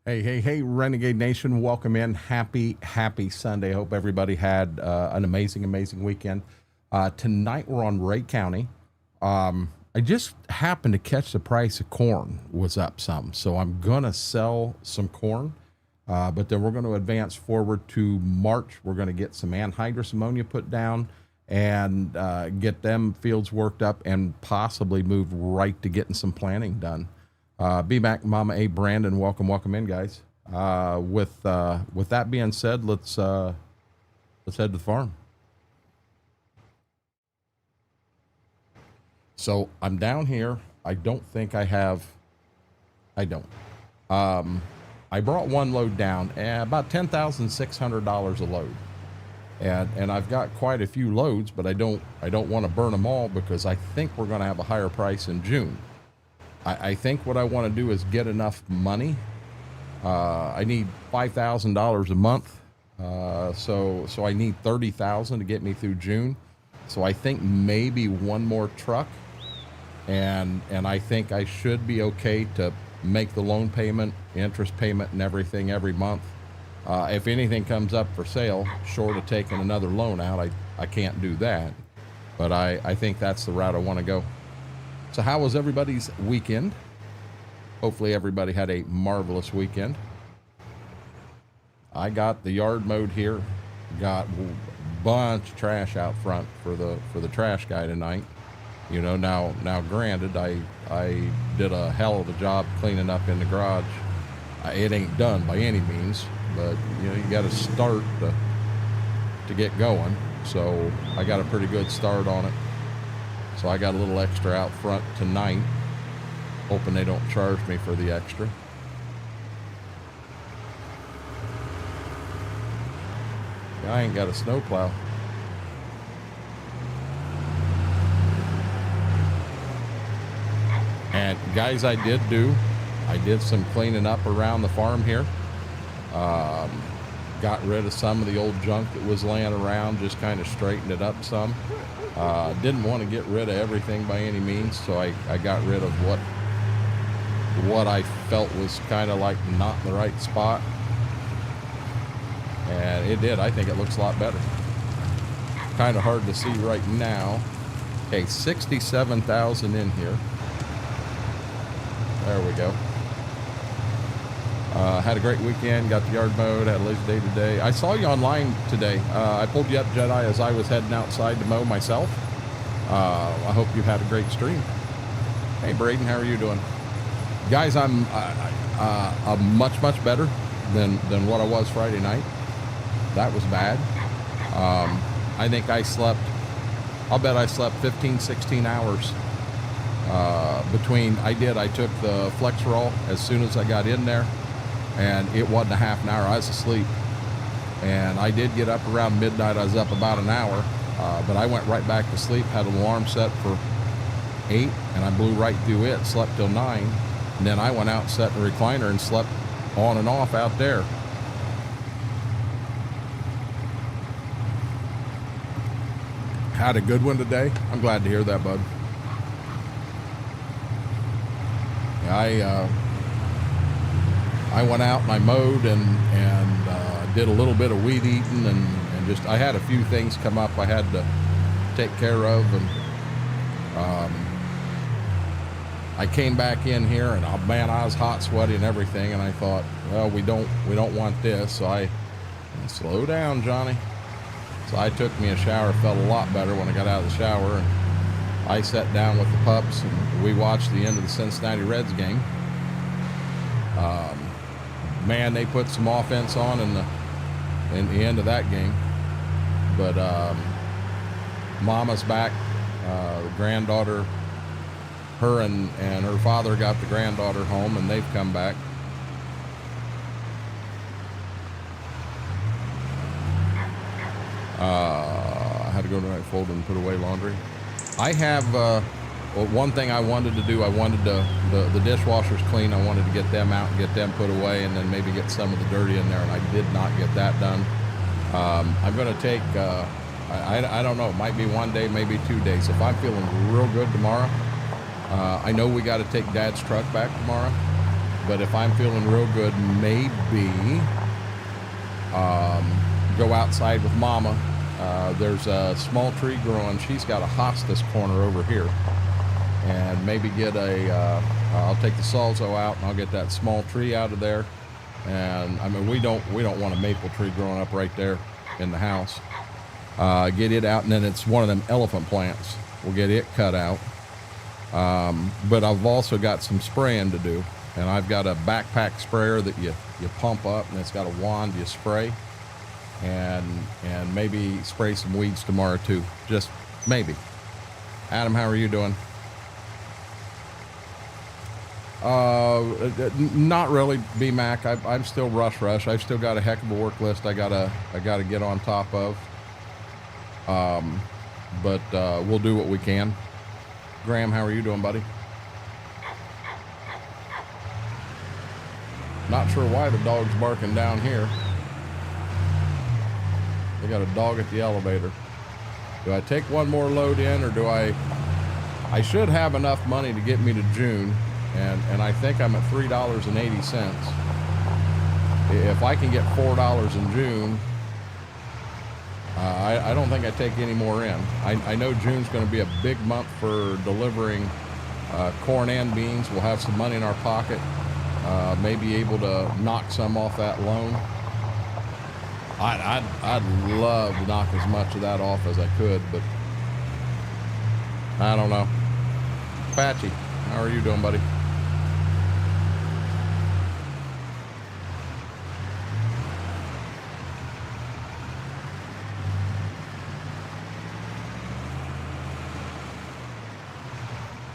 Hey, Renegade Nation, welcome in. Happy Sunday. Hope everybody had an amazing weekend. Tonight we're on Ray County. I just happened to catch the price of corn was up some, so I'm going to sell some corn, but then we're going to advance forward to March. We're going to get some anhydrous ammonia put down and get them fields worked up and possibly move right to getting some planting done. B-Mac, Mama A, Brandon, welcome in, guys. With that being said, let's head to the farm. So I'm down here. I don't think I have. I don't. I brought one load down, about $10,600 a load, and I've got quite a few loads, but I don't want to burn them all because I think we're going to have a higher price in June. I think what I want to do is get enough money. I need $5,000 a month, so I need $30,000 to get me through June. So I think maybe one more truck, and I think I should be okay to make the loan payment, interest payment, and everything every month. If anything comes up for sale, short of taking another loan out, I can't do that. But I think that's the route I want to go. So how was everybody's weekend? Hopefully everybody had a marvelous weekend. I got the yard mowed here. Got a bunch of trash out front for the trash guy tonight. You know, now granted, I did a hell of a job cleaning up in the garage. It ain't done by any means, but you know, you got to start to get going. So I got a pretty good start on it. So I got a little extra out front tonight, hoping they don't charge me for the extra. I ain't got a snowplow. And guys, I did some cleaning up around the farm here. Got rid of some of the old junk that was laying around, just kind of straightened it up some. Didn't want to get rid of everything by any means, so I got rid of what I felt was kind of like not in the right spot. And it did. I think it looks a lot better. Kind of hard to see right now. Okay, 67,000 in here. There we go. Had a great weekend, got the yard mowed, had a lazy day today. I saw you online today. I pulled you up, Jedi, as I was heading outside to mow myself. I hope you had a great stream. Hey, Braden, how are you doing? Guys, I'm much better than what I was Friday night. That was bad. I think I'll bet I slept 15, 16 hours between. I took the Flexerol as soon as I got in there, and it wasn't a half an hour. I was asleep, and I did get up around midnight. I was up about an hour, but I went right back to sleep, had an alarm set for 8, and I blew right through it, slept till 9, and then I went out, sat in the recliner, and slept on and off out there. Had a good one today. I'm glad to hear that, bud. I went out and I mowed and did a little bit of weed eating and just, I had a few things come up I had to take care of, and I came back in here and, oh man, I was hot, sweaty and everything, and I thought, well, we don't want this, so I slow down, Johnny. So I took me a shower, felt a lot better when I got out of the shower, and I sat down with the pups and we watched the end of the Cincinnati Reds game. Man, they put some offense on in the end of that game. But Mama's back, the granddaughter, her and her father got the granddaughter home, and they've come back. I had to go to night fold and put away laundry. I have well, one thing I wanted to do, I wanted the dishwashers clean. I wanted to get them out and get them put away, and then maybe get some of the dirty in there, and I did not get that done. I'm going to take, I don't know, it might be one day, maybe 2 days. If I'm feeling real good tomorrow, I know we got to take Dad's truck back tomorrow, but if I'm feeling real good, maybe go outside with Mama. There's a small tree growing. She's got a hostas corner over here, and maybe get I'll take the salzo out and I'll get that small tree out of there. And I mean, we don't want a maple tree growing up right there in the house. Get it out, and then it's one of them elephant plants. We'll get it cut out. But I've also got some spraying to do, and I've got a backpack sprayer that you pump up, and it's got a wand you spray, and maybe spray some weeds tomorrow too. Just maybe. Adam, how are you doing? Not really, B-Mac. I'm still rush. I've still got a heck of a work list I gotta get on top of. But we'll do what we can. Graham, how are you doing, buddy? Not sure why the dog's barking down here. They got a dog at the elevator. Do I take one more load in, or do I should have enough money to get me to June, and I think I'm at $3.80. If I can get $4 in June, I don't think I take any more in. I know June's going to be a big month for delivering corn and beans. We'll have some money in our pocket. Maybe able to knock some off that loan. I'd love to knock as much of that off as I could, but I don't know. Patchy, how are you doing, buddy?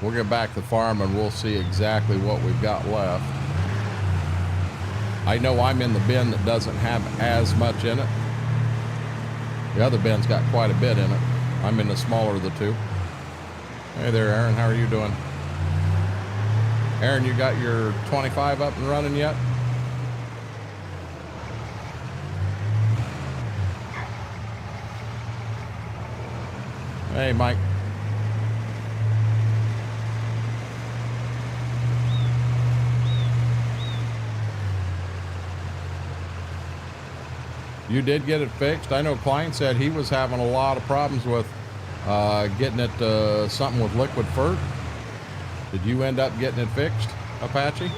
We'll get back to the farm and we'll see exactly what we've got left. I know I'm in the bin that doesn't have as much in it. The other bin's got quite a bit in it. I'm in the smaller of the two. Hey there, Aaron. How are you doing? Aaron, you got your 25 up and running yet? Hey, Mike. You did get it fixed? I know client said he was having a lot of problems with getting it something with liquid fert. Did you end up getting it fixed, Apache?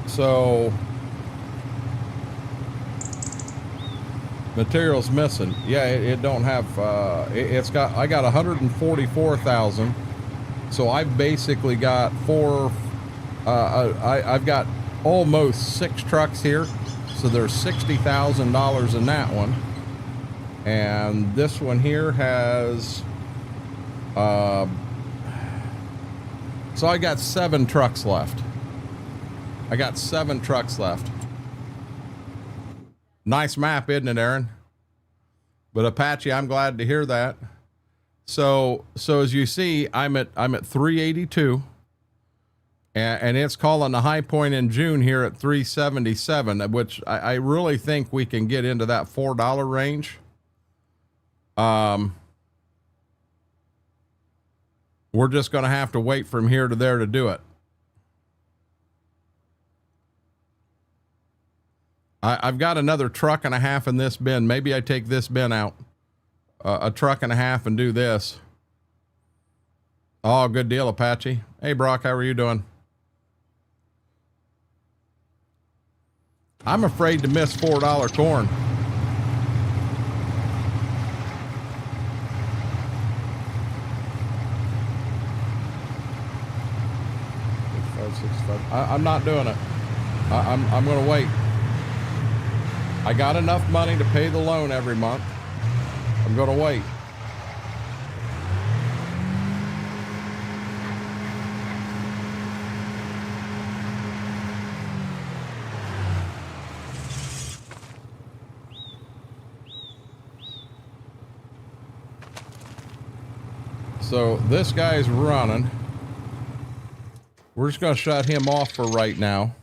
So materials missing. Yeah, it don't have it's got, I got 144,000. So I've basically got I've got almost 6 trucks here. So there's $60,000 in that one. And this one here has so I got 7 trucks left. I got 7 trucks left. Nice map, isn't it, Aaron? But Apache, I'm glad to hear that. So as you see, I'm at 382, and it's calling the high point in June here at 377, which I really think we can get into that $4 range. We're just going to have to wait from here to there to do it. I've got another truck and a half in this bin. Maybe I take this bin out, a truck and a half, and do this. Oh, good deal, Apache. Hey, Brock, how are you doing? I'm afraid to miss $4 corn. I'm not doing it. I'm going to wait. I got enough money to pay the loan every month. I'm going to wait. So this guy's running. We're just going to shut him off for right now.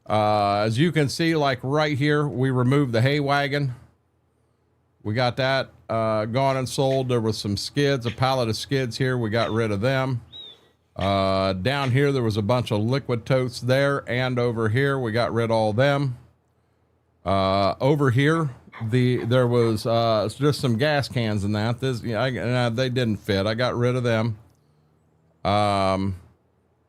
As you can see, like right here, we removed the hay wagon. We got that gone and sold. There was some skids, a pallet of skids here. We got rid of them. Down here, there was a bunch of liquid totes there, and over here, we got rid of all them. Over here, there was just some gas cans and that. They didn't fit. I got rid of them.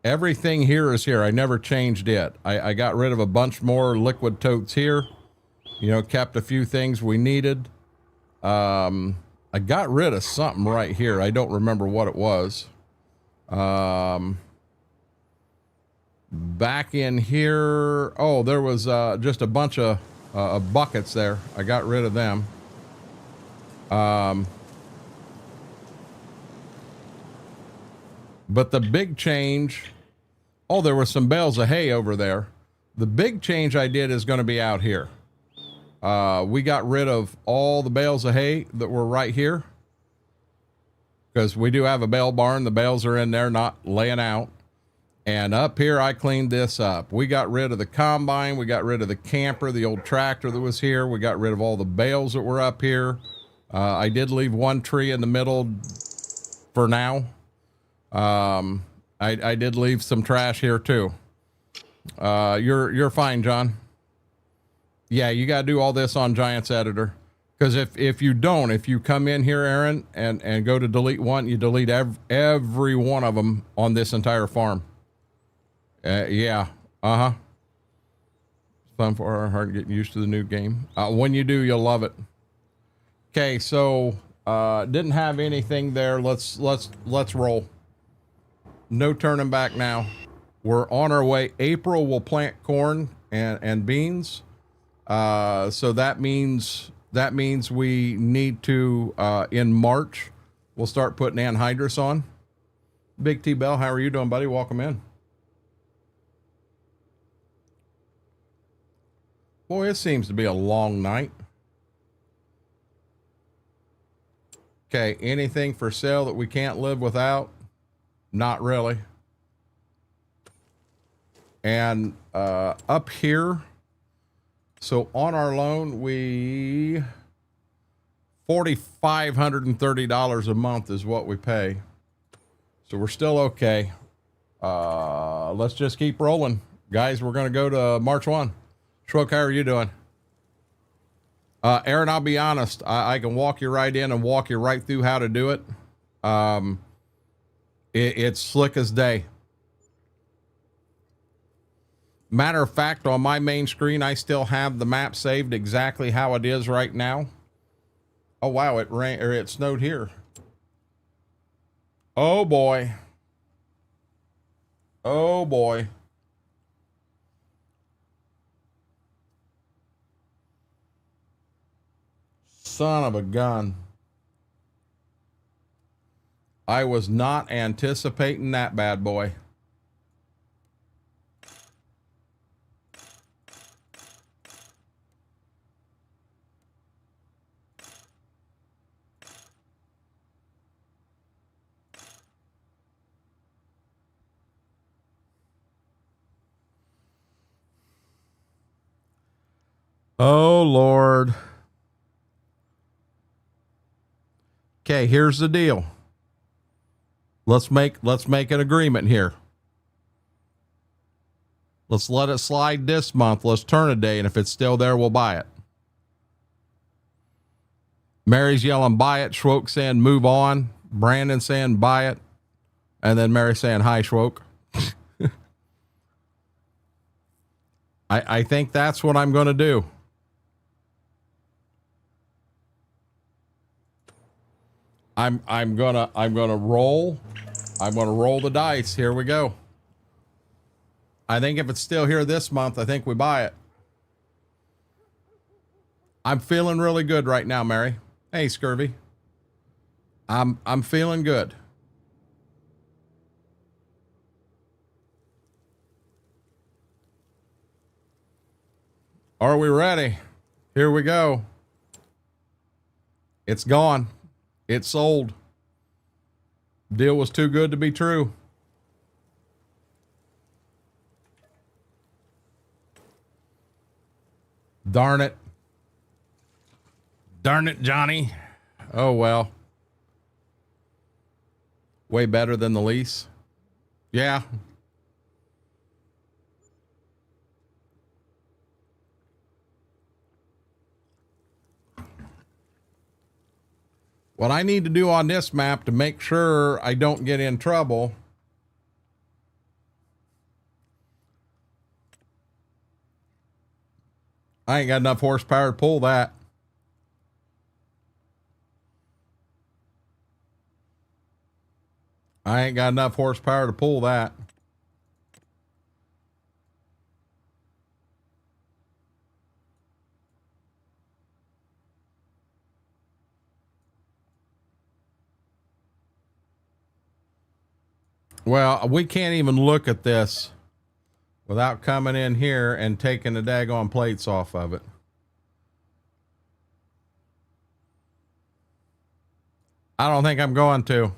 Everything here is here. I never changed it. I got rid of a bunch more liquid totes here. You know, kept a few things we needed. I got rid of something right here. I don't remember what it was. Back in here, oh, there was just a bunch of buckets there. I got rid of them. But the big change, oh, there were some bales of hay over there. The big change I did is going to be out here. We got rid of all the bales of hay that were right here, because we do have a bale barn. The bales are in there, not laying out. And up here, I cleaned this up. We got rid of the combine. We got rid of the camper, the old tractor that was here. We got rid of all the bales that were up here. I did leave one tree in the middle for now. I did leave some trash here too. You're fine, John. Yeah, you got to do all this on Giants Editor. Because if you don't, if you come in here, Aaron, and go to delete one, you delete every one of them on this entire farm. Yeah. Uh-huh. Fun for our heart getting used to the new game. When you do, you'll love it. Okay, so didn't have anything there. Let's roll. No turning back now. We're on our way. April we'll plant corn and beans. So that means we need to in March we'll start putting anhydrous on. Big T Bell, how are you doing, buddy? Welcome in. Boy, it seems to be a long night. Okay, anything for sale that we can't live without? Not really. And up here, so on our loan, we $4,530 a month is what we pay. So we're still okay. Let's just keep rolling. Guys, we're going to go to March 1. Schwoke, how are you doing? Aaron, I'll be honest. I can walk you right in and walk you right through how to do it. It's slick as day. Matter of fact, on my main screen, I still have the map saved exactly how it is right now. Oh, wow. It snowed here. Oh, boy. Oh, boy. Son of a gun. I was not anticipating that bad boy. Oh, Lord. Okay, here's the deal. Let's make an agreement here. Let's let it slide this month. Let's turn a day, and if it's still there, we'll buy it. Mary's yelling, buy it. Schwoke saying, move on. Brandon saying, buy it. And then Mary saying, hi, Schwoke. I think that's what I'm going to do. I'm gonna roll. I'm gonna roll the dice. Here we go. I think if it's still here this month, I think we buy it. I'm feeling really good right now, Mary. Hey, Scurvy. I'm feeling good. Are we ready? Here we go. It's gone. It's sold. Deal was too good to be true. Darn it. Darn it, Johnny. Oh, well. Way better than the lease. Yeah. What I need to do on this map to make sure I don't get in trouble I ain't got enough horsepower to pull that. I ain't got enough horsepower to pull that. Well, we can't even look at this without coming in here and taking the daggone plates off of it. I don't think I'm going to.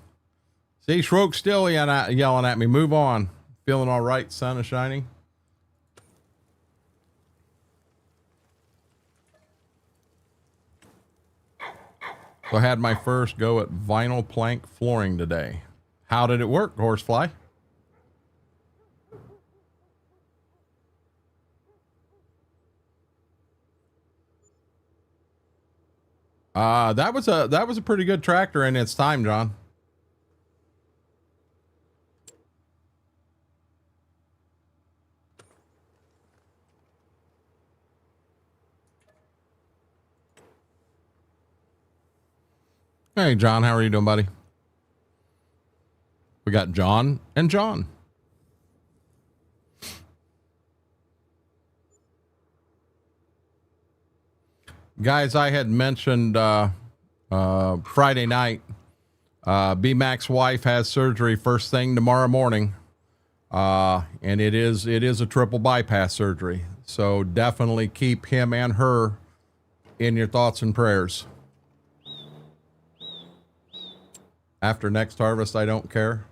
See, Schroek's still yelling at me. Move on. Feeling all right, sun is shining. So I had my first go at vinyl plank flooring today. How did it work, Horsefly? That was a pretty good tractor in its time, John. Hey, John, how are you doing, buddy? We got John and John. Guys, I had mentioned Friday night, B-Mac's wife has surgery first thing tomorrow morning. And it is a triple bypass surgery. So definitely keep him and her in your thoughts and prayers. After next harvest, I don't care.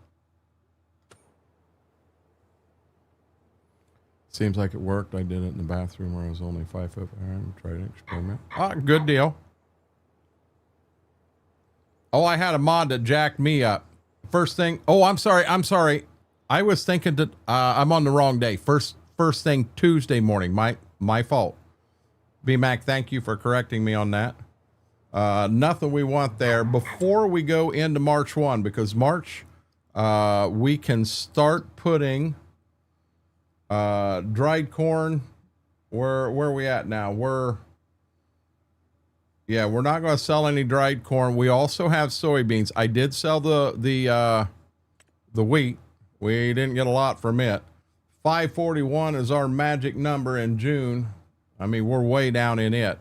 Seems like it worked. I did it in the bathroom where I was only 5 foot behind. Tried an experiment. Ah, good deal. Oh, I had a mod that jacked me up. First thing. Oh, I'm sorry. I was thinking that I'm on the wrong day. First thing Tuesday morning. My fault. B-Mac, thank you for correcting me on that. Nothing we want there before we go into March 1, because March, we can start putting dried corn. Where are we at now? We're not going to sell any dried corn. We also have soybeans. I did sell the wheat. We didn't get a lot from it. 541 is our magic number in June. I mean, we're way down in it.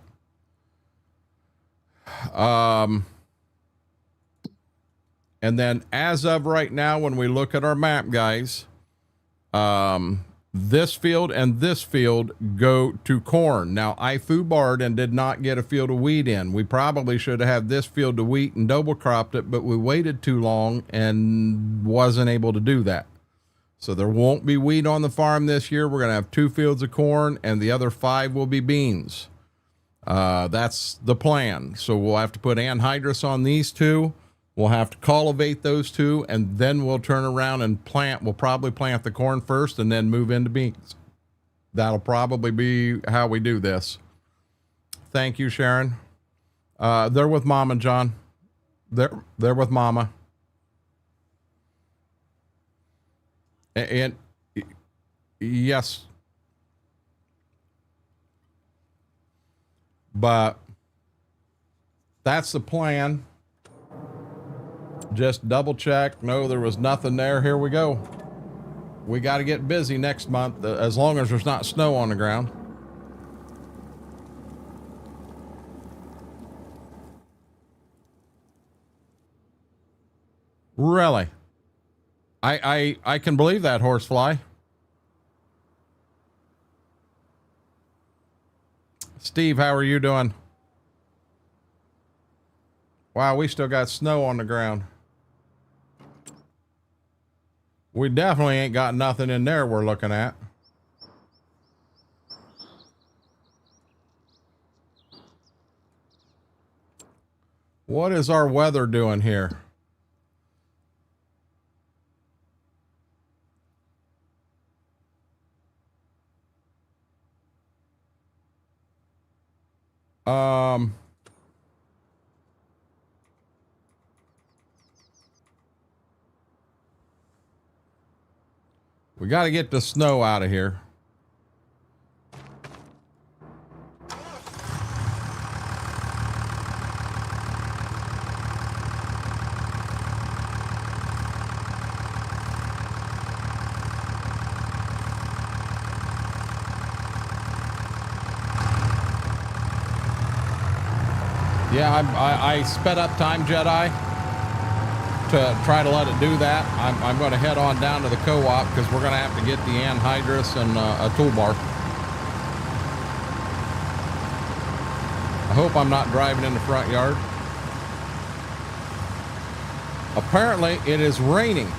And then as of right now, when we look at our map, guys, this field and this field go to corn. Now, I foobarred and did not get a field of wheat in. We probably should have had this field of wheat and double cropped it, but we waited too long and wasn't able to do that. So there won't be wheat on the farm this year. We're going to have 2 fields of corn and the other 5 will be beans. That's the plan. So we'll have to put anhydrous on these 2. We'll have to cultivate those 2, and then we'll turn around and plant. We'll probably plant the corn first and then move into beans. That'll probably be how we do this. Thank you, Sharon. They're with Mama, John. They're with Mama. And yes. But that's the plan. Just double check. No, there was nothing there. Here we go. We got to get busy next month, as long as there's not snow on the ground. Really? I can believe that, Horsefly. Steve, how are you doing? Wow, we still got snow on the ground. We definitely ain't got nothing in there we're looking at. What is our weather doing here? We got to get the snow out of here. Yeah, I sped up Time Jedi to try to let it do that. I'm going to head on down to the co-op because we're going to have to get the anhydrous and a toolbar. I hope I'm not driving in the front yard. Apparently, it is raining.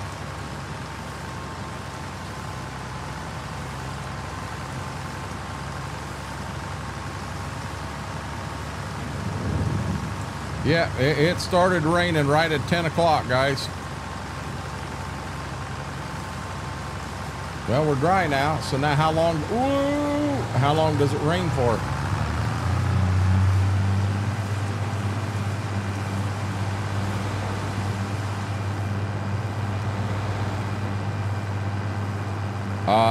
Yeah, it started raining right at 10 o'clock, guys. Well, we're dry now, so now how long does it rain for?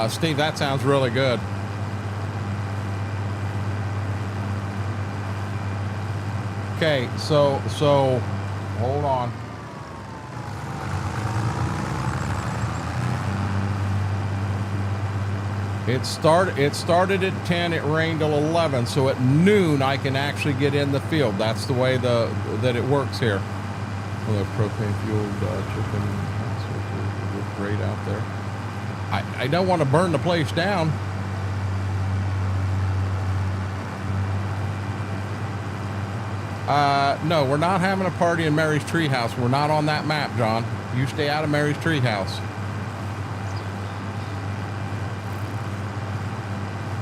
Steve, that sounds really good. Okay, so hold on. It started at 10, it rained till 11, so at noon I can actually get in the field. That's the way that it works here. Well, the propane fueled chicken look great out there. I don't want to burn the place down. No, we're not having a party in Mary's treehouse. We're not on that map, John. You stay out of Mary's treehouse.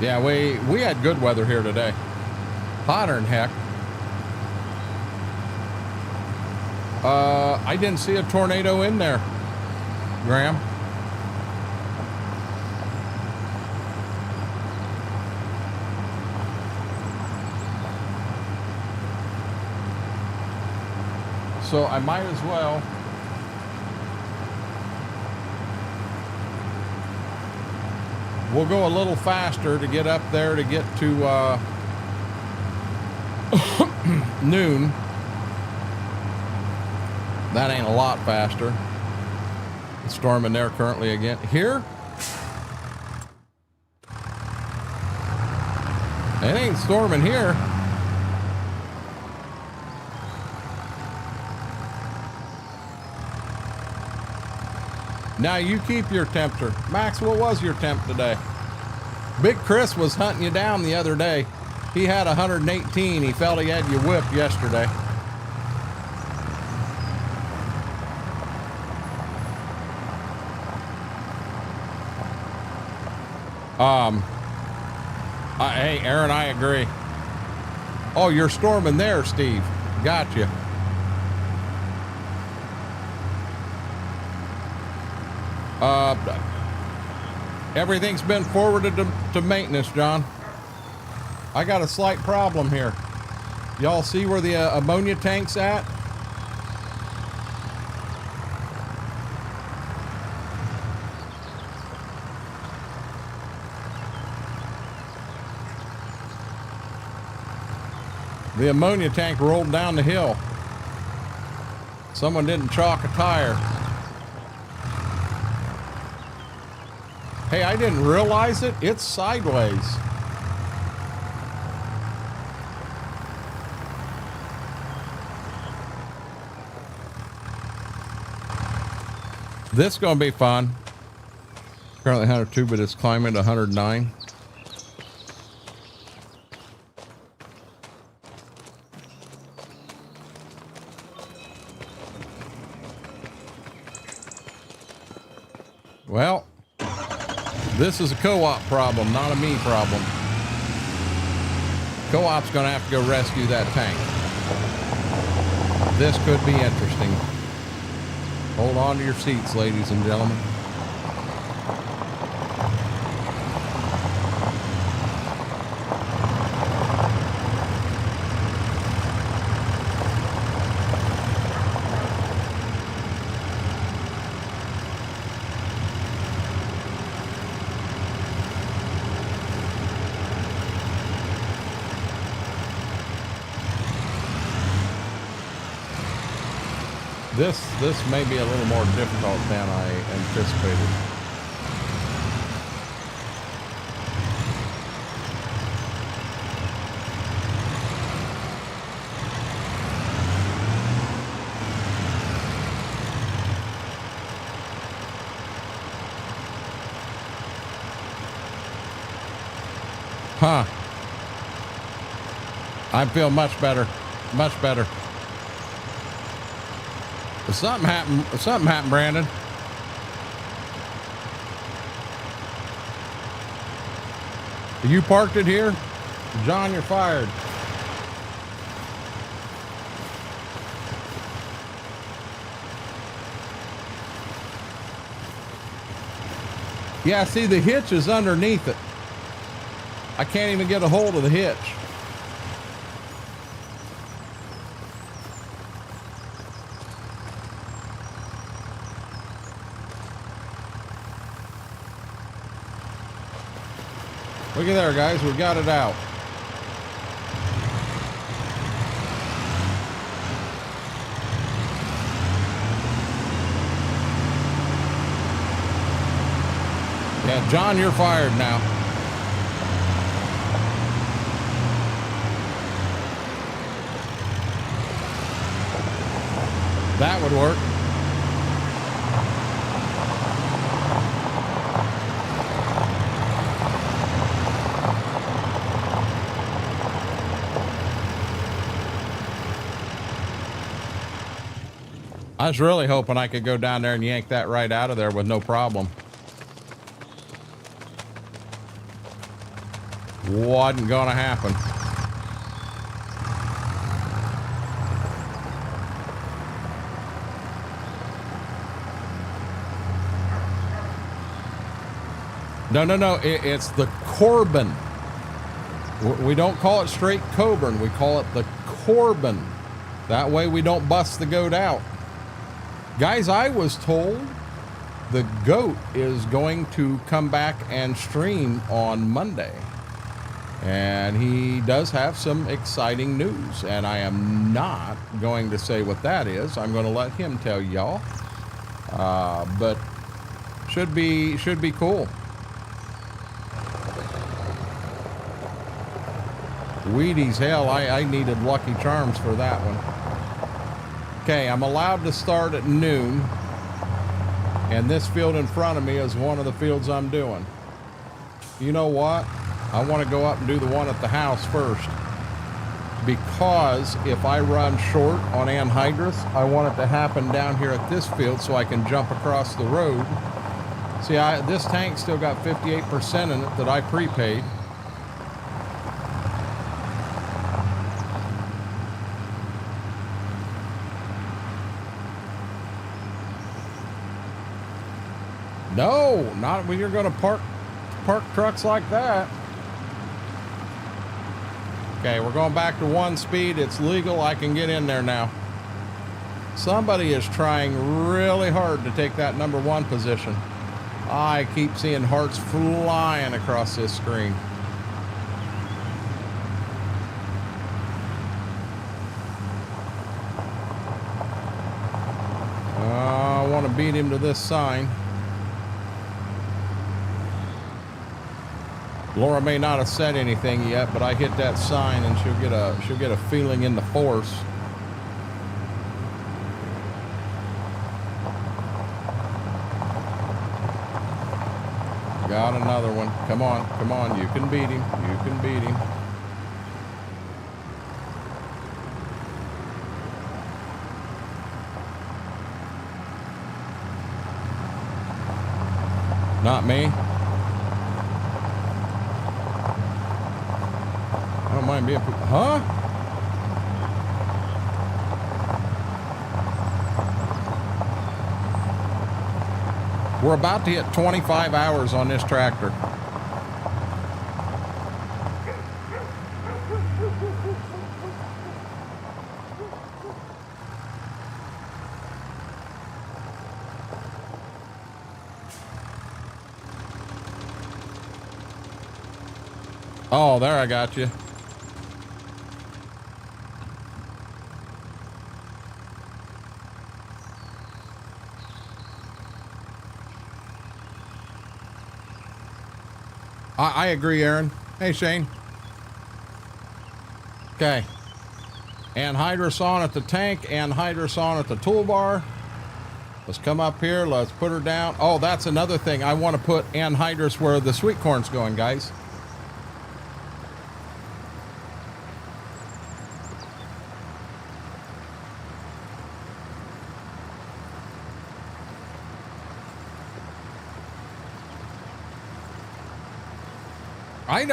Yeah, we had good weather here today. Hotter than heck. I didn't see a tornado in there, Graham. So I might as well. We'll go a little faster to get up there to get to noon. That ain't a lot faster. It's storming there currently again. Here? It ain't storming here. Now you keep your temperature. Max, what was your temp today? Big Chris was hunting you down the other day. He had 118. He felt he had you whipped yesterday. Hey, Aaron, I agree. Oh, you're storming there, Steve. Gotcha. Everything's been forwarded to maintenance, John. I got a slight problem here. Y'all see where the ammonia tank's at? The ammonia tank rolled down the hill. Someone didn't chalk a tire. Hey, I didn't realize it. It's sideways. This is going to be fun. Currently 102, but it's climbing to 109. Well, this is a co-op problem, not a me problem. Co-op's going to have to go rescue that tank. This could be interesting. Hold on to your seats, ladies and gentlemen. This may be a little more difficult than I anticipated. Huh. I feel much better. Much better. Something happened, Brandon. You parked it here? John, you're fired. Yeah, see, the hitch is underneath it. I can't even get a hold of the hitch. Look at there, guys. We got it out. Yeah, John, you're fired now. That would work. I was really hoping I could go down there and yank that right out of there with no problem. Wasn't gonna happen. No, it's the Corbin. We don't call it straight Coburn. We call it the Corbin. That way we don't bust the goat out. Guys, I was told the goat is going to come back and stream on Monday. And he does have some exciting news. And I am not going to say what that is. I'm going to let him tell y'all. But should be cool. Wheaties, hell, I needed Lucky Charms for that one. Okay, I'm allowed to start at noon, and this field in front of me is one of the fields I'm doing. You know what? I want to go up and do the one at the house first, because if I run short on anhydrous, I want it to happen down here at this field so I can jump across the road. See, this tank still got 58% in it that I prepaid. No, not when you're going to park trucks like that. Okay, we're going back to 1 speed. It's legal. I can get in there now. Somebody is trying really hard to take that #1 position. I keep seeing hearts flying across this screen. I want to beat him to this sign. Laura may not have said anything yet, but I hit that sign and she'll get a feeling in the force. Got another one. Come on, come on. You can beat him. You can beat him. Not me. I don't mind being... Huh? We're about to hit 25 hours on this tractor. Oh, there, I got you. I agree, Aaron. Hey, Shane. Okay. Anhydrous on at the tank, anhydrous on at the toolbar. Let's come up here. Let's put her down. Oh, that's another thing. I want to put anhydrous where the sweet corn's going, guys.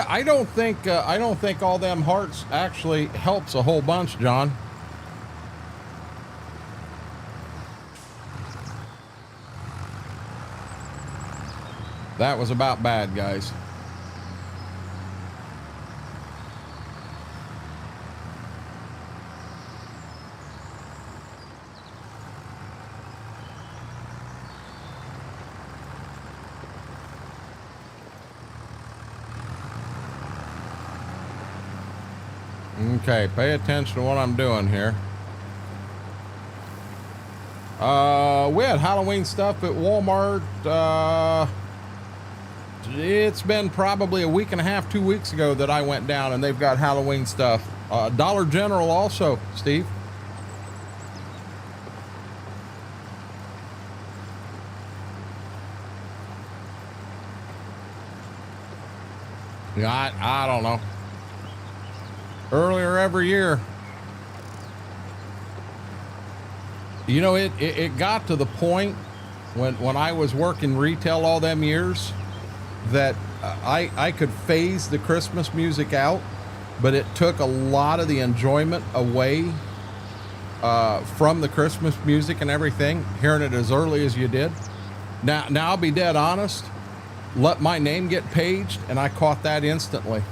I don't think all them hearts actually helps a whole bunch, John. That was about bad, guys. Okay, pay attention to what I'm doing here. We had Halloween stuff at Walmart. It's been probably a week and a half, 2 weeks ago that I went down and they've got Halloween stuff. Dollar General also, Steve. Yeah, I don't know. Earlier every year. You know, it got to the point when I was working retail all them years that I could phase the Christmas music out, but it took a lot of the enjoyment away from the Christmas music and everything, hearing it as early as you did. Now I'll be dead honest. Let my name get paged, and I caught that instantly.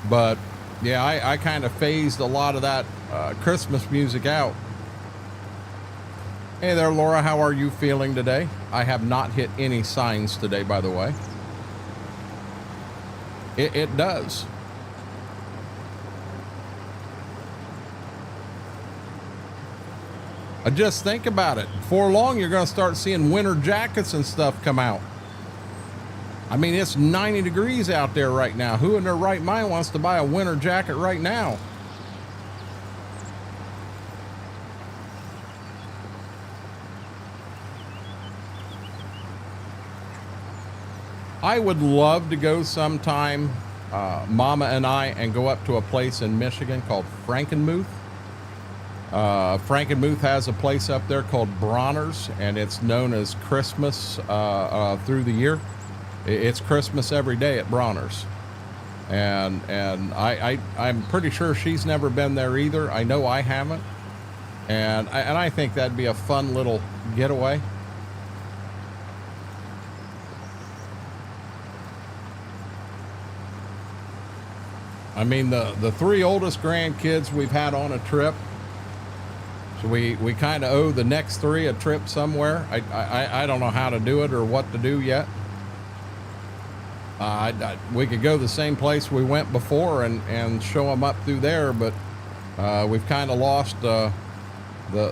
But yeah, I kind of phased a lot of that Christmas music out. Hey there, Laura. How are you feeling today? I have not hit any signs today, by the way. It does. Just think about it. Before long, you're going to start seeing winter jackets and stuff come out. I mean, it's 90 degrees out there right now. Who in their right mind wants to buy a winter jacket right now? I would love to go sometime, Mama and I, and go up to a place in Michigan called Frankenmuth. Frankenmuth has a place up there called Bronner's, and it's known as Christmas through the year. It's Christmas every day at Bronner's, and I'm pretty sure she's never been there either. I know I haven't, and I think that'd be a fun little getaway. I mean, the three oldest grandkids we've had on a trip, so we kind of owe the next three a trip somewhere. I don't know how to do it or what to do yet. We could go the same place we went before and show them up through there, but we've kind of lost the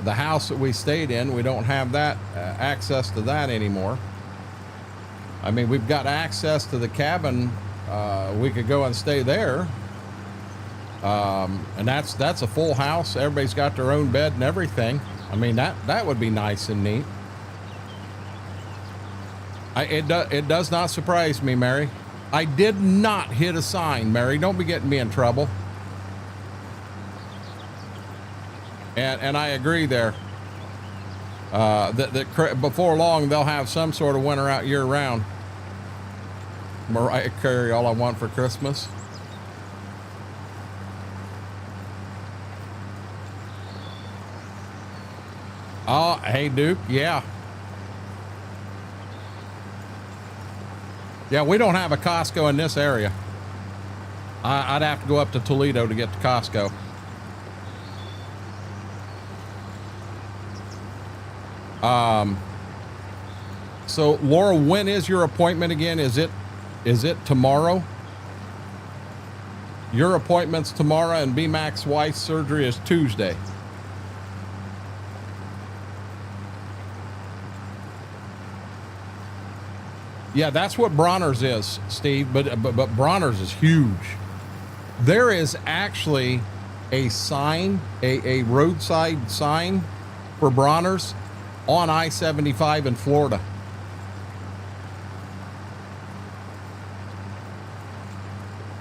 house that we stayed in. We don't have that access to that anymore. I mean, we've got access to the cabin. We could go and stay there. And that's a full house. Everybody's got their own bed and everything. I mean, that would be nice and neat. It does not surprise me, Mary. I did not hit a sign, Mary. Don't be getting me in trouble. And I agree there. That before long they'll have some sort of winter out year round. Mariah Carey, All I Want for Christmas. Oh, hey Duke, yeah. Yeah, we don't have a Costco in this area. I'd have to go up to Toledo to get to Costco. So Laura, when is your appointment again? Is it tomorrow? Your appointment's tomorrow, and B-Mac's wife's surgery is Tuesday. Yeah, that's what Bronner's is, Steve, but Bronner's is huge. There is actually a sign, a roadside sign for Bronner's on I-75 in Florida.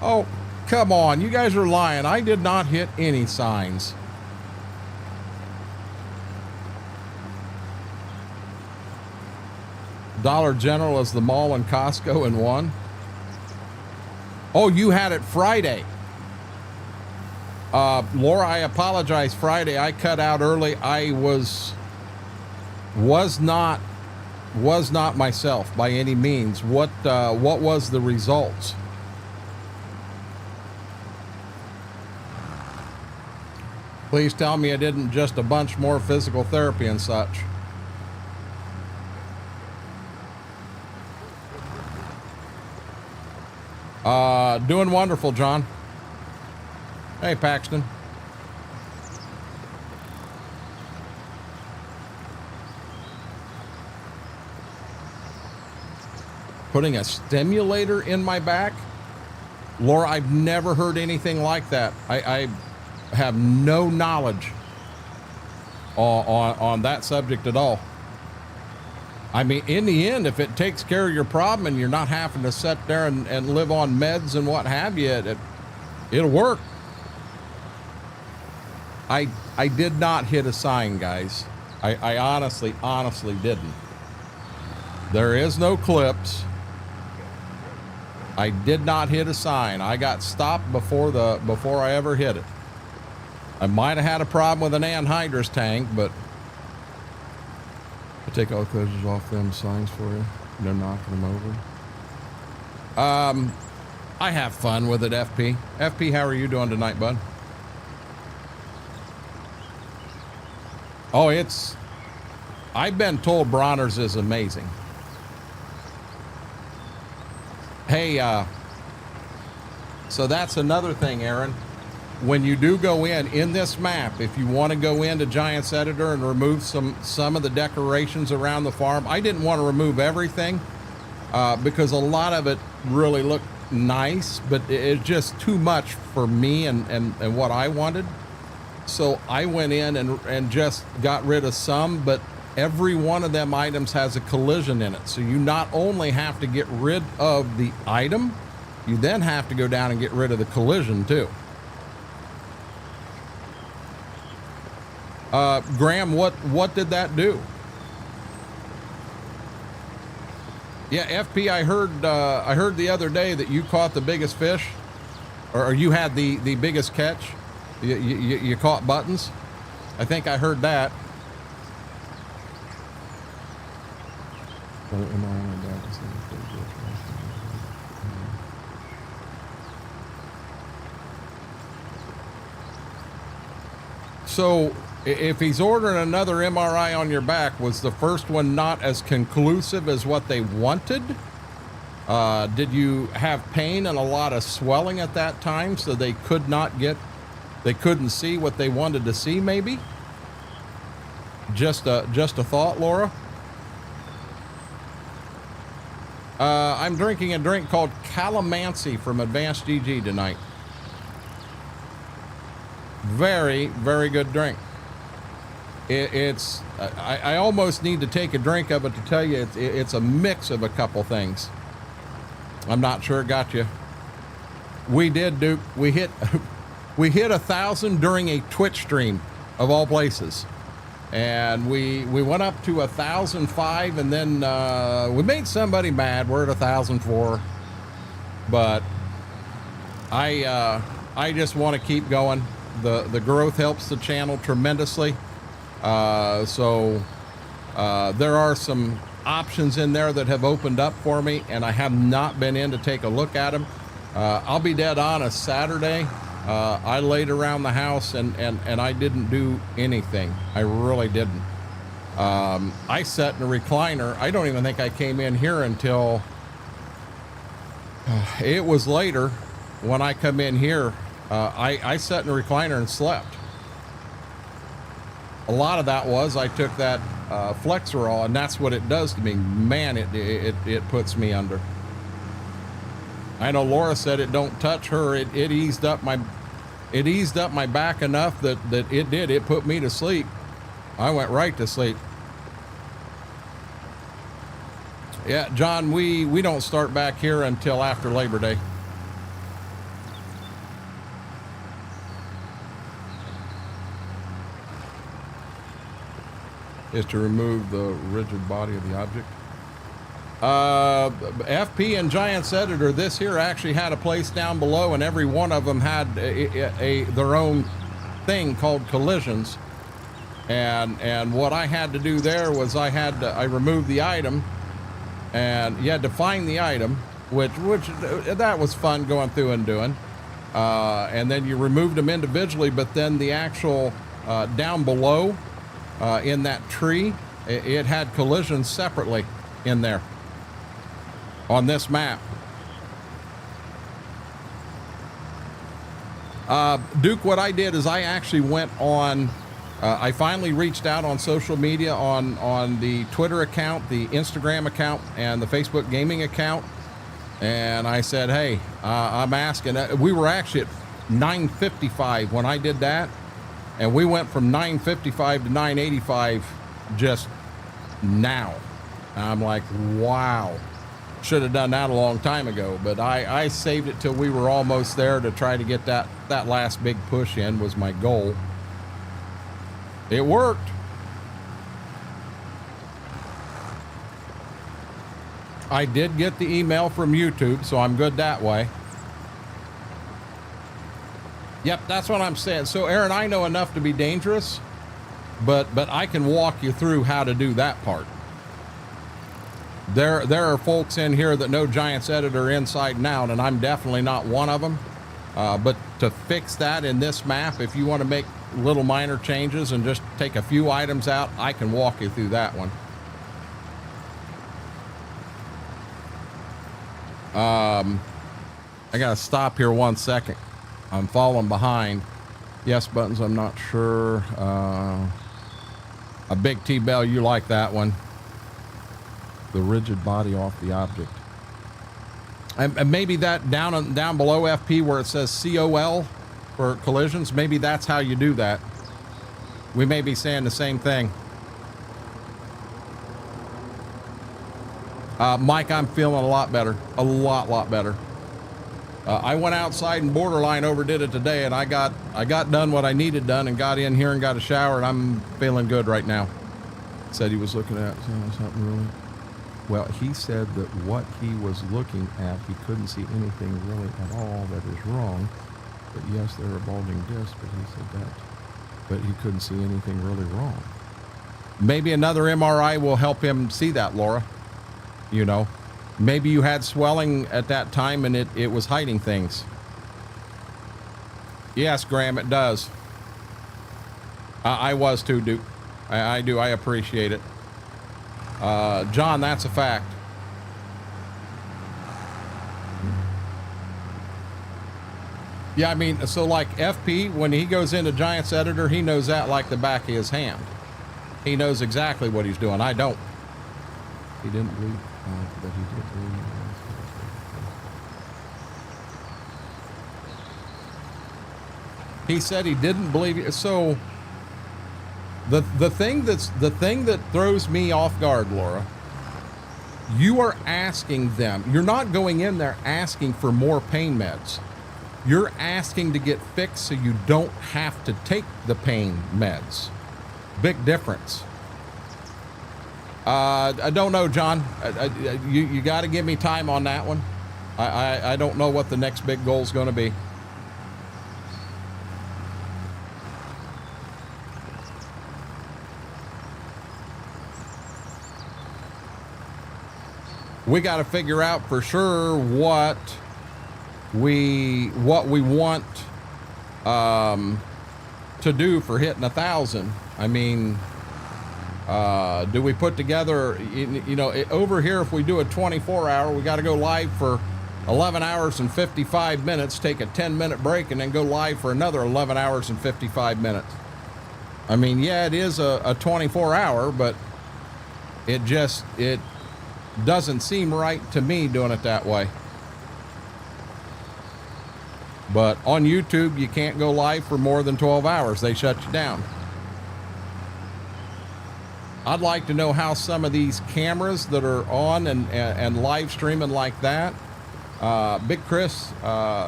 Oh, come on. You guys are lying. I did not hit any signs. Dollar General is the mall and Costco in one. Oh, you had it Friday. Laura, I apologize. Friday, I cut out early. I was not myself by any means. What was the results? Please tell me I didn't just a bunch more physical therapy and such. Doing wonderful, John. Hey, Paxton. Putting a stimulator in my back? Laura, I've never heard anything like that. I have no knowledge on that subject at all. I mean, in the end, if it takes care of your problem and you're not having to sit there and live on meds and what have you, it'll work. I did not hit a sign, guys. I honestly didn't. There is no clips. I did not hit a sign. I got stopped before I ever hit it. I might have had a problem with an anhydrous tank, but I take all the closures off them signs for you. They're knocking them over. I have fun with it, FP. FP, how are you doing tonight, bud? Oh, I've been told Bronner's is amazing. Hey, so that's another thing, Aaron. When you do go in this map, if you want to go into Giants Editor and remove some of the decorations around the farm, I didn't want to remove everything because a lot of it really looked nice, but it's just too much for me and what I wanted. So I went in and just got rid of some, but every one of them items has a collision in it. So you not only have to get rid of the item, you then have to go down and get rid of the collision too. Graham, what did that do? Yeah, FP, I heard the other day that you caught the biggest fish, or you had the biggest catch. You caught buttons. I think I heard that. So if he's ordering another MRI on your back, was the first one not as conclusive as what they wanted? Did you have pain and a lot of swelling at that time, so they couldn't see what they wanted to see, maybe? Just a thought, Laura. I'm drinking a drink called Calamansi from Advanced GG tonight. Very, very good drink. I almost need to take a drink of it to tell you it's a mix of a couple things. I'm not sure it got you. We did, Duke. We hit 1,000 during a Twitch stream, of all places. And we went up to 1,005, and then we made somebody mad. We're at 1,004. But I just want to keep going. The growth helps the channel tremendously. So there are some options in there that have opened up for me, and I have not been in to take a look at them. I'll be dead honest, Saturday, I laid around the house and I didn't do anything. I really didn't. I sat in a recliner. I don't even think I came in here until it was later when I come in here. I sat in a recliner and slept. A lot of that was I took that Flexerol, and that's what it does to me. Man, it puts me under. I know Laura said it don't touch her. It eased up my back enough that it put me to sleep. I went right to sleep. Yeah, John, we don't start back here until after Labor Day. Is to remove the rigid body of the object. FP and Giants Editor, this here actually had a place down below, and every one of them had their own thing called collisions. And what I had to do there was I removed the item, and you had to find the item, which that was fun going through and doing. And then you removed them individually, but then the actual down below. In that tree, it had collisions separately in there on this map. Duke, what I did is I actually went on, I finally reached out on social media on the Twitter account, the Instagram account, and the Facebook gaming account. And I said, hey, I'm asking, we were actually at 955 when I did that. And we went from 955 to 985 just now. And I'm like, wow, should have done that a long time ago. But I saved it till we were almost there to try to get that last big push in was my goal. It worked. I did get the email from YouTube, so I'm good that way. Yep, that's what I'm saying. So, Aaron, I know enough to be dangerous, but I can walk you through how to do that part. There are folks in here that know Giants Editor inside and out, and I'm definitely not one of them. But to fix that in this map, if you want to make little minor changes and just take a few items out, I can walk you through that one. I got to stop here 1 second. I'm falling behind. Yes buttons, I'm not sure. A big T-Bell, you like that one. The rigid body off the object. And maybe that down below FP where it says COL for collisions, maybe that's how you do that. We may be saying the same thing. Mike, I'm feeling a lot better. A lot better. I went outside and borderline overdid it today, and I got done what I needed done and got in here and got a shower, and I'm feeling good right now. Said he was looking at something really. Well, he said that what he was looking at, he couldn't see anything really at all that is wrong. But yes, there are bulging discs, but he said that. But he couldn't see anything really wrong. Maybe another MRI will help him see that, Laura. You know. Maybe you had swelling at that time and it was hiding things. Yes, Graham, it does. I was too, Duke. I do. I appreciate it. John, that's a fact. Yeah, I mean, so like FP, when he goes into Giants Editor, he knows that like the back of his hand. He knows exactly what he's doing. I don't. He didn't believe. But he did believe. He said he didn't believe it. So the thing that throws me off guard, Laura, you are asking them. You're not going in there asking for more pain meds. You're asking to get fixed so you don't have to take the pain meds. Big difference. I don't know, John. You got to give me time on that one. I don't know what the next big goal is going to be. we got to figure out for sure what we want to do for hitting 1,000. I mean, do we put together, you know, over here, if we do a 24-hour, we got to go live for 11 hours and 55 minutes, take a 10-minute break, and then go live for another 11 hours and 55 minutes. I mean, yeah, it is a 24-hour, but it doesn't seem right to me doing it that way. But on YouTube, you can't go live for more than 12 hours. They shut you down. I'd like to know how some of these cameras that are on and live streaming like that. Big Chris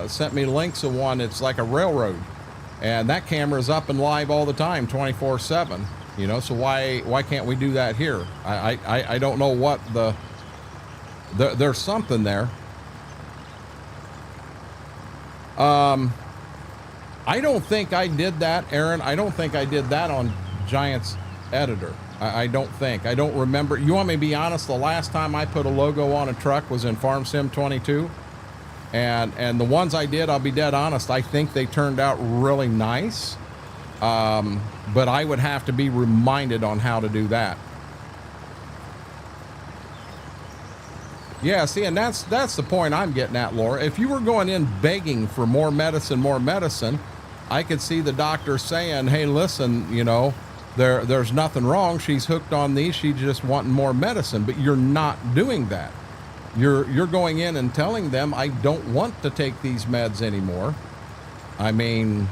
sent me links of one. It's like a railroad, and that camera is up and live all the time, 24/7. You know, so why can't we do that here? I don't know what there's something there. I don't think I did that, Aaron. I don't think I did that on Giants Editor. I don't think. I don't remember. You want me to be honest? The last time I put a logo on a truck was in Farm Sim 22. And the ones I did, I'll be dead honest, I think they turned out really nice. But I would have to be reminded on how to do that. Yeah, see, and that's the point I'm getting at, Laura. If you were going in begging for more medicine, I could see the doctor saying, hey, listen, you know, there's nothing wrong. She's hooked on these. She's just wanting more medicine. But you're not doing that. You're going in and telling them, I don't want to take these meds anymore. I mean,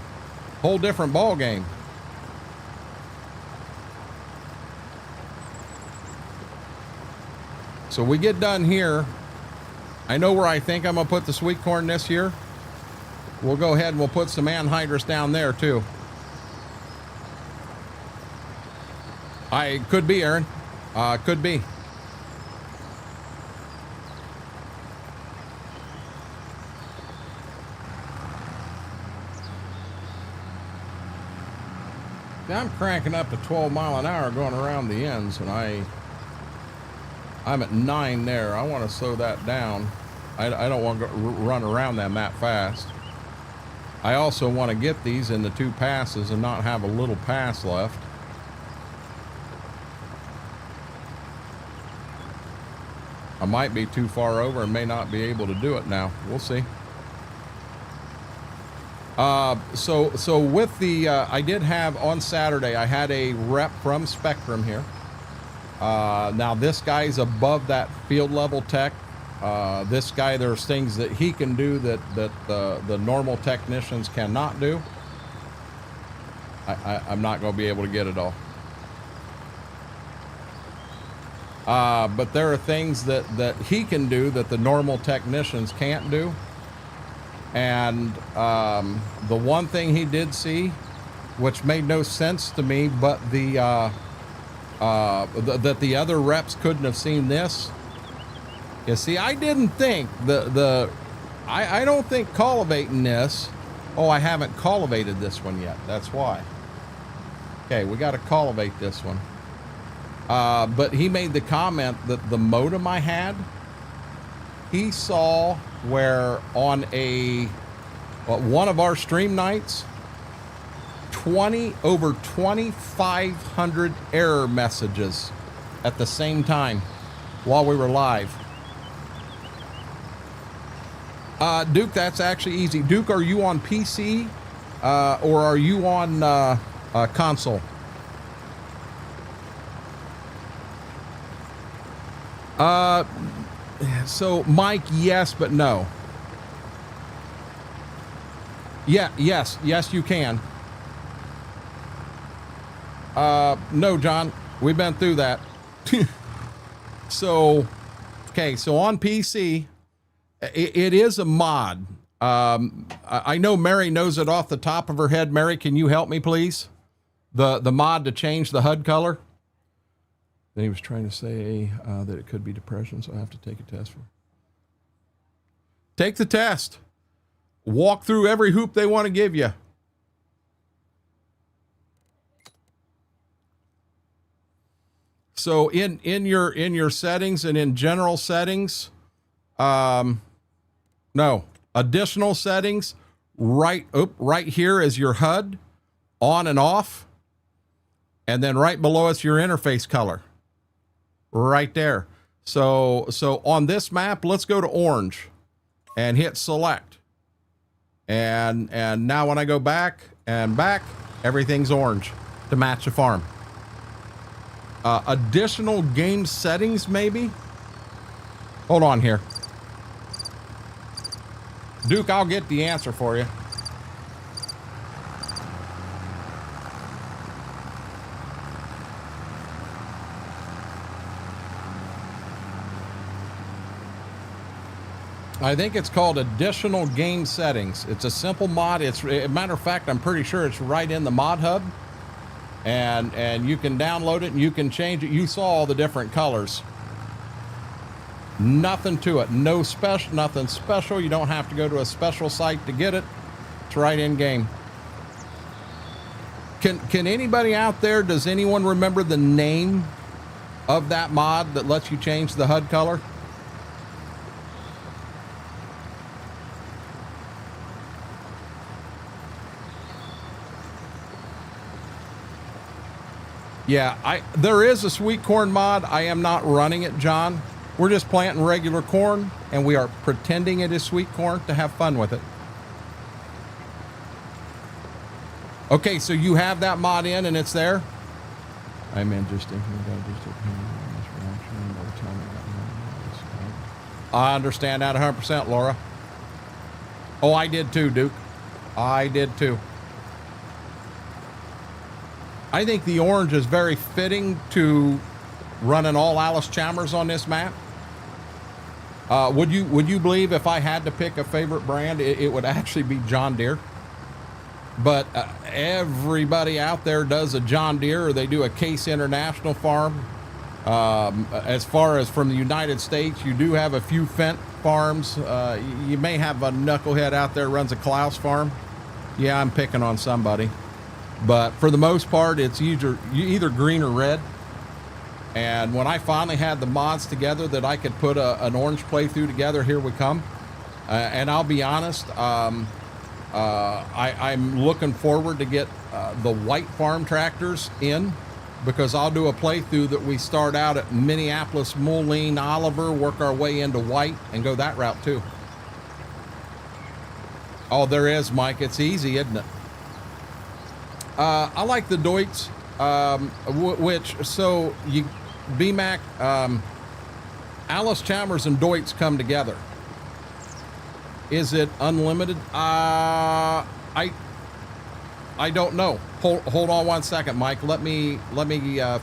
whole different ball game. So we get done here. I know where I think I'm gonna put the sweet corn this year. We'll go ahead and we'll put some anhydrous down there too. Could be, Aaron. Could be. Now I'm cranking up to 12 mile an hour going around the ends, and I'm at 9 there. I want to slow that down. I don't want to run around them that fast. I also want to get these into 2 passes and not have a little pass left. I might be too far over and may not be able to do it now. We'll see. So with the, I did have on Saturday, I had a rep from Spectrum here. Now this guy's above that field level tech. This guy, there's things that he can do that the normal technicians cannot do. I'm not going to be able to get it all. But there are things that he can do that the normal technicians can't do. And the one thing he did see, which made no sense to me, but that the other reps couldn't have seen this. You see, I didn't think I don't think cultivating this. Oh, I haven't cultivated this one yet. That's why. Okay, we got to cultivate this one. But he made the comment that the modem I had, he saw where on one of our stream nights, over 2,500 error messages at the same time while we were live. Duke, that's actually easy. Duke, are you on PC or are you on console? So Mike, yes, but no. Yeah, yes, you can. No, John, we've been through that. So, okay, so on PC, it is a mod. I know Mary knows it off the top of her head. Mary, can you help me, please? The mod to change the HUD color. Then he was trying to say that it could be depression, so I have to take a test for. Take the test. Walk through every hoop they want to give you. So in your settings and in general settings, no, additional settings, right here is your HUD, on and off, and then right below it's your interface color, right there. So on this map, let's go to orange, and hit select, and now when I go back, everything's orange to match the farm. Additional game settings, maybe? Hold on here. Duke, I'll get the answer for you. I think it's called additional game settings. It's a simple mod. It's, a matter of fact, I'm pretty sure it's right in the mod hub. And you can download it and you can change it. You saw all the different colors. Nothing to it. No special, nothing special. You don't have to go to a special site to get it. It's right in game. Can anybody out there, does anyone remember the name of that mod that lets you change the HUD color? Yeah, there is a sweet corn mod. I am not running it, John. We're just planting regular corn, and we are pretending it is sweet corn to have fun with it. Okay, so you have that mod in, and it's there? I'm interested. I understand that 100%, Laura. Oh, I did too, Duke. I did too. I think the orange is very fitting to running all Alice Chalmers on this map. Would you believe if I had to pick a favorite brand, it would actually be John Deere? But everybody out there does a John Deere, or they do a Case International farm. As far as from the United States, you do have a few Fendt farms. You may have a knucklehead out there runs a Klaus farm. Yeah, I'm picking on somebody. But for the most part, it's either green or red. And when I finally had the mods together that I could put an orange playthrough together, here we come. And I'll be honest, I'm looking forward to get the white farm tractors in, because I'll do a playthrough that we start out at Minneapolis, Moline, Oliver, work our way into white, and go that route too. Oh, there is, Mike. It's easy, isn't it? I like the Deutz, so you, BMAC, Alice Chalmers and Deutz come together. Is it unlimited? I don't know. Hold on one second, Mike. Let me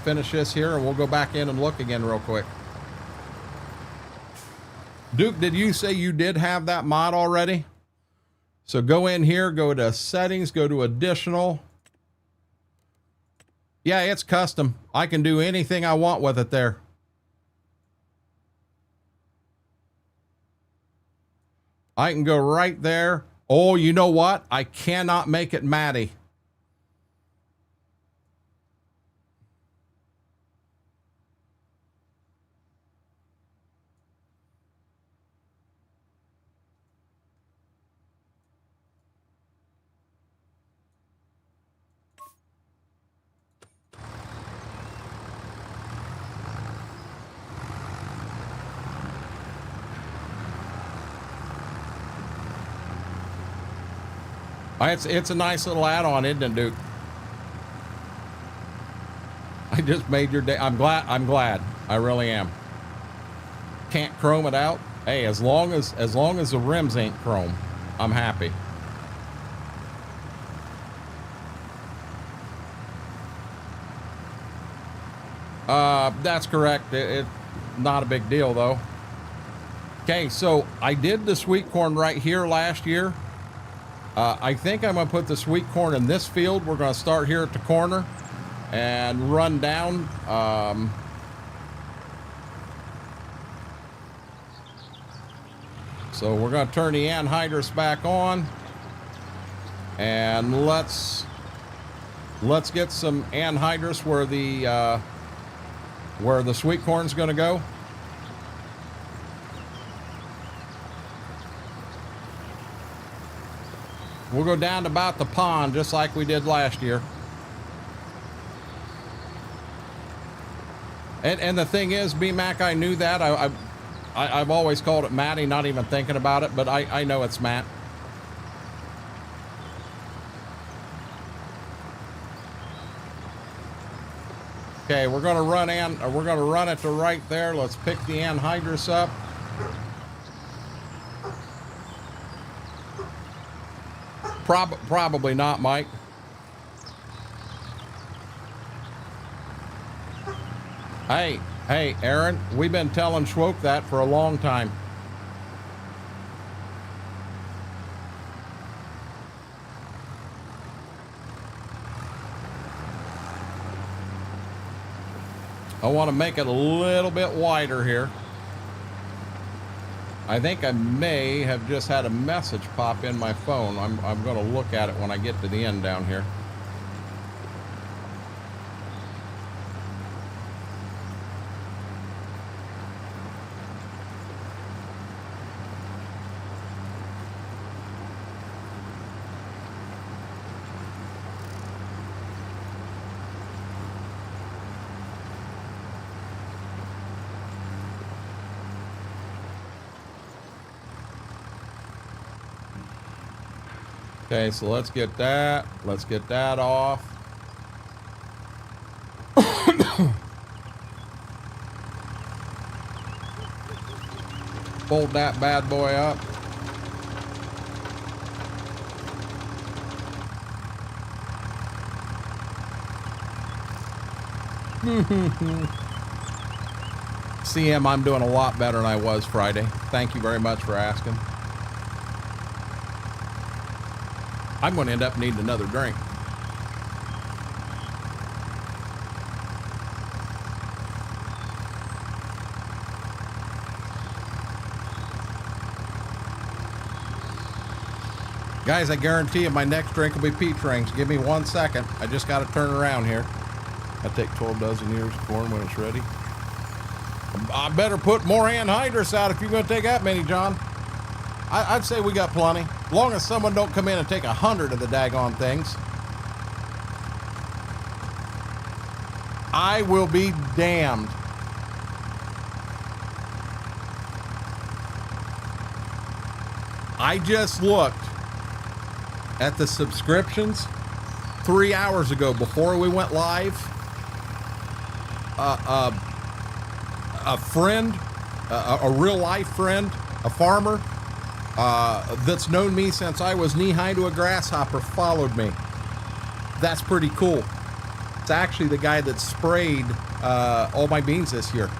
finish this here, and we'll go back in and look again real quick. Duke, did you say you did have that mod already? So go in here, go to settings, go to additional. Yeah, it's custom. I can do anything I want with it there. I can go right there. Oh, you know what? I cannot make it Matty. It's a nice little add-on, isn't it, Duke? I just made your day. I'm glad. I really am. Can't chrome it out. Hey, as long as the rims ain't chrome, I'm happy. That's correct. It's not a big deal though. Okay, so I did the sweet corn right here last year. I think I'm going to put the sweet corn in this field. We're going to start here at the corner and run down. So we're going to turn the anhydrous back on, and let's get some anhydrous where the where the sweet corn's going to go. We'll go down to about the pond just like we did last year. And the thing is, B-Mac, I knew that. I've always called it Matty, not even thinking about it, but I know it's Matt. Okay, we're gonna run it to right there. Let's pick the anhydrous up. Probably not, Mike. Hey, Aaron, we've been telling Schwoke that for a long time. I want to make it a little bit wider here. I think I may have just had a message pop in my phone. I'm going to look at it when I get to the end down here. Okay, so let's get that off. Fold that bad boy up. CM, I'm doing a lot better than I was Friday. Thank you very much for asking. I'm going to end up needing another drink. Guys, I guarantee you my next drink will be peach rings. Give me 1 second. I just got to turn around here. I take 12 dozen ears of corn when it's ready. I better put more anhydrous out if you're going to take that many, John. I'd say we got plenty. As long as someone don't come in and take 100 of the daggone things. I will be damned. I just looked at the subscriptions 3 hours ago before we went live. A friend, a real life friend, a farmer, that's known me since I was knee-high to a grasshopper, followed me. That's pretty cool. It's actually the guy that sprayed all my beans this year.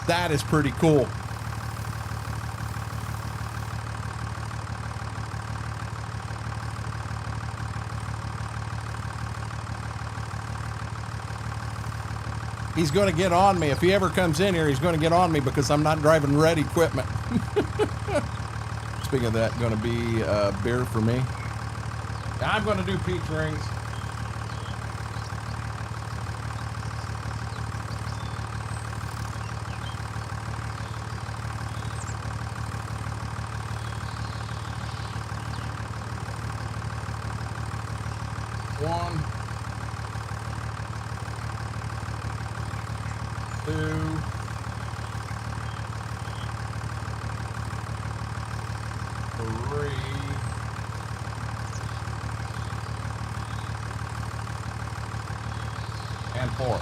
That is pretty cool. He's going to get on me. If he ever comes in here, he's going to get on me because I'm not driving red equipment. Speaking of that, going to be beer for me. I'm going to do peach rings. One, two, three, and four.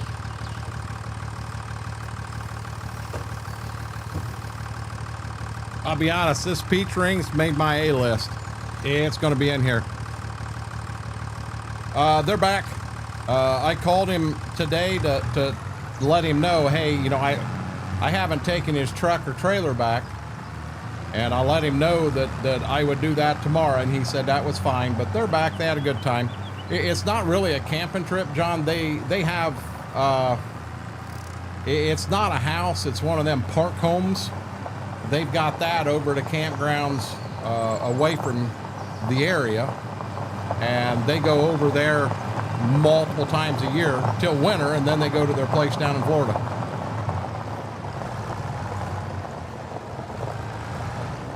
I'll be honest, this peach rings made my A list. It's going to be in here. They're back. I called him today to let him know, hey, you know, I haven't taken his truck or trailer back, and I let him know that I would do that tomorrow, and he said that was fine. But they're back. They had a good time. It's not really a camping trip, John. They have it's not a house. It's one of them park homes. They've got that over to campgrounds away from the area, and they go over there multiple times a year till winter, and then they go to their place down in Florida.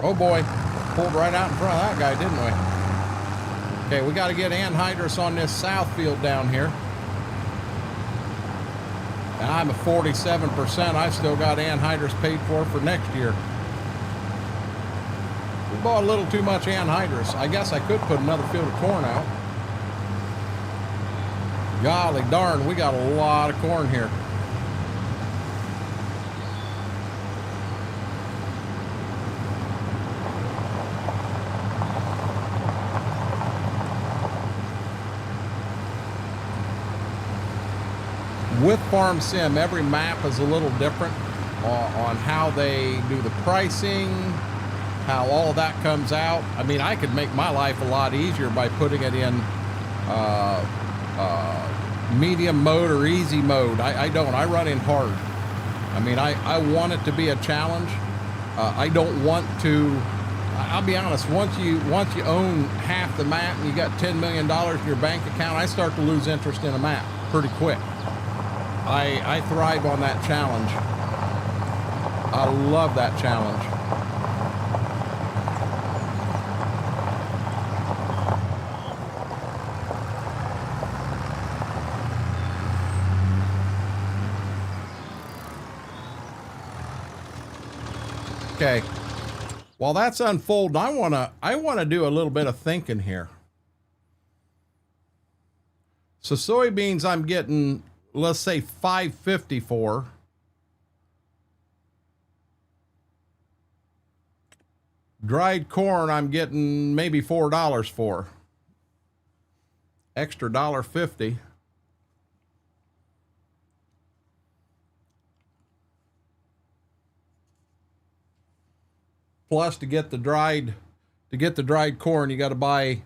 Oh boy, pulled right out in front of that guy, didn't we? Okay, we got to get anhydrous on this south field down here. And I'm at 47%. I've still got anhydrous paid for next year. We bought a little too much anhydrous. I guess I could put another field of corn out. Golly darn, we got a lot of corn here. With Farm Sim, every map is a little different on how they do the pricing, how all of that comes out. I mean, I could make my life a lot easier by putting it in medium mode or easy mode. I don't. I run in hard. I mean, I want it to be a challenge. I don't want to. I'll be honest. Once you own half the map and you got $10 million in your bank account, I start to lose interest in a map pretty quick. I thrive on that challenge. I love that challenge. Okay. While that's unfolding, I wanna do a little bit of thinking here. So soybeans I'm getting, let's say $5.50 for. Dried corn I'm getting maybe $4 for. Extra $1.50. Plus to get the dried corn, you got to buy,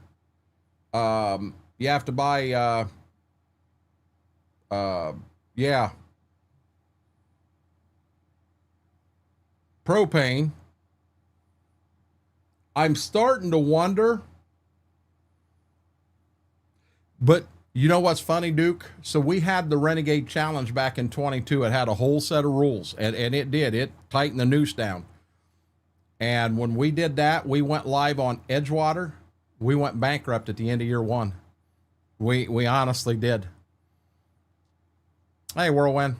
you have to buy, yeah, propane. I'm starting to wonder, but you know what's funny, Duke? So we had the Renegade Challenge back in 22. It had a whole set of rules, and it tightened the noose down. And when we did that, we went live on Edgewater. We went bankrupt at the end of year one. We honestly did. Hey, Whirlwind.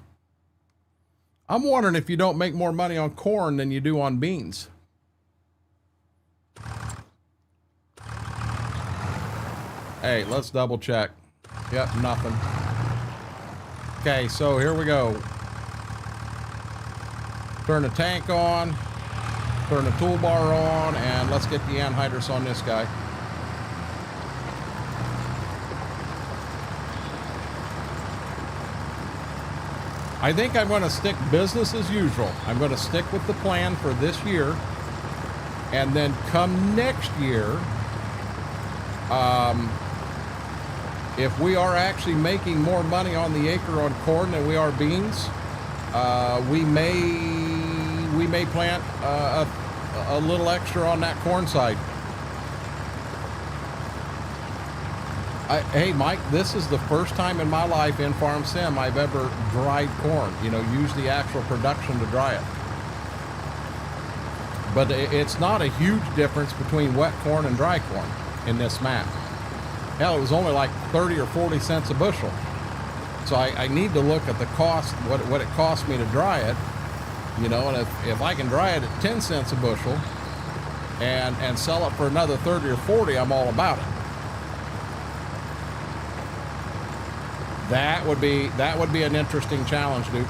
I'm wondering if you don't make more money on corn than you do on beans. Hey, let's double check. Yep, nothing. Okay, so here we go. Turn the tank on. Turn the toolbar on, and let's get the anhydrous on this guy. I think I'm going to stick business as usual. I'm going to stick with the plan for this year, and then come next year, if we are actually making more money on the acre on corn than we are beans, we may plant a little extra on that corn side. Hey, Mike, this is the first time in my life in Farm Sim I've ever dried corn, you know, used the actual production to dry it. But it's not a huge difference between wet corn and dry corn in this map. Hell, it was only like 30 or 40 cents a bushel. So I need to look at the cost, what it cost me to dry it, you know, and if I can dry it at 10 cents a bushel and sell it for another 30 or 40, I'm all about it. That would be an interesting challenge, Duke.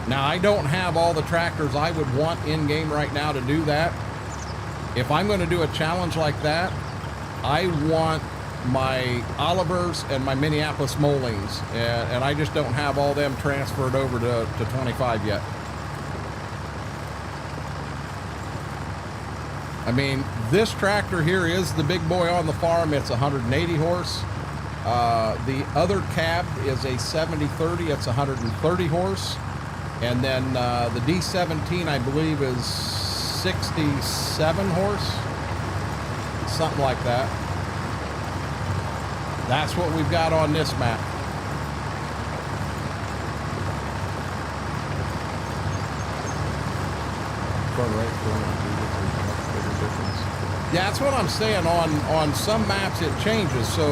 Now, I don't have all the tractors I would want in game right now to do that. If I'm going to do a challenge like that, I want my Olivers and my Minneapolis Molings, and I just don't have all them transferred over to 25 yet. I mean, this tractor here is the big boy on the farm. It's 180 horse. The other cab is a 7030. It's 130 horse. And then the D17, I believe, is 67 horse. Something like that. That's what we've got on this map. Yeah, that's what I'm saying. On some maps it changes. So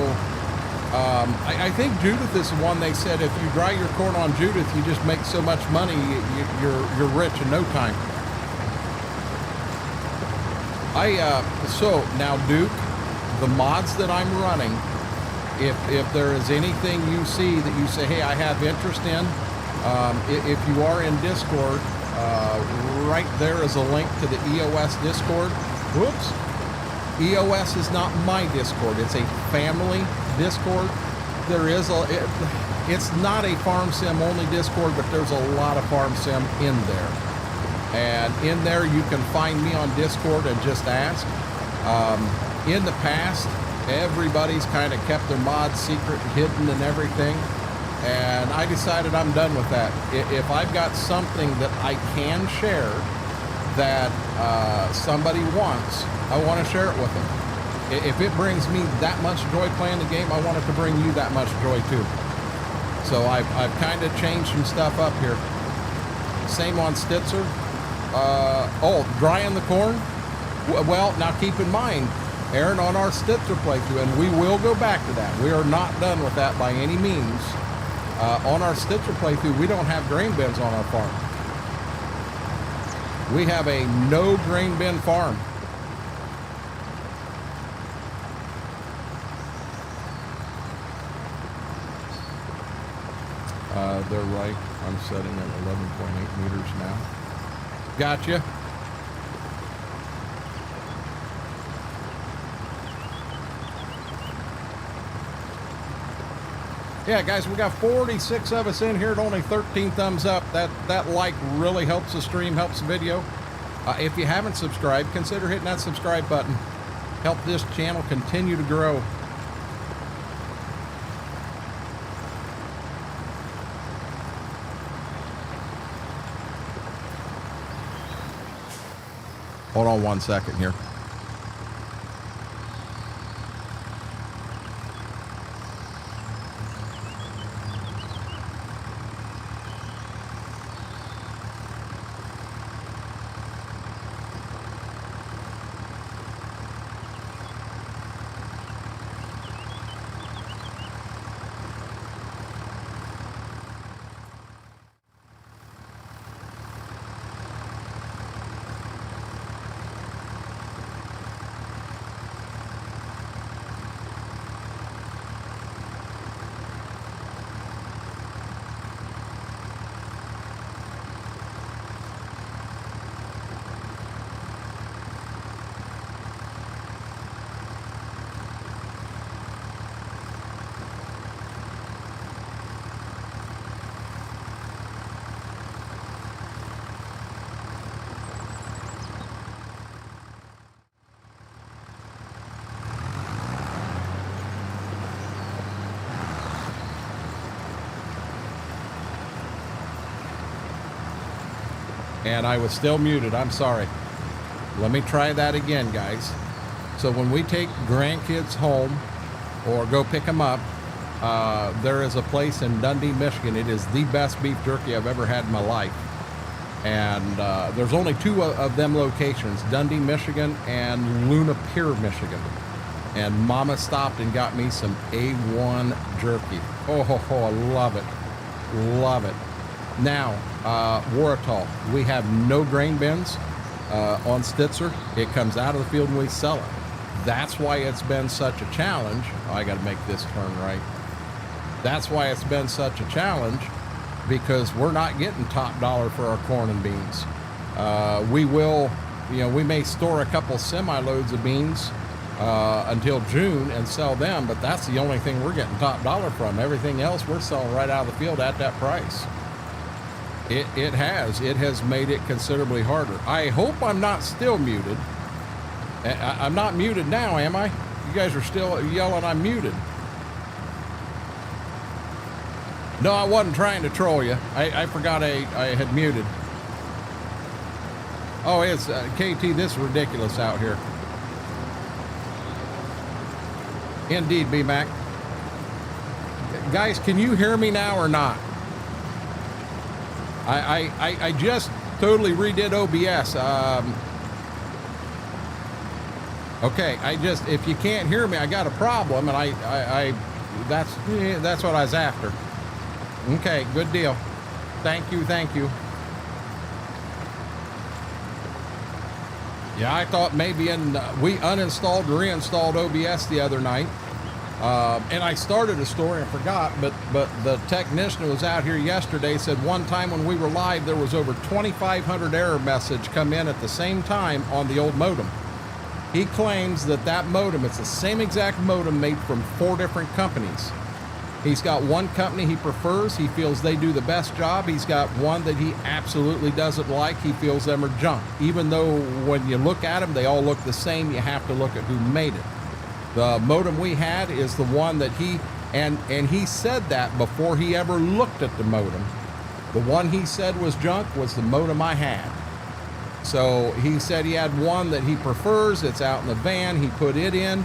I think Judith is the one they said if you dry your corn on Judith, you just make so much money, you're rich in no time. So now Duke, the mods that I'm running, if there is anything you see that you say, hey, I have interest in, if you are in Discord, right there is a link to the EOS Discord. Whoops. EOS is not my Discord. It's a family Discord. It's not a farm sim only Discord, but there's a lot of farm sim in there. And in there you can find me on Discord and just ask. In the past, everybody's kind of kept their mods secret and hidden and everything. And I decided I'm done with that. If I've got something that I can share that somebody wants, I want to share it with them. If it brings me that much joy playing the game, I want it to bring you that much joy too. So I've kind of changed some stuff up here. Same on Stitzer. Drying the corn? Well, now keep in mind, Aaron, on our Stitzer playthrough, and we will go back to that. We are not done with that by any means. On our Stitzer playthrough, we don't have grain bins on our farm. We have a no grain bin farm. They're right. I'm setting at 11.8 meters now. Gotcha. Yeah, guys, we got 46 of us in here at only 13 thumbs up. That like really helps the stream, helps the video. If you haven't subscribed, consider hitting that subscribe button. Help this channel continue to grow. Hold on 1 second here. And I was still muted. I'm sorry. Let me try that again, guys. So when we take grandkids home or go pick them up, there is a place in Dundee, Michigan. It is the best beef jerky I've ever had in my life. And there's only two of them locations, Dundee, Michigan and Luna Pier, Michigan. And Mama stopped and got me some A1 jerky. Oh, I love it. Love it. Now, Warrital, we have no grain bins on Stitzer. It comes out of the field and we sell it. That's why it's been such a challenge. Oh, I got to make this turn right. That's why it's been such a challenge, because we're not getting top dollar for our corn and beans. We will, we may store a couple semi-loads of beans until June and sell them, but that's the only thing we're getting top dollar from. Everything else we're selling right out of the field at that price. It has made it considerably harder. I hope I'm not still muted. I'm not muted now, am I? You guys are still yelling I'm muted. No, I wasn't trying to troll you. I forgot I had muted. Oh, it's KT, this is ridiculous out here. Indeed, B-Mac. Guys, can you hear me now or not? I just totally redid OBS. Okay, if you can't hear me, I got a problem, and that's what I was after. Okay, good deal. Thank you. Yeah, I thought maybe we uninstalled and reinstalled OBS the other night. And I started a story and forgot, but the technician who was out here yesterday said one time when we were live, there was over 2,500 error message come in at the same time on the old modem. He claims that modem, it's the same exact modem made from 4 different companies. He's got one company he prefers. He feels they do the best job. He's got one that he absolutely doesn't like. He feels them are junk. Even though when you look at them, they all look the same, you have to look at who made it. The modem we had is the one that and he said that before he ever looked at the modem. The one he said was junk was the modem I had. So he said he had one that he prefers. It's out in the van. He put it in.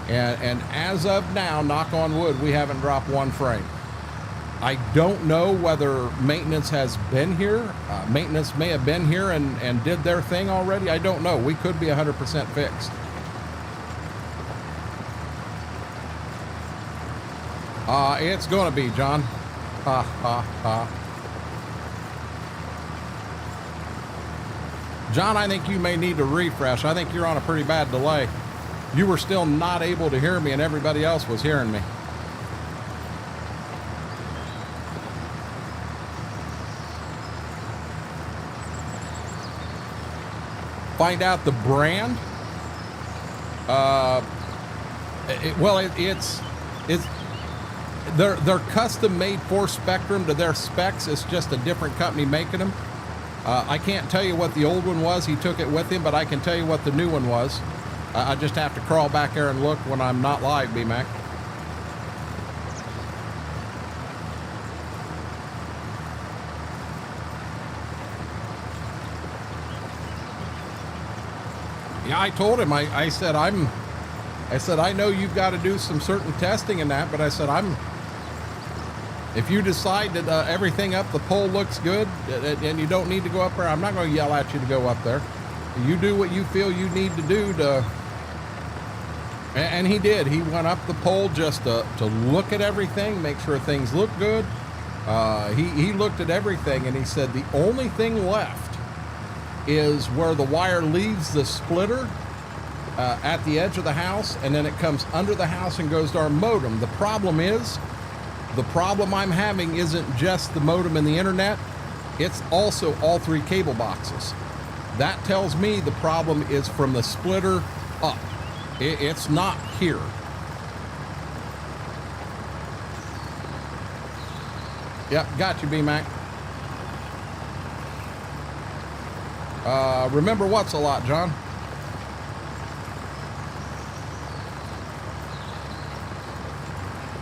And as of now, knock on wood, we haven't dropped one frame. I don't know whether maintenance has been here. Maintenance may have been here and did their thing already. I don't know. We could be 100% fixed. It's going to be, John. Ha, ha, ha. John, I think you may need to refresh. I think you're on a pretty bad delay. You were still not able to hear me, and everybody else was hearing me. Find out the brand. They're custom made for Spectrum to their specs. It's just a different company making them. I can't tell you what the old one was. He took it with him, but I can tell you what the new one was. I just have to crawl back there and look when I'm not live, B-Mac. Yeah, I told him, I said, I know you've got to do some certain testing and that, but I said, if you decide that everything up the pole looks good and you don't need to go up there, I'm not going to yell at you to go up there. You do what you feel you need to do to, and he did. He went up the pole just to look at everything, make sure things look good. He looked at everything and he said the only thing left is where the wire leaves the splitter at the edge of the house, and then it comes under the house and goes to our modem. The problem I'm having isn't just the modem and the internet, it's also all 3 cable boxes. That tells me the problem is from the splitter up. It's not here. Yep, got you, B-Mac. Remember what's a lot, John?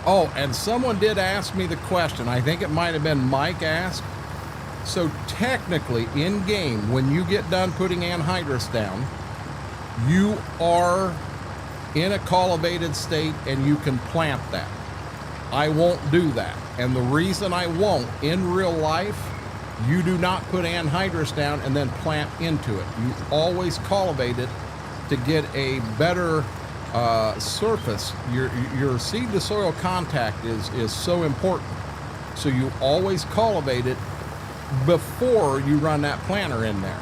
Oh, and someone did ask me the question. I think it might have been Mike asked. So technically, in game, when you get done putting anhydrous down, you are in a cultivated state and you can plant that. I won't do that. And the reason I won't, in real life, you do not put anhydrous down and then plant into it. You always cultivate it to get a better surface. Your seed to soil contact is so important. So you always cultivate it before you run that planter in there.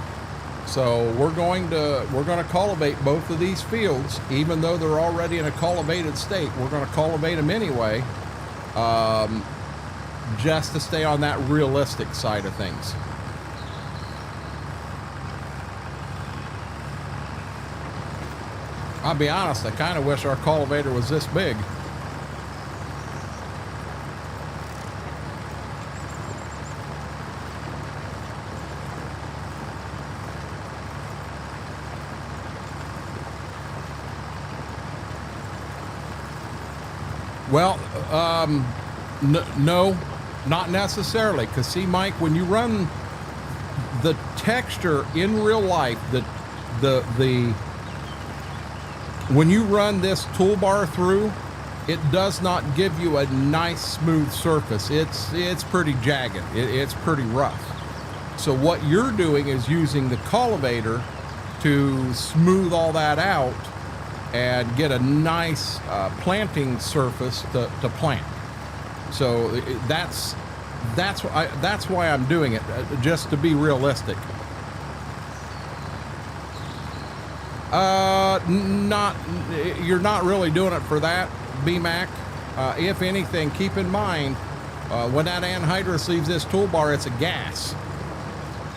So we're going to cultivate both of these fields, even though they're already in a cultivated state. We're going to cultivate them anyway, just to stay on that realistic side of things. I'll be honest, I kind of wish our cultivator was this big. Well, no, not necessarily. Because see, Mike, when you run the texture in real life, when you run this toolbar through, it does not give you a nice smooth surface. It's pretty jagged. It's pretty rough. So what you're doing is using the cultivator to smooth all that out and get a nice planting surface to plant. So that's why I'm doing it, just to be realistic. You're not really doing it for that, BMAC. If anything, keep in mind, when that anhydrous leaves this toolbar, it's a gas.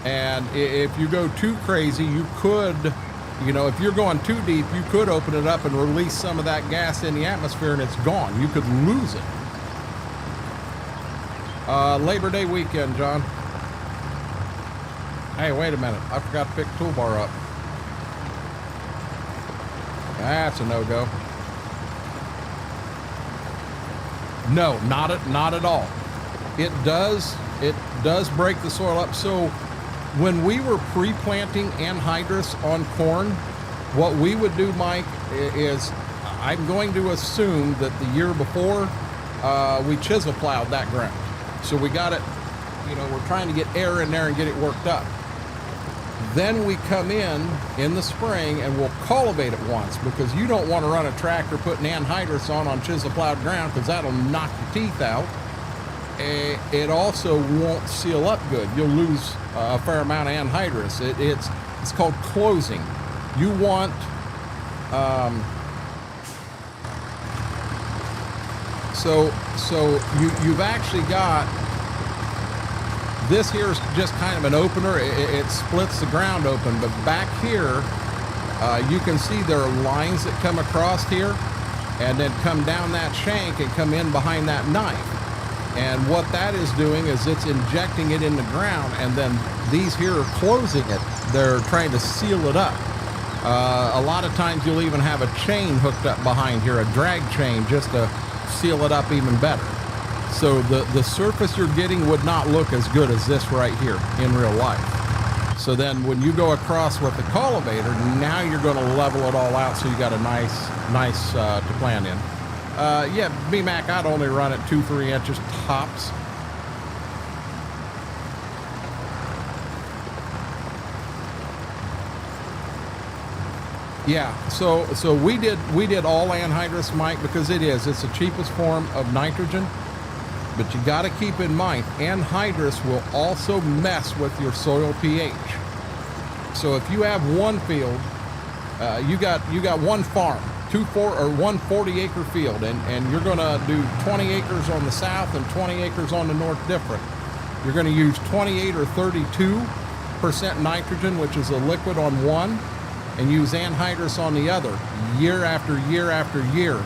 And if you go too crazy, you could, if you're going too deep, you could open it up and release some of that gas in the atmosphere and it's gone. You could lose it. Labor Day weekend, John. Hey, wait a minute. I forgot to pick the toolbar up. That's a no-go. No, not at all. It does break the soil up. So when we were pre-planting anhydrous on corn, what we would do, Mike, is I'm going to assume that the year before we chisel plowed that ground. So we got it, we're trying to get air in there and get it worked up. Then we come in the spring and we'll cultivate it once, because you don't want to run a tractor putting anhydrous on chisel plowed ground, because that'll knock your teeth out. It also won't seal up good. You'll lose a fair amount of anhydrous. It's called closing. You want so you've actually got this here is just kind of an opener. It splits the ground open, but back here you can see there are lines that come across here and then come down that shank and come in behind that knife. And what that is doing is it's injecting it in the ground, and then these here are closing it. They're trying to seal it up. A lot of times you'll even have a chain hooked up behind here, a drag chain, just to seal it up even better. So the surface you're getting would not look as good as this right here in real life. So then when you go across with the cultivator, now you're going to level it all out, so you got a nice to plant in. Yeah, BMAC, I'd only run it 2-3 inches tops. Yeah, so we did all anhydrous, Mike, because it's the cheapest form of nitrogen. But you got to keep in mind, anhydrous will also mess with your soil pH. So if you have one field, you got one farm, 1 40-acre field, and you're going to do 20 acres on the south and 20 acres on the north different. You're going to use 28 or 32% nitrogen, which is a liquid, on one, and use anhydrous on the other, year after year after year.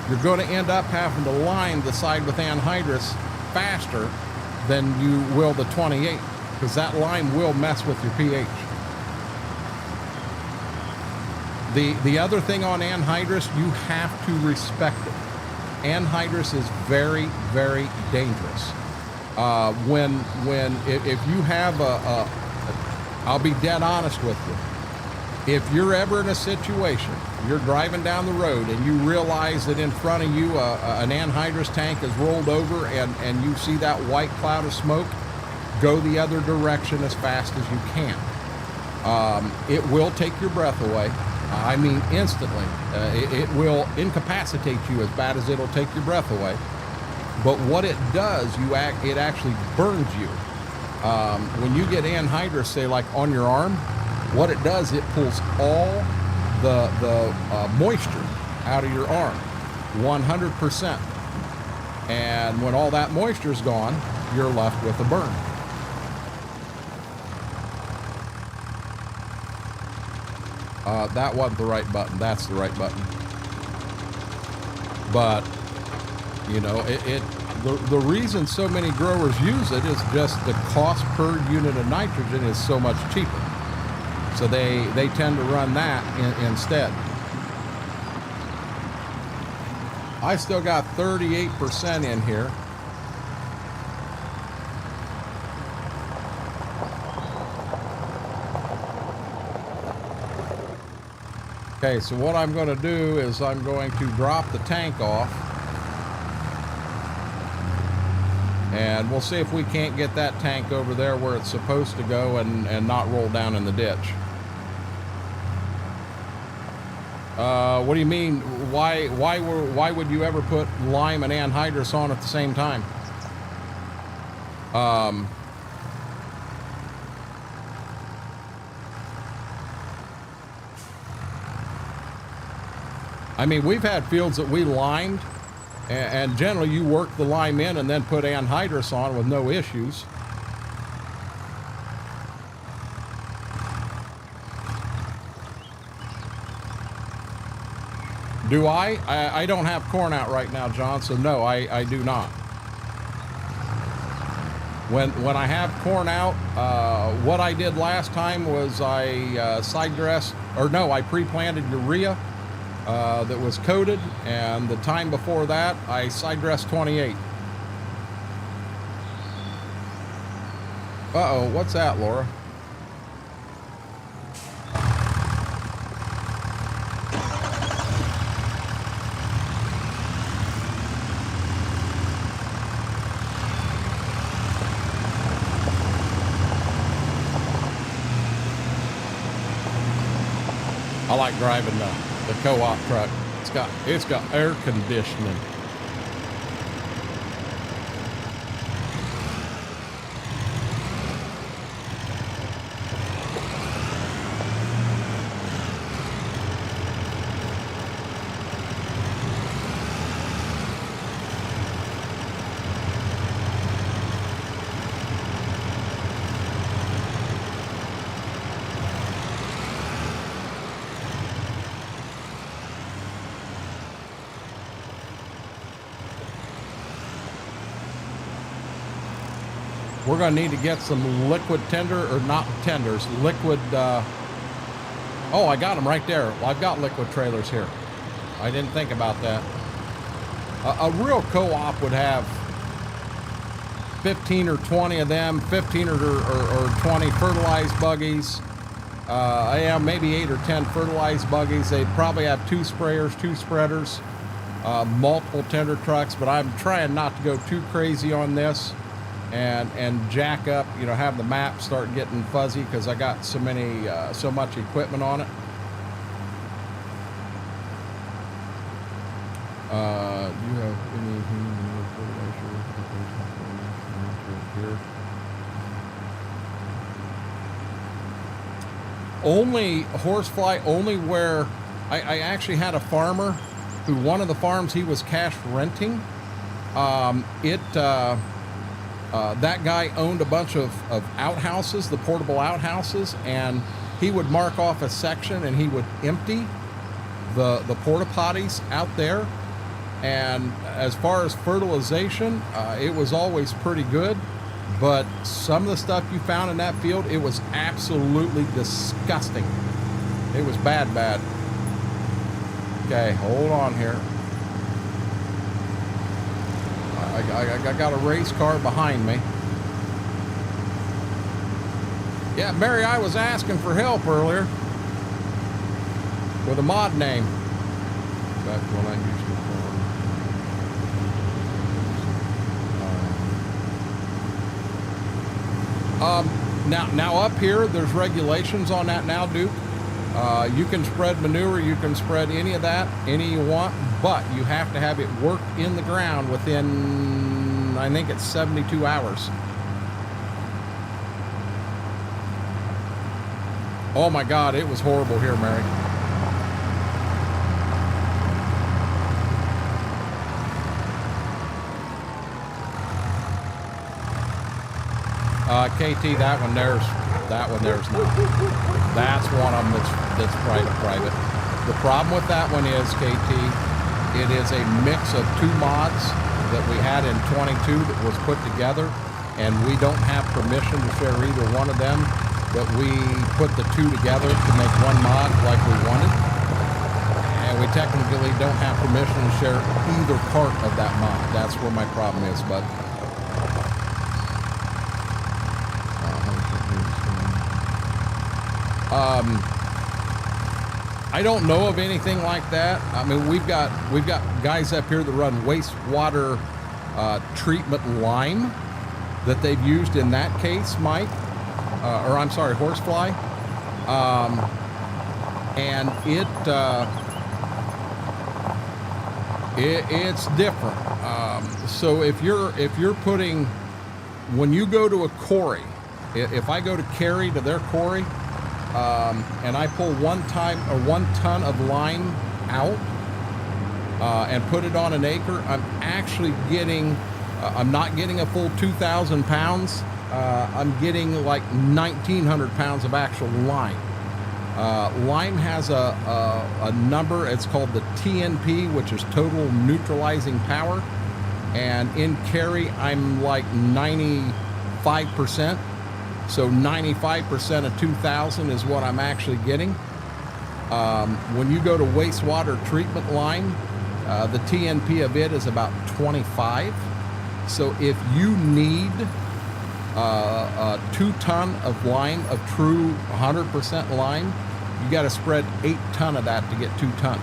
You're going to end up having to line the side with anhydrous faster than you will the 28, because that lime will mess with your pH. The other thing on anhydrous, you have to respect it. Anhydrous is very, very dangerous. If you have I'll be dead honest with you. If you're ever in a situation, you're driving down the road and you realize that in front of you an anhydrous tank is rolled over and you see that white cloud of smoke, go the other direction as fast as you can. It will take your breath away. I mean, instantly. It will incapacitate you as bad as it'll take your breath away. But what it does, it actually burns you. When you get anhydrous, say like on your arm, what it does, it pulls all the moisture out of your arm, 100%. And when all that moisture is gone, you're left with a burn. That wasn't the right button. That's the right button. But, the reason so many growers use it is just the cost per unit of nitrogen is so much cheaper. So they tend to run that instead. I still got 38% in here. Okay, so what I'm going to do is I'm going to drop the tank off And we'll see if we can't get that tank over there where it's supposed to go and not roll down in the ditch. What do you mean? Why would you ever put lime and anhydrous on at the same time? I mean, we've had fields that we limed, and generally you work the lime in and then put anhydrous on with no issues. Do I? I don't have corn out right now, John, so no, I do not. When I have corn out, what I did last time was I side dressed, or no, I pre-planted urea that was coated, and the time before that I side dressed 28. Uh-oh, what's that, Laura? I like driving the co-op truck. It's got air conditioning. We're going to need to get some liquid tender, or not tenders, liquid, oh, I got them right there. Well, I've got liquid trailers here. I didn't think about that. A real co-op would have 15 or 20 of them, 15 or 20 fertilized buggies. Yeah, maybe 8 or 10 fertilized buggies. They'd probably have 2 sprayers, 2 spreaders, multiple tender trucks, but I'm trying not to go too crazy on this. And jack up, you know, have the map start getting fuzzy because I got so much equipment on it. Do you have anything here? Only horsefly, only where I actually had a farmer who, one of the farms he was cash renting, that guy owned a bunch of outhouses, the portable outhouses, and he would mark off a section and he would empty the porta potties out there. And as far as fertilization, it was always pretty good, but some of the stuff you found in that field, it was absolutely disgusting. It was bad. Okay, hold on here. I got a race car behind me. Yeah, Mary, I was asking for help earlier with a mod name. That's what I used to call. Now up here, there's regulations on that now, Duke. You can spread manure, you can spread any of that, any you want, but you have to have it worked in the ground within, I think it's 72 hours. Oh my God, it was horrible here, Mary. KT, that one there's not. That's one of them that's private. The problem with that one is, KT, it is a mix of 2 mods that we had in 22 that was put together, and we don't have permission to share either one of them, but we put the 2 together to make one mod like we wanted, and we technically don't have permission to share either part of that mod. That's where my problem is, bud. I don't know of anything like that. I mean, we've got guys up here that run wastewater treatment lime, that they've used in that case, Mike, or I'm sorry, horsefly, and it's different. So if you're putting, when you go to a quarry, if I go to Kerry to their quarry, and I pull 1 ton of lime out and put it on an acre, I'm actually getting, I'm not getting a full 2,000 pounds. I'm getting like 1,900 pounds of actual lime. Lime has a number, it's called the TNP, which is total neutralizing power. And in Kerry, I'm like 95%. So 95% of 2,000 is what I'm actually getting. When you go to wastewater treatment lime, the TNP of it is about 25. So if you need 2 ton of lime, of true 100% lime, you got to spread 8 ton of that to get 2 ton.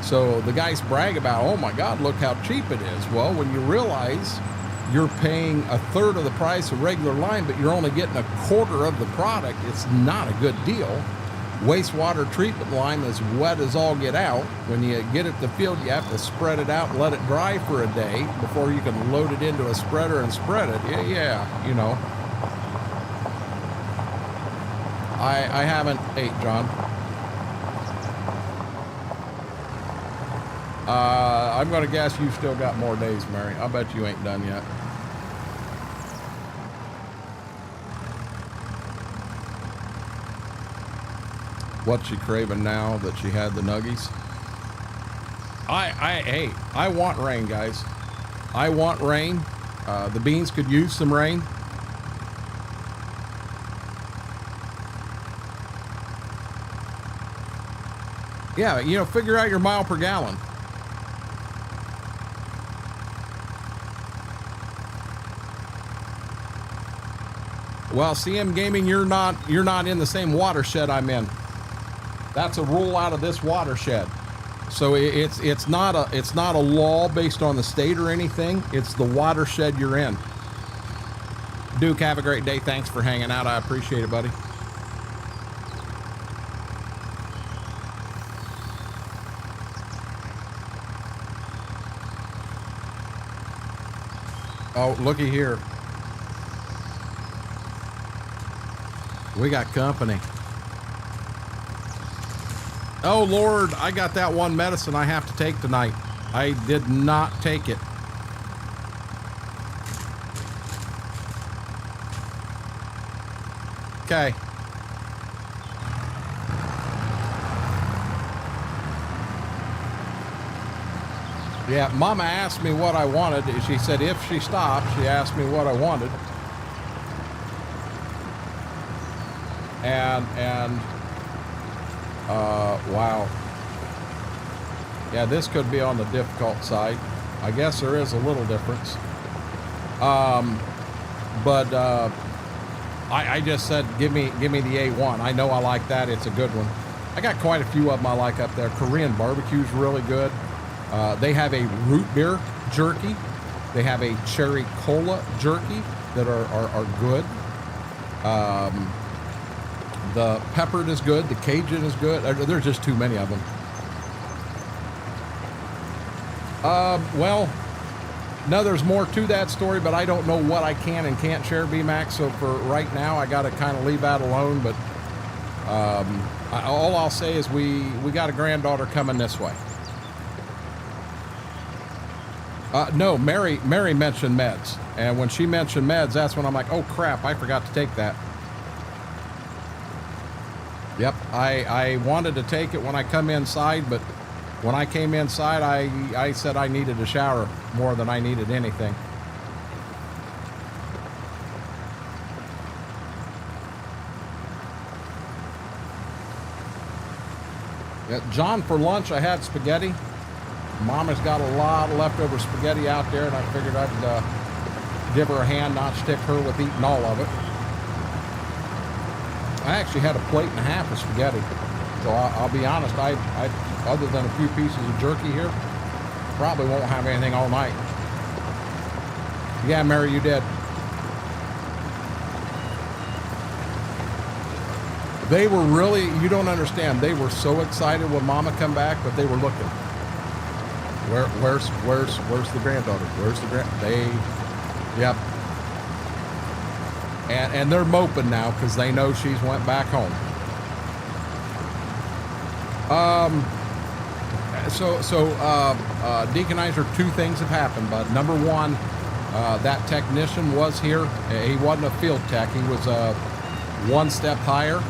So the guys brag about, oh my God, look how cheap it is. Well, when you realize you're paying 1/3 of the price of regular lime, but you're only getting 1/4 of the product, it's not a good deal. Wastewater treatment lime is wet as all get out. When you get it to the field, you have to spread it out and let it dry for a day before you can load it into a spreader and spread it. Yeah, you know. I haven't ate, John. I'm going to guess you've still got more days, Mary. I bet you ain't done yet. What's she craving now that she had the nuggies? Hey, I want rain, guys. I want rain. The beans could use some rain. Yeah, you know, figure out your mile per gallon. Well, CM Gaming, you're not in the same watershed I'm in. That's a rule out of this watershed. So it's not a law based on the state or anything. It's the watershed you're in. Duke, have a great day. Thanks for hanging out. I appreciate it, buddy. Oh, looky here. We got company. Oh, Lord, I got that one medicine I have to take tonight. I did not take it. Okay. Yeah, Mama asked me what I wanted. She said if she stopped, she asked me what I wanted. Wow. Yeah, this could be on the difficult side. I guess there is a little difference. I just said, give me the A1. I know I like that. It's a good one. I got quite a few of them I like up there. Korean barbecue's really good. They have a root beer jerky. They have a cherry cola jerky that are good. The peppered is good. The Cajun is good. There's just too many of them. Well, no, there's more to that story, but I don't know what I can and can't share, BMAX. So for right now, I got to kind of leave that alone. But all I'll say is we got a granddaughter coming this way. No, Mary mentioned meds. And when she mentioned meds, that's when I'm like, oh, crap, I forgot to take that. Yep, I wanted to take it when I come inside, but when I came inside, I said I needed a shower more than I needed anything. Yeah, John, for lunch, I had spaghetti. Mama's got a lot of leftover spaghetti out there, and I figured I'd give her a hand, not stick her with eating all of it. I actually had a plate and a half of spaghetti. So I'll be honest, I other than a few pieces of jerky here, probably won't have anything all night. Yeah, Mary, you did. They were really, you don't understand. They were so excited when Mama come back, but they were looking. Where's the granddaughter? Where's the yep. And they're moping now because they know she's went back home. Deaconizer, two things have happened, but number one, that technician was here. He wasn't a field tech. He was one step higher.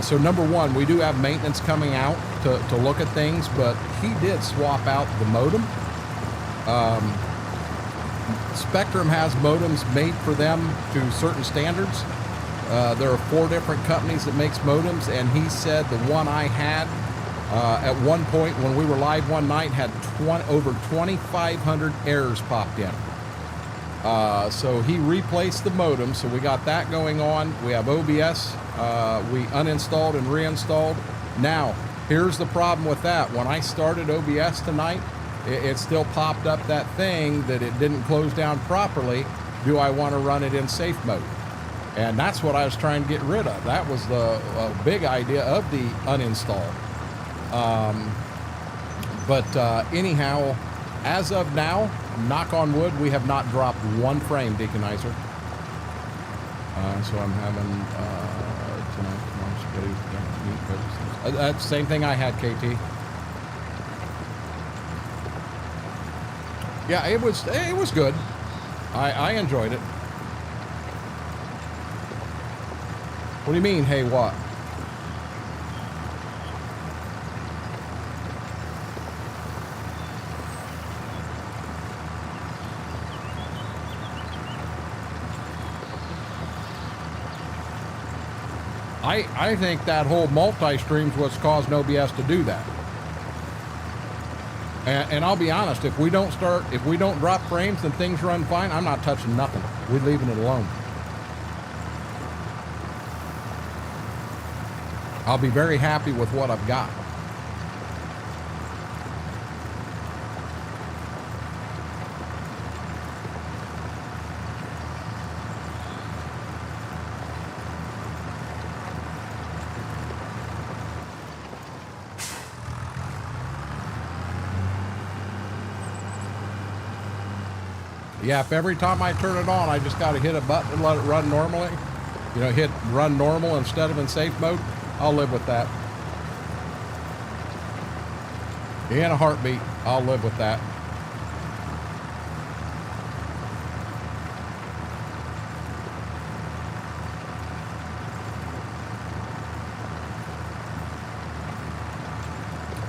So number one, we do have maintenance coming out to look at things, but he did swap out the modem. Spectrum has modems made for them to certain standards. There are 4 different companies that makes modems, and he said the one I had at one point when we were live one night had over 2,500 errors popped in. So he replaced the modem, so we got that going on. We have OBS. We uninstalled and reinstalled. Now, here's the problem with that. When I started OBS tonight, it still popped up that thing that it didn't close down properly. Do I want to run it in safe mode? And that's what I was trying to get rid of. That was the big idea of the uninstall. Anyhow, as of now, knock on wood, we have not dropped one frame, Deaconizer. So I'm having tonight, that's the same thing I had, KT. Yeah, it was good. I enjoyed it. What do you mean, hey, what? I think that whole multi-streams was causing OBS to do that. And I'll be honest, if we don't drop frames and things run fine, I'm not touching nothing. We're leaving it alone. I'll be very happy with what I've got. Yeah, if every time I turn it on, I just got to hit a button and let it run normally, you know, hit run normal instead of in safe mode, I'll live with that. In a heartbeat, I'll live with that.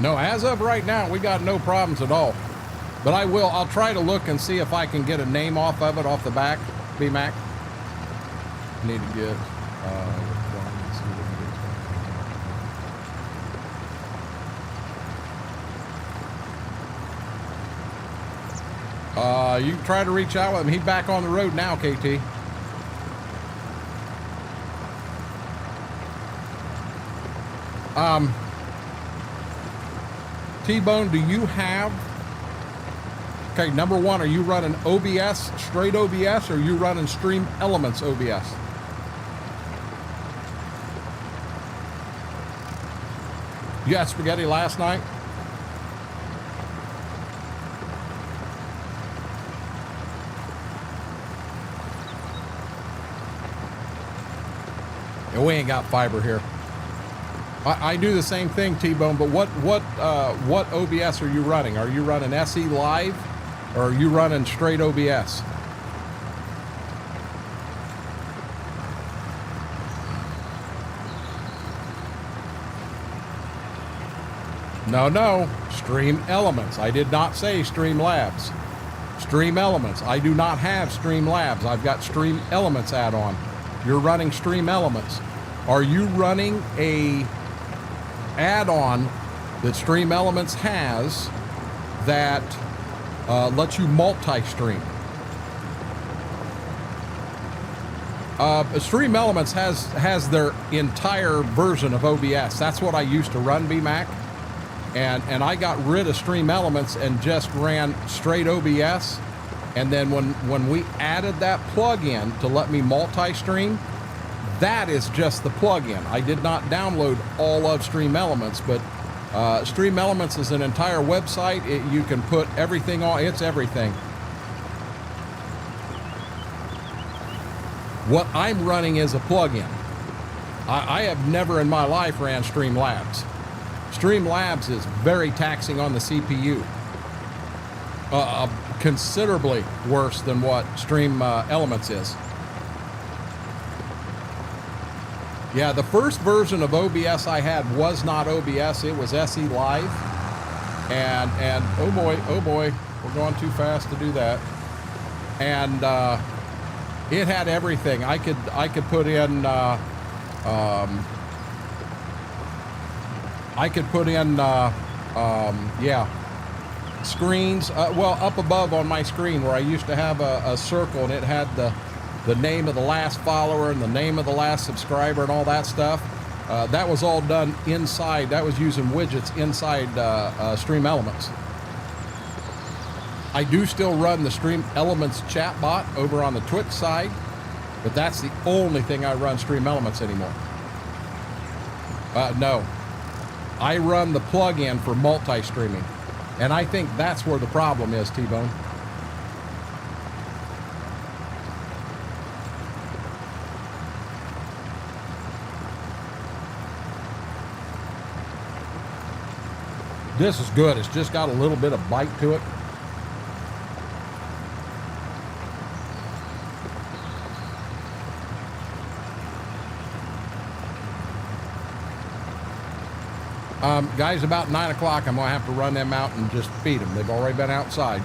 No, as of right now, we got no problems at all. But I'll try to look and see if I can get a name off of it, off the back, BMAC. Need to get, you can try to reach out with him. He's back on the road now, KT. T-Bone, do you have... Okay, number one, are you running OBS, straight OBS, or are you running Stream Elements OBS? You had spaghetti last night? Yeah, we ain't got fiber here. I do the same thing, T-Bone, but what OBS are you running? Are you running SE Live? Or are you running straight OBS? No. Stream Elements. I did not say Stream Labs. Stream Elements. I do not have Stream Labs. I've got Stream Elements add-on. You're running Stream Elements. Are you running a add-on that Stream Elements has that lets you multi-stream? Stream Elements has their entire version of OBS. That's what I used to run, BMAC. And I got rid of Stream Elements and just ran straight OBS. And then when we added that plug-in to let me multi-stream, That is just the plugin. I did not download all of Stream Elements, but Stream Elements is an entire website. You can put everything on. It's everything. What I'm running is a plugin. I have never in my life ran Streamlabs. Streamlabs is very taxing on the CPU. Considerably worse than what Stream Elements is. Yeah, the first version of OBS I had was not OBS. It was SE Live. And oh boy, we're going too fast to do that. And it had everything. I could put in screens. Well, up above on my screen where I used to have a circle, and it had the name of the last follower and the name of the last subscriber and all that stuff. That was all done inside. That was using widgets inside Stream Elements. I do still run the Stream Elements chatbot over on the Twitch side, but that's the only thing I run Stream Elements anymore. No, I run the plugin for multi-streaming, and I think that's where the problem is, T-Bone. This is good. It's just got a little bit of bite to it. Guys, about 9 o'clock, I'm going to have to run them out and just feed them. They've already been outside.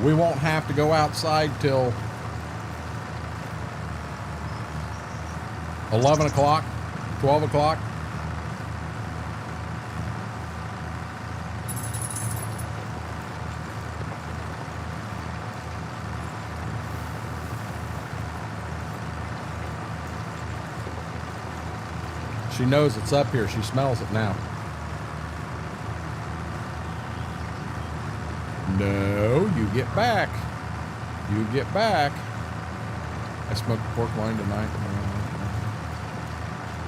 We won't have to go outside till 11 o'clock, 12 o'clock. She knows it's up here. She smells it now. No, you get back. You get back. I smoked pork loin tonight.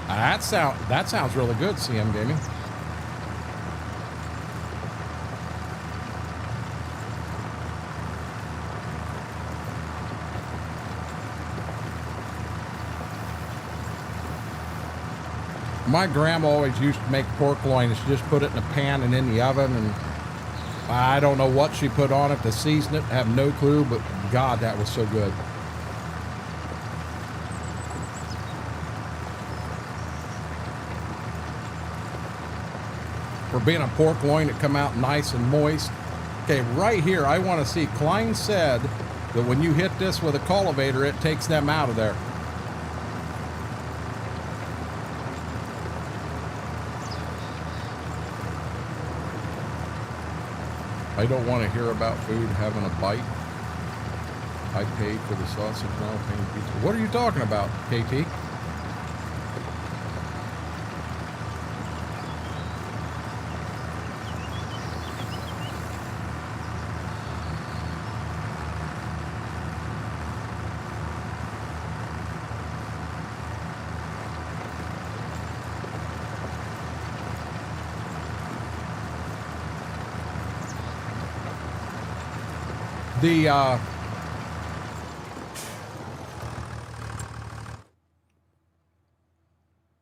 That sounds really good, CM Gaming. My grandma always used to make pork loin. She just put it in a pan and in the oven, and I don't know what she put on it to season it. I have no clue, but God, that was so good. For being a pork loin, it come out nice and moist. Okay, right here, I want to see. Klein said that when you hit this with a cultivator, it takes them out of there. I don't want to hear about food having a bite. I paid for the sausage, now I'm paying pizza. What are you talking about, KT?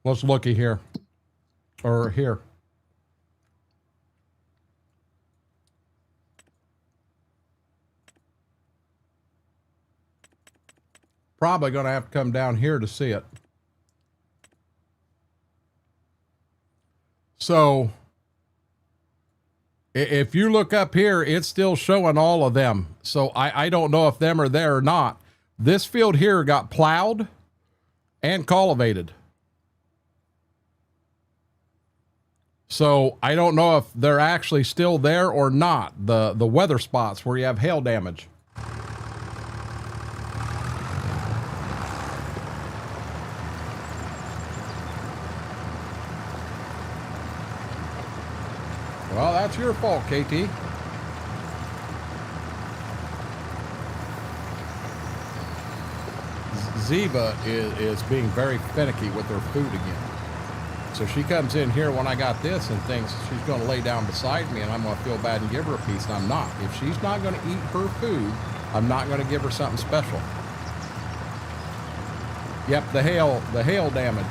Let's looky here, or here. Probably going to have to come down here to see it. So if you look up here, it's still showing all of them. So I don't know if them are there or not. This field here got plowed and cultivated. So I don't know if they're actually still there or not, the weather spots where you have hail damage. Well, that's your fault, KT. Ziva is being very finicky with her food again. So she comes in here when I got this and thinks she's going to lay down beside me and I'm going to feel bad and give her a piece, and I'm not. If she's not going to eat her food, I'm not going to give her something special. Yep, the hail damage.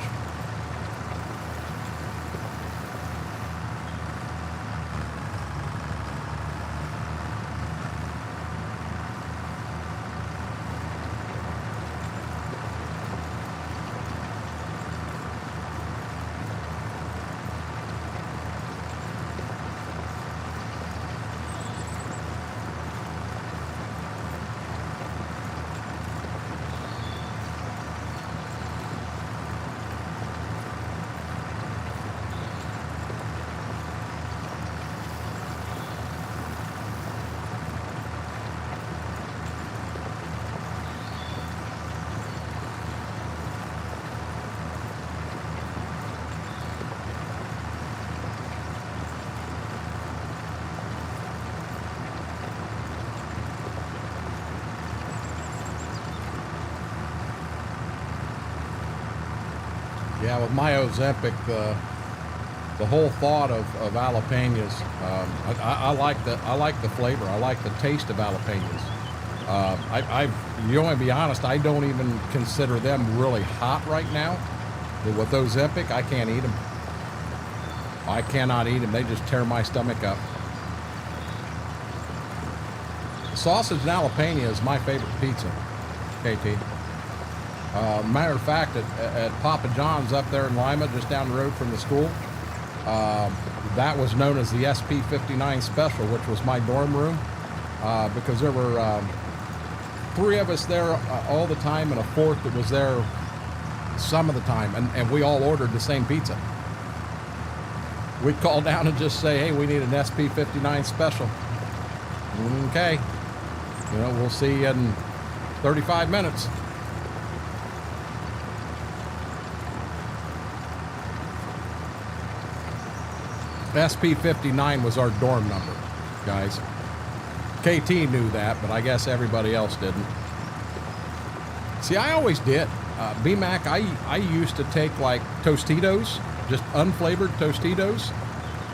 Yeah, with my Ozempic, the whole thought of jalapenos, I like the flavor. I like the taste of jalapenos. You want to be honest, I don't even consider them really hot right now. But with Ozempic, I can't eat them. I cannot eat them. They just tear my stomach up. Sausage and jalapeno is my favorite pizza, KT. Matter of fact, at Papa John's up there in Lima, just down the road from the school, that was known as the SP59 Special, which was my dorm room, because there were 3 of us there all the time and a 4th that was there some of the time, and we all ordered the same pizza. We'd call down and just say, hey, we need an SP59 Special. Okay. You know, we'll see you in 35 minutes. SP59 was our dorm number, guys. KT knew that, but I guess everybody else didn't. See, I always did. BMAC, I used to take like Tostitos, just unflavored Tostitos,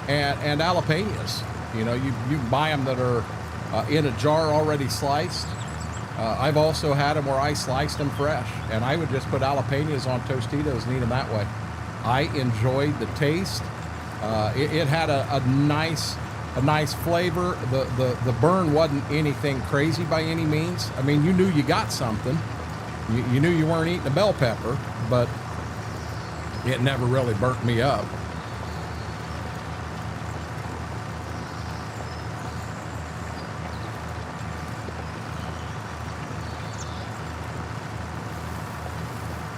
and jalapenos. You know, you buy them that are in a jar already sliced. I've also had them where I sliced them fresh, and I would just put jalapenos on Tostitos and eat them that way. I enjoyed the taste. It had a nice flavor. The burn wasn't anything crazy by any means. I mean, you knew you got something. You knew you weren't eating a bell pepper, but it never really burnt me up.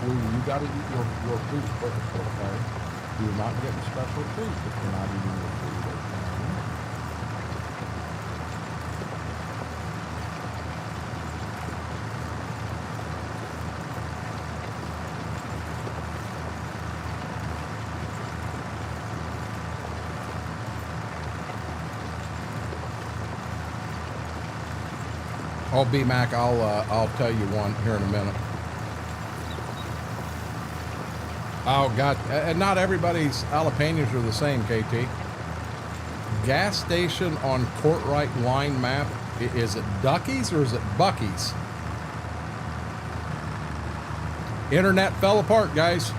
Well, you got to eat your food first, okay? You're not getting special treats if you're not eating your food. Oh, B-Mac, I'll tell you one here in a minute. Oh, God. And not everybody's jalapenos are the same, KT. Gas station on Courtright line map. Is it Ducky's or is it Bucky's? Internet fell apart, guys.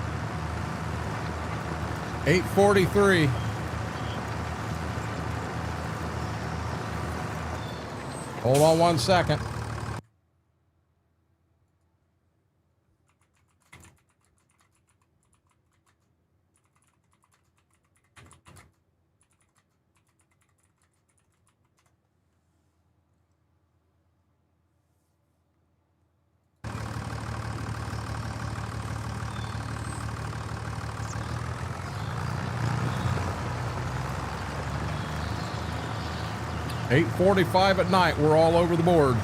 8:43. Hold on 1 second. $8:45 at night. We're all over the board.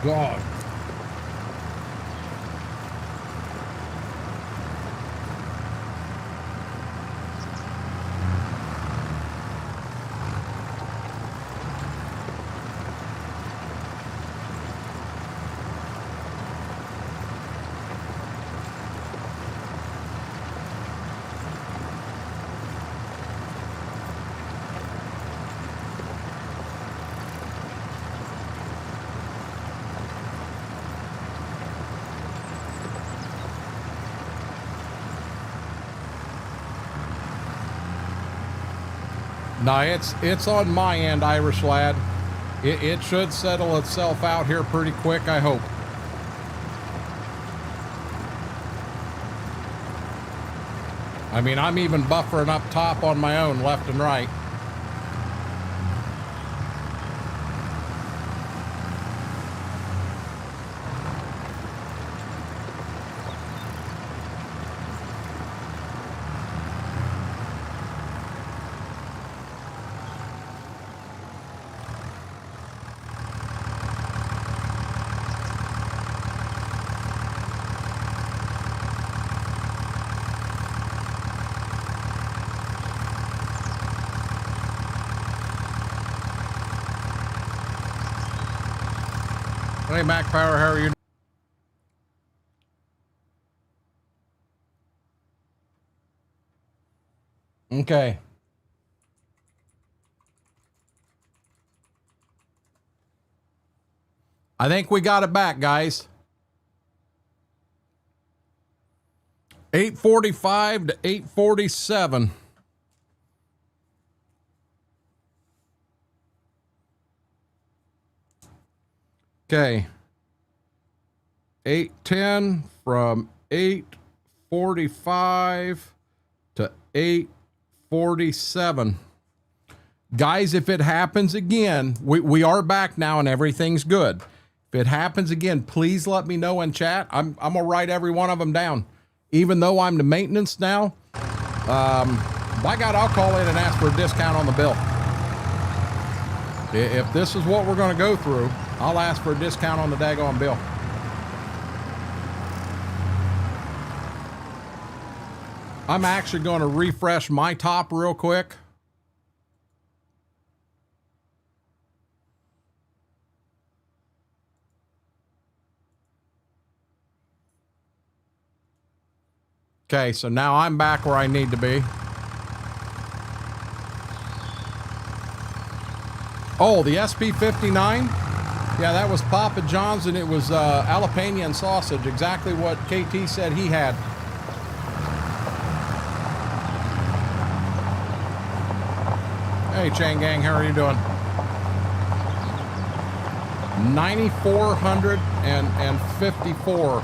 God. No, it's on my end, Irish lad. It should settle itself out here pretty quick, I hope. I mean, I'm even buffering up top on my own, left and right. Hey, Mac Power, how are you? Okay. I think we got it back, guys. 845 to 847. Okay. 810 from 845 to 847. Guys, if it happens again, we are back now and everything's good. If it happens again, please let me know in chat. I'm gonna write every one of them down. Even though I'm the maintenance now, by God, I'll call in and ask for a discount on the bill. If this is what we're gonna go through, I'll ask for a discount on the daggone bill. I'm actually going to refresh my top real quick. Okay, so now I'm back where I need to be. Oh, the SP59? Yeah, that was Papa John's, and it was jalapeno and sausage, exactly what KT said he had. Hey, Chain Gang, how are you doing? 9,454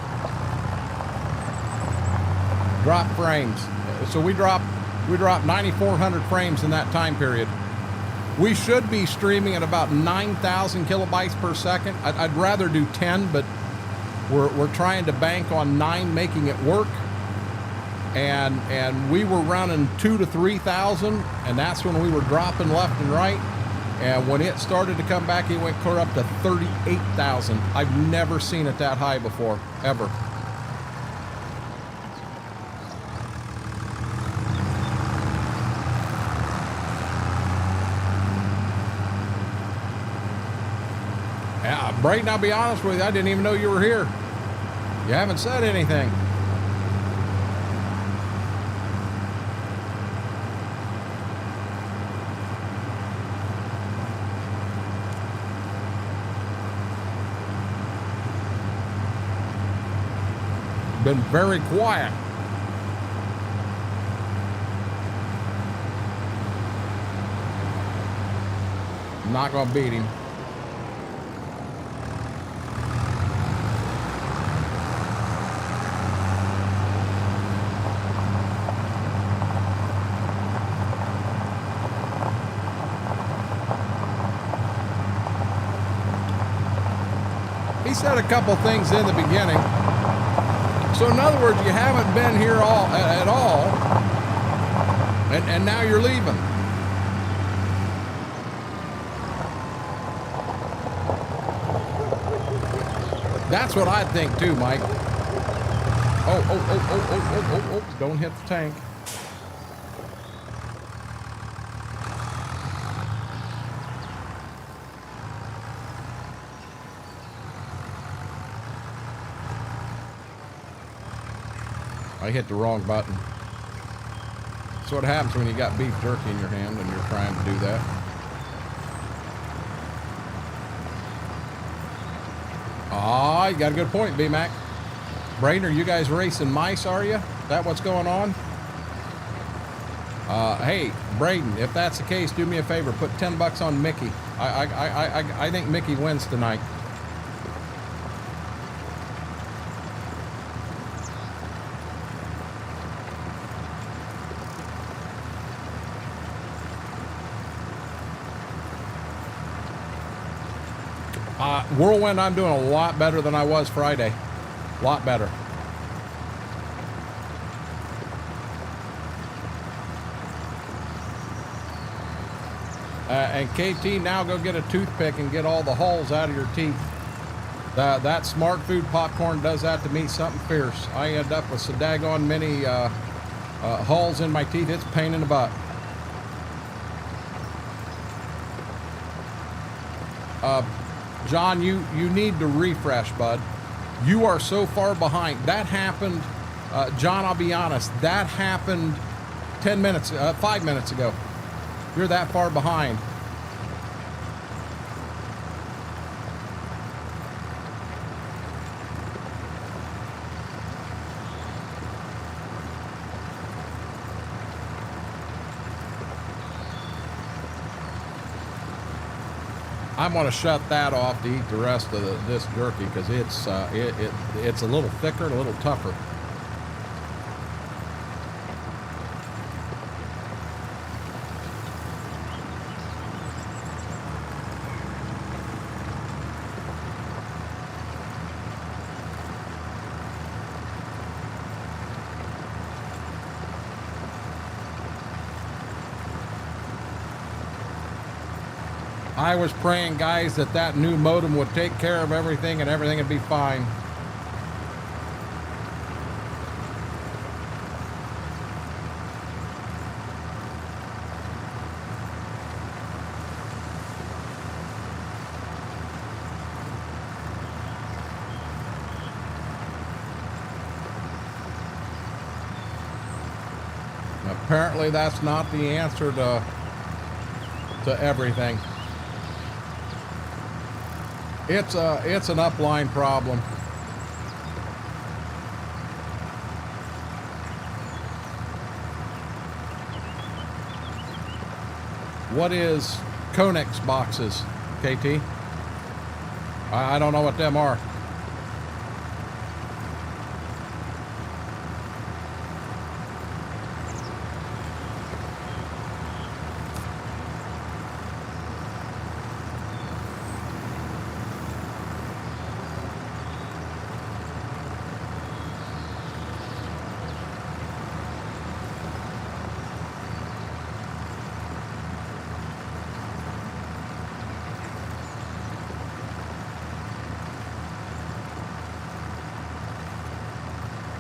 drop frames. So we dropped 9,400 frames in that time period. We should be streaming at about 9,000 kilobytes per second. I'd rather do 10, but we're trying to bank on 9 making it work. And we were running 2,000 to 3,000, and that's when we were dropping left and right. And when it started to come back, it went clear up to 38,000. I've never seen it that high before, ever. Brayden, I'll be honest with you, I didn't even know you were here. You haven't said anything. Been very quiet. I'm not gonna beat him. He said a couple things in the beginning. So in other words, you haven't been here at all, and now you're leaving. That's what I think too, Mike. Oh, don't hit the tank. I hit the wrong button. That's what happens when you got beef jerky in your hand and you're trying to do that. Ah, you got a good point, B-Mac. Brayden, are you guys racing mice, are you? Is that what's going on? Hey, Braden, if that's the case, do me a favor. Put 10 bucks on Mickey. I think Mickey wins tonight. Whirlwind, I'm doing a lot better than I was Friday. A lot better. And KT, now go get a toothpick and get all the hulls out of your teeth. That Smart Food popcorn does that to me, something fierce. I end up with so daggone many hulls in my teeth. It's a pain in the butt. John, you need to refresh, bud. You are so far behind. That happened, John, I'll be honest, that happened 5 minutes ago. You're that far behind. I'm going to shut that off to eat the rest of this jerky because it's a little thicker and a little tougher. I was praying, guys, that new modem would take care of everything and everything would be fine. Apparently that's not the answer to everything. It's an upline problem. What is Conex boxes, KT? I don't know what them are.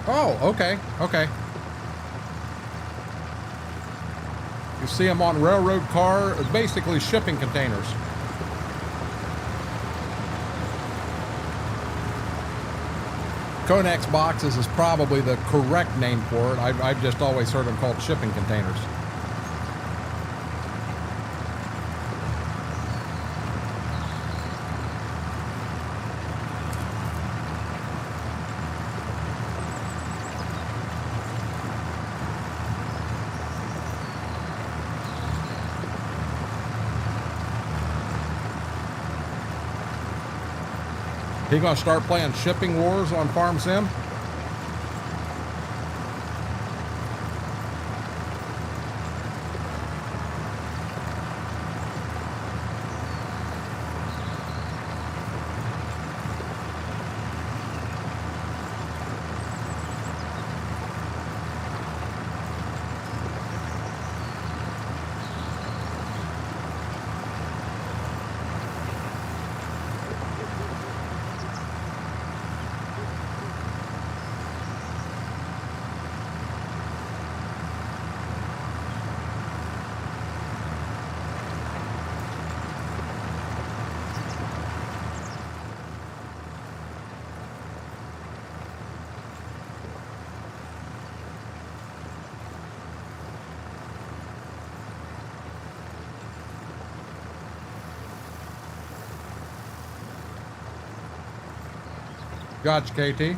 Oh, okay, okay. You see them on railroad car, basically shipping containers. Conex boxes is probably the correct name for it. I've just always heard them called shipping containers. He gonna start playing shipping wars on Farm Sim? Gotcha, KT.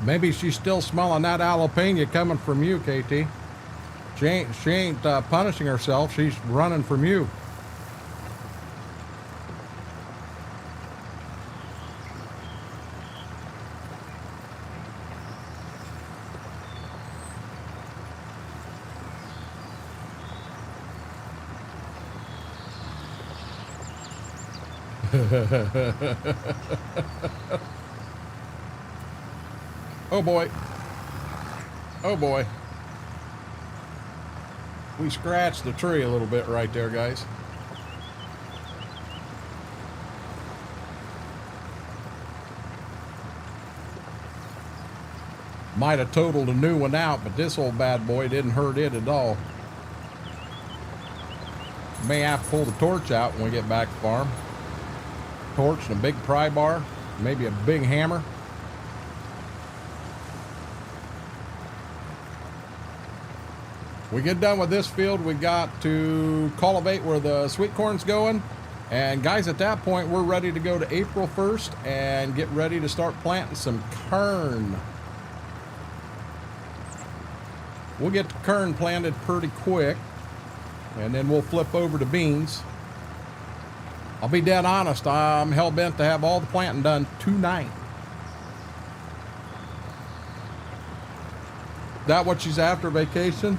Maybe she's still smelling that jalapeno coming from you, KT. She ain't punishing herself. She's running from you. Oh boy. Oh boy. We scratched the tree a little bit right there, guys. Might have totaled a new one out, but this old bad boy didn't hurt it at all. May have to pull the torch out when we get back to the farm. Torch and a big pry bar, maybe a big hammer. We get done with this field, we got to cultivate where the sweet corn's going. And guys, at that point, we're ready to go to April 1st and get ready to start planting some KERN. We'll get the KERN planted pretty quick, and then we'll flip over to beans. I'll be dead honest, I'm hell-bent to have all the planting done tonight. That what she's after, vacation?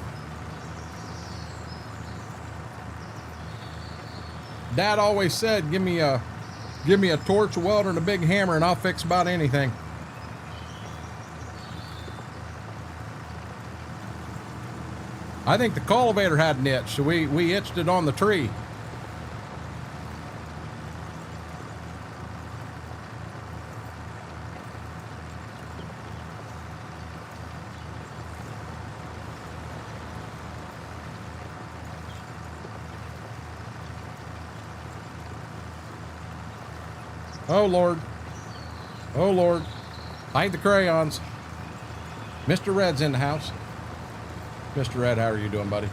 Dad always said, give me a torch, a welder, and a big hammer, and I'll fix about anything. I think the cultivator had an itch, so we itched it on the tree. Oh, Lord. Oh, Lord. Hide the crayons. Mr. Red's in the house. Mr. Red, how are you doing, buddy?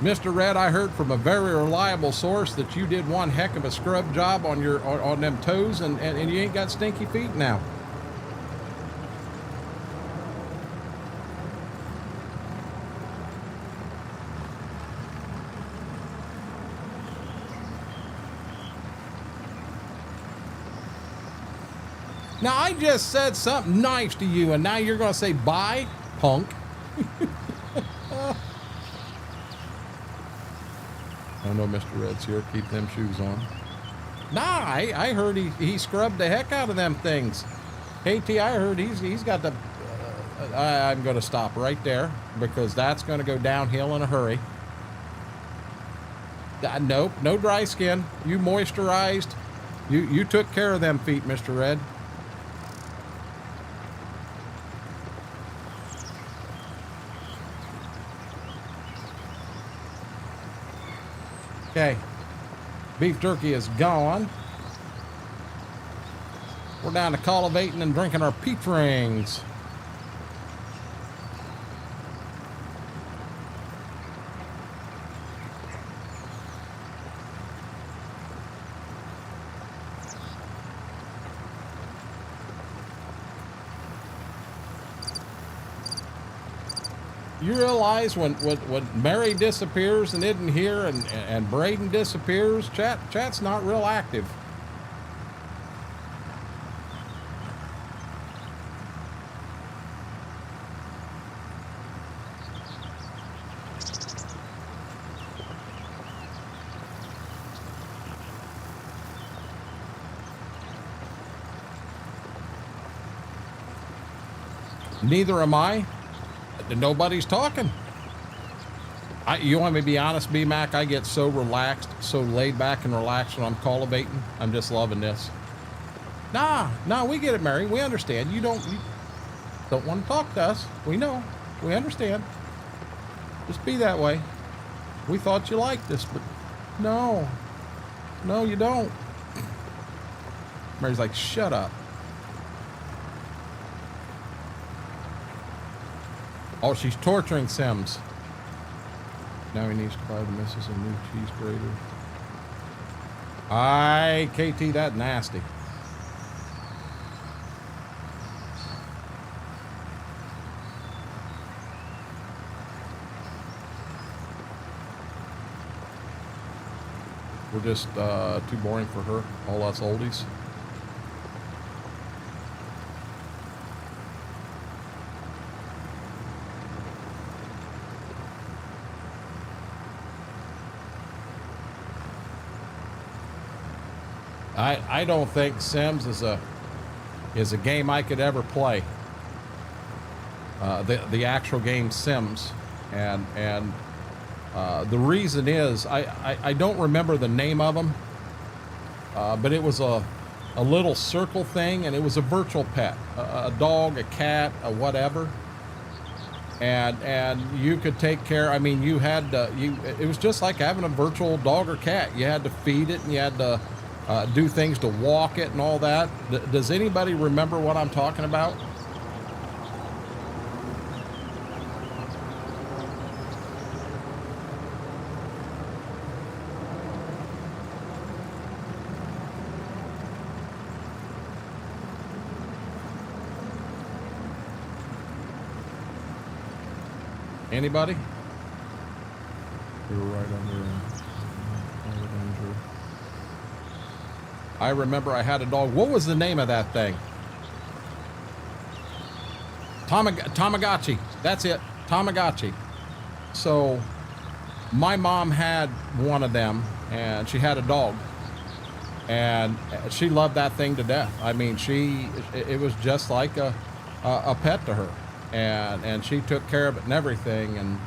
Mr. Red, I heard from a very reliable source that you did one heck of a scrub job on your on them toes, and you ain't got stinky feet now. Now, I just said something nice to you, and now you're going to say bye, punk. Oh, no, Mr. Red's here. Keep them shoes on. Nah, I heard he scrubbed the heck out of them things. KT, I heard he's got the... I'm going to stop right there, because that's going to go downhill in a hurry. Nope, no dry skin. You moisturized. You took care of them feet, Mr. Red. Okay, beef jerky is gone. We're down to cultivating and drinking our peach rings. You realize when Mary disappears and isn't here, and Braden disappears, chat's not real active. Neither am I. Nobody's talking. You want me to be honest, B-Mac? I get so relaxed, so laid back and relaxed when I'm cultivating. I'm just loving this. Nah, we get it, Mary. We understand. You don't want to talk to us. We know. We understand. Just be that way. We thought you liked this, but no, you don't. Mary's like, shut up. Oh, she's torturing Sims. Now he needs to buy the missus a new cheese grater. KT, that nasty. We're just too boring for her, all us oldies. I don't think Sims is a game I could ever play. The actual game Sims, and the reason is I don't remember the name of them, but it was a little circle thing, and it was a virtual pet, a dog, a cat, a whatever, and you could take care. I mean, you had to, it was just like having a virtual dog or cat. You had to feed it, and you had to do things to walk it and all that. Does anybody remember what I'm talking about? Anybody? You're right under danger. I remember I had a dog. What was the name of that thing? Tamagotchi. That's it. Tamagotchi. So my mom had one of them, and she had a dog, and she loved that thing to death. I mean, it was just like a pet to her, and she took care of it and everything, and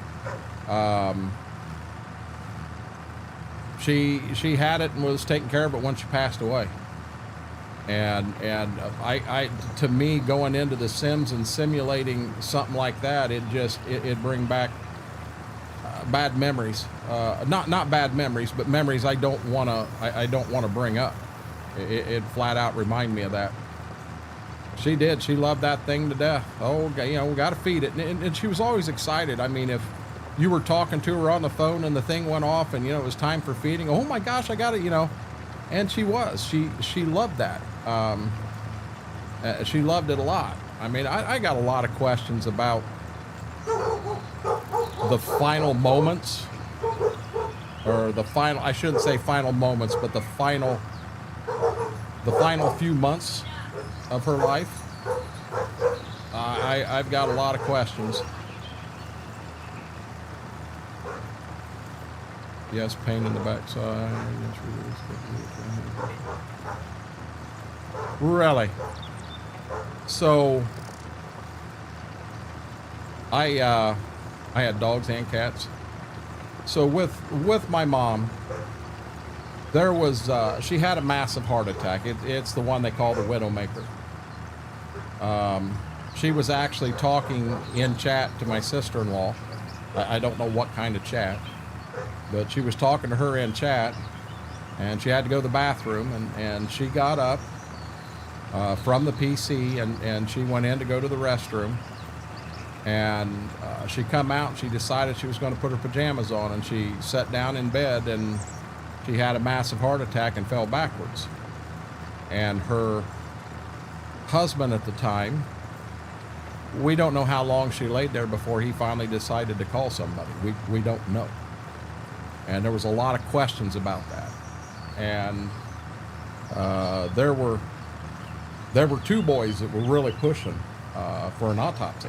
she had it and was taking care of it when she passed away. And I to me, going into the Sims and simulating something like that, it bring back bad memories. Not bad memories, but memories I don't want to bring up. It flat out remind me of that. She did. She loved that thing to death. Oh, we got to feed it, and she was always excited. I mean, if you were talking to her on the phone and the thing went off, and it was time for feeding, oh my gosh, I got it, and she loved that. She loved it a lot. I mean, I got a lot of questions about the final moments, or I shouldn't say final moments, but the final few months of her life. I've got a lot of questions. Yes, pain in the backside. Really? So I had dogs and cats. So with my mom, there was she had a massive heart attack. It's the one they call the Widowmaker. She was actually talking in chat to my sister-in-law. I don't know what kind of chat, but she was talking to her in chat, and she had to go to the bathroom, and she got up from the PC, and she went in to go to the restroom, and she come out, and she decided she was going to put her pajamas on, and she sat down in bed, and she had a massive heart attack and fell backwards. And her husband at the time, we don't know how long she laid there before he finally decided to call somebody. We don't know. And there was a lot of questions about that. And there were two boys that were really pushing for an autopsy.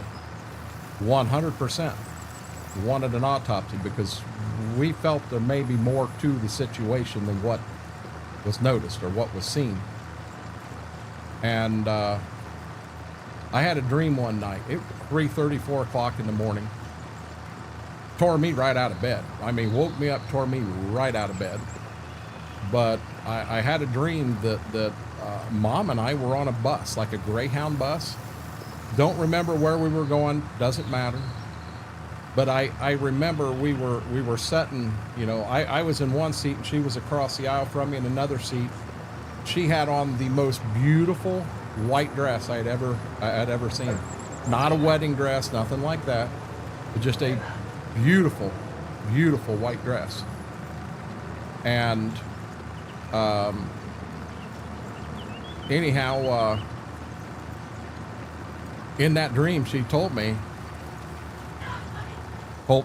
100% wanted an autopsy, because we felt there may be more to the situation than what was noticed or what was seen. And I had a dream one night. It was 3:30, 4 o'clock in the morning. Tore me right out of bed. I mean, woke me up, tore me right out of bed. But I had a dream that Mom and I were on a bus, like a Greyhound bus. Don't remember where we were going, doesn't matter. But I remember we were sitting, I was in one seat and she was across the aisle from me in another seat. She had on the most beautiful white dress I'd ever seen. Not a wedding dress, nothing like that, but just a beautiful, beautiful white dress. And Anyhow, in that dream, she told me, hold.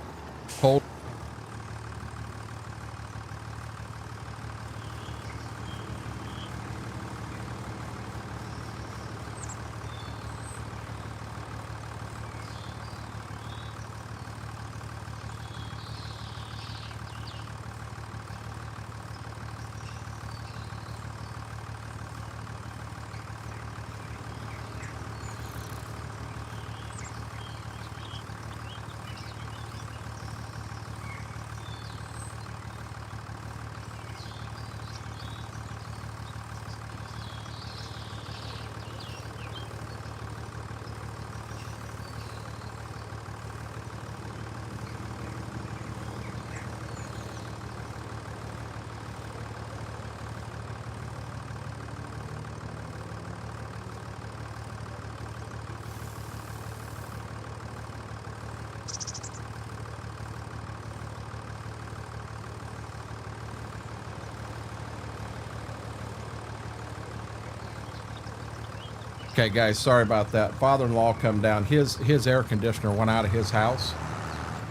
Okay, guys, sorry about that. Father-in-law come down. His air conditioner went out of his house,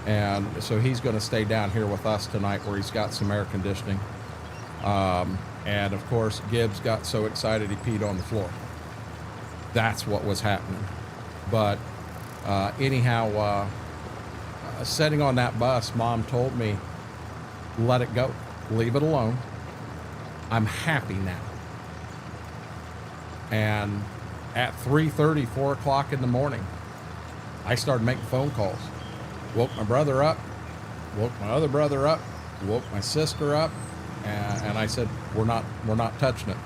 and so he's going to stay down here with us tonight, where he's got some air conditioning. And of course, Gibbs got so excited he peed on the floor. That's what was happening. But anyhow, sitting on that bus, Mom told me, "Let it go, leave it alone. I'm happy now." And at 3:30, 4 o'clock in the morning, I started making phone calls. Woke my brother up, woke my other brother up, woke my sister up, and I said, we're not touching it.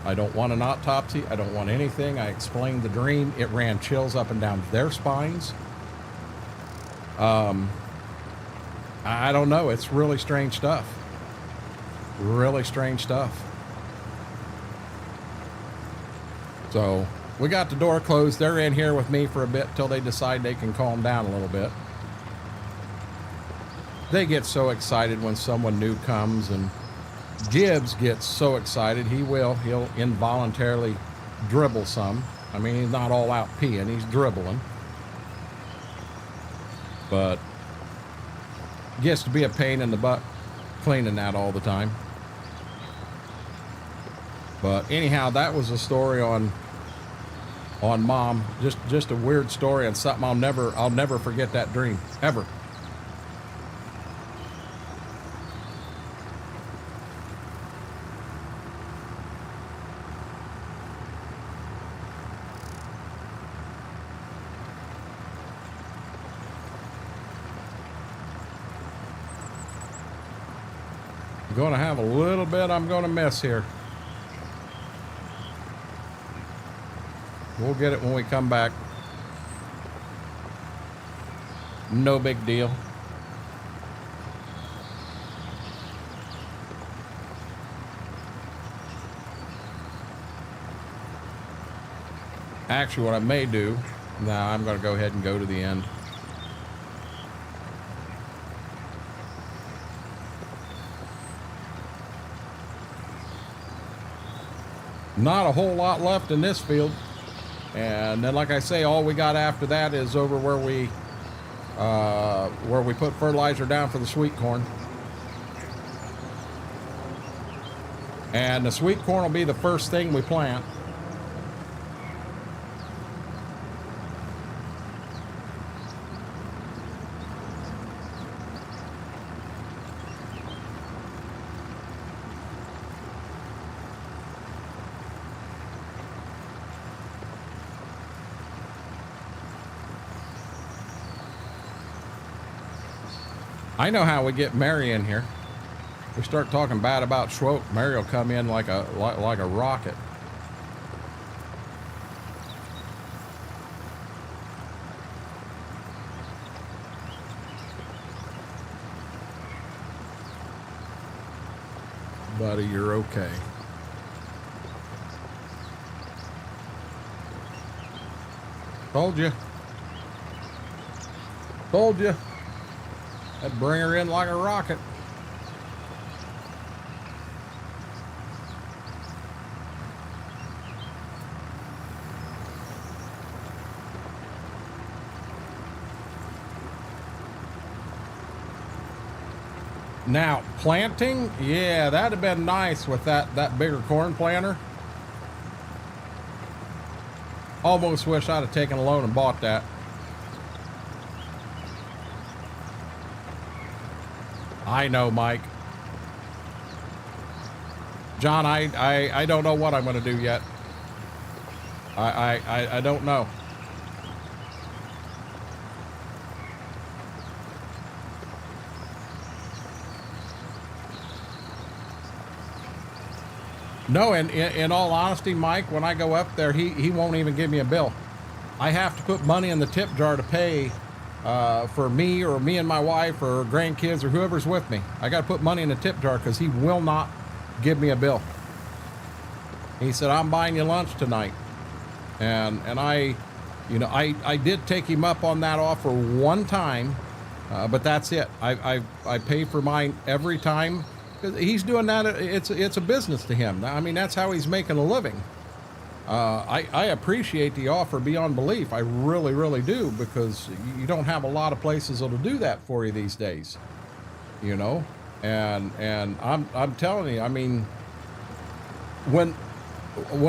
I don't want an autopsy. I don't want anything. I explained the dream. It ran chills up and down their spines. I don't know. It's really strange stuff. Really strange stuff. So we got the door closed. They're in here with me for a bit till they decide they can calm down a little bit. They get so excited when someone new comes, and Gibbs gets so excited he'll involuntarily dribble some. I mean, he's not all out peeing, he's dribbling. But gets to be a pain in the butt cleaning that all the time. But anyhow, that was a story on Mom. Just a weird story, and something I'll never forget that dream, ever. I'm gonna have a little bit I'm gonna miss here. We'll get it when we come back. No big deal. Actually, what I may do, now I'm going to go ahead and go to the end. Not a whole lot left in this field. And then, like I say, all we got after that is over where we put fertilizer down for the sweet corn. And the sweet corn will be the first thing we plant. I know how we get Mary in here. We start talking bad about Schwope, Mary will come in like a rocket. Buddy, you're okay. Told you. Told you. I'd bring her in like a rocket. Now, planting, yeah, that'd have been nice with that bigger corn planter. Almost wish I'd have taken a loan and bought that. I know, Mike. John, I don't know what I'm going to do yet. I don't know. No, and in all honesty, Mike, when I go up there, he won't even give me a bill. I have to put money in the tip jar to pay for me or me and my wife or grandkids or whoever's with me. I got to put money in the tip jar because he will not give me a bill. He said, I'm buying you lunch tonight. And I, you know, I did take him up on that offer one time, but that's it. I pay for mine every time. He's doing that. It's a business to him. I mean, that's how he's making a living. I appreciate the offer beyond belief. I really, really do, because you don't have a lot of places that'll do that for you these days, you know? And I'm telling you, I mean, when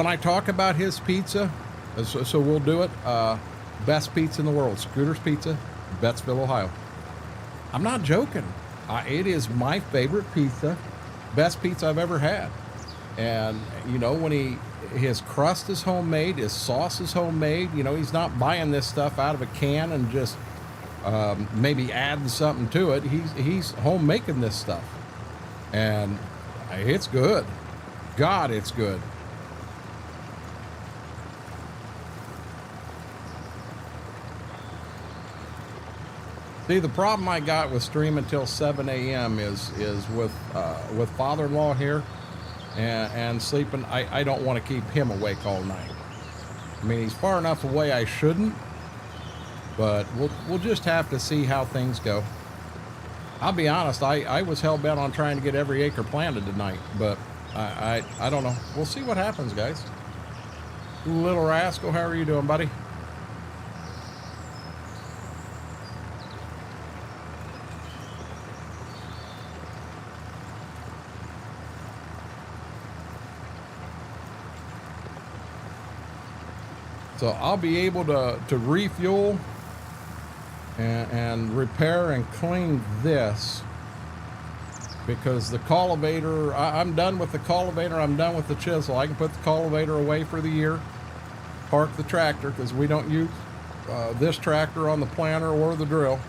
I talk about his pizza, so we'll do it, best pizza in the world, Scooter's Pizza, Bettsville, Ohio. I'm not joking. It is my favorite pizza, best pizza I've ever had. And, you know, when his crust is homemade, his sauce is homemade, you know, he's not buying this stuff out of a can and just maybe adding something to it. He's home making this stuff. And it's good. God, it's good. See, the problem I got with streaming till 7 a.m. is with father-in-law here and sleeping. I don't want to keep him awake all night. I mean, he's far enough away I shouldn't, but we'll just have to see how things go. I'll be honest, I was hell-bent on trying to get every acre planted tonight, but I don't know. We'll see what happens, guys. Little Rascal, how are you doing, buddy? So I'll be able to refuel and repair and clean this, because the cultivator, I'm done with the cultivator, I'm done with the chisel. I can put the cultivator away for the year, park the tractor, because we don't use this tractor on the planter or the drill.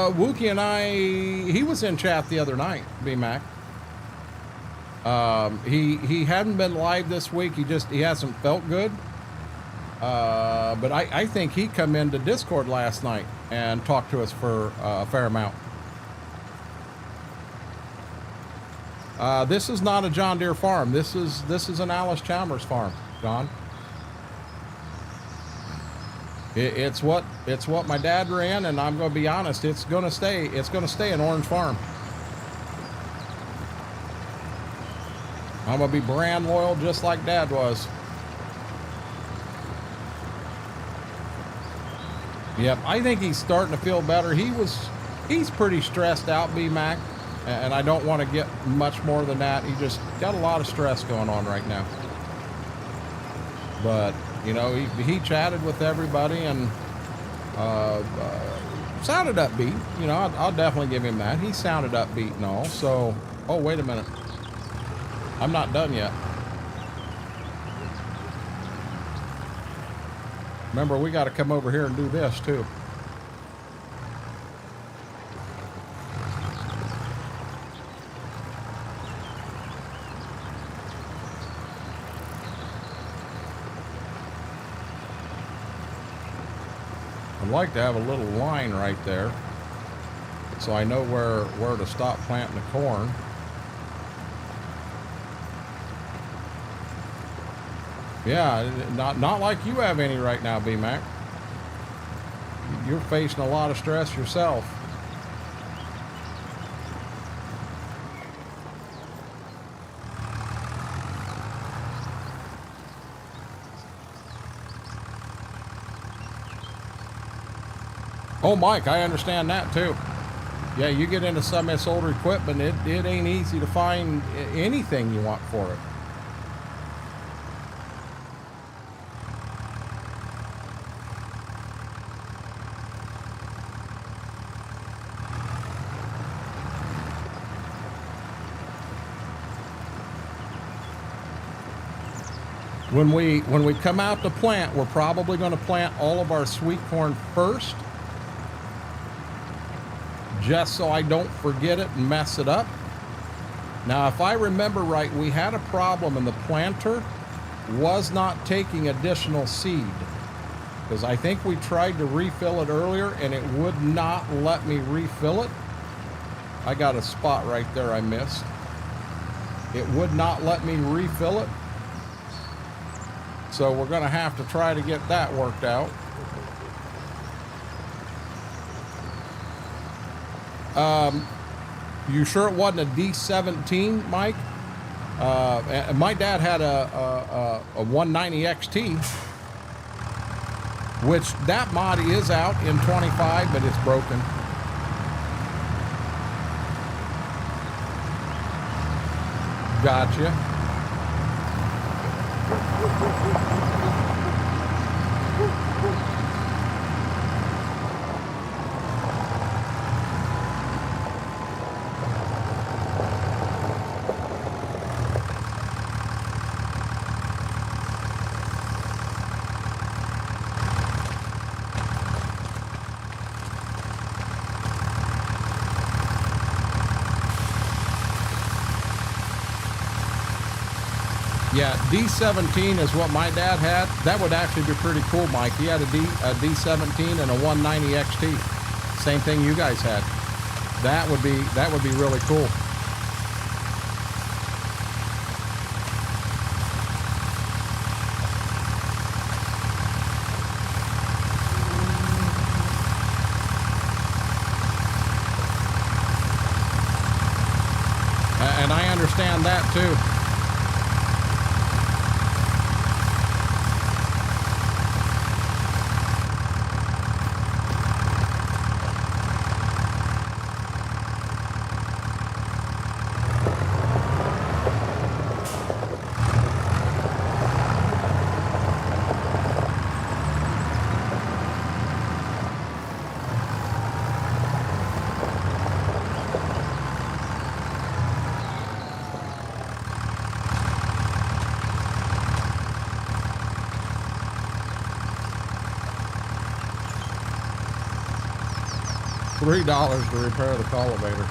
Wookie and he was in chat the other night, B-Mac. He hadn't been live this week. He hasn't felt good. But I think he come into Discord last night and talked to us for a fair amount. This is not a John Deere farm. This is an Alice Chalmers farm, John. It's what my dad ran, and I'm going to be honest, it's going to stay an orange farm. I'm going to be brand loyal just like Dad was. Yep, I think he's starting to feel better. He's pretty stressed out, B-Mac, and I don't want to get much more than that. He just got a lot of stress going on right now. But you know, he chatted with everybody and sounded upbeat. You know, I'll definitely give him that. He sounded upbeat and all. So, oh, wait a minute. I'm not done yet. Remember, we got to come over here and do this too. I'd like to have a little line right there so I know where to stop planting the corn. Yeah, not like you have any right now, B-Mac. you're facing a lot of stress yourself. Oh, Mike, I understand that too. Yeah, you get into some of this older equipment, it ain't easy to find anything you want for it. When we come out to plant, we're probably going to plant all of our sweet corn first, just so I don't forget it and mess it up. Now, if I remember right, we had a problem and the planter was not taking additional seed, because I think we tried to refill it earlier and it would not let me refill it. I got a spot right there I missed. It would not let me refill it. So we're going to have to try to get that worked out. You sure it wasn't a D17, Mike? My dad had a 190 XT, which that mod is out in 25, but it's broken. Gotcha. Yeah, D17 is what my dad had. That would actually be pretty cool, Mike. He had a D17 and a 190 XT. Same thing you guys had. That would be really cool. And I understand that too. $3 to repair the cultivator.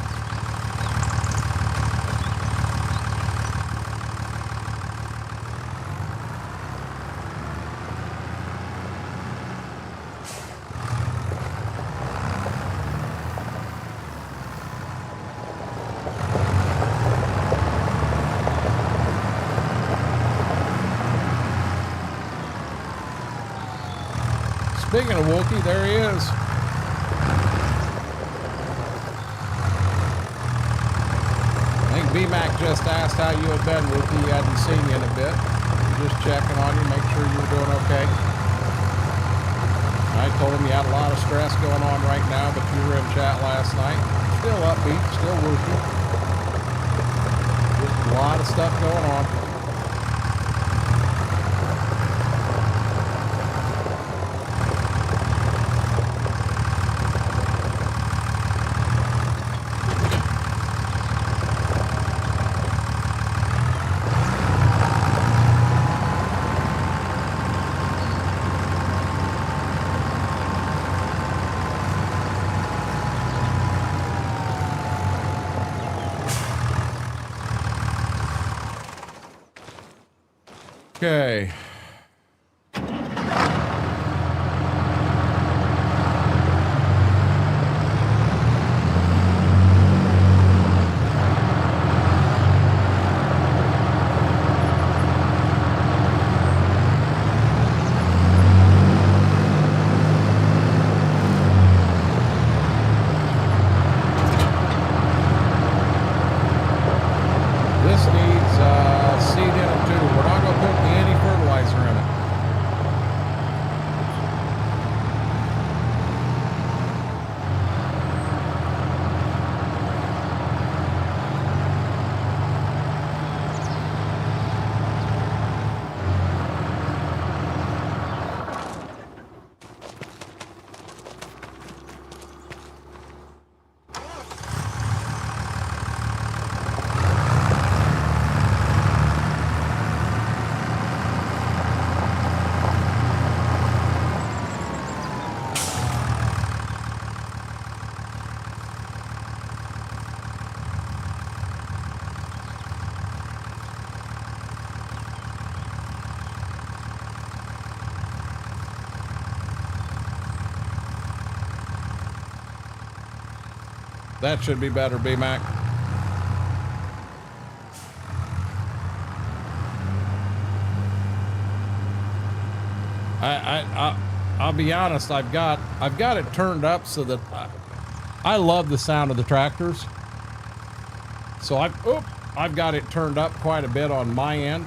Speaking of Wookie, there he is. B-Mac just asked how you had been, Wookie. He hadn't seen you in a bit. Just checking on you, make sure you were doing okay. I told him you had a lot of stress going on right now, but you were in chat last night. Still upbeat, still Wookie. Just a lot of stuff going on. Okay. That should be better, B-Mac. I'll be honest. I've got it turned up so that I love the sound of the tractors. So I've got it turned up quite a bit on my end,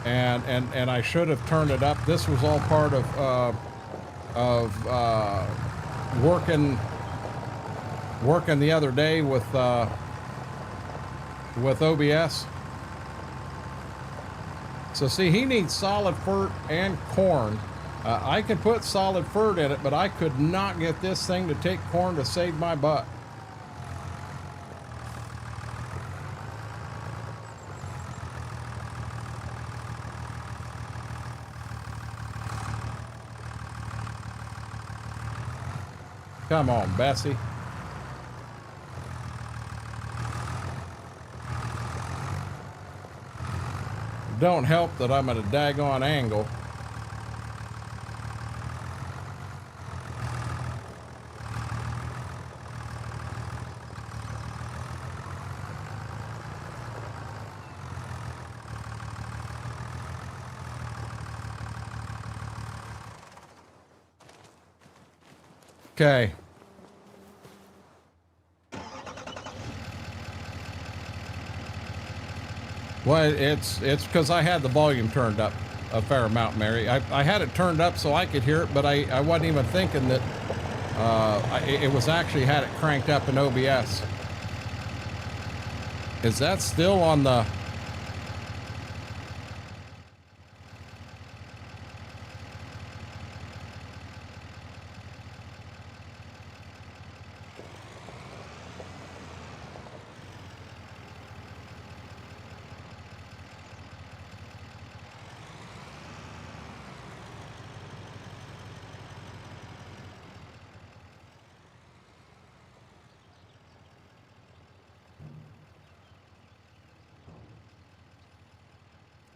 and I should have turned it up. This was all part of working the other day with OBS. So see, he needs solid fert and corn. I could put solid fert in it, but I could not get this thing to take corn to save my butt. Come on, Bessie. Don't help that I'm at a daggone angle. Okay. Well, it's because I had the volume turned up a fair amount, Mary. I had it turned up so I could hear it, but I wasn't even thinking that it was actually had it cranked up in OBS. Is that still on the...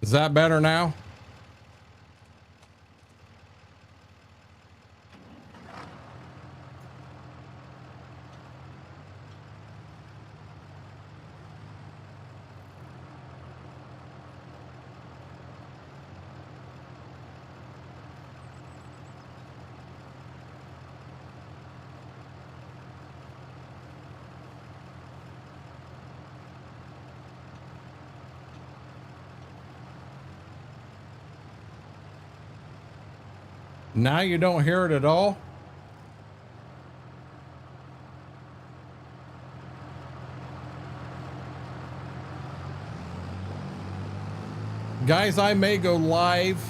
Is that better now? Now you don't hear it at all? Guys, I may go live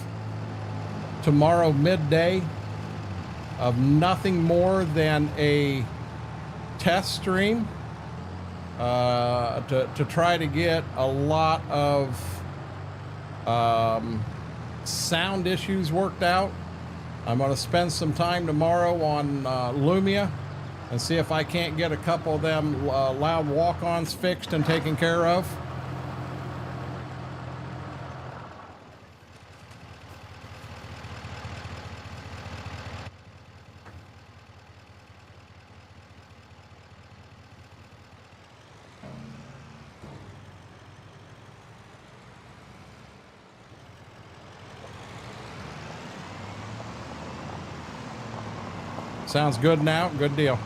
tomorrow midday of nothing more than a test stream to try to get a lot of sound issues worked out. I'm going to spend some time tomorrow on Lumia and see if I can't get a couple of them loud walk-ons fixed and taken care of. Sounds good now. Good deal.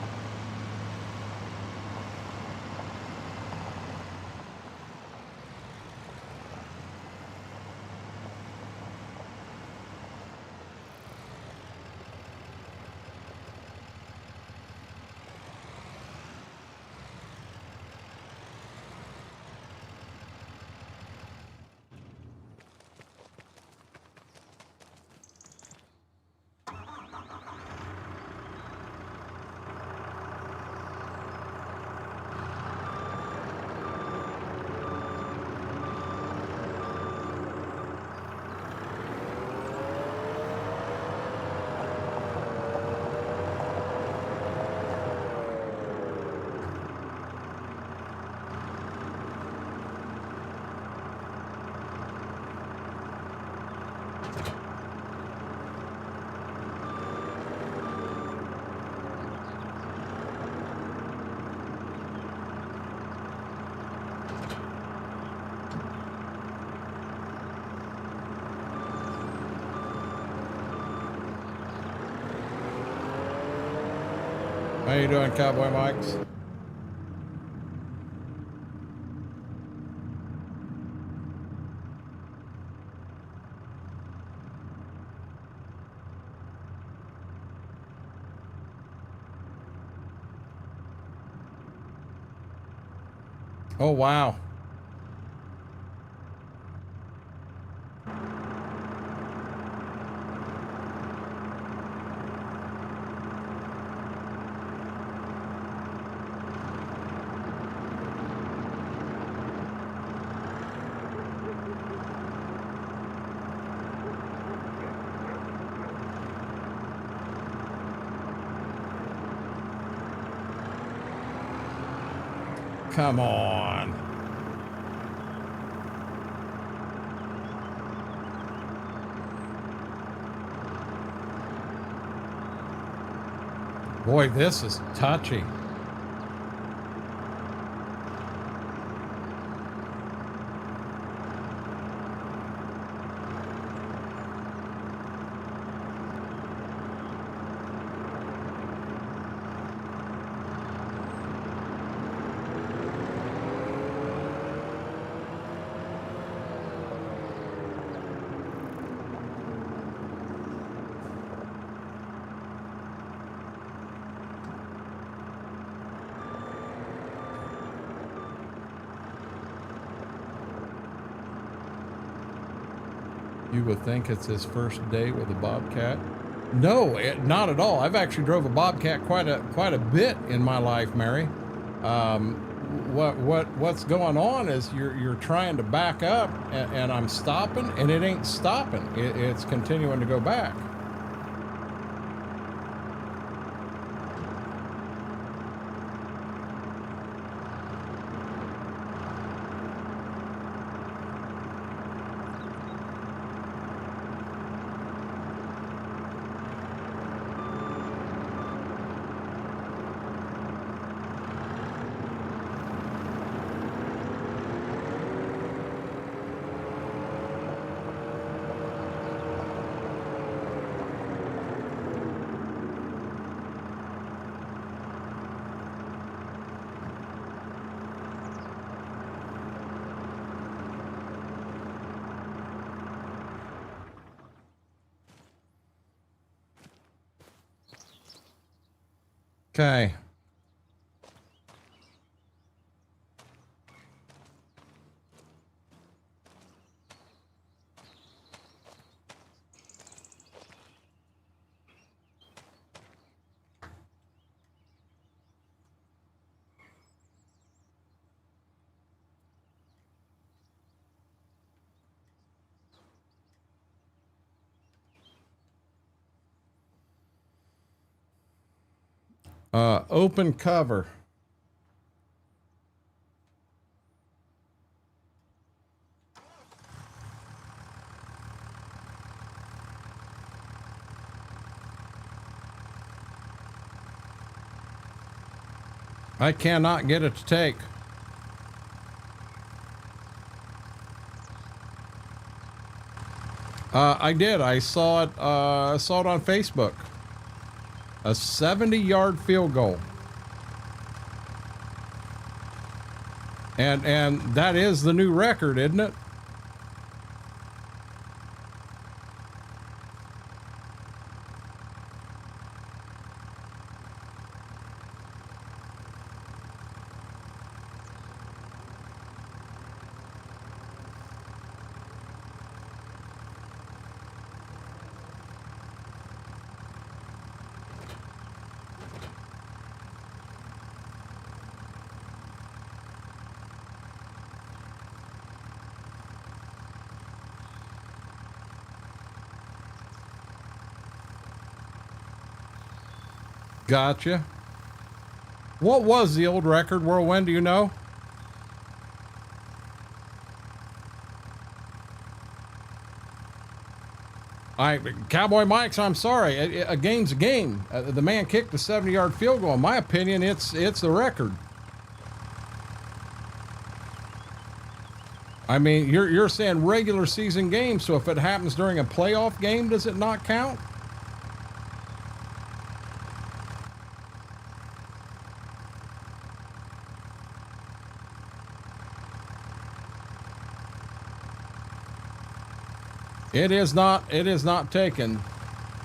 How you doing, Cowboy Mikes? Oh, wow. Come on. Boy, this is touchy. You would think it's his first day with a Bobcat. No, not at all. I've actually drove a Bobcat quite a bit in my life, Mary. What's going on is you're trying to back up, and I'm stopping, and it ain't stopping. It's continuing to go back. Okay. Open cover. I cannot get it to take. I did. I saw it on Facebook. A 70-yard field goal. And that is the new record, isn't it? Gotcha. What was the old record, Whirlwind? Do you know? Cowboy Mike's, I'm sorry. A game's a game. The man kicked a 70-yard field goal. In my opinion, it's the record. I mean, you're saying regular season game, so if it happens during a playoff game, does it not count? It is not taken.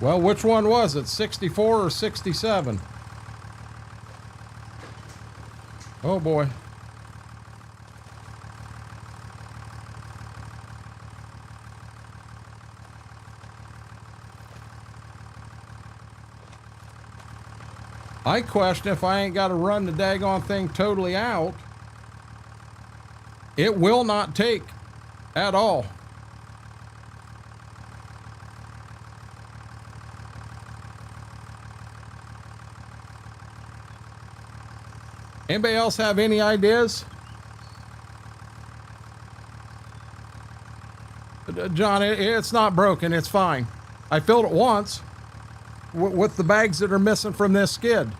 Well, which one was it? 64 or 67? Oh boy. I question if I ain't got to run the daggone thing totally out. It will not take at all. Anybody else have any ideas? John, it's not broken. It's fine. I filled it once with the bags that are missing from this skid.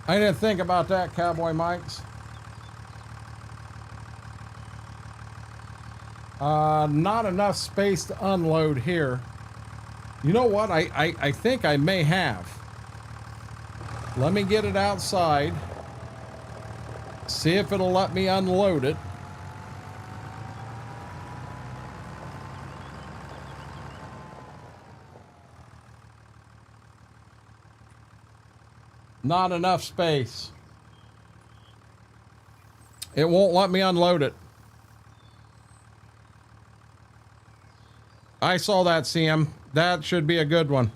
I didn't think about that, Cowboy Mike's. Not enough space to unload here. You know what? I think I may have. Let me get it outside. See if it'll let me unload it. Not enough space. It won't let me unload it. I saw that, CM. That should be a good one.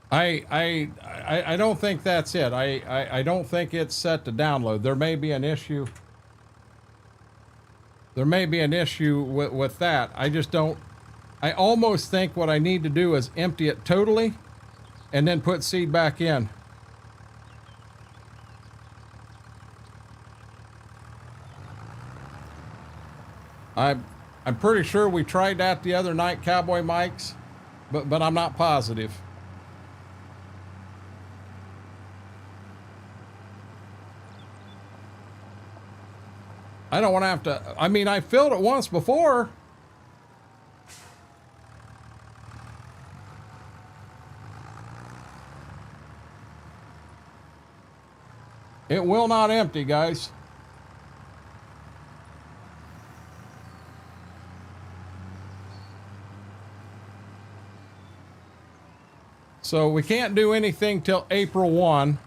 I don't think that's it. I don't think it's set to download. There may be an issue. There may be an issue with that. I just don't. I almost think what I need to do is empty it totally and then put seed back in. I'm pretty sure we tried that the other night, Cowboy Mike's, but I'm not positive. I don't want to have to. I mean, I filled it once before. It will not empty, guys. So we can't do anything till April 1.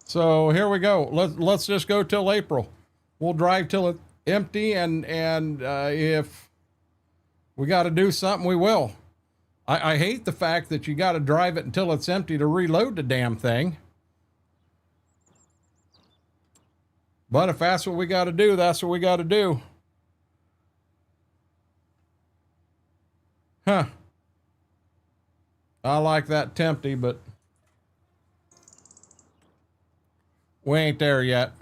So here we go. Let's just go till April. We'll drive till it's empty, and if we got to do something, we will. I hate the fact that you got to drive it until it's empty to reload the damn thing. But if that's what we got to do, that's what we got to do. Huh. I like that tempty, but we ain't there yet.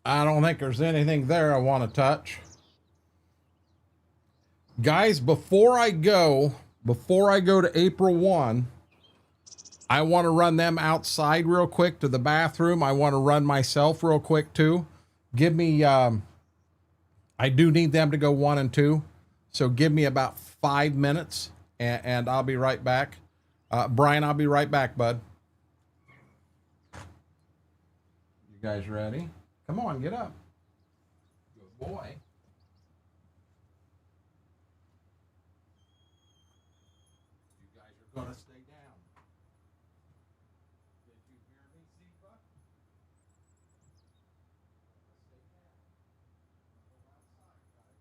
I don't think there's anything there I want to touch. Guys, before I go to April 1, I want to run them outside real quick to the bathroom. I want to run myself real quick too. Give me, I do need them to go 1 and 2. So give me about 5 minutes and I'll be right back. Brian, I'll be right back, bud. You guys ready? Come on, get up. Good boy. You guys are going to stay down. Did you hear me, Sifa? Stay down. Go outside, guys.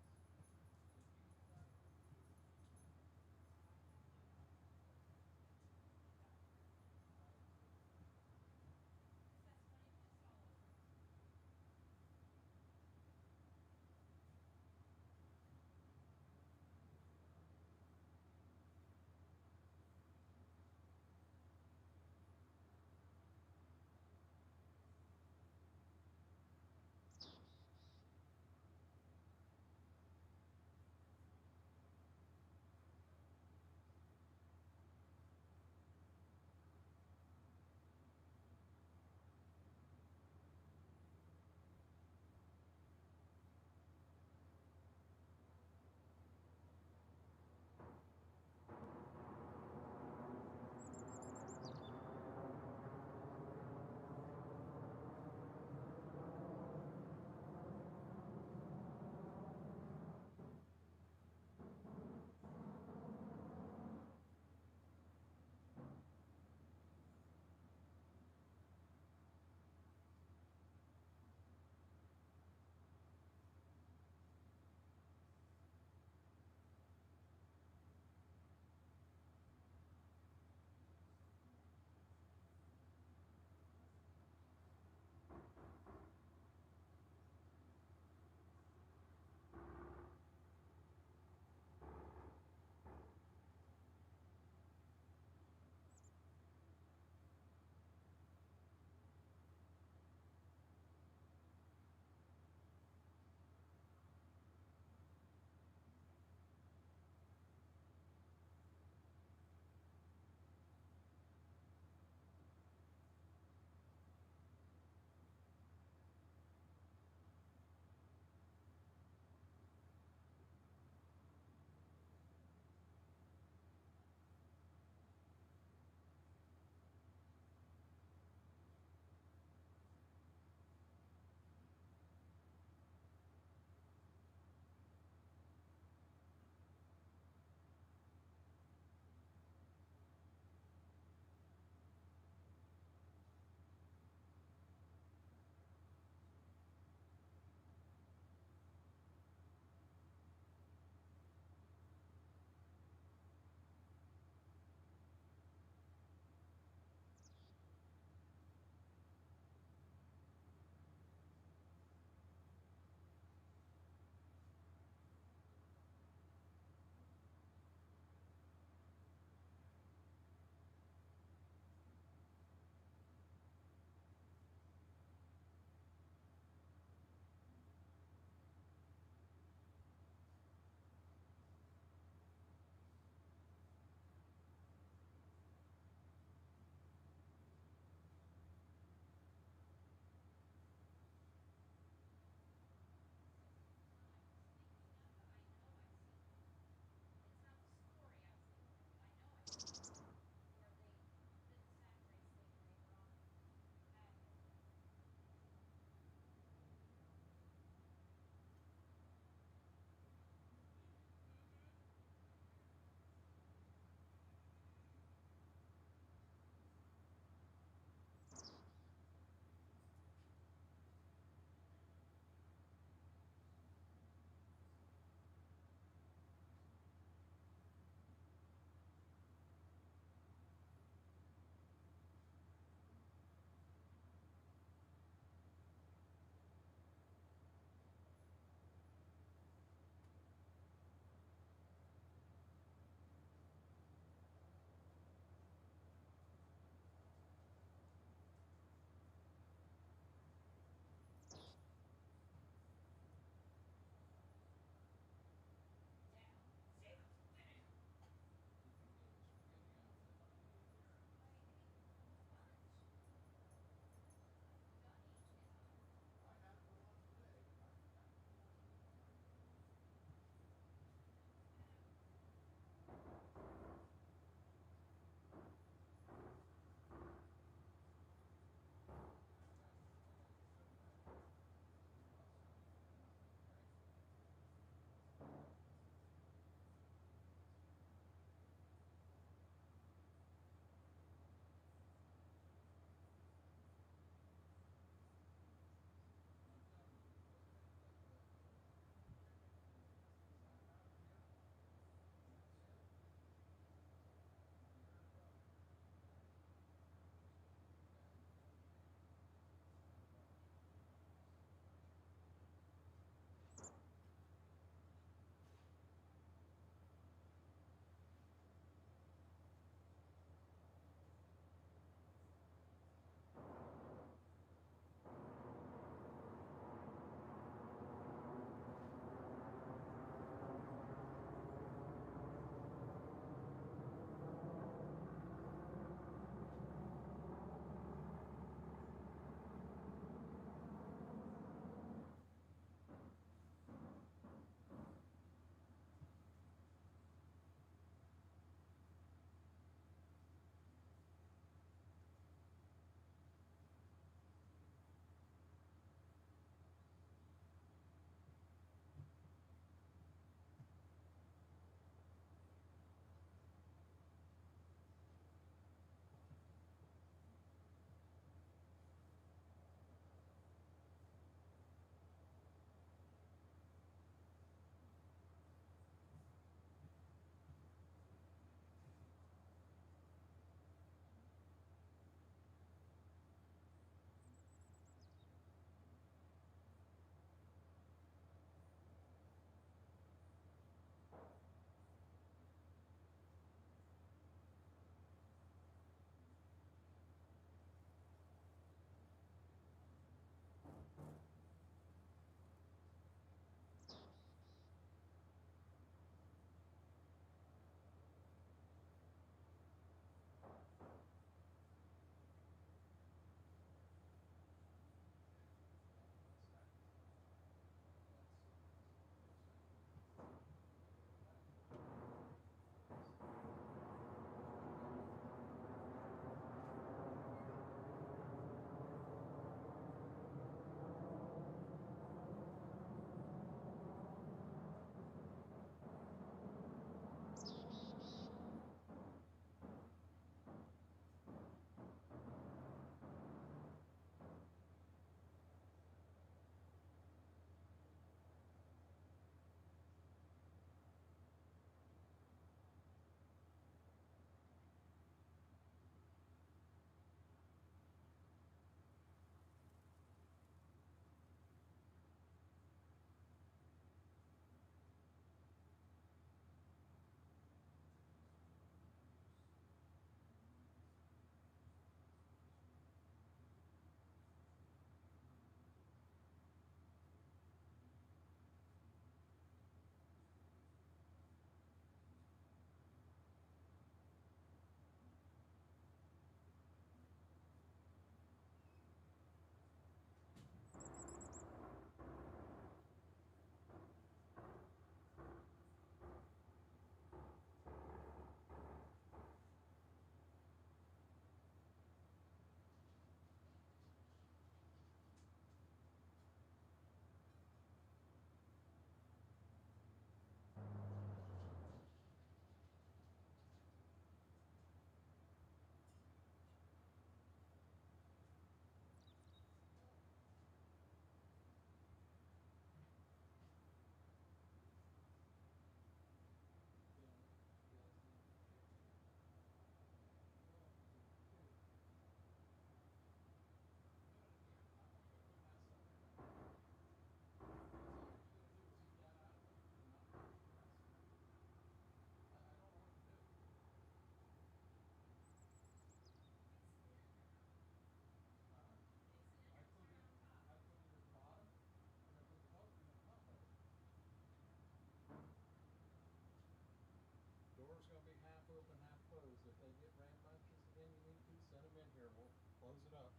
close it up.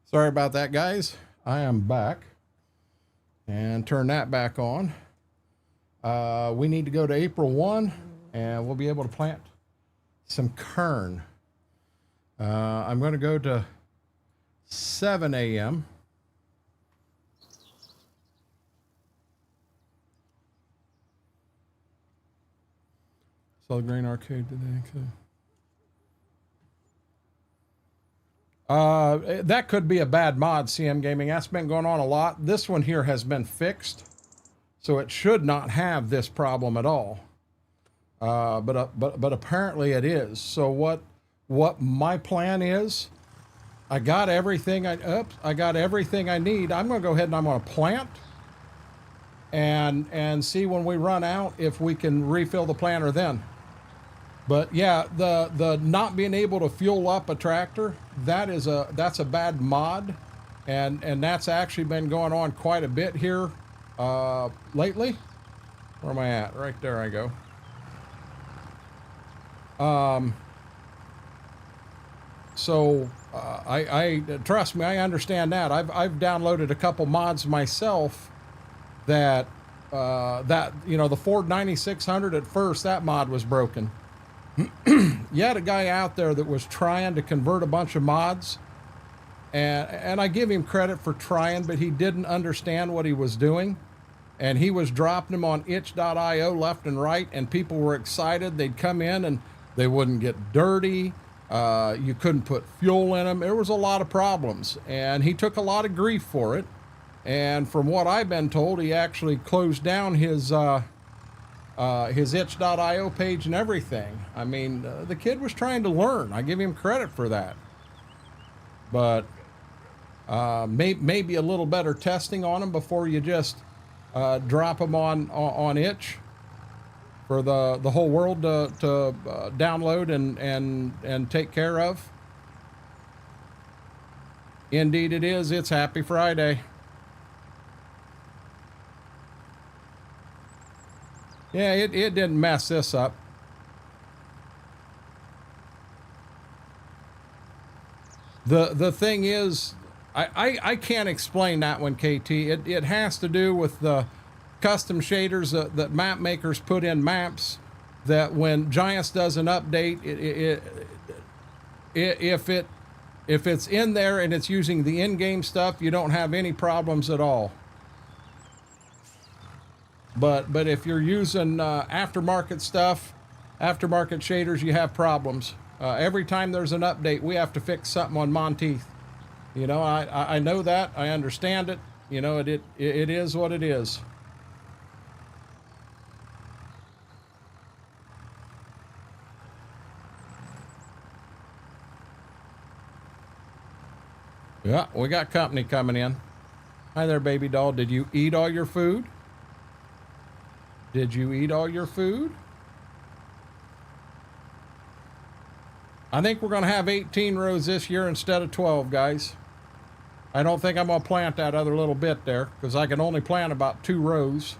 Sorry about that, guys. I am back. And turn that back on. We need to go to April 1, and we'll be able to plant some KERN. I'm going to go to 7 a.m. Saw the Grain Arcade today. That could be a bad mod, CM Gaming. That's been going on a lot. This one here has been fixed, so it should not have this problem at all. But apparently it is. So what my plan is, I got everything I got everything I need. I'm going to go ahead and I'm going to plant and see when we run out if we can refill the planter then. But yeah, the not being able to fuel up a tractor, that's a bad mod, and that's actually been going on quite a bit here lately. Where am I at? Right there I go. So I trust me, I understand that. I've downloaded a couple mods myself that you know, the Ford 9600 at first, that mod was broken. You had a guy out there that was trying to convert a bunch of mods, and I give him credit for trying, but he didn't understand what he was doing, and he was dropping them on itch.io left and right, and people were excited. They'd come in and they wouldn't get dirty. You couldn't put fuel in them. There was a lot of problems, and he took a lot of grief for it. And from what I've been told, he actually closed down his itch.io page and everything. I mean, the kid was trying to learn. I give him credit for that. But maybe a little better testing on them before you just drop them on itch for the whole world to download and take care of. Indeed it is. It's Happy Friday. Yeah, it didn't mess this up. The thing is, I can't explain that one, KT. It has to do with the custom shaders that map makers put in maps, that when Giants does an update, if it's in there and it's using the in-game stuff, you don't have any problems at all. But if you're using aftermarket stuff, aftermarket shaders, you have problems. Every time there's an update, we have to fix something on Monteith. You know, I know that. I understand it. You know, it is what it is. Yeah, we got company coming in. Hi there, baby doll. Did you eat all your food? Did you eat all your food? I think we're going to have 18 rows this year instead of 12, guys. I don't think I'm going to plant that other little bit there because I can only plant about 2 rows.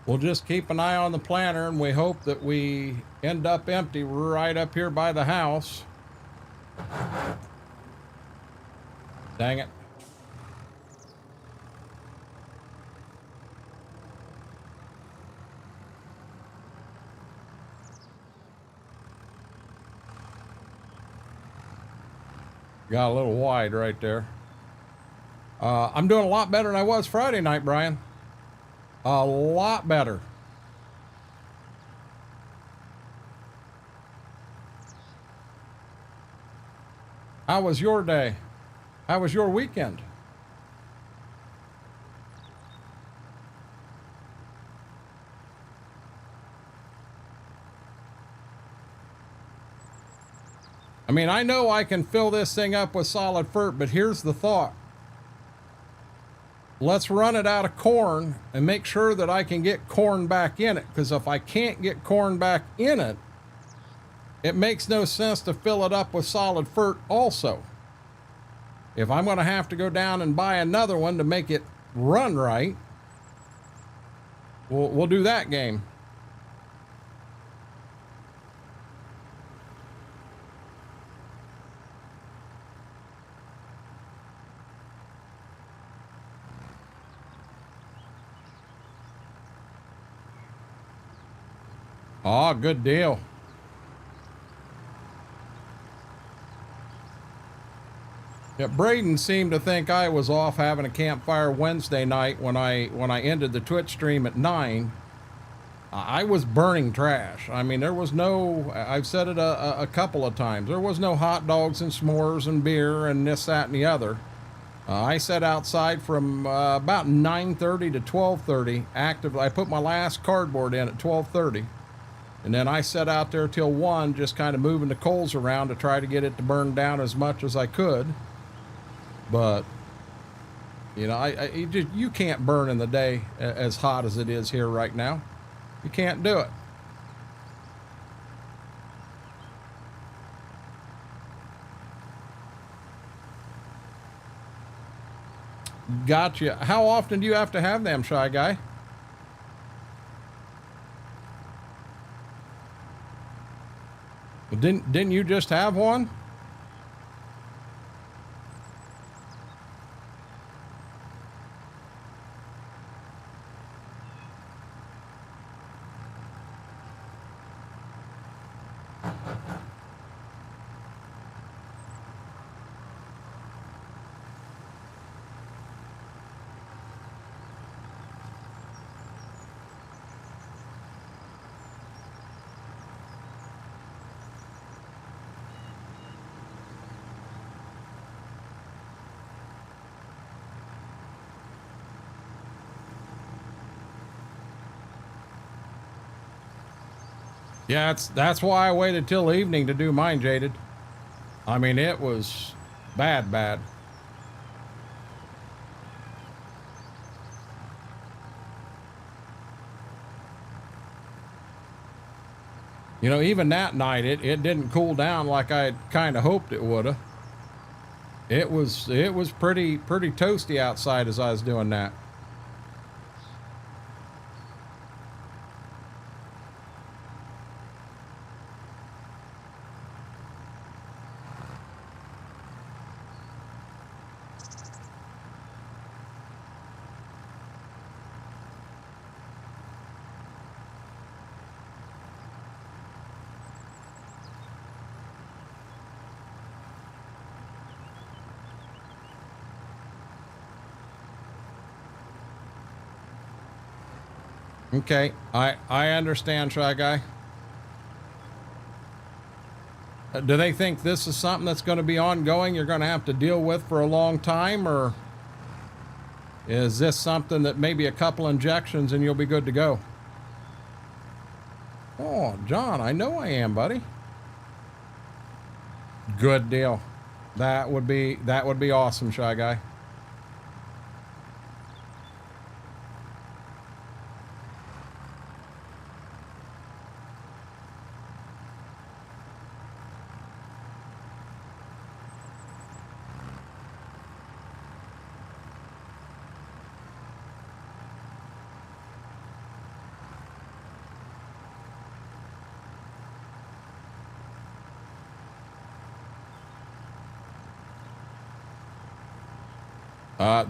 We'll just keep an eye on the planter, and we hope that we end up empty right up here by the house. Dang it. Got a little wide right there. I'm doing a lot better than I was Friday night, Brian. A lot better. How was your day? How was your weekend? I mean, I know I can fill this thing up with solid fert, but here's the thought. Let's run it out of corn and make sure that I can get corn back in it. Because if I can't get corn back in it, it makes no sense to fill it up with solid fert also. If I'm going to have to go down and buy another one to make it run right, we'll do that game. Oh, good deal. Yeah, Braden seemed to think I was off having a campfire Wednesday night when I ended the Twitch stream at 9. I was burning trash. I mean, there was no, I've said it a couple of times, there was no hot dogs and s'mores and beer and this, that, and the other. I sat outside from about 9:30 to 12:30 actively. I put my last cardboard in at 12:30. And then I sat out there till 1, just kind of moving the coals around to try to get it to burn down as much as I could. But, you know, you can't burn in the day as hot as it is here right now. You can't do it. Gotcha. How often do you have to have them, Shy Guy? Didn't you just have one? Yeah, that's why I waited till evening to do mine, Jaded. I mean, it was bad. You know, even that night, it didn't cool down like I kind of hoped it would have. It was pretty toasty outside as I was doing that. Okay, I understand, Shy Guy. Do they think this is something that's going to be ongoing, you're going to have to deal with for a long time, or is this something that maybe a couple injections and you'll be good to go? Oh, John, I know I am, buddy. Good deal. That would be awesome, Shy Guy.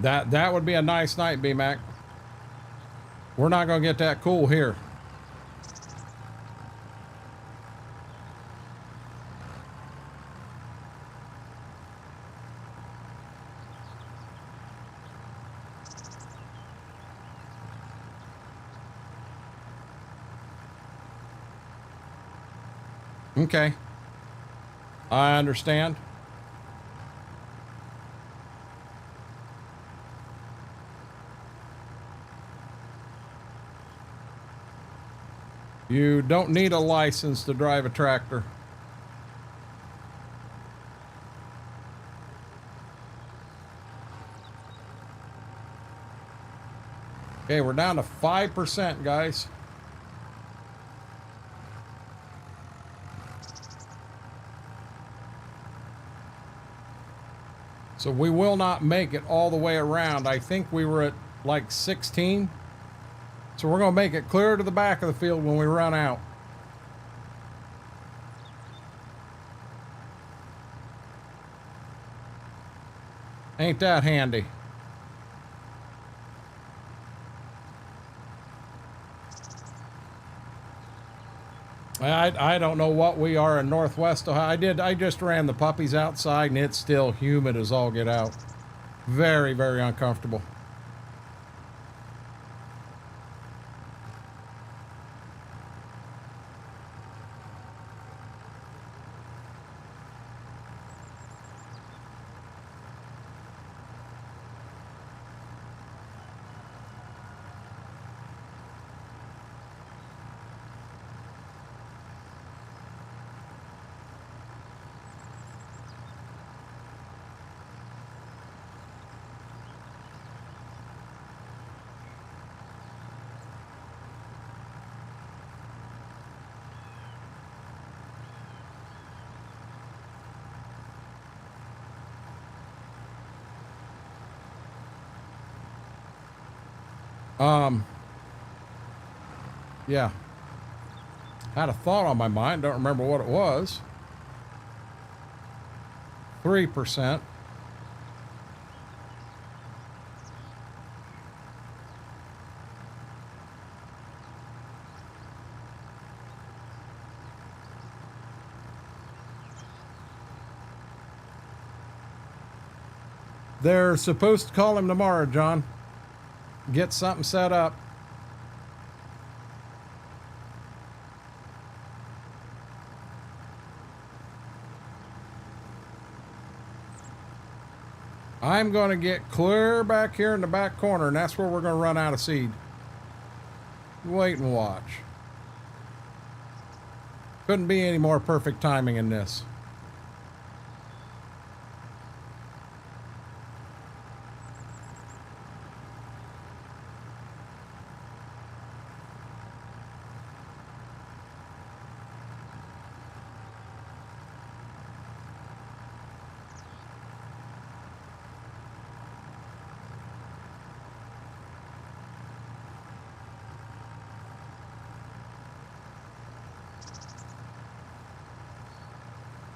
That would be a nice night, B-Mac. We're not going to get that cool here. Okay. I understand. You don't need a license to drive a tractor. Okay, we're down to 5%, guys. So we will not make it all the way around. I think we were at like 16. So we're going to make it clear to the back of the field when we run out. Ain't that handy? I don't know what we are in Northwest Ohio. I just ran the puppies outside and it's still humid as all get out. Very, very uncomfortable. Yeah. Had a thought on my mind. Don't remember what it was. 3%. They're supposed to call him tomorrow, John. Get something set up. I'm going to get clear back here in the back corner, and that's where we're going to run out of seed. Wait and watch. Couldn't be any more perfect timing in this.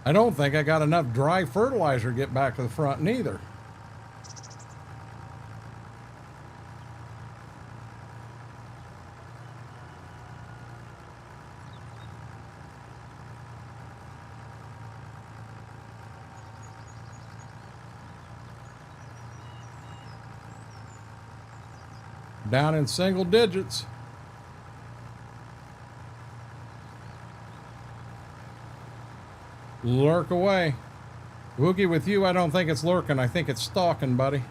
I don't think I got enough dry fertilizer to get back to the front neither. Down in single digits. Lurk away. Wookie, with you, I don't think it's lurking. I think it's stalking, buddy.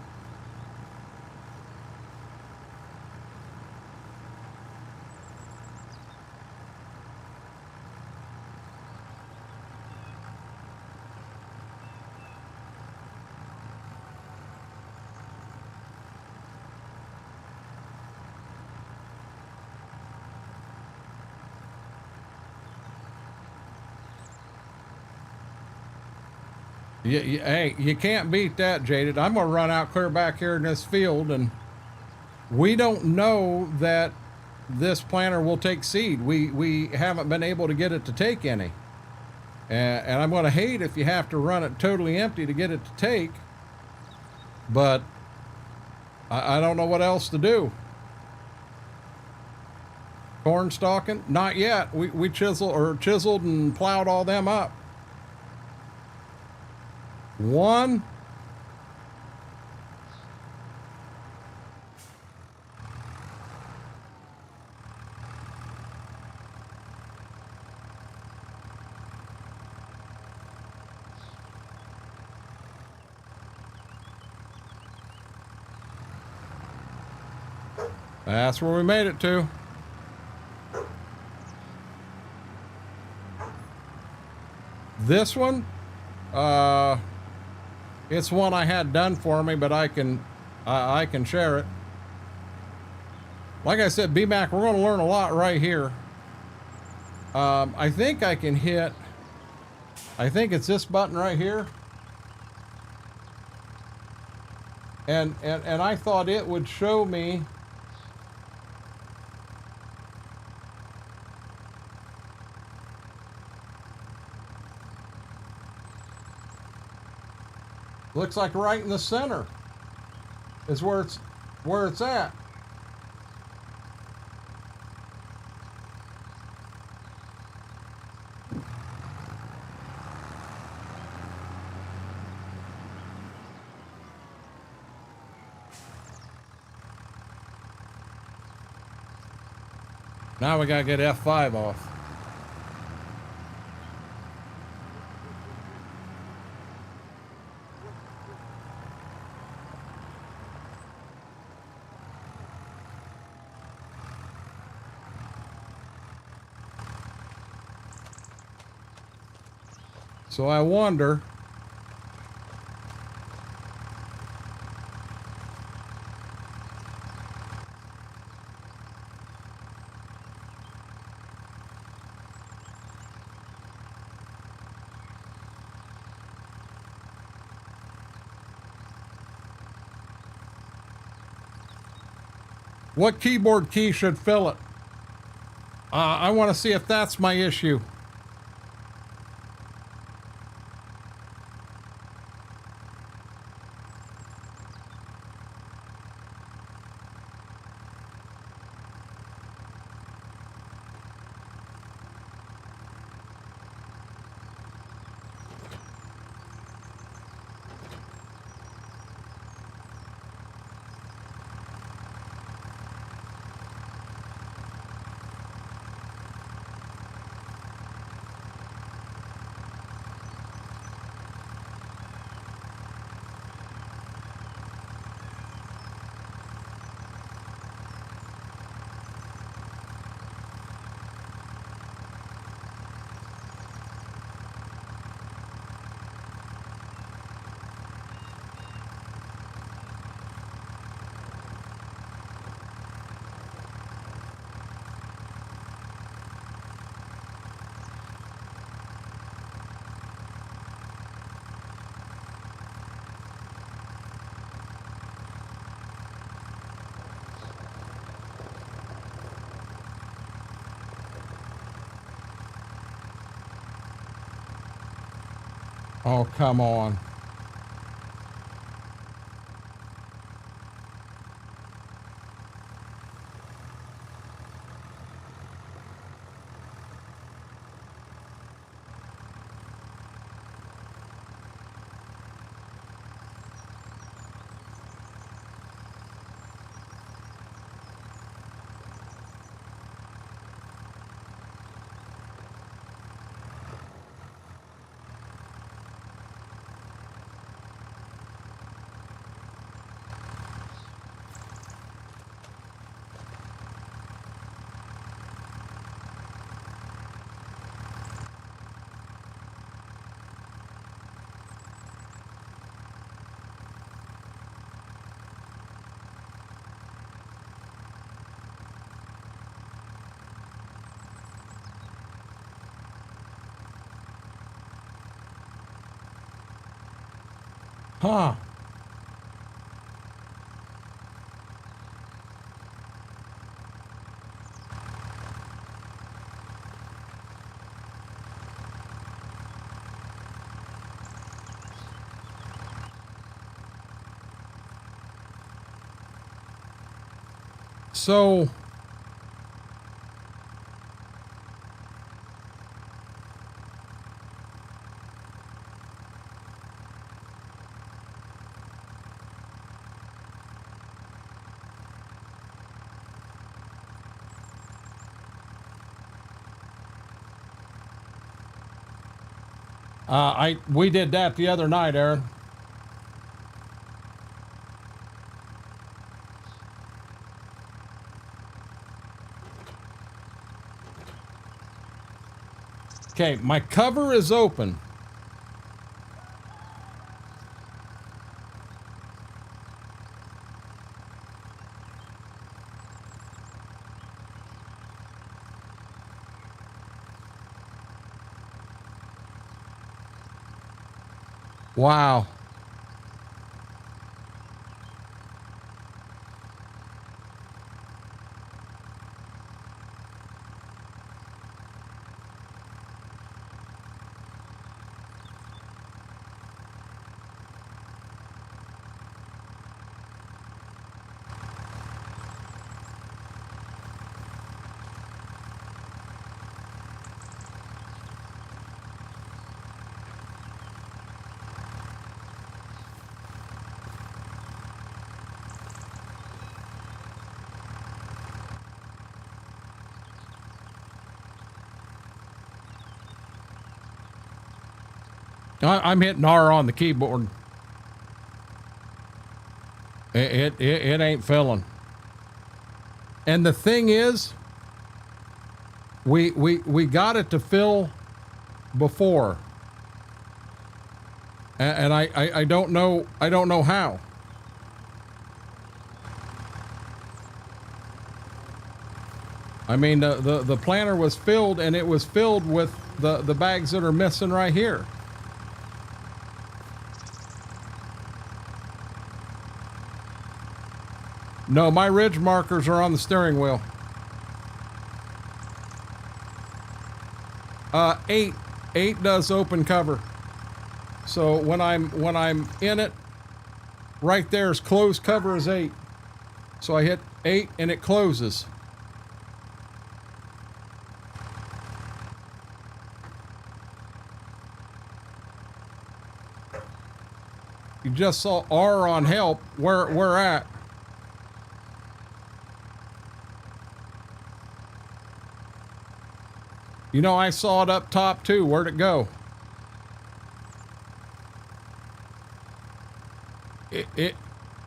Hey, you can't beat that, Jaded. I'm going to run out clear back here in this field, and we don't know that this planter will take seed. We haven't been able to get it to take any. And I'm going to hate if you have to run it totally empty to get it to take, but I don't know what else to do. Corn stalking? Not yet. We chiseled and plowed all them up. One. That's where we made it to. This one, it's one I had done for me, but I can share it. Like I said, BMAC, we're going to learn a lot right here. I think I can hit, I think it's this button right here. And I thought it would show me looks like right in the center is where it's at. Now we gotta get F5 off. So I wonder, what keyboard key should fill it? I want to see if that's my issue. Oh, come on. Huh. So we did that the other night, Aaron. Okay, my cover is open. Wow. I'm hitting R on the keyboard. It ain't filling. And the thing is, we got it to fill before. And I don't know how. I mean, the planter was filled, and it was filled with the bags that are missing right here. No, my ridge markers are on the steering wheel. 8 does open cover. So when I'm in it, right there is closed cover is 8. So I hit 8 and it closes. You just saw R on help. Where we're at. You know, I saw it up top too. Where'd it go? It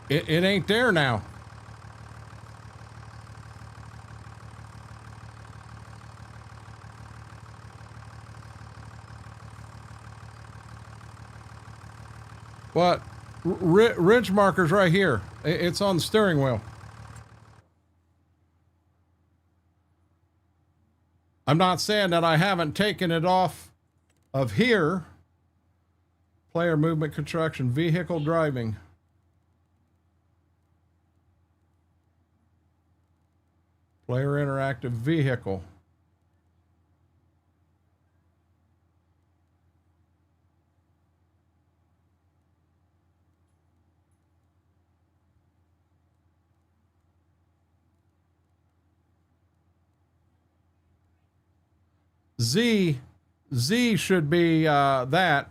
ain't there now. What? Ridge markers right here. It's on the steering wheel. I'm not saying that I haven't taken it off of here. Player movement construction, vehicle driving. Player interactive vehicle. Z should be that.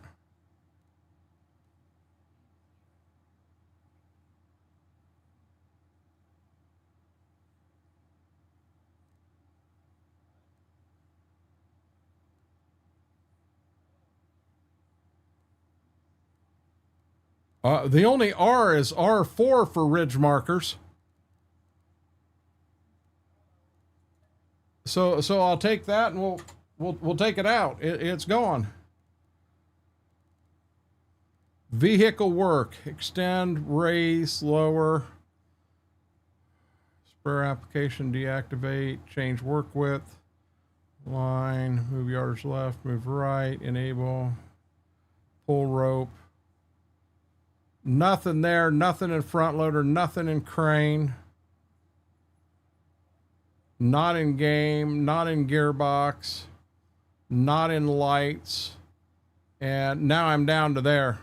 The only R is R4 for ridge markers. So I'll take that and we'll take it out. It's gone. Vehicle work, extend, raise, lower, sprayer application, deactivate, change work width, line, move yardage left, move right, enable, pull rope. Nothing there, nothing in front loader, nothing in crane. Not in game, not in gearbox, not in lights. And now I'm down to there.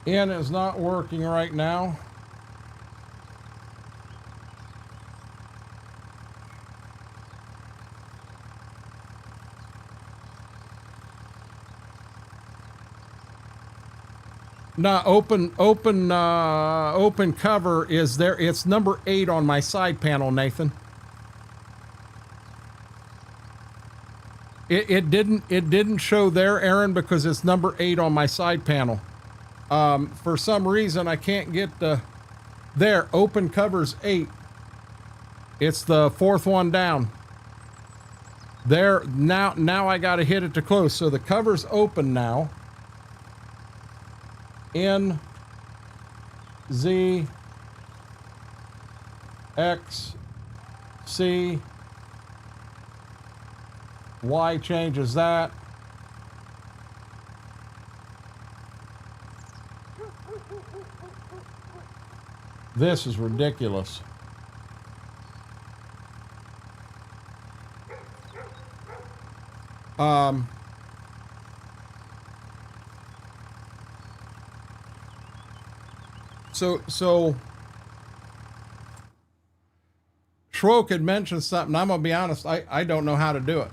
N is not working right now. No, open cover is there. It's number 8 on my side panel, Nathan. It didn't show there, Aaron, because it's number 8 on my side panel. For some reason I can't get the there. Open covers 8. It's the 4th one down. There now I got to hit it to close. So the cover's open now. N Z X C Y changes that. This is ridiculous. So Schrock had mentioned something. I'm gonna be honest, I don't know how to do it.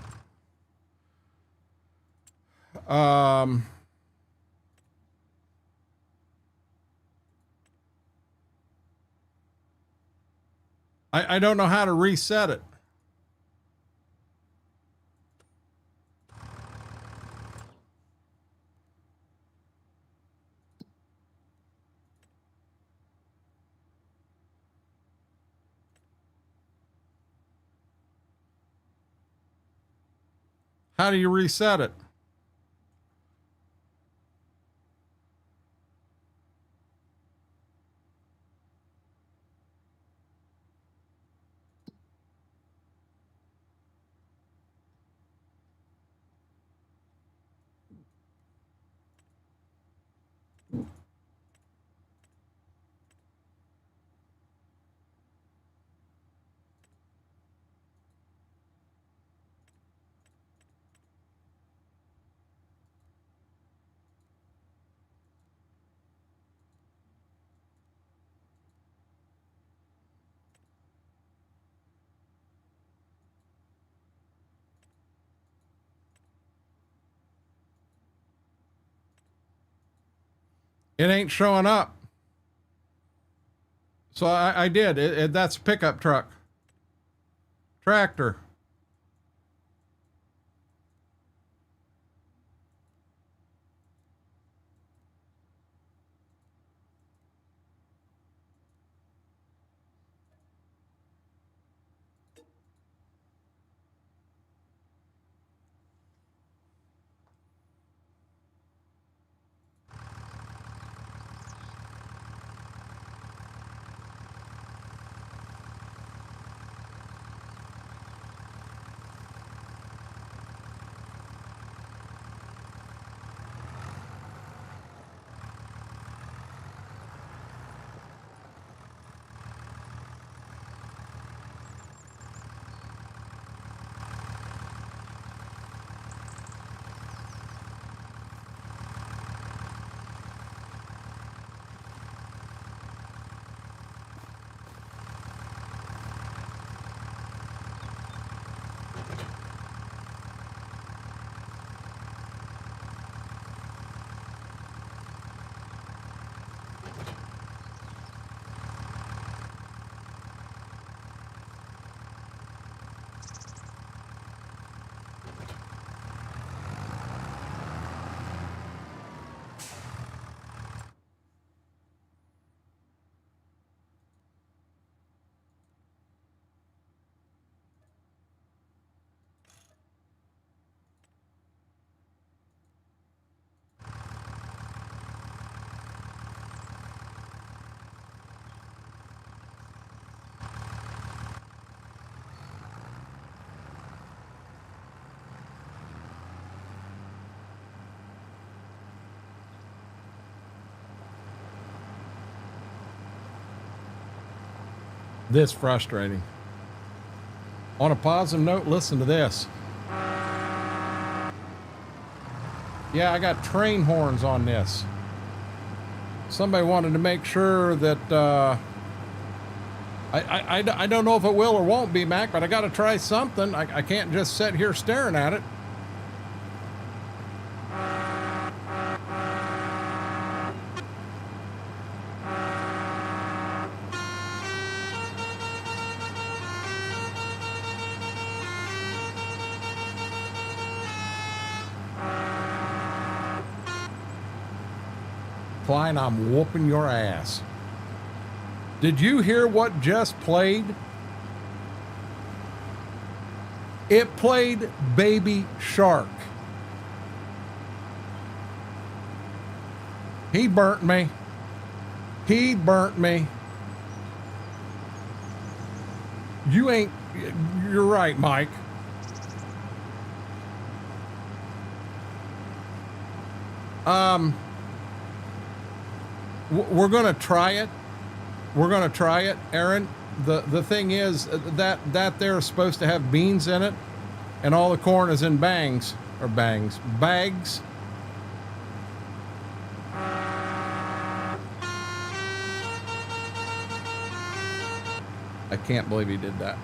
I don't know how to reset it. How do you reset it? It ain't showing up. So I did. That's a pickup truck. Tractor. This frustrating. On a positive note, listen to this. Yeah, I got train horns on this. Somebody wanted to make sure that I don't know if it will or won't be, Mac, but I got to try something. I can't just sit here staring at it. Klein, I'm whooping your ass. Did you hear what just played? It played Baby Shark. He burnt me. He burnt me. You're right, Mike. We're going to try it. We're going to try it, Aaron. The thing is that they're supposed to have beans in it, and all the corn is in bags. I can't believe he did that.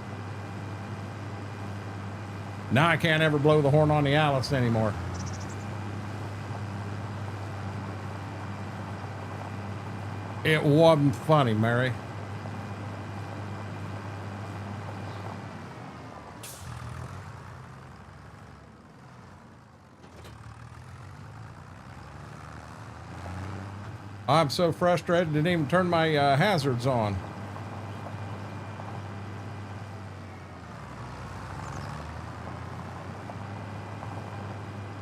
Now I can't ever blow the horn on the Alice anymore. It wasn't funny, Mary. I'm so frustrated, didn't even turn my hazards on.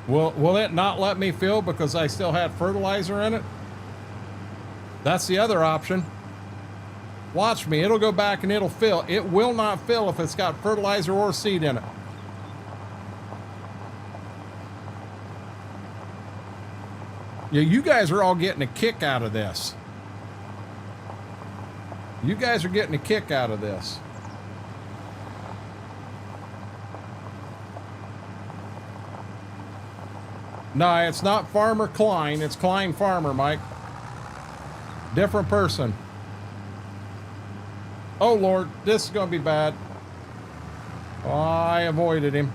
Will it not let me fill because I still had fertilizer in it? That's the other option. Watch me, it'll go back and it'll fill. It will not fill if it's got fertilizer or seed in it. Yeah, you guys are all getting a kick out of this. You guys are getting a kick out of this. No, it's not Farmer Klein. It's Klein Farmer, Mike. Different person. Oh, Lord, this is going to be bad. Oh, I avoided him.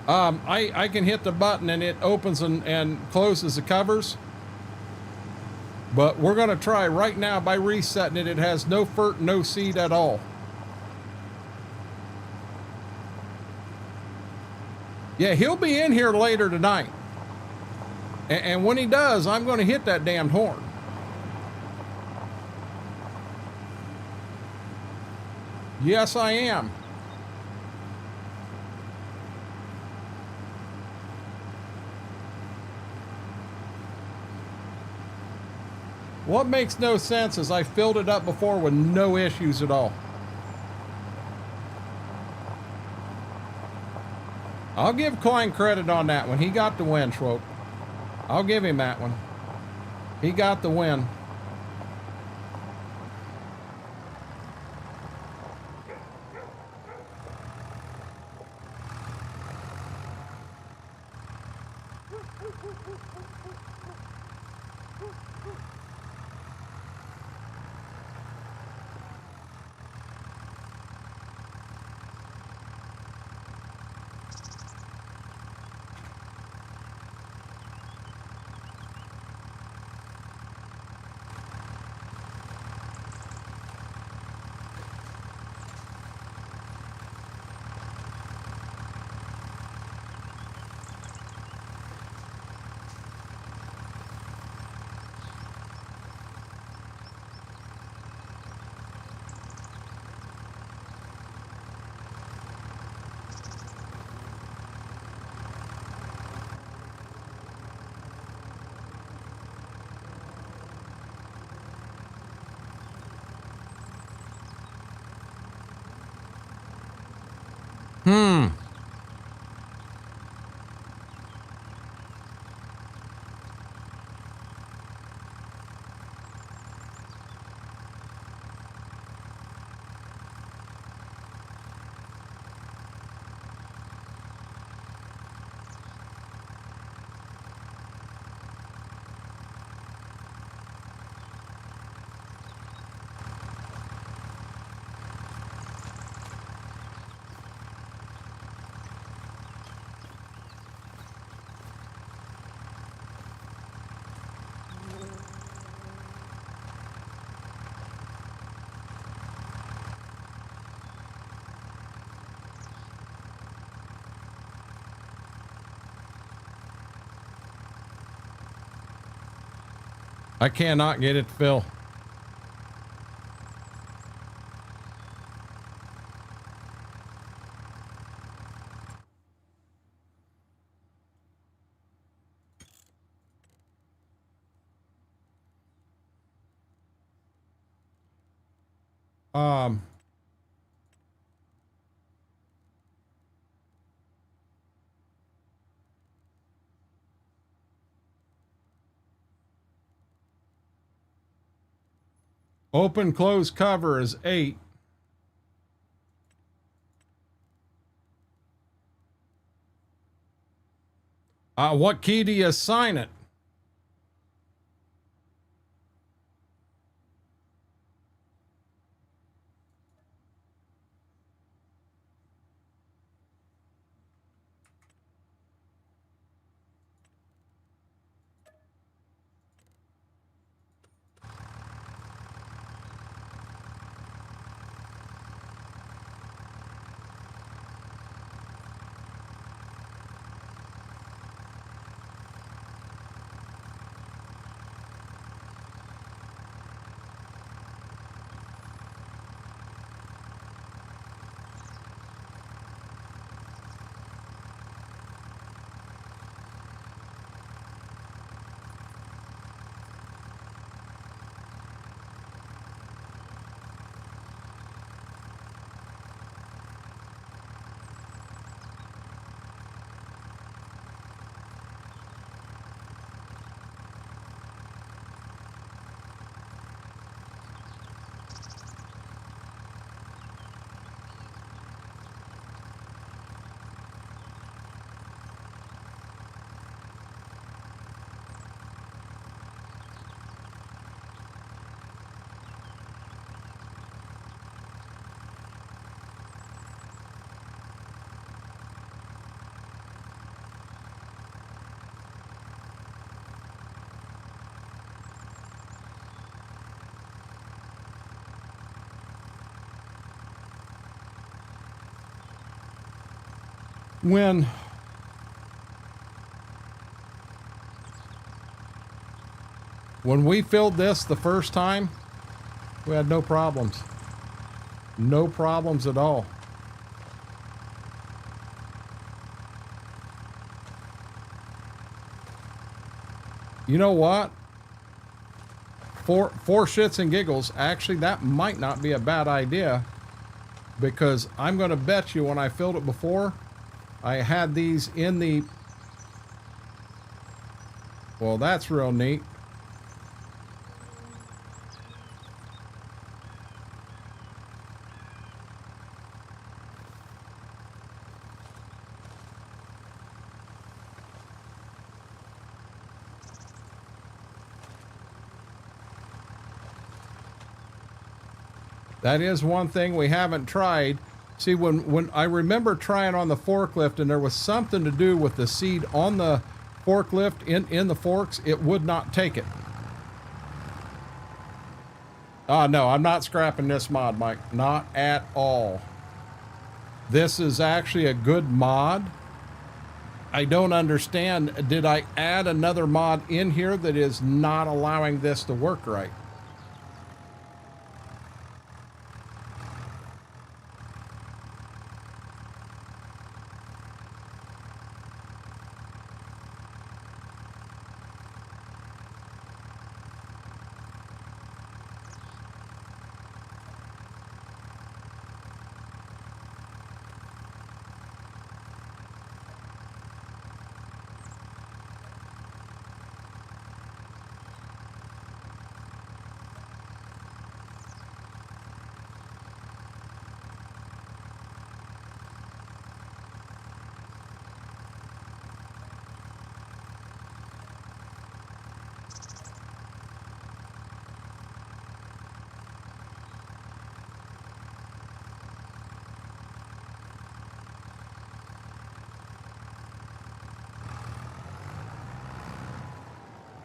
I can hit the button and it opens and closes the covers. But we're going to try right now by resetting it. It has no fert, no seed at all. Yeah, he'll be in here later tonight. And when he does, I'm going to hit that damned horn. Yes, I am. What makes no sense is I filled it up before with no issues at all. I'll give Klein credit on that one. He got the win, Schwope. I'll give him that one. He got the win. I cannot get it to fill. Open, close, cover is 8. What key do you assign it? When we filled this the first time, we had no problems. No problems at all. You know what? For shits and giggles, actually, that might not be a bad idea, because I'm going to bet you when I filled it before, I had these in the... Well, that's real neat. That is one thing we haven't tried. See, when I remember trying on the forklift and there was something to do with the seed on the forklift in the forks, it would not take it. Oh, no, I'm not scrapping this mod, Mike. Not at all. This is actually a good mod. I don't understand. Did I add another mod in here that is not allowing this to work right?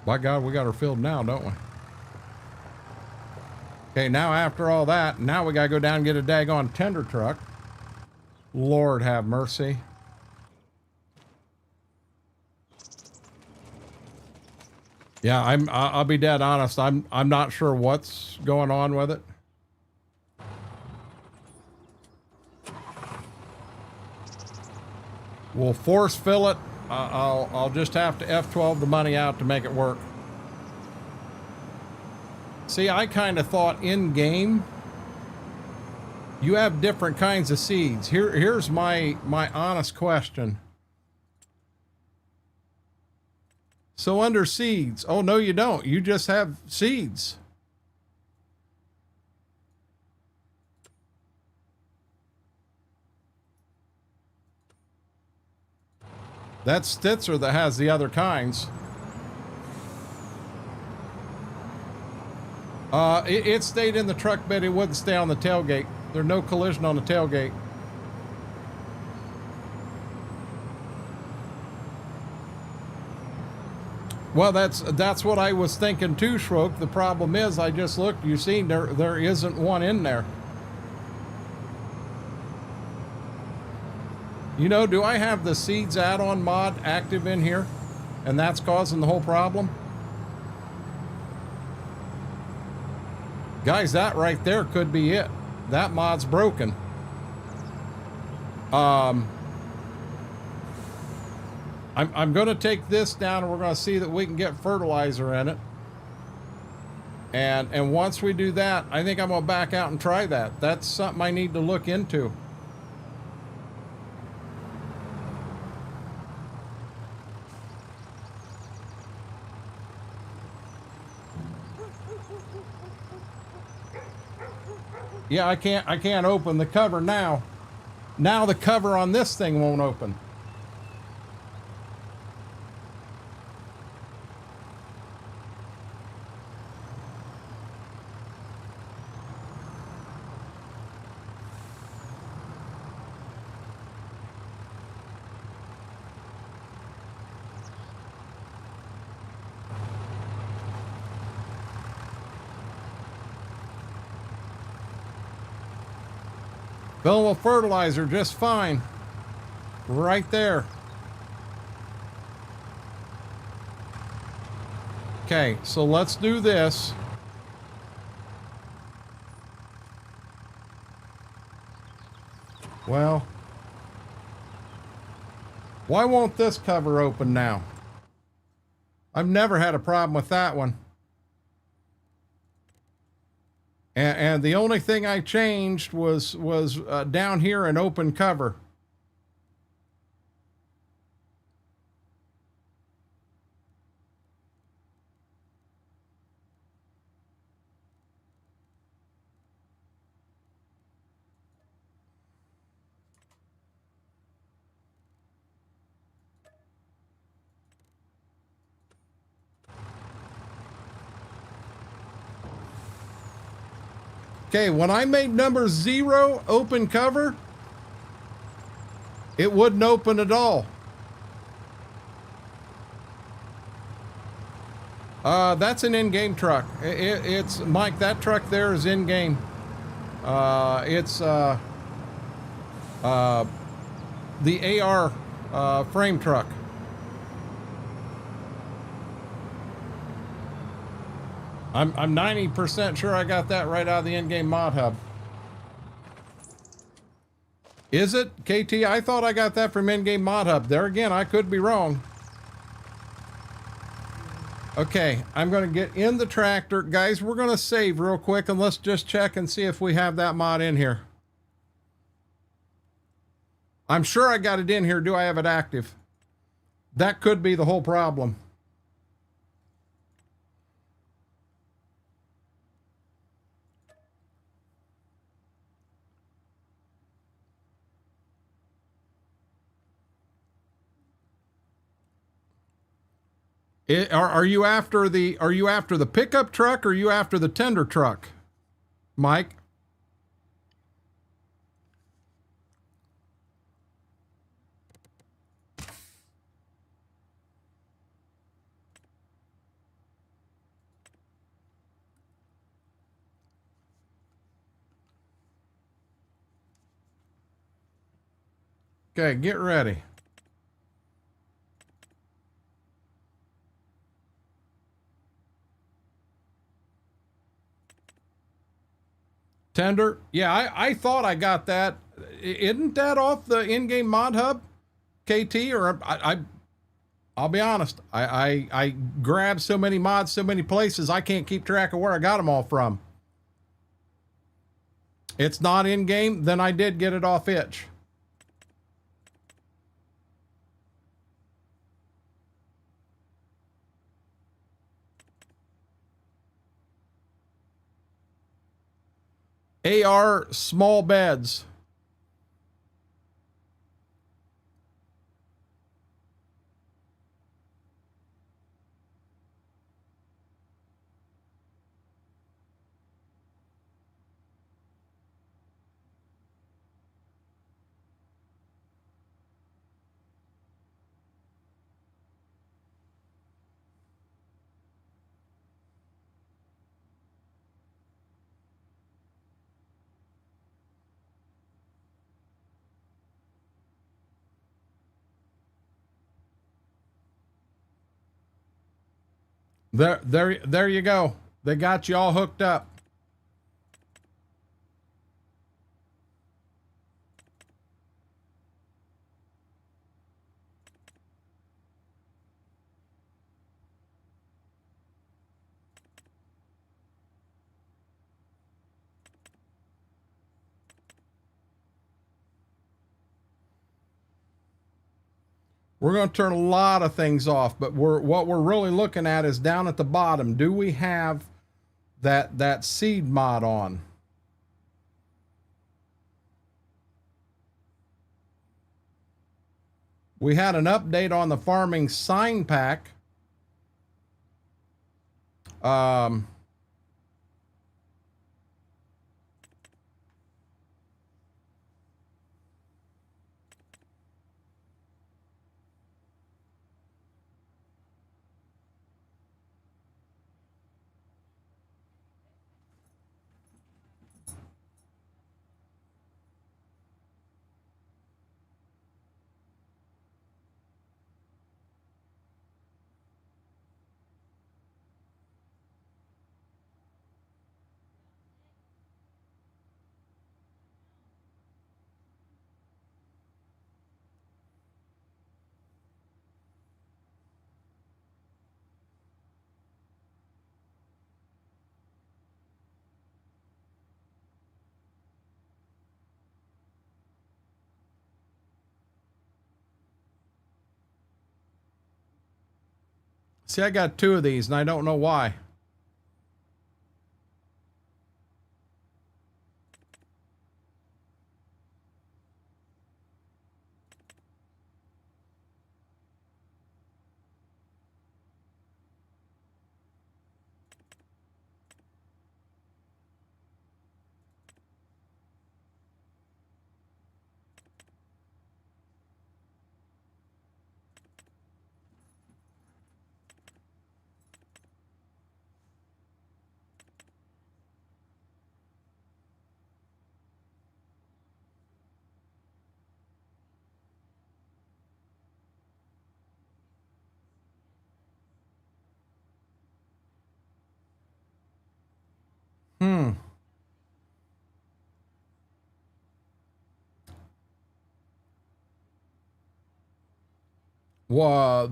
By God, we got her filled now, don't we? Okay, now after all that, now we gotta go down and get a daggone tender truck. Lord have mercy. Yeah, I'll be dead honest. I'm not sure what's going on with it. We'll force fill it. I'll just have to F12 the money out to make it work. See, I kind of thought in game you have different kinds of seeds. Here's my honest question. So under seeds, oh no you don't. You just have seeds. That's Stitzer that has the other kinds. It stayed in the truck bed. It wouldn't stay on the tailgate. There's no collision on the tailgate. Well, that's what I was thinking too, Shroke. The problem is, I just looked. You see, there isn't one in there. You know, do I have the seeds add-on mod active in here, and that's causing the whole problem? Guys, that right there could be it. That mod's broken. I'm going to take this down, and we're going to see that we can get fertilizer in it. And once we do that, I think I'm going to back out and try that. That's something I need to look into. Yeah, I can't open the cover now. Now the cover on this thing won't open. Fill with fertilizer just fine. Right there. Okay, so let's do this. Well, why won't this cover open now? I've never had a problem with that one. And the only thing I changed was down here an open cover. Okay, when I made number 0 open cover, it wouldn't open at all. That's an in-game truck. It's Mike, that truck there is in-game. It's the AR frame truck. I'm 90% sure I got that right out of the in-game mod hub. Is it, KT? I thought I got that from in-game mod hub. There again, I could be wrong. Okay, I'm going to get in the tractor. Guys, we're going to save real quick, and let's just check and see if we have that mod in here. I'm sure I got it in here. Do I have it active? That could be the whole problem. Are you after the pickup truck, or are you after the tender truck, Mike? Okay, get ready. Tender. Yeah, I thought I got that. Isn't that off the in-game mod hub, KT? Or I'll be honest. I grabbed so many mods, so many places, I can't keep track of where I got them all from. It's not in-game, then I did get it off itch. AR small beds. There you go. They got you all hooked up. We're going to turn a lot of things off, but what we're really looking at is down at the bottom. Do we have that seed mod on? We had an update on the farming sign pack. See, I got two of these and I don't know why. Well,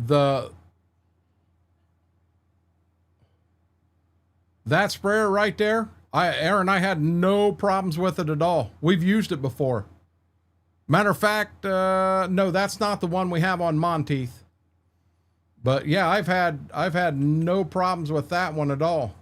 that sprayer right there, Aaron, I had no problems with it at all. We've used it before. Matter of fact, no, that's not the one we have on Monteith. But yeah, I've had no problems with that one at all.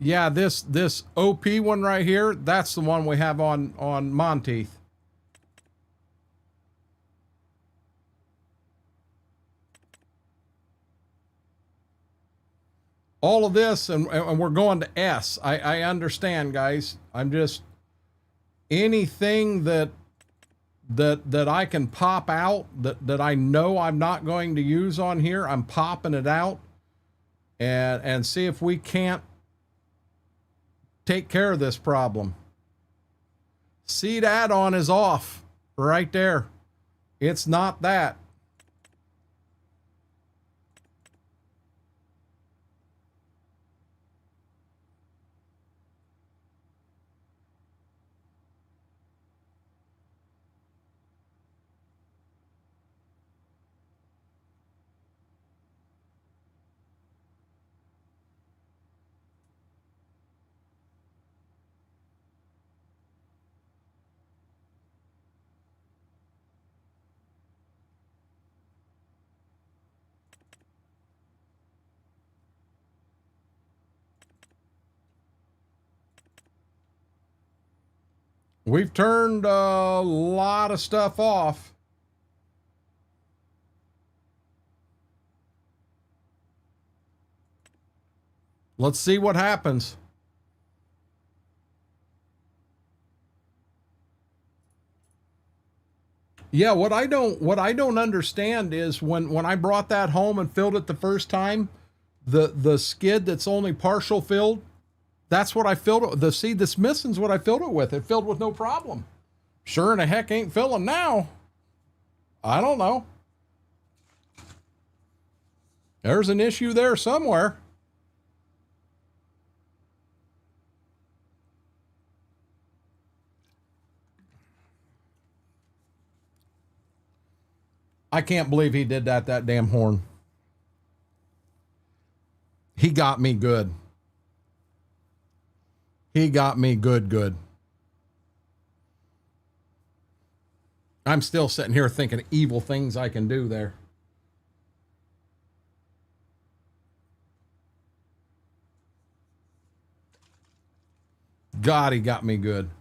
Yeah, this OP one right here, that's the one we have on Monteith. all of this, and we're going to S. I understand, guys. I'm just, anything that I can pop out that I know I'm not going to use on here, I'm popping it out and see if we can't take care of this problem. Seed add-on is off right there. It's not that. We've turned a lot of stuff off. Let's see what happens. Yeah, what I don't understand is when I brought that home and filled it the first time, the skid that's only partial filled, that's what I filled it. The seed that's missing is what I filled it with. It filled with no problem. Sure in the heck ain't filling now. I don't know. There's an issue there somewhere. I can't believe he did that damn horn. He got me good. He got me good. I'm still sitting here thinking evil things I can do there. God, he got me good.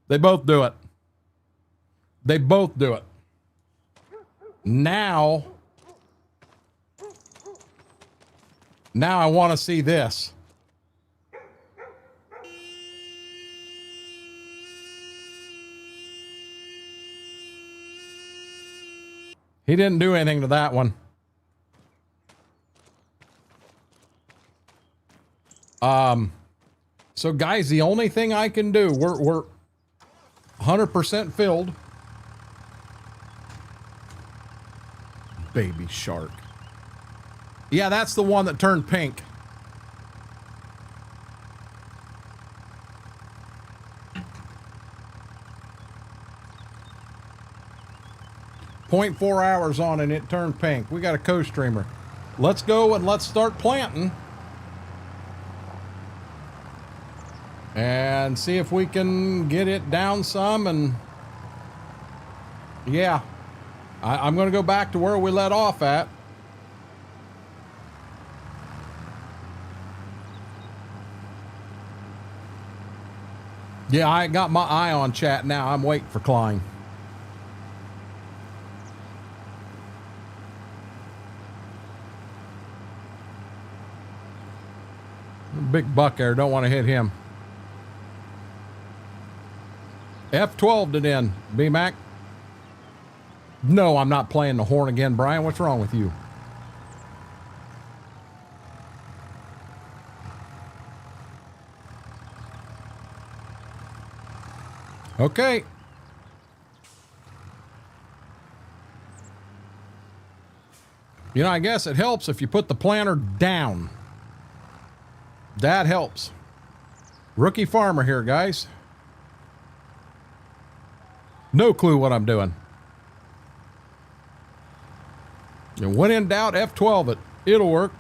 They both do it. They both do it. Now I want to see this. He didn't do anything to that one. So guys, the only thing I can do, we're 100% filled. Baby shark. Yeah, that's the one that turned pink. .4 hours on and it turned pink. We got a co-streamer. Let's go and let's start planting. And see if we can get it down some. And yeah, I'm going to go back to where we let off at. Yeah, I got my eye on chat now. I'm waiting for Klein. Big buck there. Don't want to hit him. F12'd it in, B-Mac. No, I'm not playing the horn again, Brian. What's wrong with you? Okay. You know, I guess it helps if you put the planter down. That helps. Rookie farmer here, guys. No clue what I'm doing. And when in doubt, F12 it. It'll work.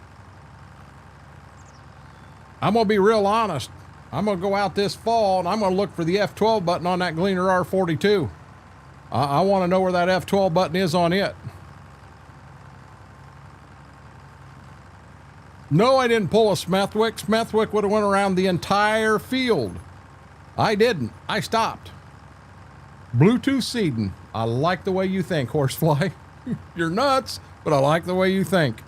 I'm going to be real honest. I'm going to go out this fall and I'm going to look for the F12 button on that Gleaner R42. I want to know where that F12 button is on it. No, I didn't pull a Smethwick. Smethwick would have went around the entire field. I didn't. I stopped. Bluetooth seeding. I like the way you think, horsefly. You're nuts, but I like the way you think.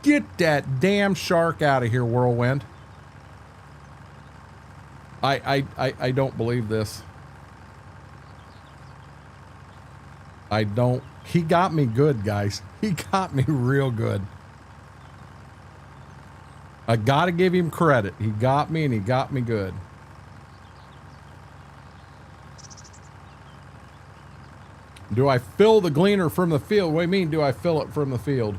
Get that damn shark out of here, Whirlwind. I don't believe this. I don't. He got me good, guys. He got me real good. I gotta give him credit. He got me, and he got me good. Do I fill the gleaner from the field? What do you mean, do I fill it from the field?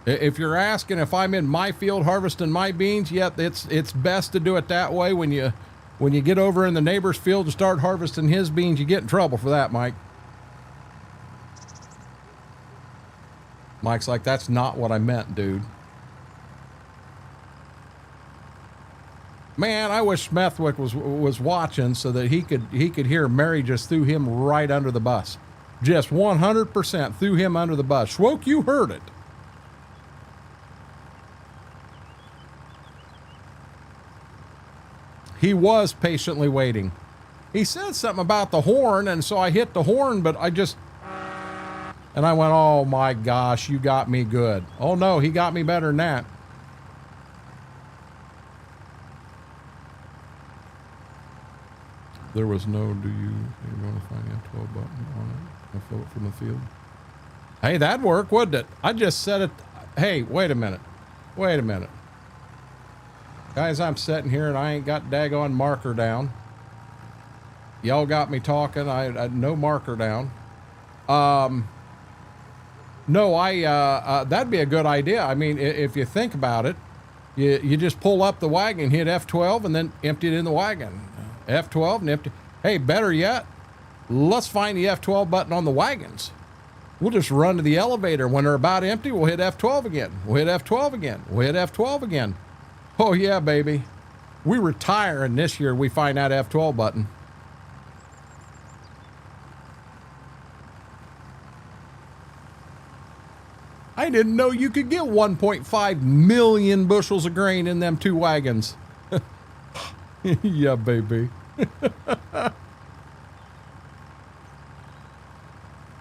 If you're asking if I'm in my field harvesting my beans, yeah, it's best to do it that way. When you get over in the neighbor's field to start harvesting his beans, you get in trouble for that, Mike. Mike's like, that's not what I meant, dude. Man, I wish Smethwick was watching so that he could hear Mary just threw him right under the bus. Just 100% threw him under the bus. Schwoke, you heard it. He was patiently waiting. He said something about the horn, and so I hit the horn, but and I went, oh my gosh, you got me good. Oh no, he got me better than that. There was no, do you want to find the F12 button on it? I fill it from the field. Hey, that'd work, wouldn't it? I just said it. Hey, wait a minute. Wait a minute. Guys, I'm sitting here and I ain't got daggone marker down. Y'all got me talking. I no marker down. No, that'd be a good idea. I mean, if you think about it, you just pull up the wagon, hit F12, and then empty it in the wagon. F12 and empty. Hey, better yet, let's find the F12 button on the wagons. We'll just run to the elevator. When they're about empty, we'll hit F12 again. We'll hit F12 again. We'll hit F12 again. Oh yeah, baby. We retire, and this year we find that F12 button. I didn't know you could get 1.5 million bushels of grain in them two wagons. Yeah, baby.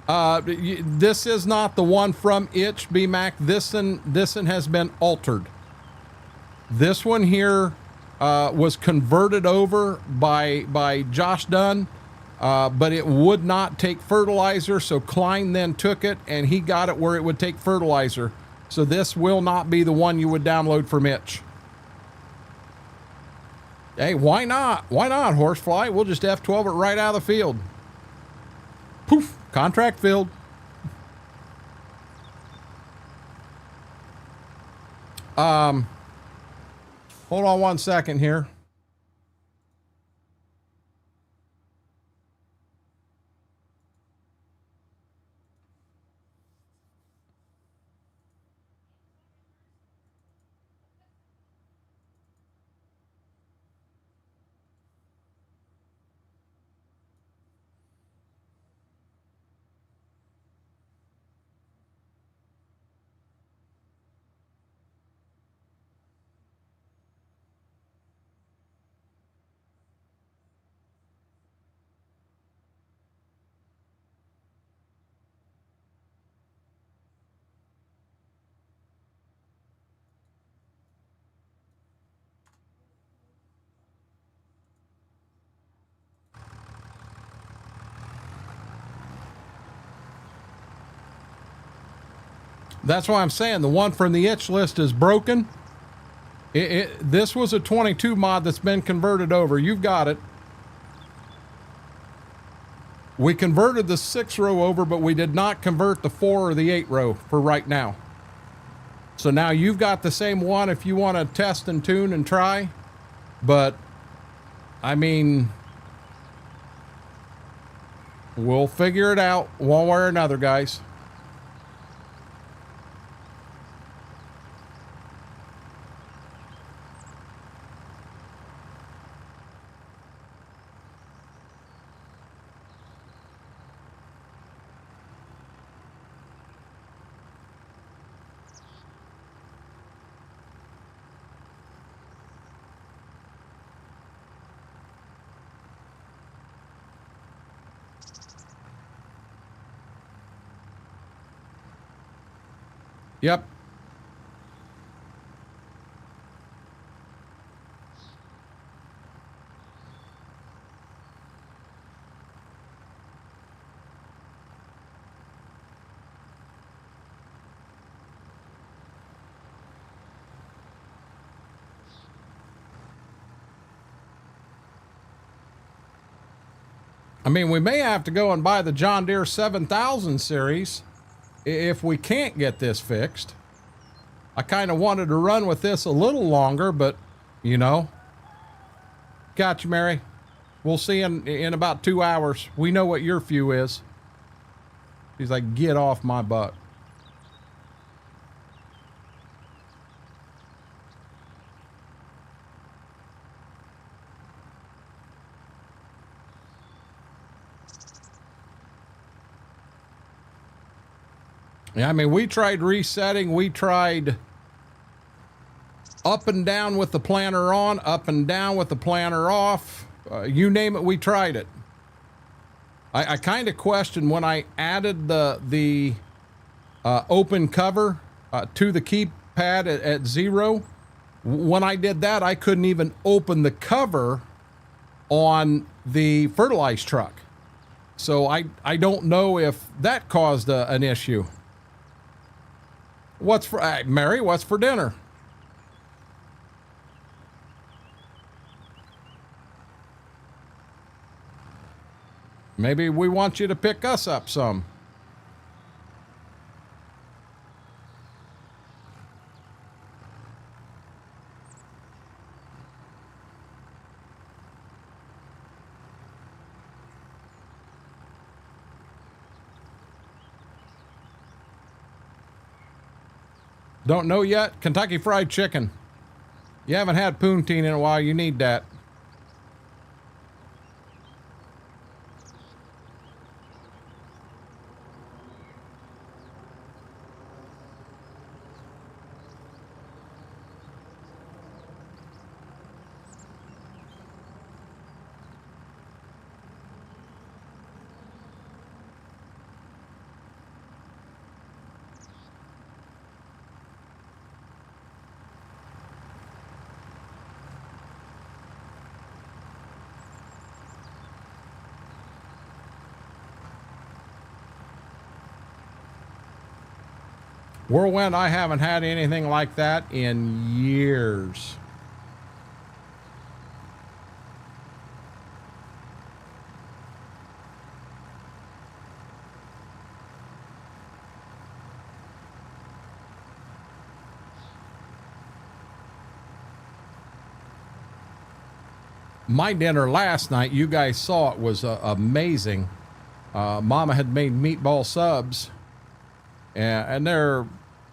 This is not the one from Itch, BMAC. This one has been altered. This one here was converted over by Josh Dunn, but it would not take fertilizer, so Klein then took it, and he got it where it would take fertilizer. So this will not be the one you would download from Itch. Hey, why not? Why not, Horsefly? We'll just F12 it right out of the field. Poof, contract filled. Hold on one second here. That's why I'm saying the one from the Itch list is broken. This was a 22 mod that's been converted over. You've got it. We converted the 6 row over, but we did not convert the 4 or the 8 row for right now. So now you've got the same one if you want to test and tune and try. But, I mean, we'll figure it out one way or another, guys. Yep. I mean, we may have to go and buy the John Deere 7000 series if we can't get this fixed. I kind of wanted to run with this a little longer, but, you know. Gotcha, Mary. We'll see in about 2 hours. We know what your few is. He's like, get off my butt. Yeah, I mean, we tried resetting. We tried up and down with the planter on, up and down with the planter off. You name it, we tried it. I kind of questioned when I added the open cover to the keypad at 0. When I did that, I couldn't even open the cover on the fertilizer truck. So I don't know if that caused an issue. What's for Mary? What's for dinner? Maybe we want you to pick us up some. Don't know yet? Kentucky Fried Chicken. You haven't had poutine in a while. You need that. Whirlwind, I haven't had anything like that in years. My dinner last night, you guys saw it, was amazing. Mama had made meatball subs, and they're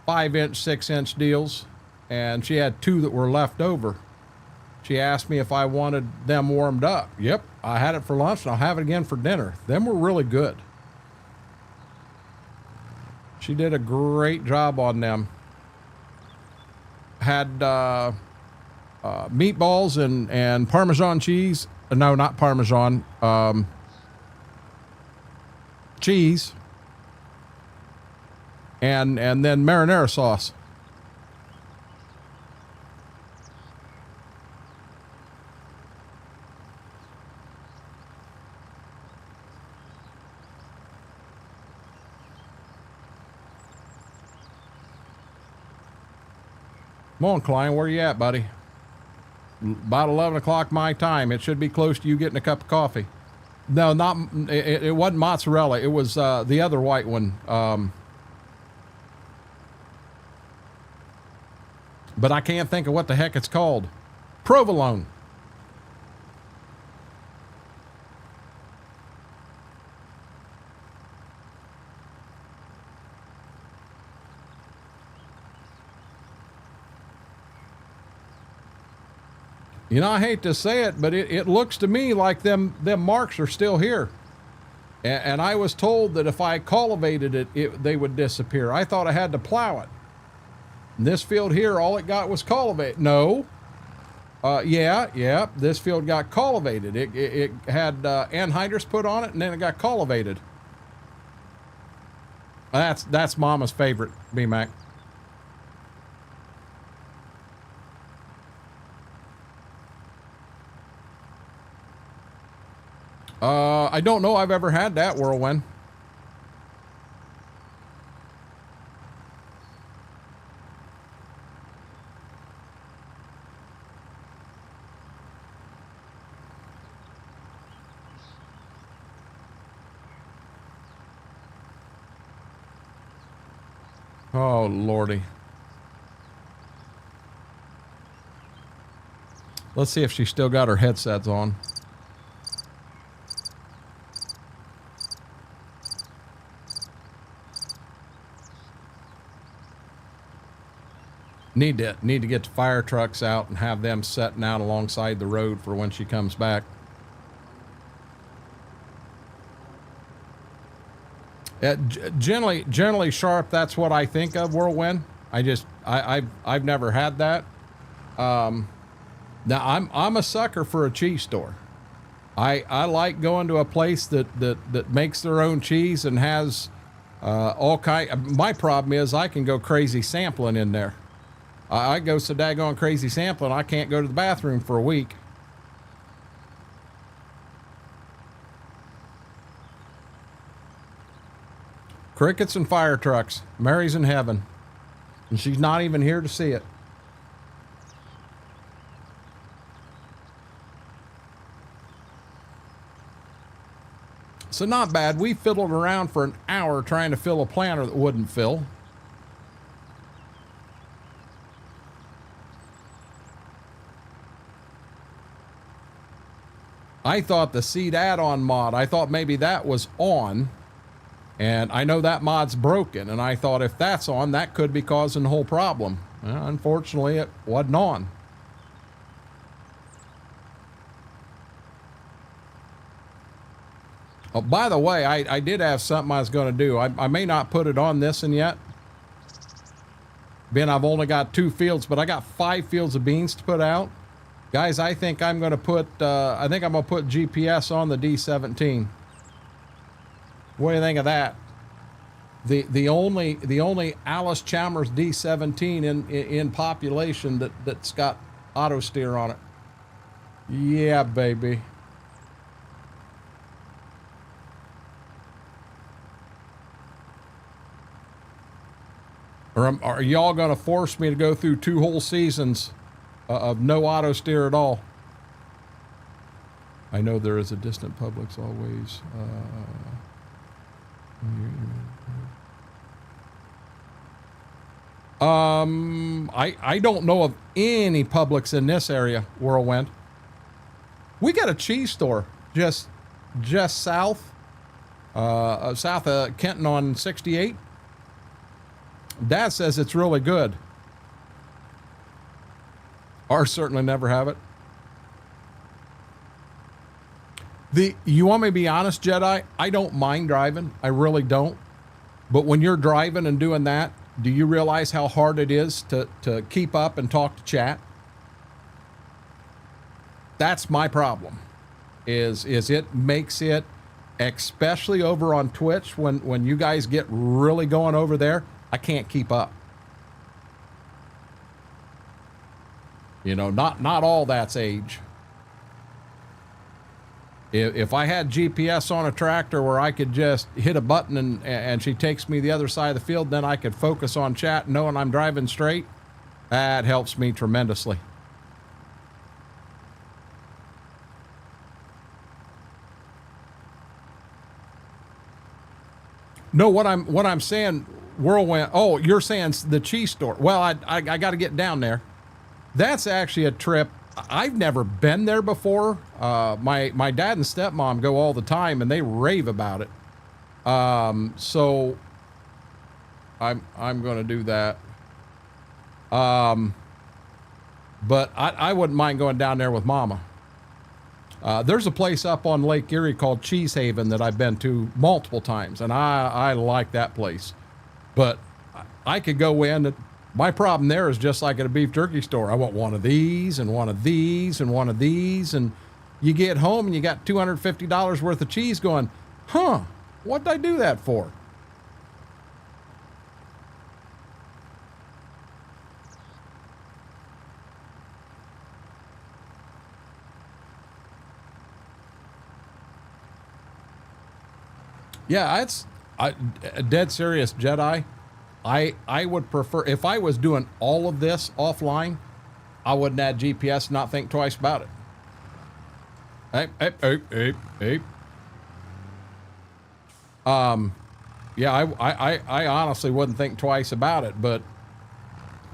5-inch, 6-inch deals, and she had 2 that were left over. She asked me if I wanted them warmed up. Yep, I had it for lunch, and I'll have it again for dinner. Them were really good. She did a great job on them. Had meatballs and Parmesan cheese. No, not Parmesan. Cheese. And then marinara sauce. Come on, Klein, where you at, buddy? About 11 o'clock my time. It should be close to you getting a cup of coffee. No, not it wasn't mozzarella. It was the other white one. But I can't think of what the heck it's called. Provolone. You know, I hate to say it, but it looks to me like them marks are still here. And I was told that if I cultivated it, they would disappear. I thought I had to plow it. And this field here, all it got was cultivated. No. Yeah, this field got cultivated. It had anhydrous put on it, and then it got cultivated. That's Mama's favorite, B-Mac. I don't know I've ever had that whirlwind. Oh, Lordy. Let's see if she still got her headsets on. Need to get the fire trucks out and have them setting out alongside the road for when she comes back. Generally sharp. That's what I think of whirlwind. I've never had that. Now I'm a sucker for a cheese store. I like going to a place that makes their own cheese and has all kind. My problem is I can go crazy sampling in there. I go so daggone crazy sampling, I can't go to the bathroom for a week. Crickets and fire trucks. Mary's in heaven. And she's not even here to see it. So not bad. We fiddled around for an hour trying to fill a planter that wouldn't fill. I thought the seed add-on mod, I thought maybe that was on, and I know that mod's broken, and I thought if that's on, that could be causing the whole problem. Well, unfortunately, it wasn't on. Oh, by the way, I did have something I was going to do. I may not put it on this one yet, being I've only got 2 fields, but I got 5 fields of beans to put out. Guys, I think I'm going to put, GPS on the D17. What do you think of that? The only Alice Chalmers D17 in population that's got auto steer on it. Yeah, baby. Or are y'all going to force me to go through 2 whole seasons of no auto steer at all? I know there is a distant Publix always. I don't know of any Publix in this area, Whirlwind. We got a cheese store just south of Kenton on 68. Dad says it's really good. Ours certainly never have it. You want me to be honest, Jedi? I don't mind driving. I really don't. But when you're driving and doing that, do you realize how hard it is to keep up and talk to chat? That's my problem. Is it makes it, especially over on Twitch, when you guys get really going over there, I can't keep up. You know, not all that's age. If I had GPS on a tractor where I could just hit a button and she takes me the other side of the field, then I could focus on chat knowing I'm driving straight. That helps me tremendously. No, what I'm saying, Whirlwind. Oh, you're saying the cheese store. Well, I got to get down there. That's actually a trip. I've never been there before. My dad and stepmom go all the time, and they rave about it. So I'm going to do that. But I wouldn't mind going down there with Mama. There's a place up on Lake Erie called Cheese Haven that I've been to multiple times, and I like that place. But I could go in. My problem there is just like at a beef jerky store. I want one of these and one of these and one of these. And you get home and you got $250 worth of cheese going, huh, what'd I do that for? Yeah, it's dead serious, Jedi. I would prefer, if I was doing all of this offline, I wouldn't add GPS, not think twice about it. Hey. Yeah, I honestly wouldn't think twice about it, but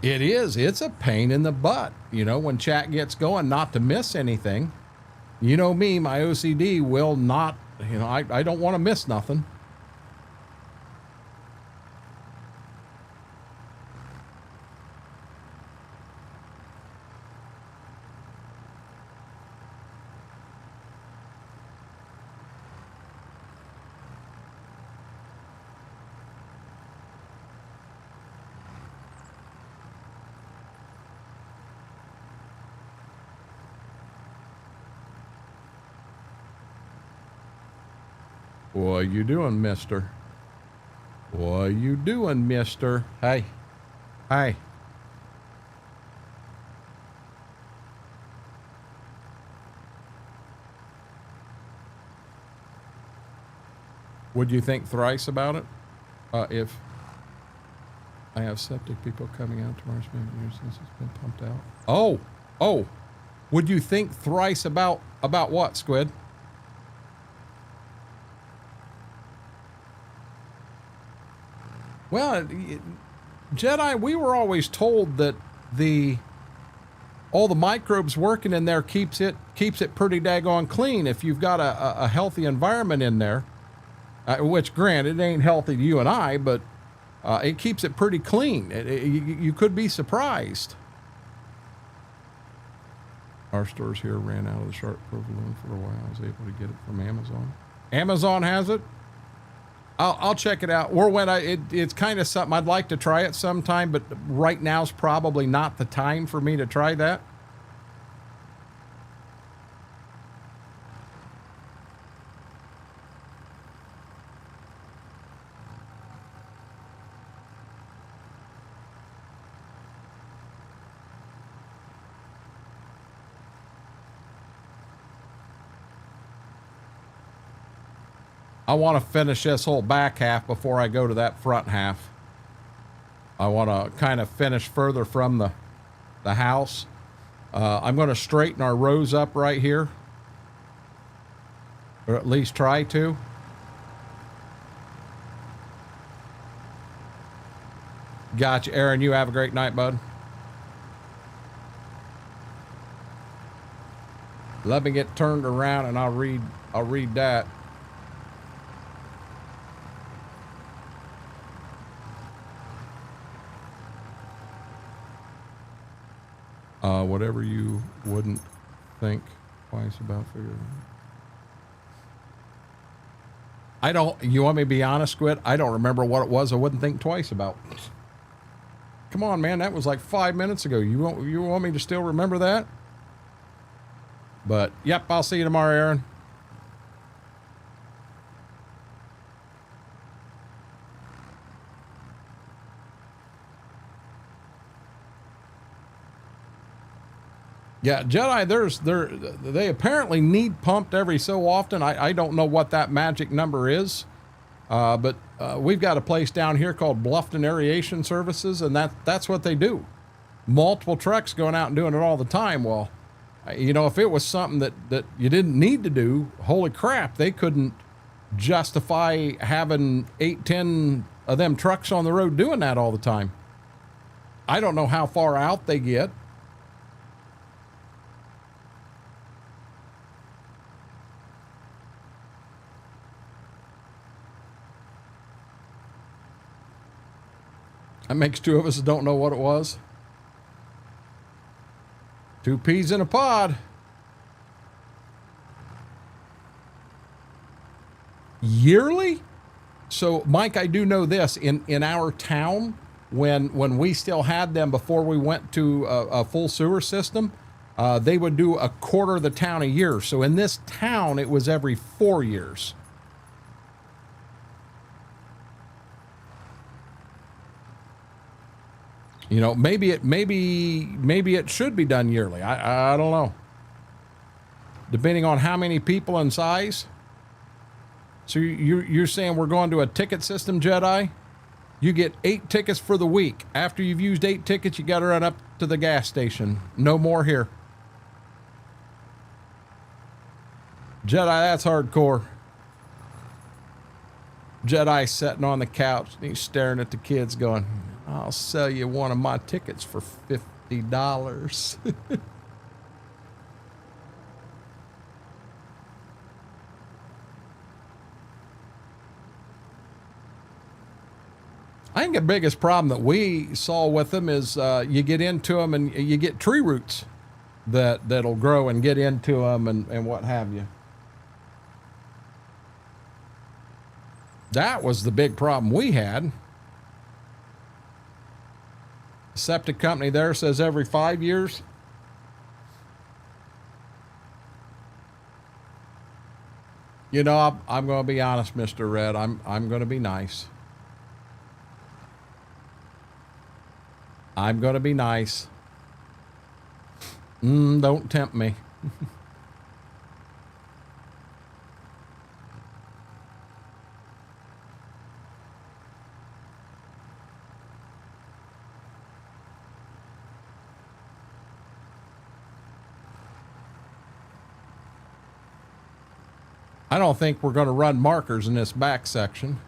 it's a pain in the butt, you know, when chat gets going, not to miss anything. You know me, my OCD will not, you know, I don't want to miss nothing. What you doing, mister? What you doing, mister? Hey. Hey. Would you think thrice about it? If I have septic people coming out tomorrow since it's been pumped out. Oh. Would you think thrice about what, Squid? Well, Jedi, we were always told that all the microbes working in there keeps it pretty daggone clean if you've got a healthy environment in there, which granted it ain't healthy to you and I, but it keeps it pretty clean. You could be surprised. Our stores here ran out of the shark provolone for a while. I was able to get it from Amazon. Amazon has it? I'll check it out. Or when it's kind of something I'd like to try it sometime, but right now's probably not the time for me to try that. I want to finish this whole back half before I go to that front half. I want to kind of finish further from the house. I'm going to straighten our rows up right here. Or at least try to. Gotcha, Aaron. You have a great night, bud. Let me get turned around and I'll read that. Whatever you wouldn't think twice about figuring out. You want me to be honest, Squid? I don't remember what it was I wouldn't think twice about. Come on, man. That was like 5 minutes ago. You want me to still remember that? But, yep, I'll see you tomorrow, Aaron. Yeah, Jedi, they apparently need pumped every so often. I don't know what that magic number is, but we've got a place down here called Bluffton Aeration Services, and that's what they do. Multiple trucks going out and doing it all the time. Well, you know, if it was something that you didn't need to do, holy crap, they couldn't justify having 8-10 of them trucks on the road doing that all the time. I don't know how far out they get. That makes two of us that don't know what it was. 2 peas in a pod. Yearly? So, Mike, I do know this. In our town, when we still had them before we went to a full sewer system, they would do a quarter of the town a year. So in this town, it was every 4 years. You know, maybe it should be done yearly. I don't know. Depending on how many people and size. So you're saying we're going to a ticket system, Jedi? You get 8 tickets for the week. After you've used 8 tickets, you got to run up to the gas station. No more here. Jedi, that's hardcore. Jedi sitting on the couch and he's staring at the kids going, I'll sell you one of my tickets for $50. I think the biggest problem that we saw with them is you get into them and you get tree roots that'll grow and get into them and what have you. That was the big problem we had. The septic company there says every 5 years. You know, I'm going to be honest, Mr. Red. I'm going to be nice. I'm going to be nice. Don't tempt me. I don't think we're going to run markers in this back section.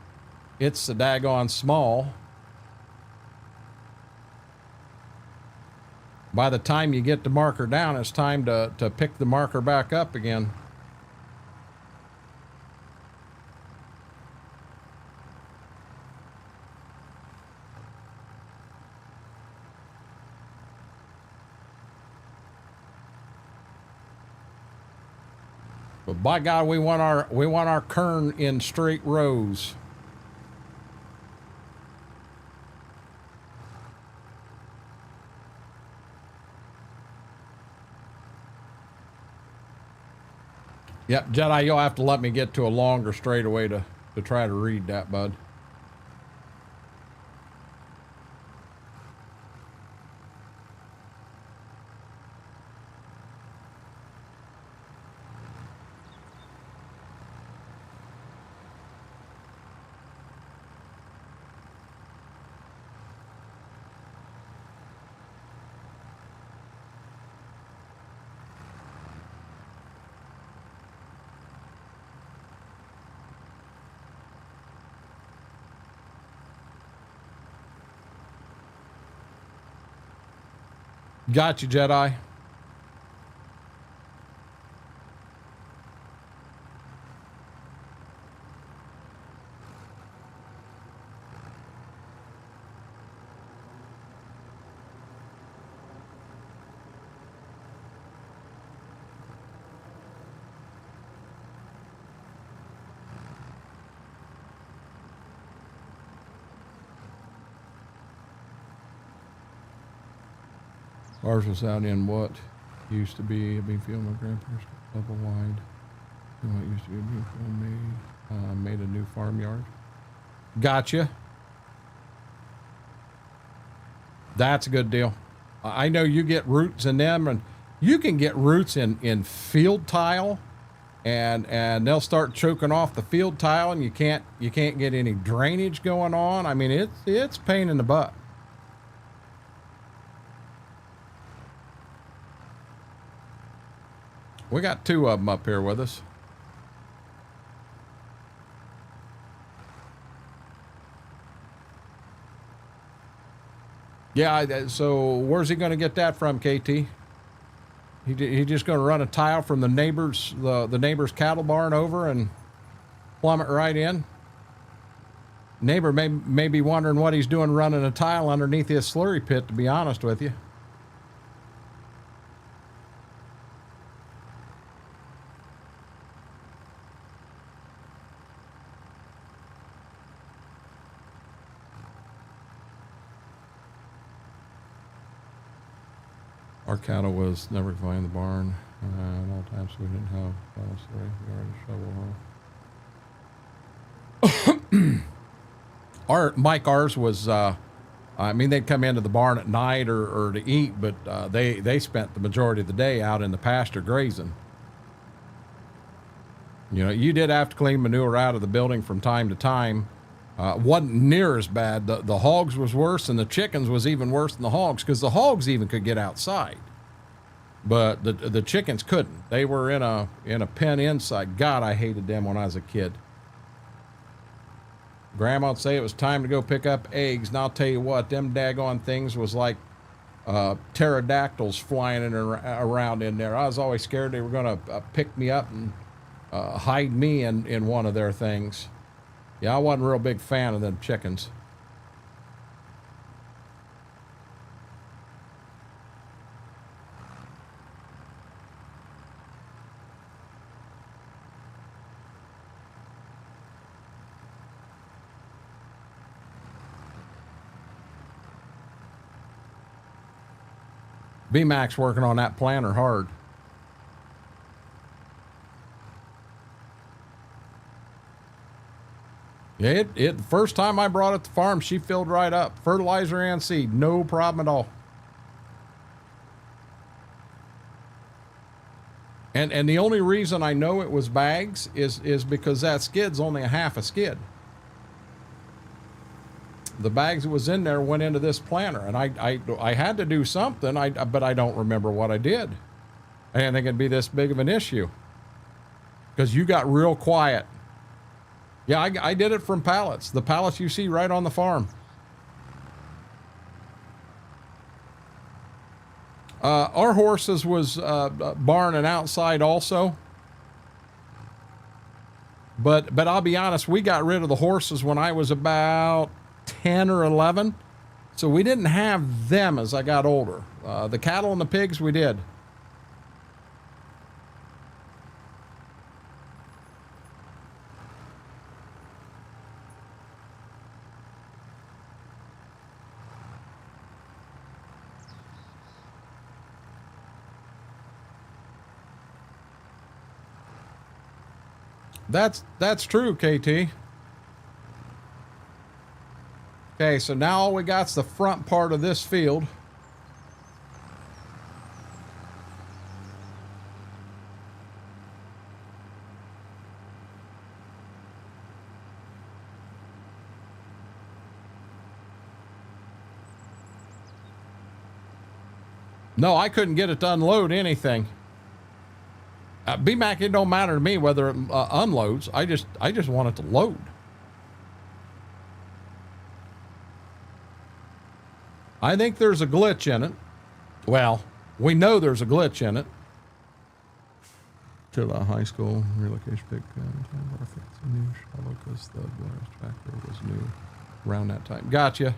It's so daggone small. By the time you get the marker down, it's time to pick the marker back up again. But by God, we want our kern in straight rows. Yep, Jedi, you'll have to let me get to a longer straightaway to try to read that, bud. Got you, Jedi. Ours was out in what used to be a bean field. My grandparents double wide. What used to be a bean field made a new farmyard. Gotcha. That's a good deal. I know you get roots in them, and you can get roots in field tile, and they'll start choking off the field tile, and you can't get any drainage going on. I mean, it's a pain in the butt. We got 2 of them up here with us. Yeah, so where's he going to get that from, KT? He just going to run a tile from the neighbor's cattle barn over and plumb it right in? Neighbor may be wondering what he's doing running a tile underneath his slurry pit, to be honest with you. Our cattle was never confined in the barn at all times, so we didn't have shovel. Ours was, I mean, they'd come into the barn at night or to eat, but they spent the majority of the day out in the pasture grazing. You know, you did have to clean manure out of the building from time to time. Wasn't near as bad. The hogs was worse, and the chickens was even worse than the hogs, because the hogs even could get outside, but the chickens couldn't. They were in a pen inside. God, I hated them when I was a kid. Grandma would say it was time to go pick up eggs, and I'll tell you what, them daggone things was like pterodactyls flying around in there. I was always scared they were going to pick me up and hide me in one of their things. Yeah, I wasn't a real big fan of them chickens. B-Mac's working on that planter hard. Yeah, the first time I brought it to the farm, she filled right up. Fertilizer and seed, no problem at all. And the only reason I know it was bags is because that skid's only a half a skid. The bags that was in there went into this planter, and I had to do something, but I don't remember what I did. I didn't think it'd be this big of an issue, because you got real quiet. Yeah, I did it from pallets. The pallets you see right on the farm. Our horses was barn and outside also. But I'll be honest, we got rid of the horses when I was about 10 or 11. So we didn't have them as I got older. The cattle and the pigs we did. That's true, KT. Okay, so now all we got's the front part of this field. No, I couldn't get it to unload anything. BMAC, it don't matter to me whether it unloads. I just want it to load. I think there's a glitch in it. Well, we know there's a glitch in it. Chill out high school relocation pick. New shovel because the tractor was new around that time. Gotcha.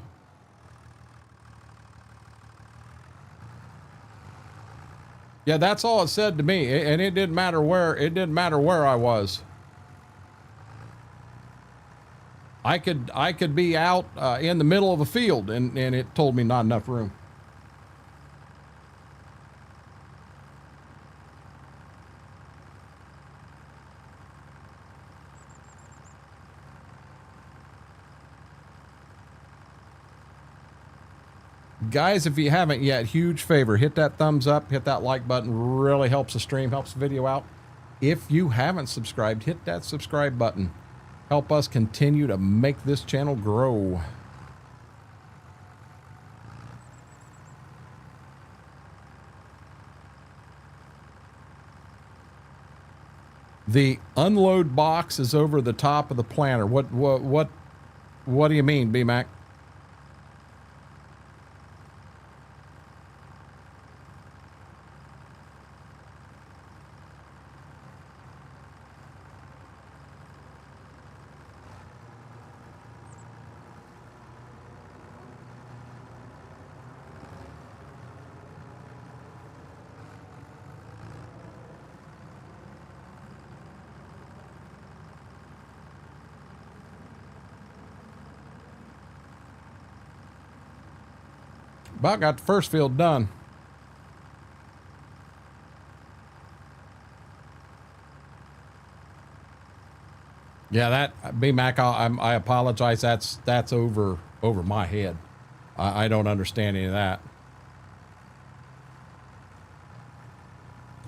Yeah, that's all it said to me, and it didn't matter where. It didn't matter where I was. I could be out in the middle of a field, and it told me not enough room. Guys, if you haven't yet, huge favor, hit that thumbs up, hit that like button. Really helps the stream, helps the video out. If you haven't subscribed, hit that subscribe button. Help us continue to make this channel grow. The unload box is over the top of the planter. What do you mean, B-Mac? About got the first field done. Yeah, that B-Mac, I apologize. That's over my head. I don't understand any of that.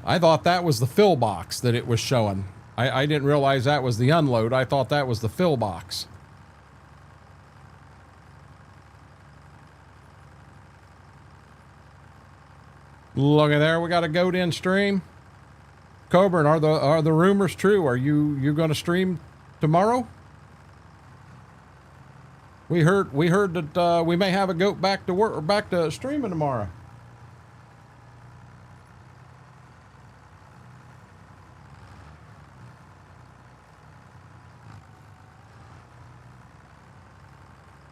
I thought that was the fill box that it was showing. I didn't realize that was the unload. I thought that was the fill box. Look at there, we got a goat in stream. Coburn, are the rumors true? Are you going to stream tomorrow? We heard that we may have a goat back to work or back to streaming tomorrow.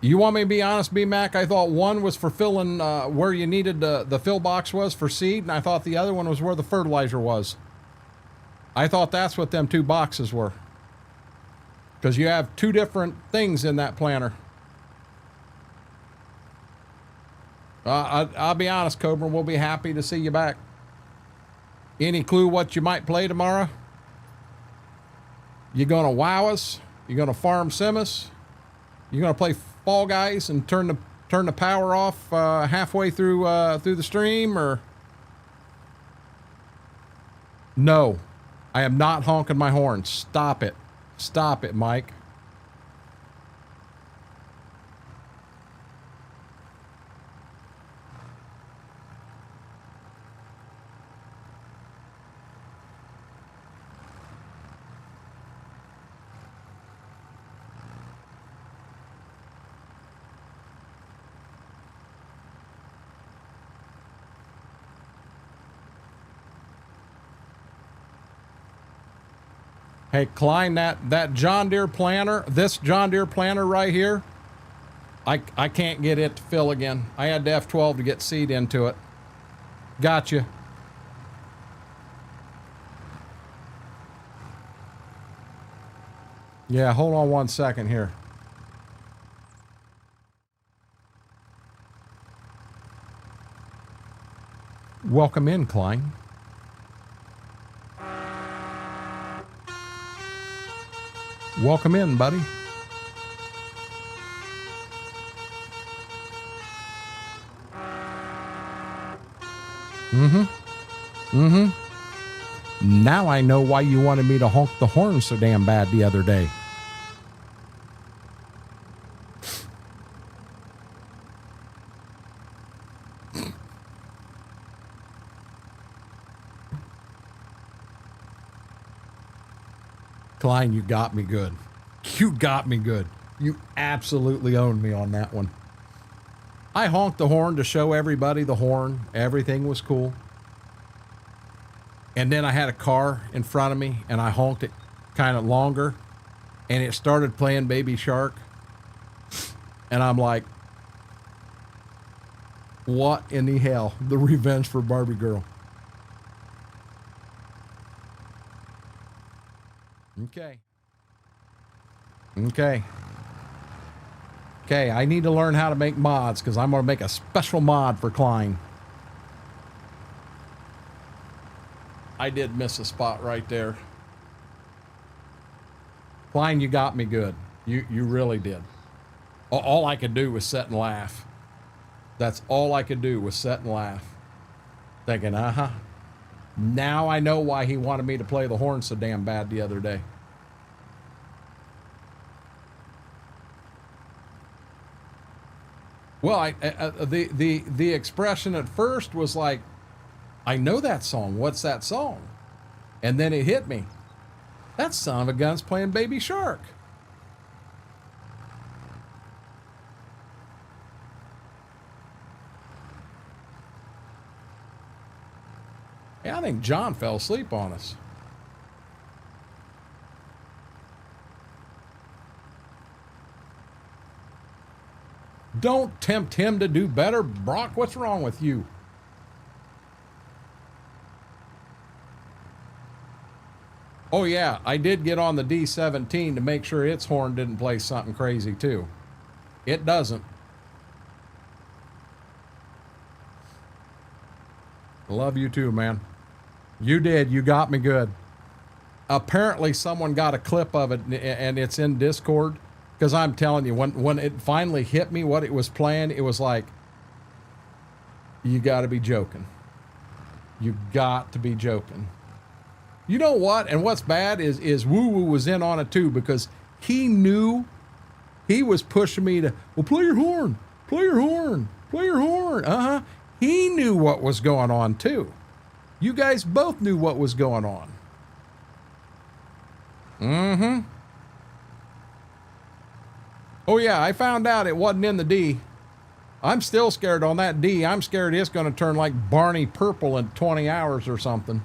You want me to be honest, B-Mac? I thought one was for filling where you needed the fill box was for seed, and I thought the other one was where the fertilizer was. I thought that's what them two boxes were. Because you have two different things in that planter. I'll be honest, Cobra, we'll be happy to see you back. Any clue what you might play tomorrow? You gonna wow us? You gonna farm sim us? You gonna play Fall Guys and turn the power off halfway through the stream, or? No, I am not honking my horn. Stop it. Stop it, Mike. Hey, Klein, that John Deere planter, this John Deere planter right here, I can't get it to fill again. I had to F12 to get seed into it. Gotcha. Yeah, hold on one second here. Welcome in, Klein. Welcome in, buddy. Now I know why you wanted me to honk the horn so damn bad the other day. Klein, you got me good. You got me good. You absolutely owned me on that one. I honked the horn to show everybody the horn. Everything was cool. And then I had a car in front of me and I honked it kind of longer and it started playing Baby Shark. And I'm like, what in the hell? The Revenge for Barbie Girl. Okay. Okay, I need to learn how to make mods because I'm going to make a special mod for Klein. I did miss a spot right there. Klein, you got me good. You really did. All I could do was sit and laugh. That's all I could do was sit and laugh. Thinking, now I know why he wanted me to play the horn so damn bad the other day. Well, the expression at first was like, I know that song. What's that song? And then it hit me. That son of a gun's playing Baby Shark. Yeah, I think John fell asleep on us. Don't tempt him to do better. Brock, what's wrong with you? Oh yeah, I did get on the D17 to make sure its horn didn't play something crazy too. It doesn't. Love you too, man. You did. You got me good. Apparently someone got a clip of it and it's in Discord. Because I'm telling you, when it finally hit me what it was playing, it was like, you got to be joking. You got to be joking. You know what? And what's bad is Woo Woo was in on it too, because he knew he was pushing me to, well, play your horn, play your horn, play your horn. Uh-huh. He knew what was going on too. You guys both knew what was going on. Mm-hmm. Oh yeah, I found out it wasn't in the D. I'm still scared on that D. I'm scared it's going to turn like Barney purple in 20 hours or something.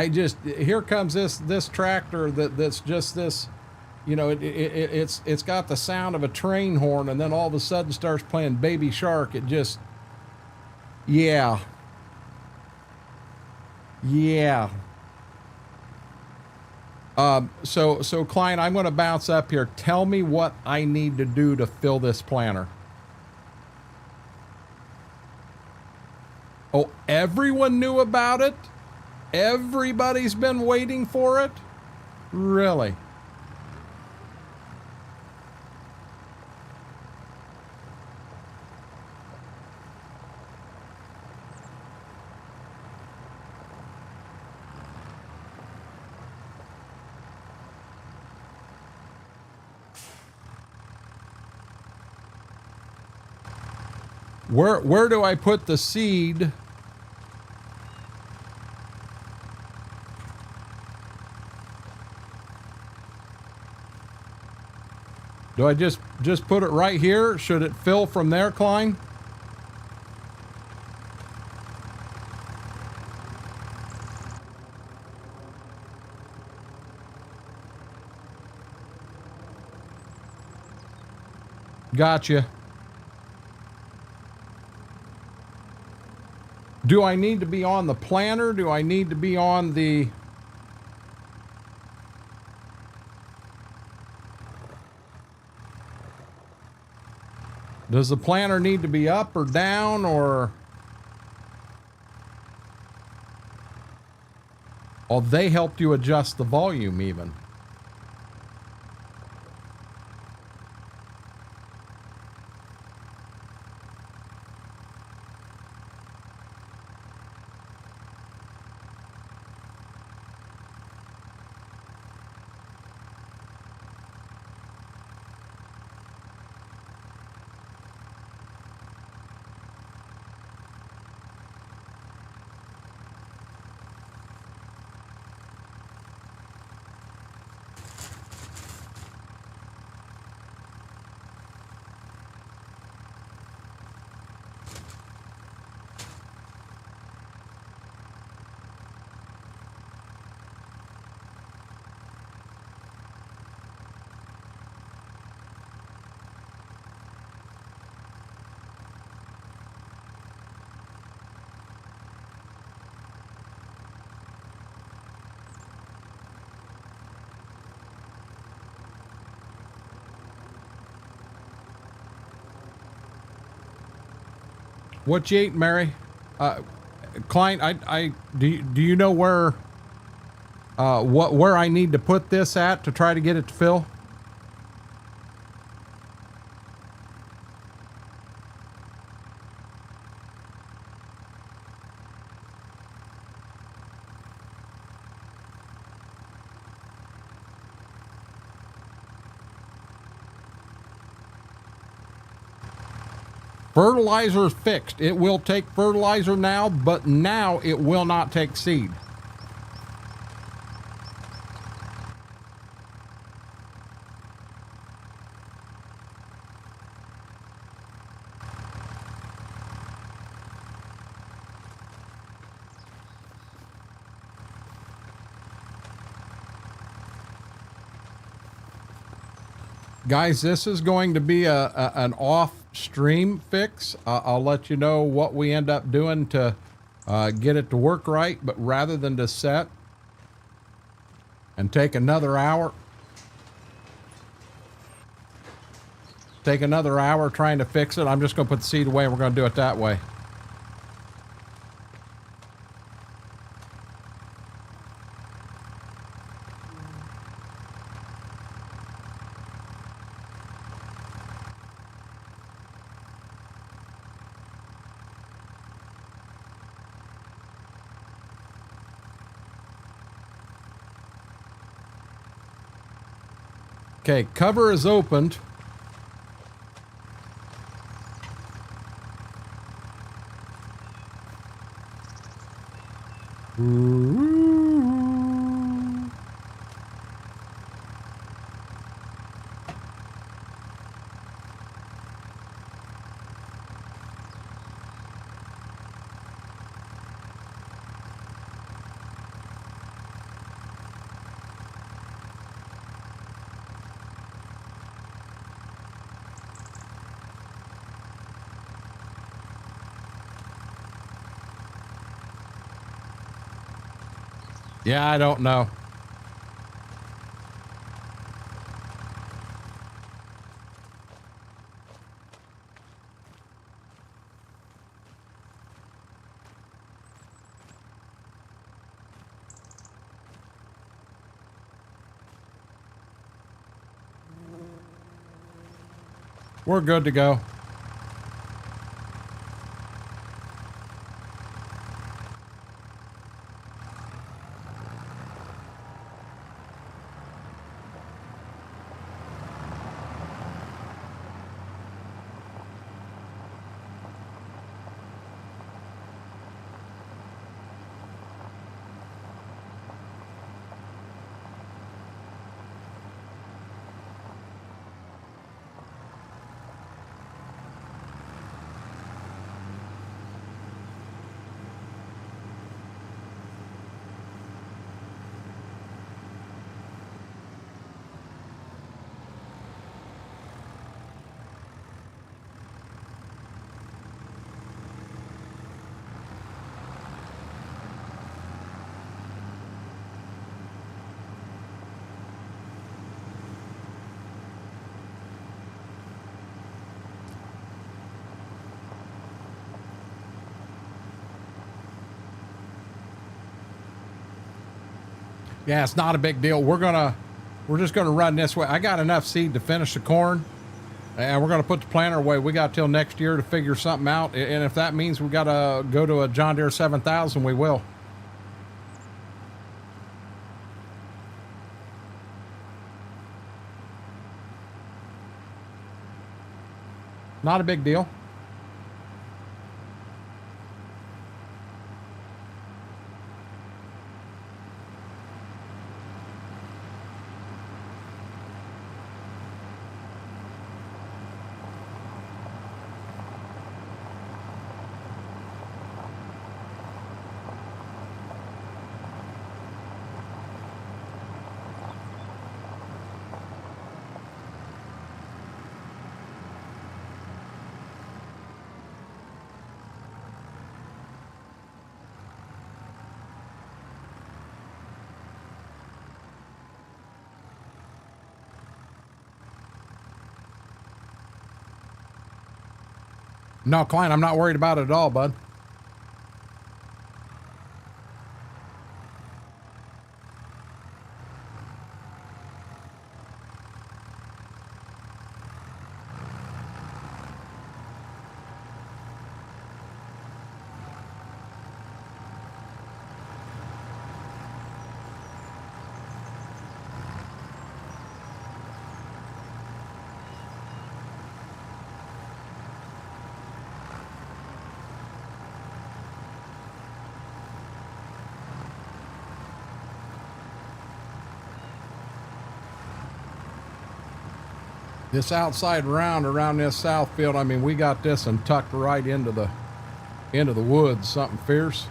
Here comes this tractor that's just this, you know, it's got the sound of a train horn, and then all of a sudden starts playing Baby Shark. It just, yeah. Yeah. So Klein, I'm going to bounce up here. Tell me what I need to do to fill this planter. Oh, everyone knew about it? Everybody's been waiting for it? Really? Where do I put the seed? Do I just put it right here? Should it fill from there, Klein? Gotcha. Do I need to be on the planter? Do I need to be on the... Does the planter need to be up or down, or... Oh, they helped you adjust the volume even. What you ate, Mary? Klein, do you know where where I need to put this at to try to get it to fill? Fertilizer's fixed. It will take fertilizer now, but now it will not take seed. Guys, this is going to be an off-stream fix. I'll let you know what we end up doing to get it to work right, but rather than to set and take another hour trying to fix it, I'm just going to put the seed away and we're going to do it that way. Okay, cover is opened. Yeah, I don't know. We're good to go. Yeah, it's not a big deal. We're just gonna run this way. I got enough seed to finish the corn, and we're gonna put the planter away. We got till next year to figure something out, and if that means we gotta go to a John Deere 7000, we will. Not a big deal. No, Klein, I'm not worried about it at all, bud. This outside round around this south field, I mean, we got this and tucked right into the woods, something fierce.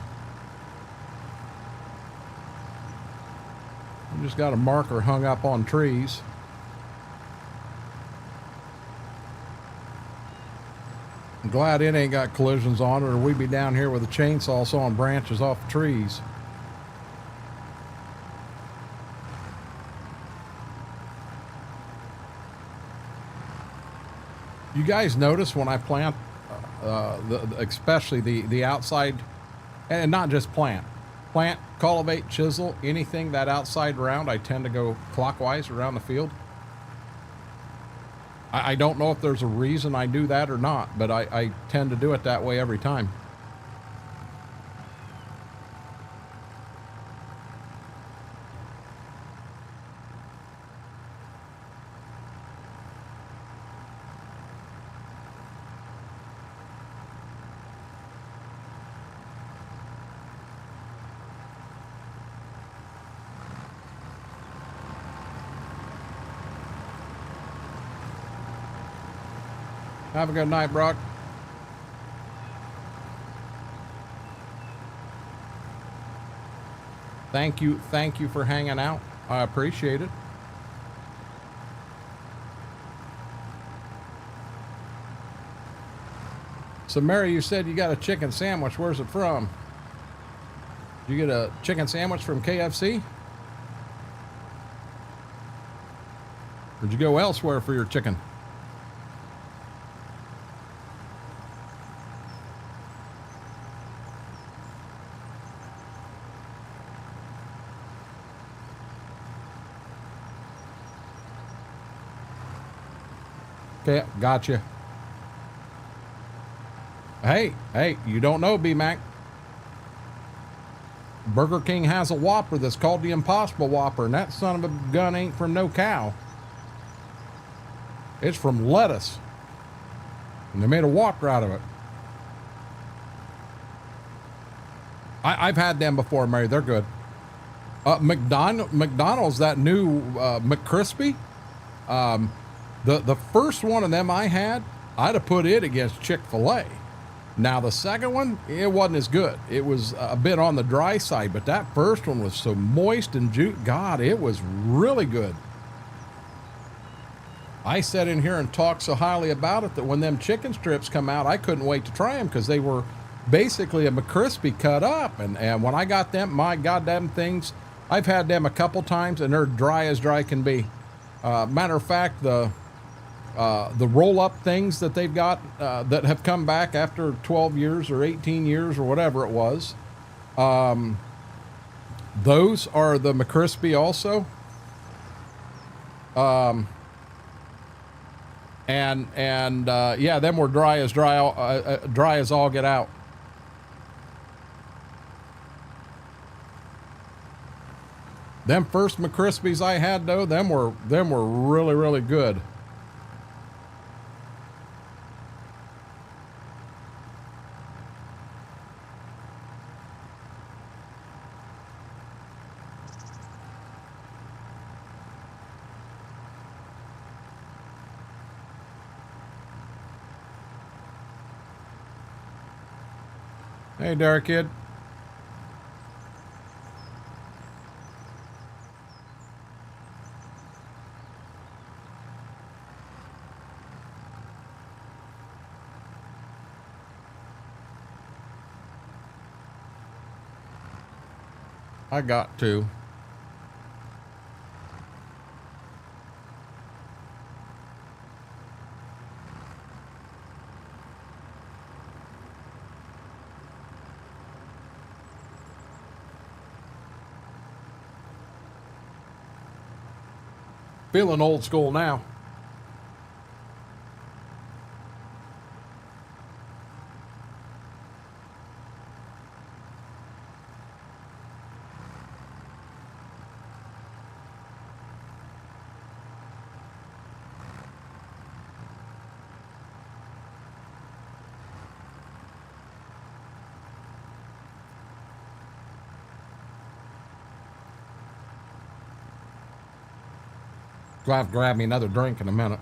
We just got a marker hung up on trees. I'm glad it ain't got collisions on it, or we'd be down here with a chainsaw sawing branches off the trees. You guys notice when I plant, especially the outside, and not just plant, cultivate, chisel, anything that outside round, I tend to go clockwise around the field. I don't know if there's a reason I do that or not, but I tend to do it that way every time. Have a good night, Brock. Thank you for hanging out. I appreciate it. So Mary, you said you got a chicken sandwich. Where's it from? Did you get a chicken sandwich from KFC? Or did you go elsewhere for your chicken? Okay, gotcha. Hey, you don't know, B-Mac. Burger King has a Whopper that's called the Impossible Whopper, and that son of a gun ain't from no cow. It's from lettuce. And they made a Whopper out of it. I've had them before, Mary. They're good. McDonald's, that new McCrispy. The first one of them I had, I'd have put it against Chick-fil-A. Now the second one, it wasn't as good. It was a bit on the dry side, but that first one was so moist and juicy. God, it was really good. I sat in here and talked so highly about it that when them chicken strips come out, I couldn't wait to try them because they were basically a McCrispy cut up. And when I got them, my goddamn things, I've had them a couple times and they're dry as dry can be. Matter of fact, the roll-up things that they've got that have come back after 12 years or 18 years or whatever it was, those are the McCrispy also. Yeah, them were dry as all get out. Them first McCrispies I had though, them were really, really good. Hey, Derek Kid. I got to. Feeling old school now. So I have to grab me another drink in a minute.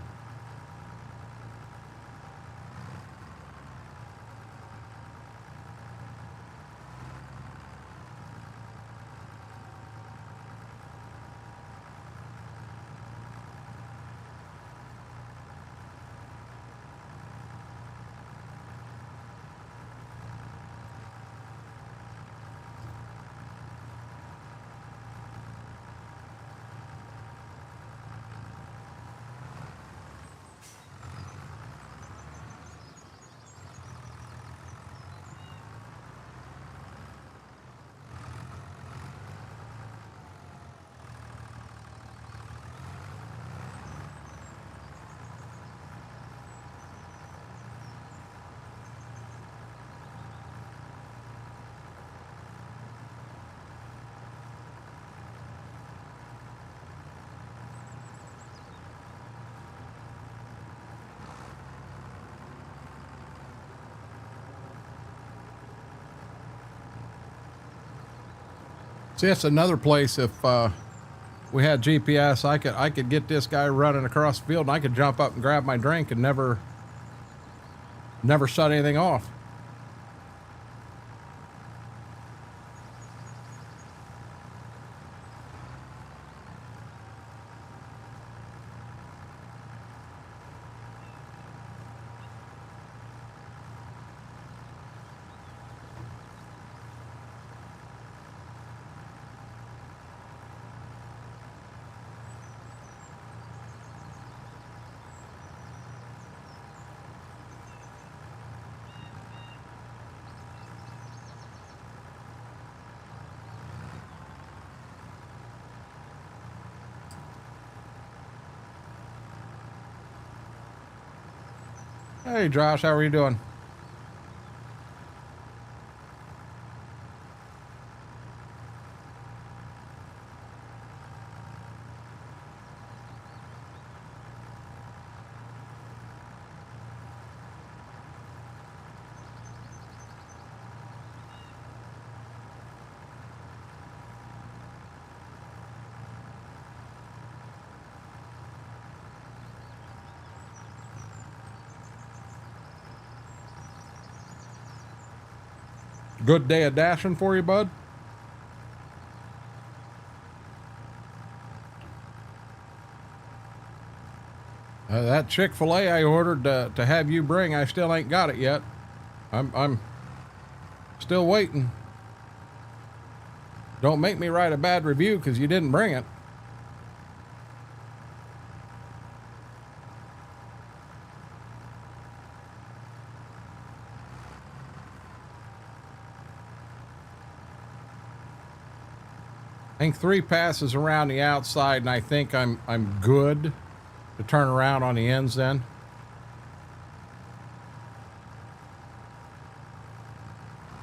See, that's another place. If we had GPS, I could get this guy running across the field, and I could jump up and grab my drink and never Never shut anything off. Hey Josh, how are you doing? Good day of dashing for you, bud? That Chick-fil-A I ordered to have you bring, I still ain't got it yet. I'm still waiting. Don't make me write a bad review because you didn't bring it. I think 3 passes around the outside, and I think I'm good to turn around on the ends then.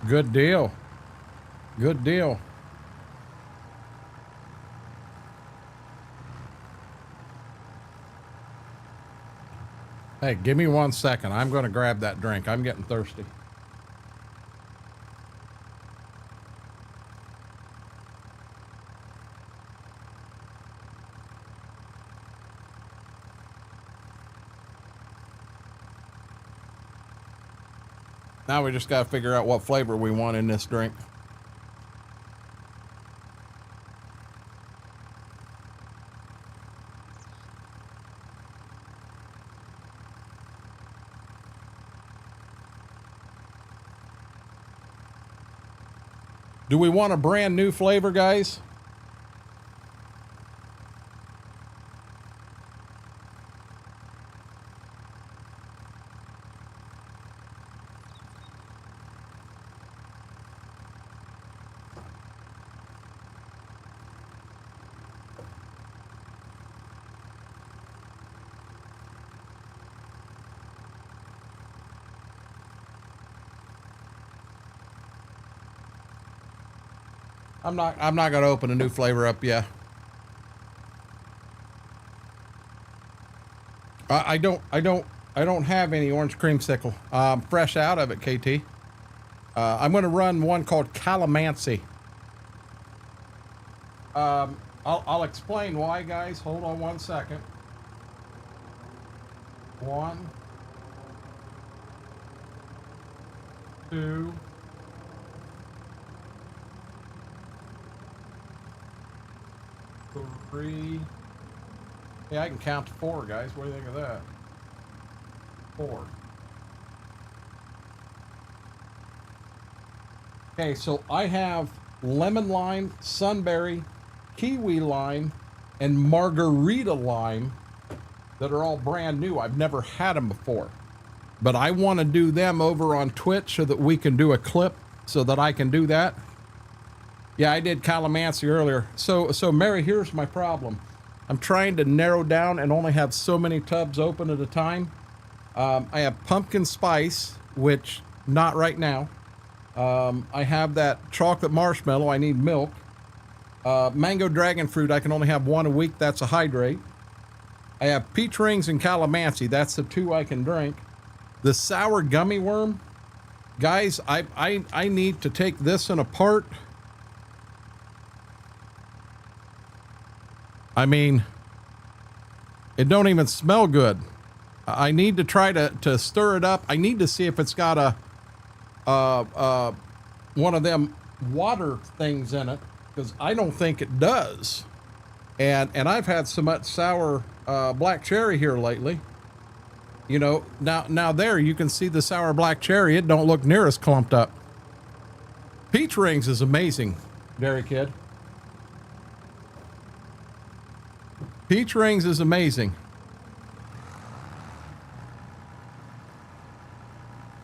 Good deal. Good deal. Hey, give me 1 second. I'm going to grab that drink. I'm getting thirsty. Now we just got to figure out what flavor we want in this drink. Do we want a brand new flavor, guys? I'm not going to open a new flavor up yet. I don't have any orange creamsicle. Fresh out of it, KT. I'm going to run one called Calamansi. I'll explain why, guys. Hold on 1 second. 1, 2. 3. Yeah, I can count to 4, guys. What do you think of that? 4. Okay, so I have lemon lime, sunberry, kiwi lime, and margarita lime that are all brand new. I've never had them before, but I want to do them over on Twitch so that we can do a clip so that I can do that. Yeah, I did calamansi earlier. So Mary, here's my problem. I'm trying to narrow down and only have so many tubs open at a time. I have pumpkin spice, which not right now. I have that chocolate marshmallow. I need milk. Mango dragon fruit. I can only have 1 a week. That's a hydrate. I have peach rings and calamansi. That's the 2 I can drink. The sour gummy worm. Guys, I need to take this in apart. I mean, it don't even smell good. I need to try to stir it up. I need to see if it's got one of them water things in it, because I don't think it does. And I've had so much sour black cherry here lately. You know, now there you can see the sour black cherry. It don't look near as clumped up. Peach rings is amazing, Dairy Kid. Peach rings is amazing.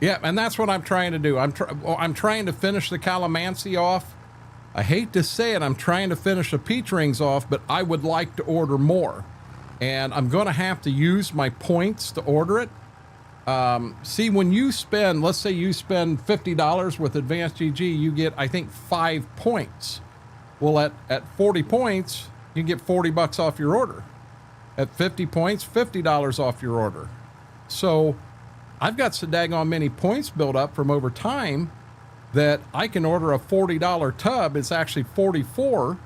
Yeah, and that's what I'm trying to do. I'm trying to finish the calamansi off. I hate to say it, I'm trying to finish the peach rings off, but I would like to order more. And I'm going to have to use my points to order it. See, when you spend, let's say you spend $50 with Advanced GG, you get, I think, 5 points. Well, at 40 points, you get $40 off your order. At 50 points, $50 off your order. So I've got so daggone many points built up from over time that I can order a $40 tub. It's actually $44.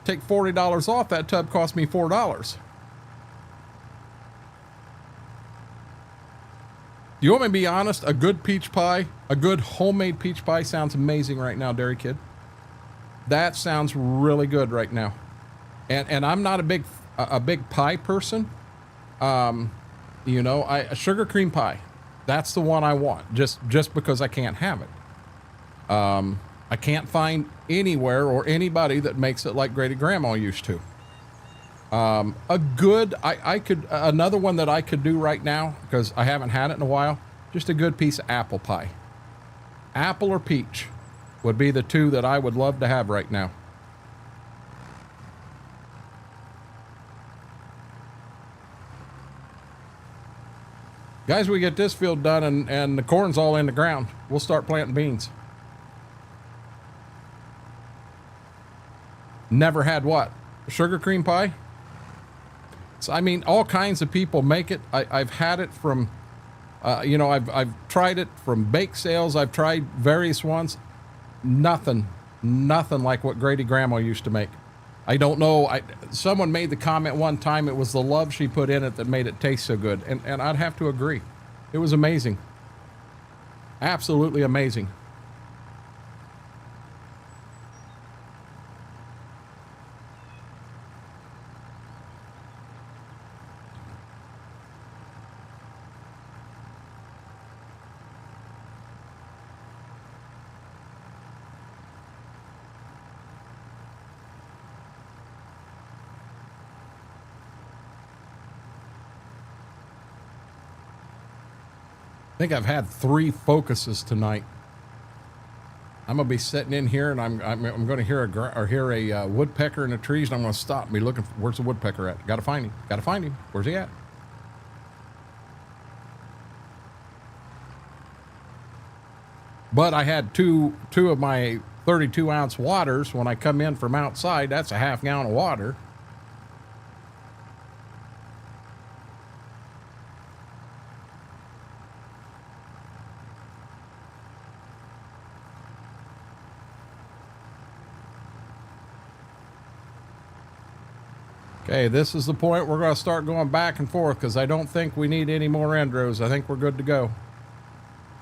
Take $40 off, that tub cost me $4. You want me to be honest? A good peach pie, a good homemade peach pie sounds amazing right now, Dairy Kid. That sounds really good right now. And I'm not a big pie person. You know, a sugar cream pie. That's the one I want, just because I can't have it. I can't find anywhere or anybody that makes it like Grady Grandma used to. Another one that I could do right now, because I haven't had it in a while, just a good piece of apple pie. Apple or peach would be the two that I would love to have right now. Guys, we get this field done and the corn's all in the ground. We'll start planting beans. Never had what? Sugar cream pie? So, I mean, all kinds of people make it. I've had it from, you know, I've tried it from bake sales. I've tried various ones. Nothing like what Grady Grandma used to make. I don't know. Someone made the comment one time it was the love she put in it that made it taste so good. And I'd have to agree. It was amazing. Absolutely amazing. I think I've had 3 focuses tonight. I'm gonna be sitting in here, and I'm gonna hear a woodpecker in the trees, and I'm gonna stop and be looking for, where's the woodpecker at? Gotta find him. Gotta find him. Where's he at? But I had two of my 32-ounce waters when I come in from outside. That's a half gallon of water. Okay, this is the point we're going to start going back and forth, because I don't think we need any more end rows. I think we're good to go.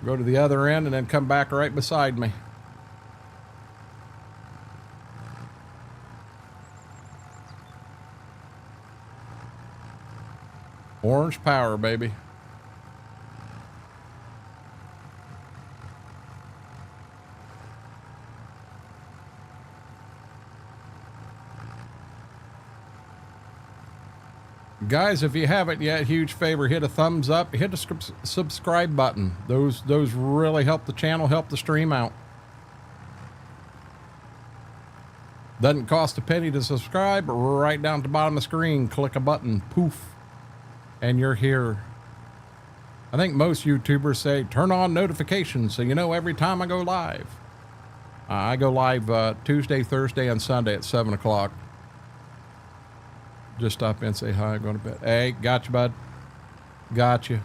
Go to the other end and then come back right beside me. Orange power, baby. Guys, if you haven't yet, huge favor, hit a thumbs up, hit the subscribe button. Those really help the channel, help the stream out. Doesn't cost a penny to subscribe. Right down at the bottom of the screen, click a button, poof, and you're here. I think most YouTubers say turn on notifications so you know every time I go live. I go live Tuesday, Thursday, and Sunday at 7 o'clock. Just stop in and say hi, I'm going to bed. Hey, got you, bud. Got you.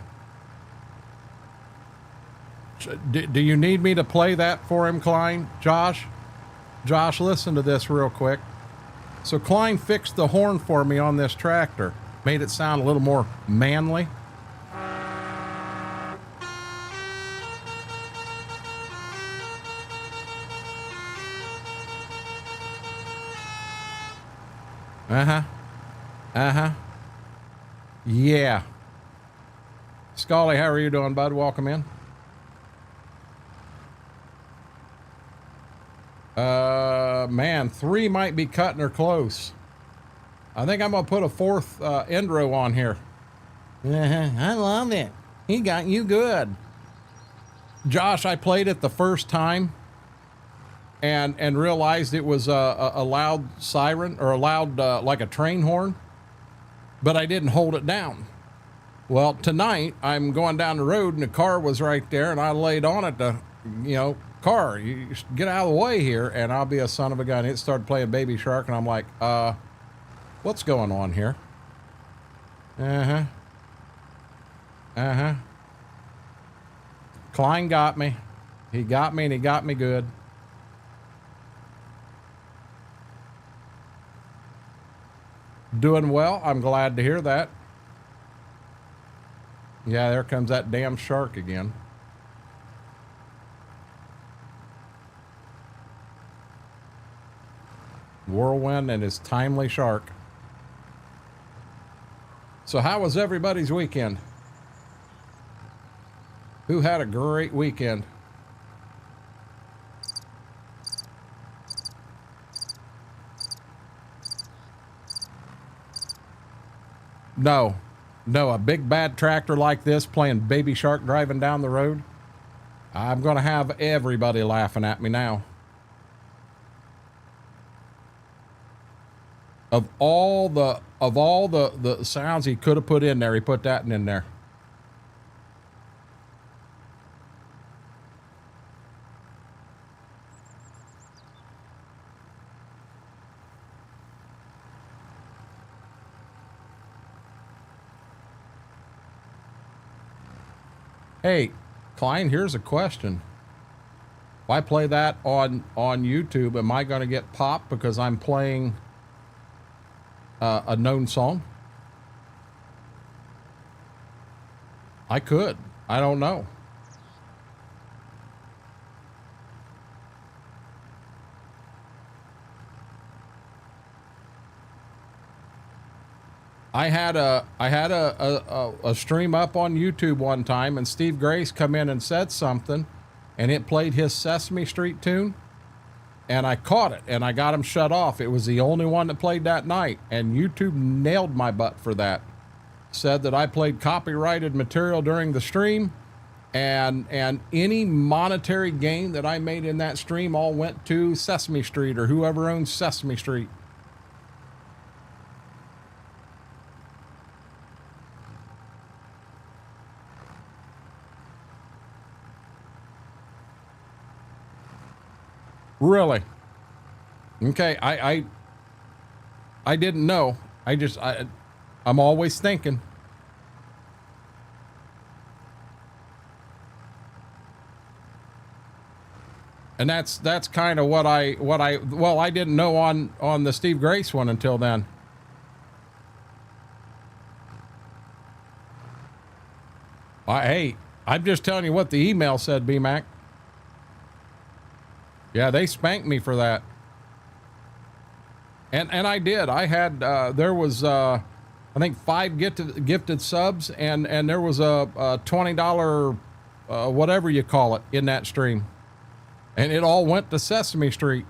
Do you need me to play that for him, Klein? Josh, listen to this real quick. So Klein fixed the horn for me on this tractor. Made it sound a little more manly. Uh-huh. Uh-huh. Yeah. Scully, how are you doing, bud? Welcome in. Man, 3 might be cutting her close. I think I'm gonna put a 4th end row on here. I love it. He got you good. Josh, I played it the first time and realized it was a loud siren, or a loud like a train horn, but I didn't hold it down. Well, tonight I'm going down the road and the car was right there, and I laid on it to, car, you get out of the way here, and I'll be a son of a gun. It started playing Baby Shark, and I'm like, what's going on here? Uh-huh. Uh-huh. Klein got me. He got me, and he got me good. Doing well. I'm glad to hear that. Yeah, there comes that damn shark again. Whirlwind and his timely shark. So how was everybody's weekend? Who had a great weekend? No, a big bad tractor like this playing Baby Shark driving down the road. I'm gonna have everybody laughing at me now. Of all the sounds he could have put in there, he put that in there. Hey, Klein, here's a question. If I play that on YouTube, am I going to get popped because I'm playing a known song? I could. I don't know. I had a stream up on YouTube one time, and Steve Grace come in and said something, and it played his Sesame Street tune, and I caught it, and I got him shut off. It was the only one that played that night, and YouTube nailed my butt for that. Said that I played copyrighted material during the stream, and any monetary gain that I made in that stream all went to Sesame Street or whoever owns Sesame Street. Really? Okay, I didn't know. I'm always thinking. And that's kind of what I didn't know on the Steve Grace one until then. Hey, I'm just telling you what the email said, B-Mac. Yeah, they spanked me for that. And I did. I had, there was, I think 5 gifted subs, and there was a $20, whatever you call it, in that stream. And it all went to Sesame Street.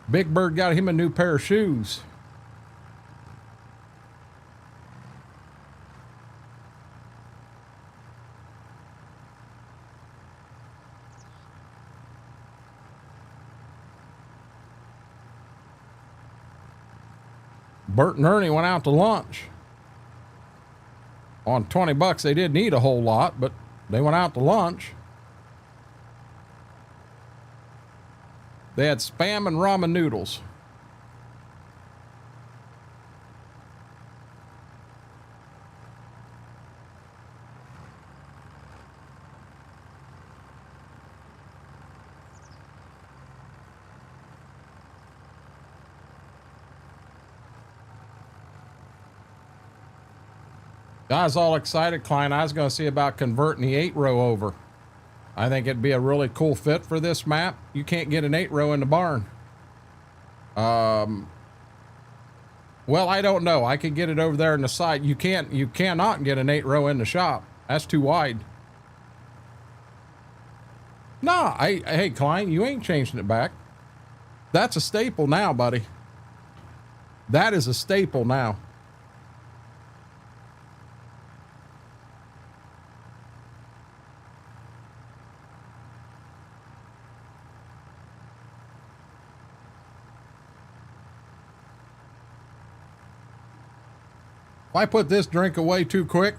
Big Bird got him a new pair of shoes. Bert and Ernie went out to lunch. On $20, they didn't eat a whole lot, but they went out to lunch. They had Spam and ramen noodles. Guys all excited, Klein. I was going to see about converting the 8-row over. I think it'd be a really cool fit for this map. You can't get an 8-row in the barn. Well, I don't know. I could get it over there in the side. You cannot get an 8-row in the shop. That's too wide. Nah, hey, Klein, you ain't changing it back. That's a staple now, buddy. That is a staple now. If I put this drink away too quick,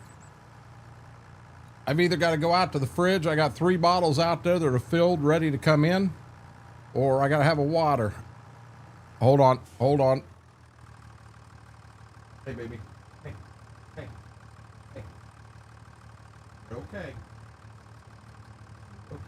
I've either got to go out to the fridge. I got 3 bottles out there that are filled, ready to come in, or I got to have a water. Hold on, hold on. Hey, baby. Hey, hey, hey. You're okay. Okay.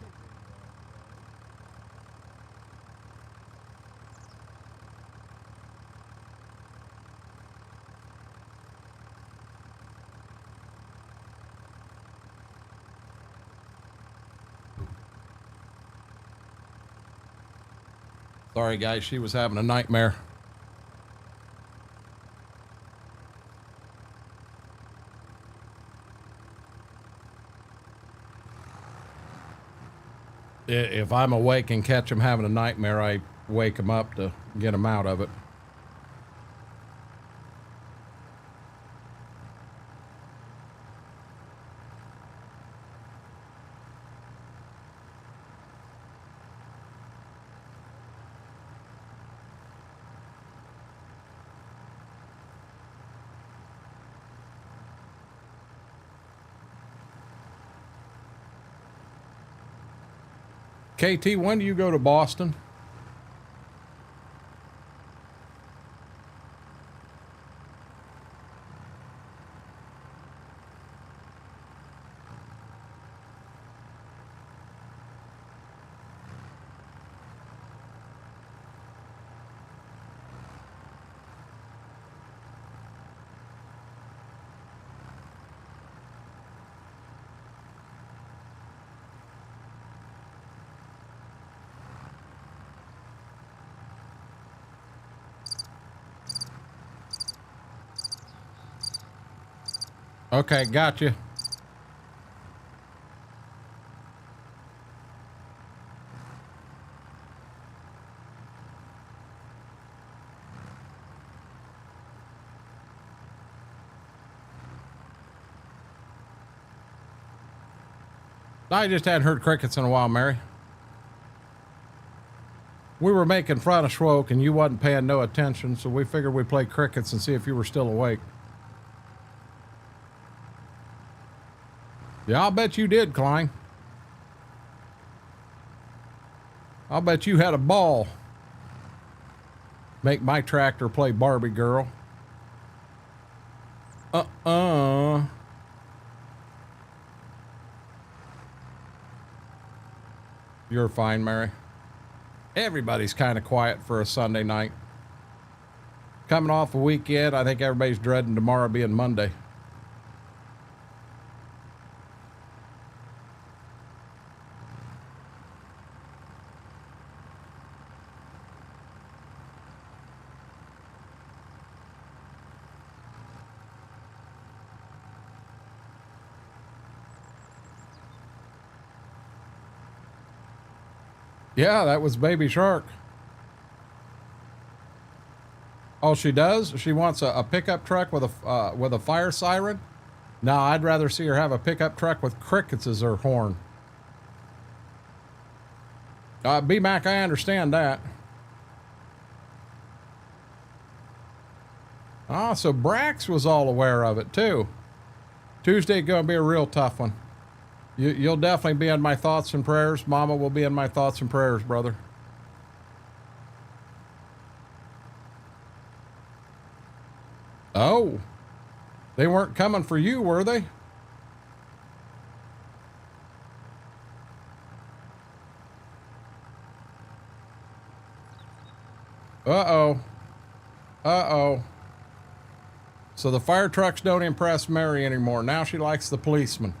Sorry, guys. She was having a nightmare. If I'm awake and catch him having a nightmare, I wake him up to get him out of it. KT, when do you go to Boston? Okay, gotcha. I just hadn't heard crickets in a while, Mary. We were making fun of Schwoke and you wasn't paying no attention, so we figured we'd play crickets and see if you were still awake. Yeah, I'll bet you did, Klein. I'll bet you had a ball. Make my tractor play Barbie girl. You're fine, Mary. Everybody's kind of quiet for a Sunday night. Coming off a weekend, I think everybody's dreading tomorrow being Monday. Yeah, that was Baby Shark. Oh, she does? She wants a pickup truck with a fire siren? No, I'd rather see her have a pickup truck with crickets as her horn. B-Mac, I understand that. Ah, so Brax was all aware of it too. Tuesday gonna be a real tough one. You'll definitely be in my thoughts and prayers. Mama will be in my thoughts and prayers, brother. Oh, they weren't coming for you, were they? Uh-oh. Uh-oh. So the fire trucks don't impress Mary anymore. Now she likes the policeman.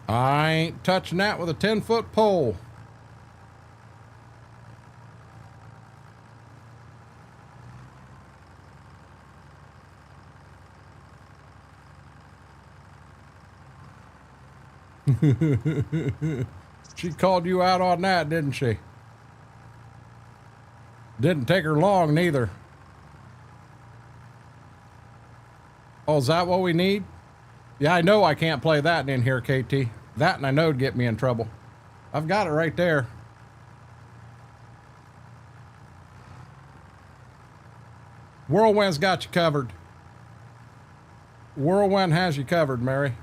I ain't touching that with a 10-foot pole. She called you out on that, didn't she? Didn't take her long, neither. Oh, is that what we need? Yeah, I know I can't play that in here, KT. That and I know would get me in trouble. I've got it right there. Whirlwind's got you covered. Whirlwind has you covered, Mary.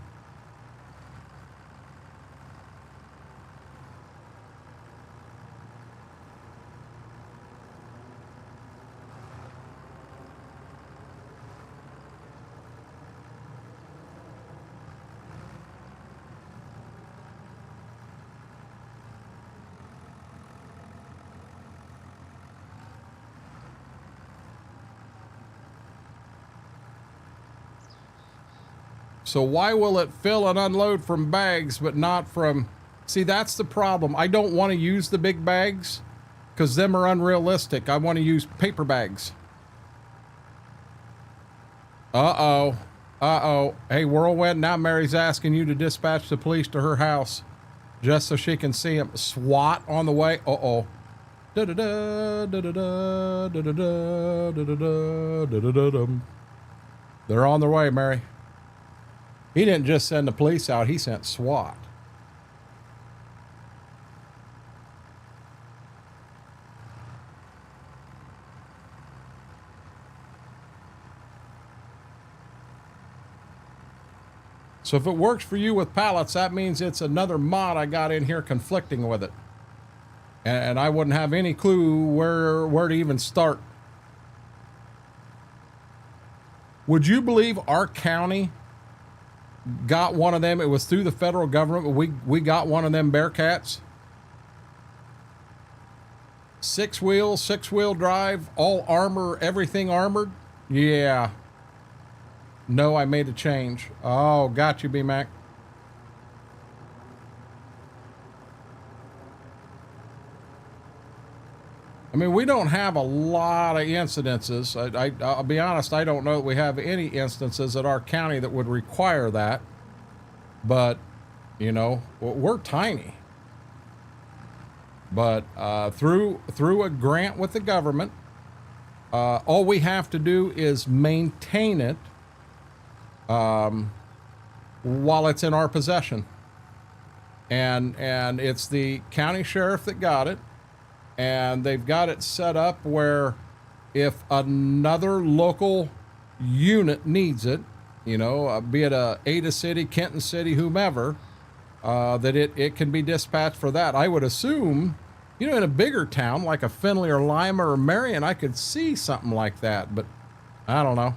So why will it fill and unload from bags, but not from... See, that's the problem. I don't want to use the big bags because them are unrealistic. I want to use paper bags. Uh-oh. Uh-oh. Hey, Whirlwind, now Mary's asking you to dispatch the police to her house just so she can see him. SWAT on the way. Uh-oh. Da-da-da, da-da-da, da-da-da, da-da-da, da-da-da-dum. They're on their way, Mary. He didn't just send the police out, he sent SWAT. So if it works for you with pallets, that means it's another mod I got in here conflicting with it. And I wouldn't have any clue where to even start. Would you believe our county got one of them? It was through the federal government. We got one of them Bearcats. 6-wheel drive, all armor, everything armored. Yeah. No, I made a change. Oh, got you, B-Mac. I mean, we don't have a lot of incidences. I'll be honest, I don't know that we have any instances at our county that would require that. But, you know, we're tiny. But through a grant with the government, all we have to do is maintain it while it's in our possession. And it's the county sheriff that got it. And they've got it set up where if another local unit needs it, you know, be it a Ada City, Kenton City, whomever, that it can be dispatched for that. I would assume, you know, in a bigger town like a Findlay or Lima or Marion, I could see something like that, but I don't know.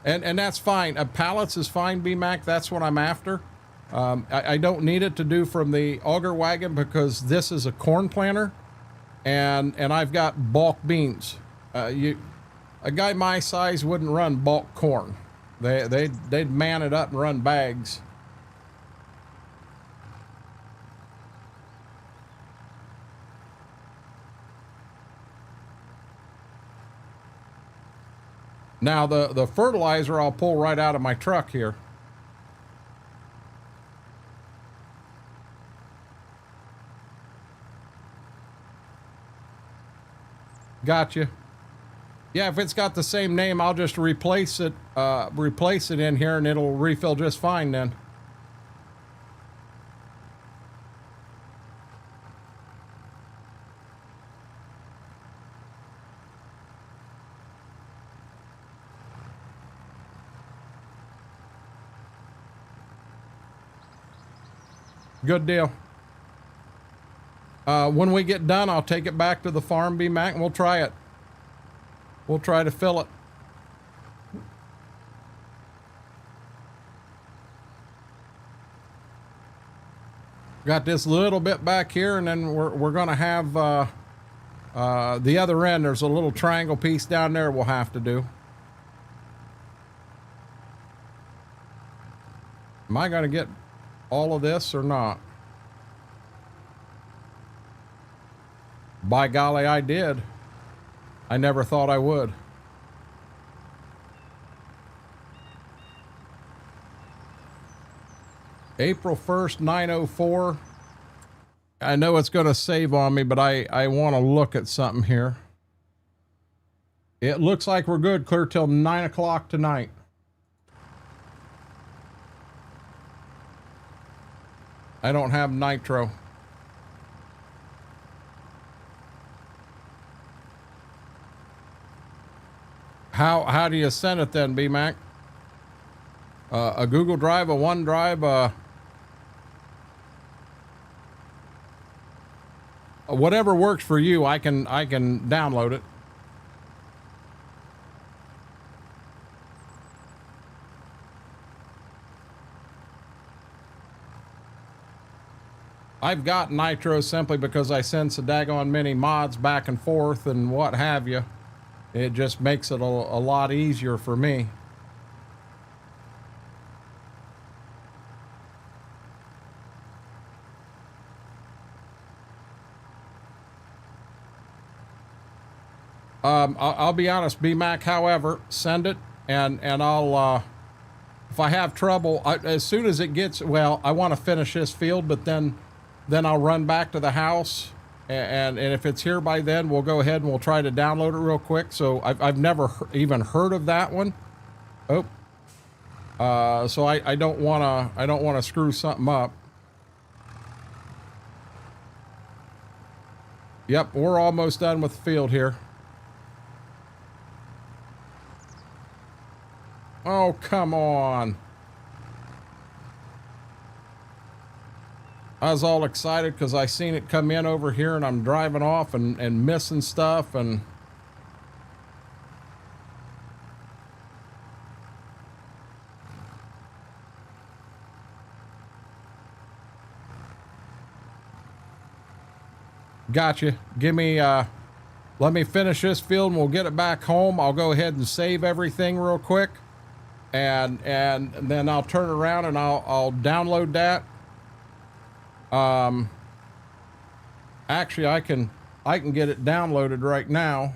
And that's fine. Pallets is fine, B-Mac. That's what I'm after. I don't need it to do from the auger wagon because this is a corn planter, and I've got bulk beans. A guy my size wouldn't run bulk corn. They'd man it up and run bags. Now the fertilizer I'll pull right out of my truck here. Gotcha. Yeah, if it's got the same name, I'll just replace it in here and it'll refill just fine then. Good deal. When we get done, I'll take it back to the farm, B-Mac, and we'll try it. We'll try to fill it. Got this little bit back here, and then we're going to have the other end. There's a little triangle piece down there we'll have to do. Am I going to get all of this or not? By golly, I did. I never thought I would. April 1st, 9:04. I know it's going to save on me, but I want to look at something here. It looks like we're good clear till 9 o'clock tonight. I don't have nitro. How do you send it then, B-Mac? A Google Drive, a OneDrive, whatever works for you. I can download it. I've got nitro simply because I send so daggone many mods back and forth and what have you. It just makes it a lot easier for me. I'll be honest, B-Mac, however, send it and I'll, if I have trouble, as soon as it gets, well, I want to finish this field, but then I'll run back to the house and if it's here by then, we'll go ahead and we'll try to download it real quick. So I've never even heard of that one. Oh, so I don't want to screw something up. Yep. We're almost done with the field here. Oh, come on. I was all excited because I seen it come in over here and I'm driving off and missing stuff and gotcha. Give me, let me finish this field and we'll get it back home. I'll go ahead and save everything real quick and then I'll turn around and I'll download that. Actually I can get it downloaded right now.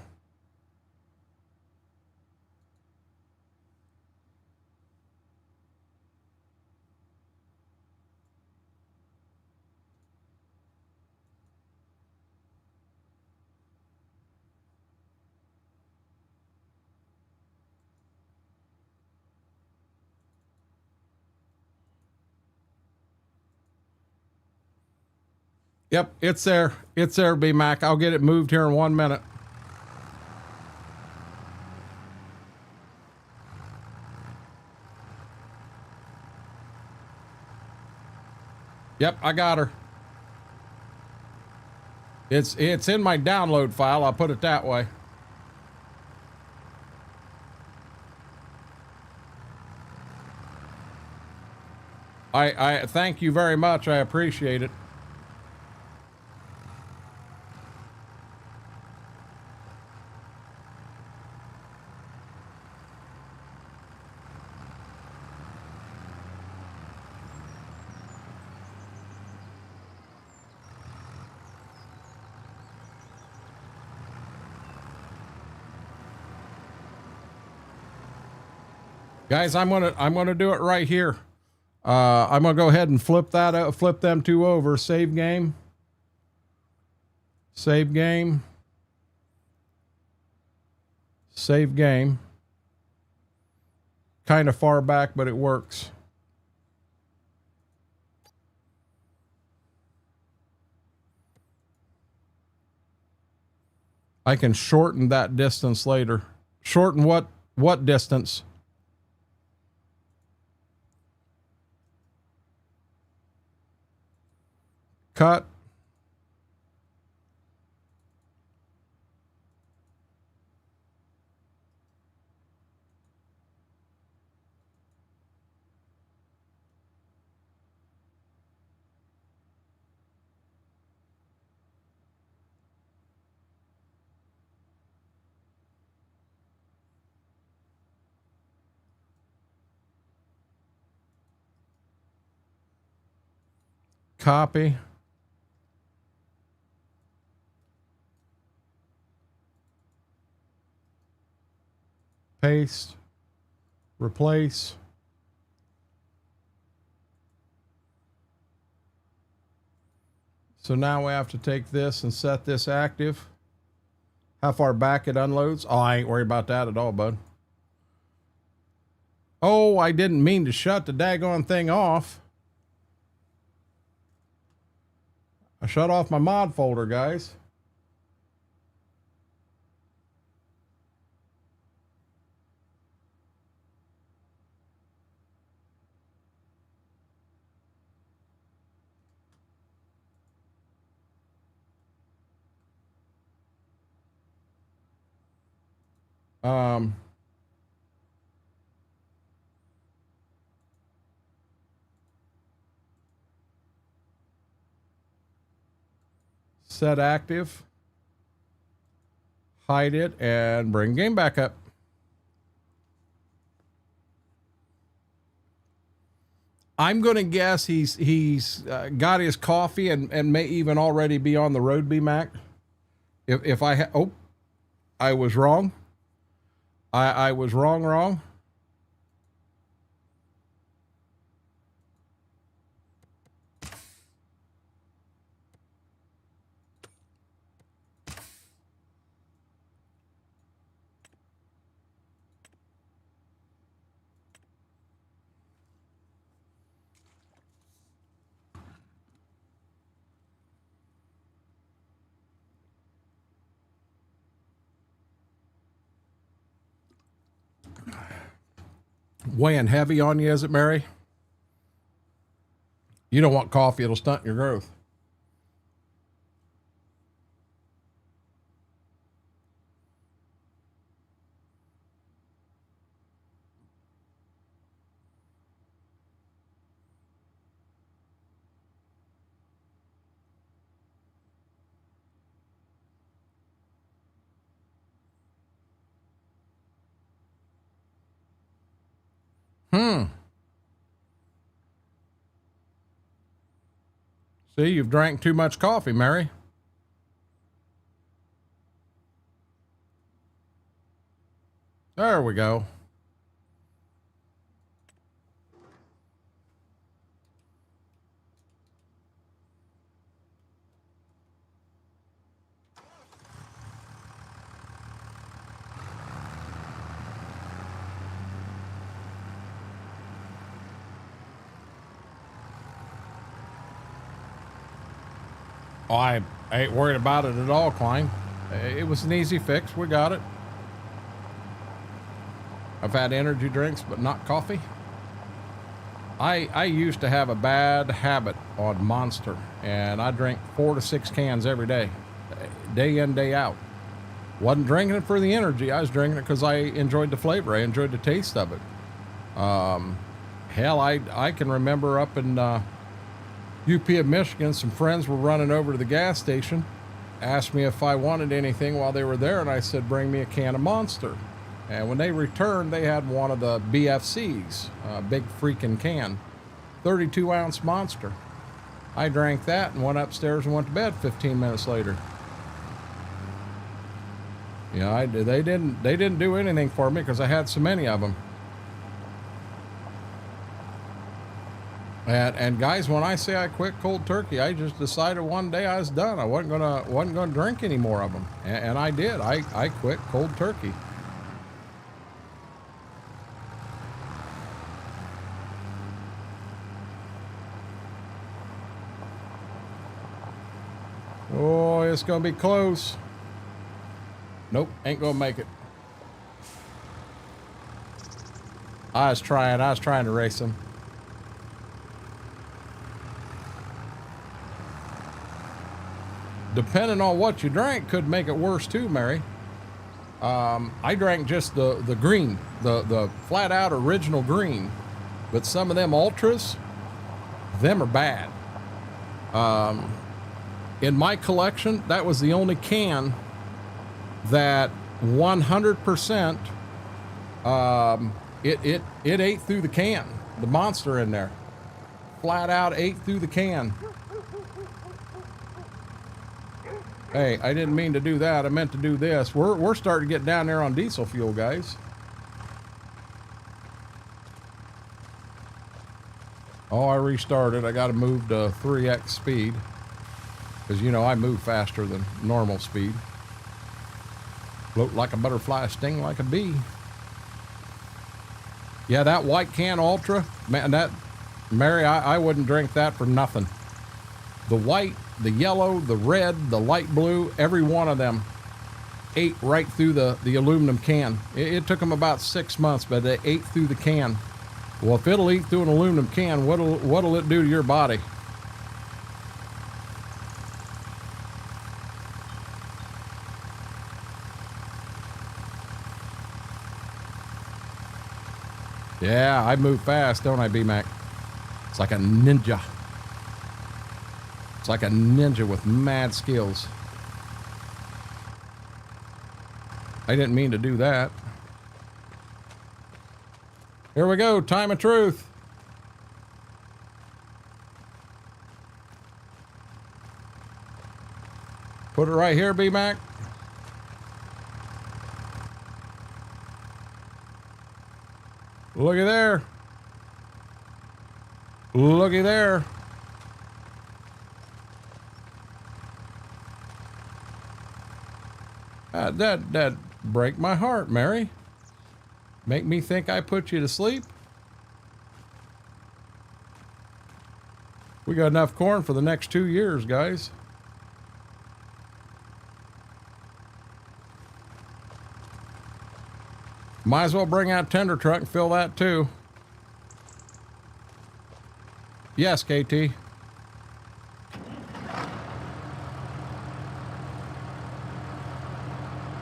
Yep, it's there. It's there, B-Mac. I'll get it moved here in 1 minute. Yep, I got her. It's in my download file. I'll put it that way. I thank you very much. I appreciate it. Guys, I'm gonna do it right here. I'm gonna go ahead and flip them two over. Save game. Save game. Save game. Kind of far back, but it works. I can shorten that distance later. Shorten what distance? Cut. Copy. Paste. Replace. So now we have to take this and set this active. How far back it unloads? Oh, I ain't worried about that at all, bud. Oh, I didn't mean to shut the daggone thing off. I shut off my mod folder, guys. Set active, hide it, and bring game back up. I'm going to guess he's got his coffee and may even already be on the road, B-Mac. If I oh, I was wrong. I was wrong. Weighing heavy on you, is it, Mary? You don't want coffee, it'll stunt your growth. See, you've drank too much coffee, Mary. There we go. Oh, I ain't worried about it at all, Klein. It was an easy fix. We got it. I've had energy drinks, but not coffee. I used to have a bad habit on Monster, and I drank 4 to 6 cans every day, day in, day out. Wasn't drinking it for the energy. I was drinking it because I enjoyed the flavor. I enjoyed the taste of it. Hell, I can remember up in UP of Michigan, some friends were running over to the gas station, asked me if I wanted anything while they were there, and I said, bring me a can of Monster. And when they returned, they had one of the BFCs, a big freaking can, 32-ounce Monster. I drank that and went upstairs and went to bed 15 minutes later. Yeah, they didn't do anything for me because I had so many of them. And guys, when I say I quit cold turkey, I just decided one day I was done. I wasn't gonna drink any more of them, and I did. I quit cold turkey. Oh, it's gonna be close. Nope, ain't gonna make it. I was trying to race him. Depending on what you drank could make it worse too, Mary. I drank just the green, the flat out original green, but some of them ultras, them are bad. In my collection, that was the only can that 100% it ate through the can. The Monster in there, flat out ate through the can. Hey, I didn't mean to do that. I meant to do this. We're starting to get down there on diesel fuel, guys. Oh, I restarted. I got to move to 3x speed. Because, you know, I move faster than normal speed. Float like a butterfly, sting like a bee. Yeah, that white can Ultra, man, that, Mary, I wouldn't drink that for nothing. The white, the yellow, the red, the light blue, every one of them ate right through the aluminum can. It took them about 6 months, but they ate through the can. Well, if it'll eat through an aluminum can, what'll it do to your body? Yeah, I move fast, don't I, B-Mac? It's like a ninja. It's like a ninja with mad skills. I didn't mean to do that. Here we go, time of truth. Put it right here, B-Mac. Looky there. Looky there. That'd break my heart, Mary. Make me think I put you to sleep. We got enough corn for the next 2 years, guys. Might as well bring out tender truck and fill that too. Yes, KT.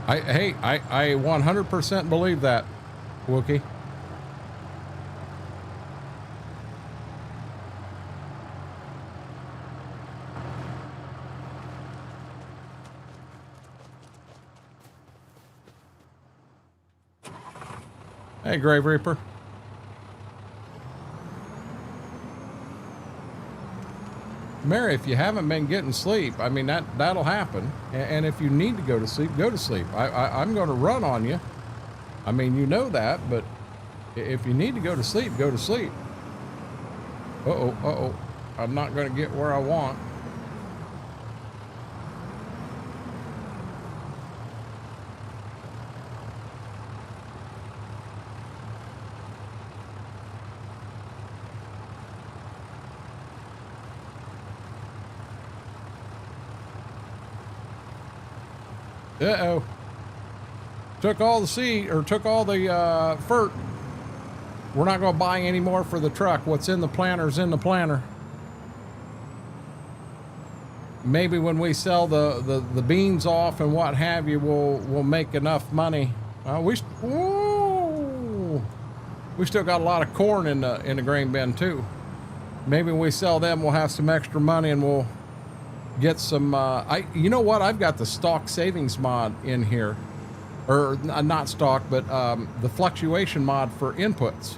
I 100% believe that, Wookie. Hey, Grave Reaper. Mary, if you haven't been getting sleep, I mean, that'll happen. And if you need to go to sleep, go to sleep. I'm going to run on you. I mean, you know that, but if you need to go to sleep, go to sleep. Uh-oh, uh-oh. I'm not going to get where I want. Uh-oh. Took all the seed, or took all the fert. We're not going to buy any more for the truck. What's in the planter's in the planter. Maybe when we sell the beans off and what have you, we'll make enough money. We still got a lot of corn in the grain bin too. Maybe when we sell them, we'll have some extra money and we'll get some, you know what? I've got the stock savings mod in here, or not stock, but the fluctuation mod for inputs.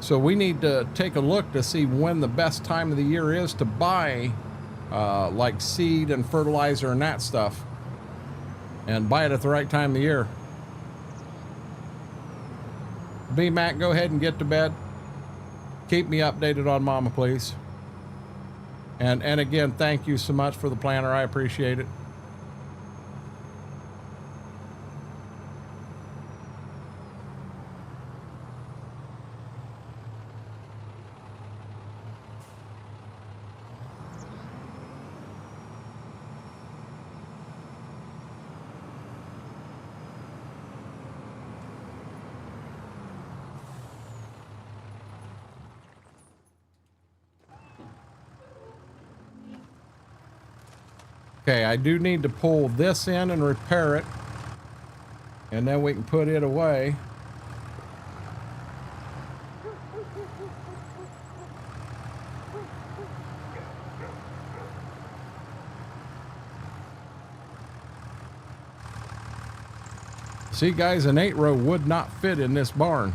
So we need to take a look to see when the best time of the year is to buy like seed and fertilizer and that stuff, and buy it at the right time of the year. B Mac, go ahead and get to bed. Keep me updated on Mama, please. And again, thank you so much for the planter. I appreciate it. Okay, I do need to pull this in and repair it, and then we can put it away. See, guys, an 8-row would not fit in this barn.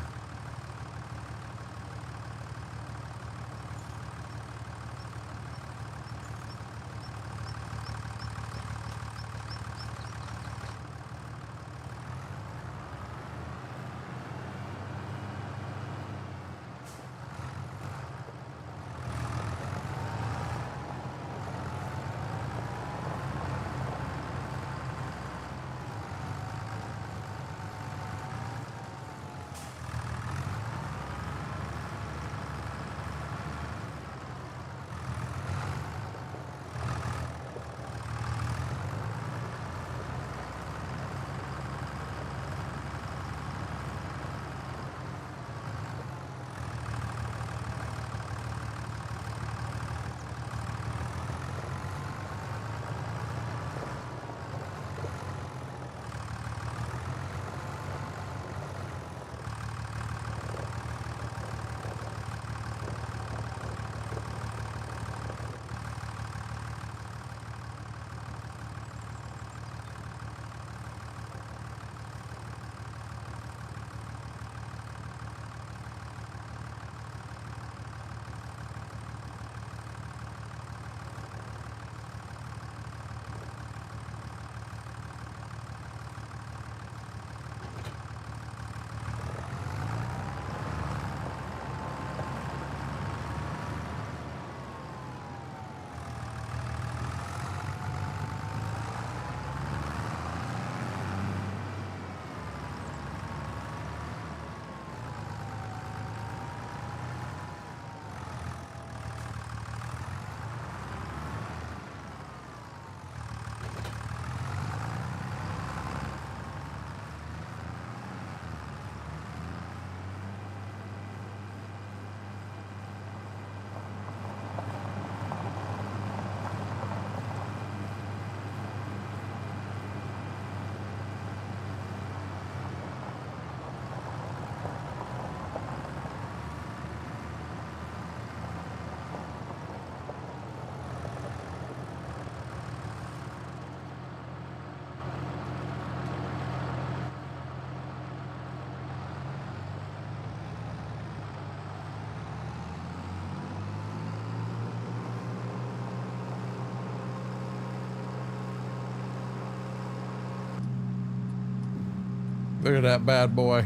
Look at that bad boy.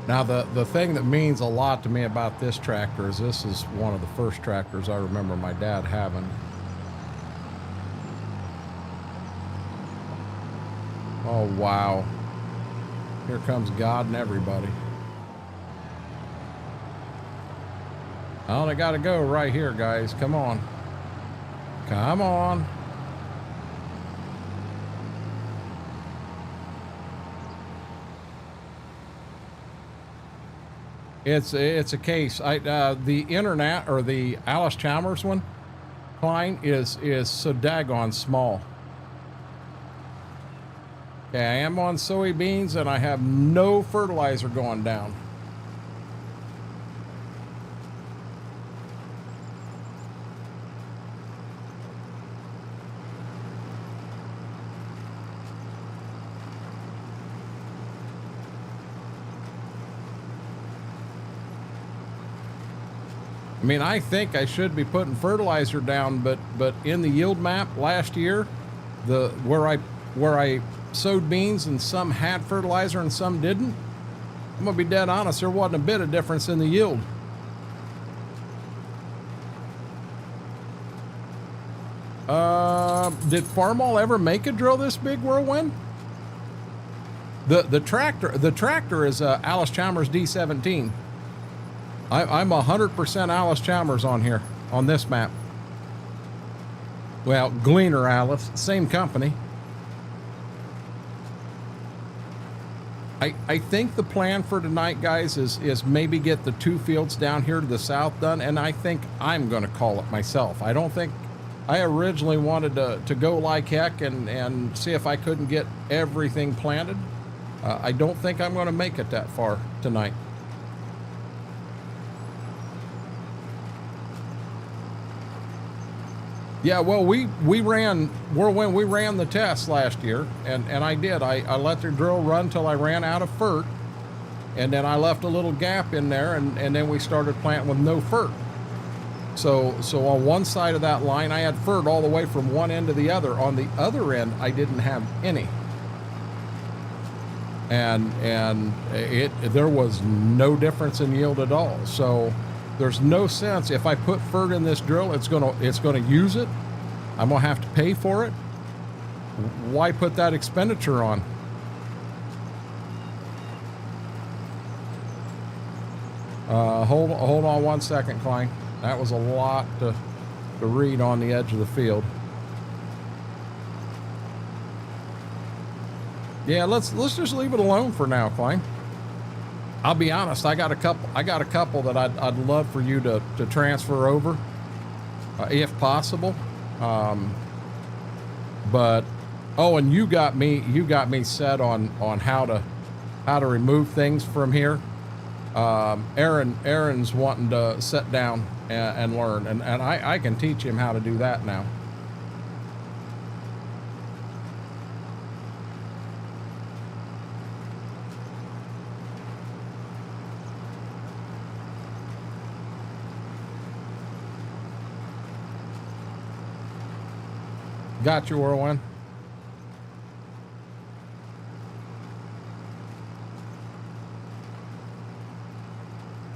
Now, the thing that means a lot to me about this tractor is this is one of the first tractors I remember my dad having. Oh, wow. Here comes God and everybody. I only got to go right here, guys. Come on. Come on. It's a case. The internet or the Alice Chalmers one, Klein, is so daggone small. Okay, I am on soybeans and I have no fertilizer going down. I mean, I think I should be putting fertilizer down, but in the yield map last year, where I sowed beans and some had fertilizer and some didn't, I'm gonna be dead honest, there wasn't a bit of difference in the yield. Did Farmall ever make a drill this big, Whirlwind? The tractor is Alice Chalmers D17. I'm 100% Alice Chalmers on here, on this map. Well, Gleaner Alice, same company. I think the plan for tonight, guys, is maybe get the 2 fields down here to the south done, and I think I'm going to call it myself. I don't think... I originally wanted to go like heck and see if I couldn't get everything planted. I don't think I'm going to make it that far tonight. Yeah, well, we ran the test last year, and I did. I let the drill run till I ran out of fert, and then I left a little gap in there, and then we started planting with no fert. So on one side of that line, I had fert all the way from one end to the other. On the other end, I didn't have any. And there was no difference in yield at all. So there's no sense if I put fert in this drill, it's gonna use it. I'm gonna have to pay for it. Why put that expenditure on? Hold on 1 second, Klein. That was a lot to read on the edge of the field. Yeah, let's just leave it alone for now, Klein. I'll be honest, I got a couple that I'd love for you to transfer over, if possible. But oh, and you got me set on how to remove things from here. Aaron's wanting to sit down and learn, and I can teach him how to do that now. Got you, Whirlwind.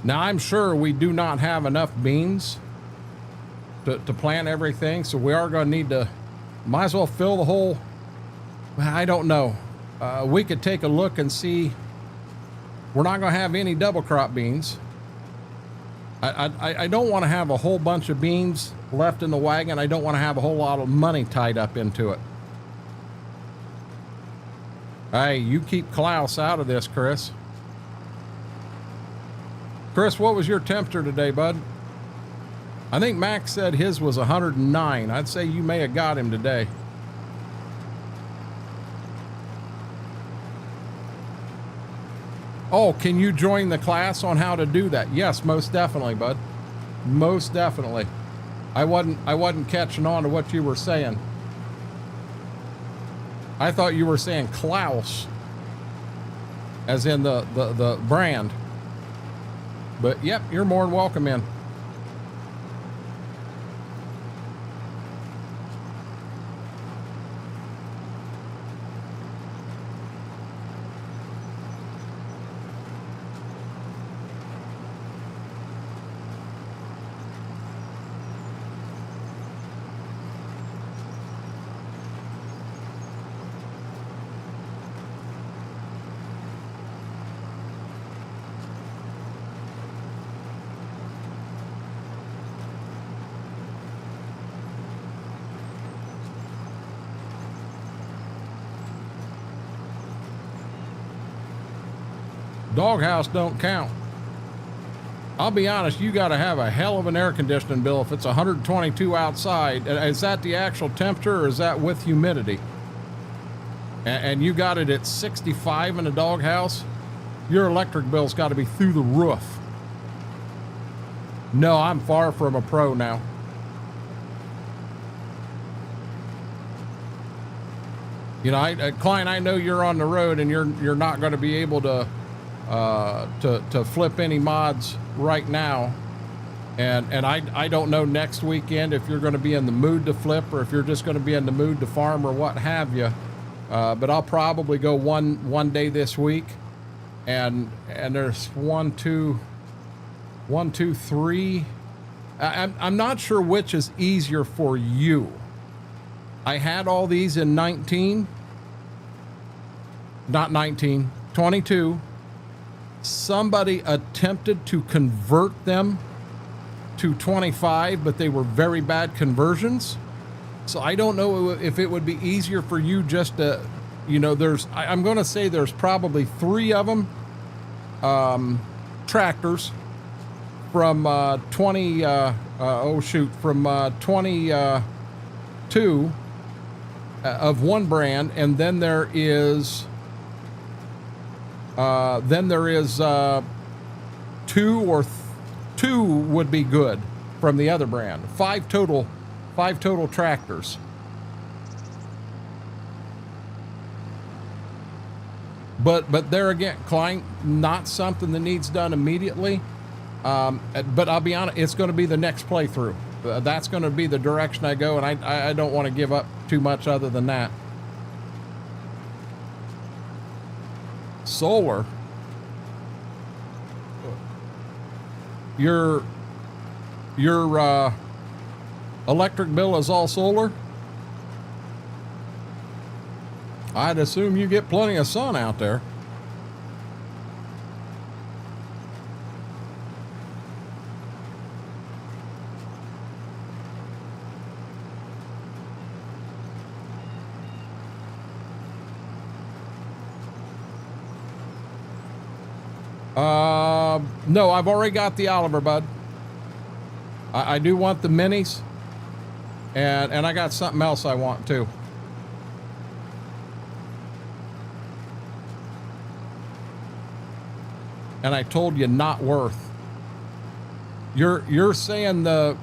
Now, I'm sure we do not have enough beans to plant everything, so we are going to need to, might as well fill the whole, I don't know. We could take a look and see. We're not going to have any double crop beans. I don't want to have a whole bunch of beans left in the wagon. I don't want to have a whole lot of money tied up into it. Hey, you keep Klaus out of this, Chris. Chris, what was your temperature today, bud? I think Max said his was 109. I'd say you may have got him today. Oh, can you join the class on how to do that? Yes, most definitely, bud. Most definitely. I wasn't catching on to what you were saying. I thought you were saying Klaus, as in the brand. But yep, you're more than welcome in. Doghouse don't count. I'll be honest, you got to have a hell of an air conditioning bill if it's 122 outside. Is that the actual temperature, or is that with humidity? And you got it at 65 in a doghouse? Your electric bill's got to be through the roof. No, I'm far from a pro now. You know, Klein, I know you're on the road and you're not going to be able to flip any mods right now, and I don't know next weekend if you're going to be in the mood to flip or if you're just going to be in the mood to farm or what have you. But I'll probably go one day this week, and there's one, two, three. I'm not sure which is easier for you. I had all these in 22. Somebody attempted to convert them to 25, but they were very bad conversions. So I don't know if it would be easier for you just to, you know, I'm going to say there's probably 3 of them, tractors from 22 of one brand, and then there is 2 would be good from the other brand. 5 total tractors. But there again, Klein, not something that needs done immediately. But I'll be honest, it's going to be the next playthrough. That's going to be the direction I go, and I don't want to give up too much other than that. Solar. Your electric bill is all solar? I'd assume you get plenty of sun out there. No, I've already got the Oliver, bud. I do want the minis, and I got something else I want too. And I told you not worth. You're saying to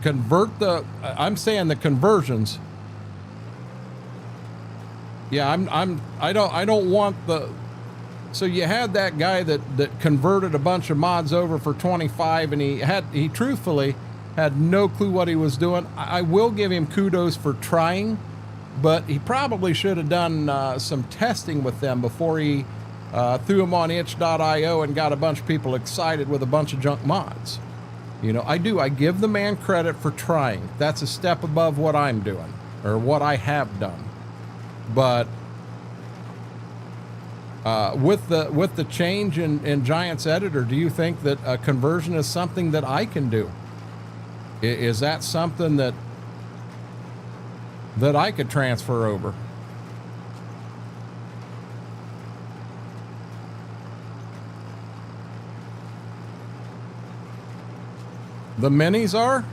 convert the. I'm saying the conversions. Yeah, I don't want the. So you had that guy that converted a bunch of mods over for 25, and he truthfully had no clue what he was doing. I will give him kudos for trying, but he probably should have done some testing with them before he threw them on itch.io and got a bunch of people excited with a bunch of junk mods. You know, I give the man credit for trying. That's a step above what I'm doing, or what I have done. But with the change in Giants Editor, do you think that a conversion is something that I can do? Is that something that I could transfer over? The minis are?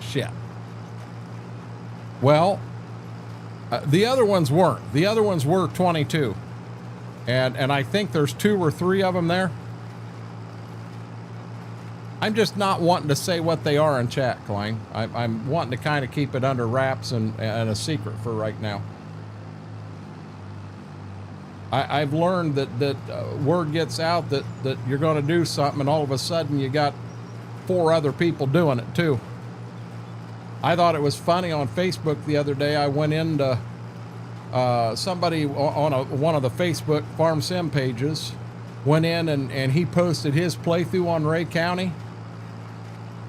Shit. Well, the other ones weren't. The other ones were 22. And I think there's 2 or 3 of them there. I'm just not wanting to say what they are in chat, Klein. I'm wanting to kind of keep it under wraps and a secret for right now. I've learned that word gets out that you're going to do something, and all of a sudden you got 4 other people doing it too. I thought it was funny on Facebook the other day. I went into somebody on one of the Facebook Farm Sim pages, went in and he posted his playthrough on Ray County.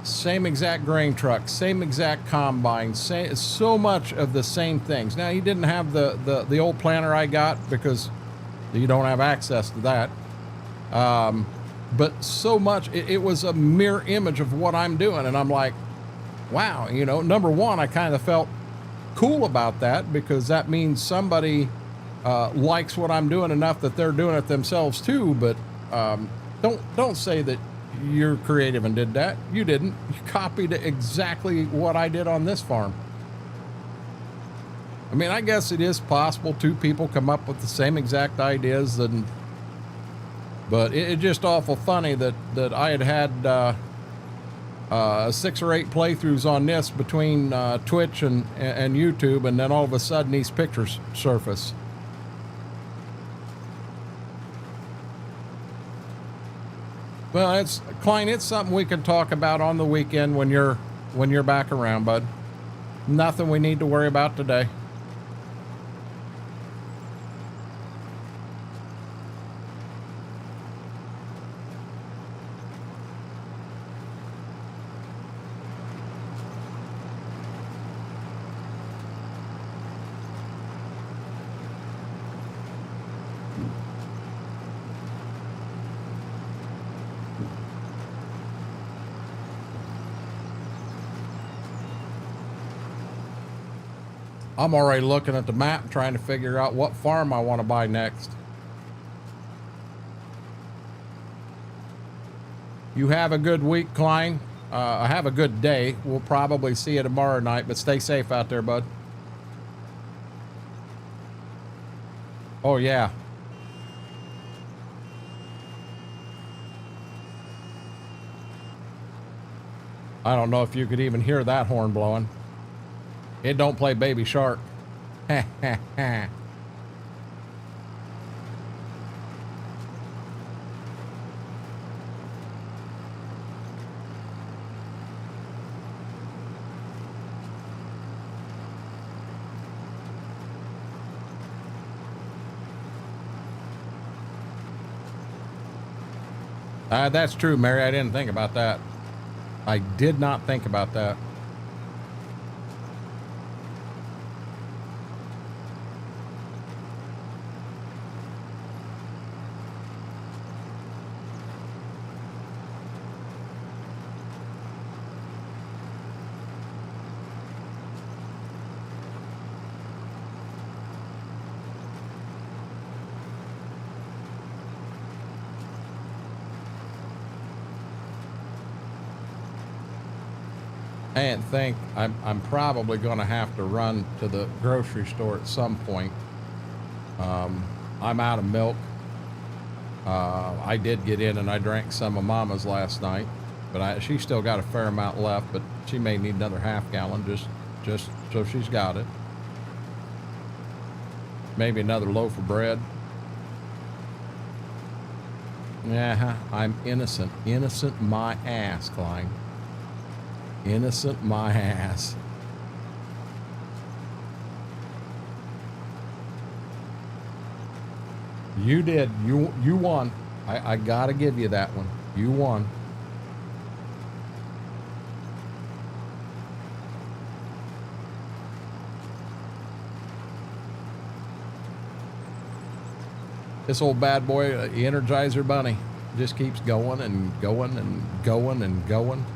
Same exact grain truck, same exact combine, so much of the same things. Now, he didn't have the old planter I got because you don't have access to that. But so much, it was a mirror image of what I'm doing. And I'm like, wow, you know, number one, I kind of felt cool about that, because that means somebody likes what I'm doing enough that they're doing it themselves too. But don't say that you're creative and did that. You didn't. You copied exactly what I did on this farm. I mean, I guess it is possible two people come up with the same exact ideas, but it's just awful funny that I had 6 or 8 playthroughs on this between Twitch and YouTube, and then all of a sudden these pictures surface. Well, it's Klein. It's something we can talk about on the weekend when you're back around, bud. Nothing we need to worry about today. I'm already looking at the map trying to figure out what farm I want to buy next. You have a good week, Klein. Have a good day. We'll probably see you tomorrow night, but stay safe out there, bud. Oh, yeah. I don't know if you could even hear that horn blowing. It don't play Baby Shark. Ha ha ha. That's true, Mary. I didn't think about that. I did not think about that. I think I'm probably going to have to run to the grocery store at some point. I'm out of milk. I did get in and I drank some of Mama's last night, but she still got a fair amount left, but she may need another half gallon just so she's got it. Maybe another loaf of bread. Yeah, I'm innocent. Innocent my ass, Klein. Innocent my ass. You did. You won. I gotta give you that one. You won. This old bad boy, the Energizer Bunny, just keeps going and going and going and going.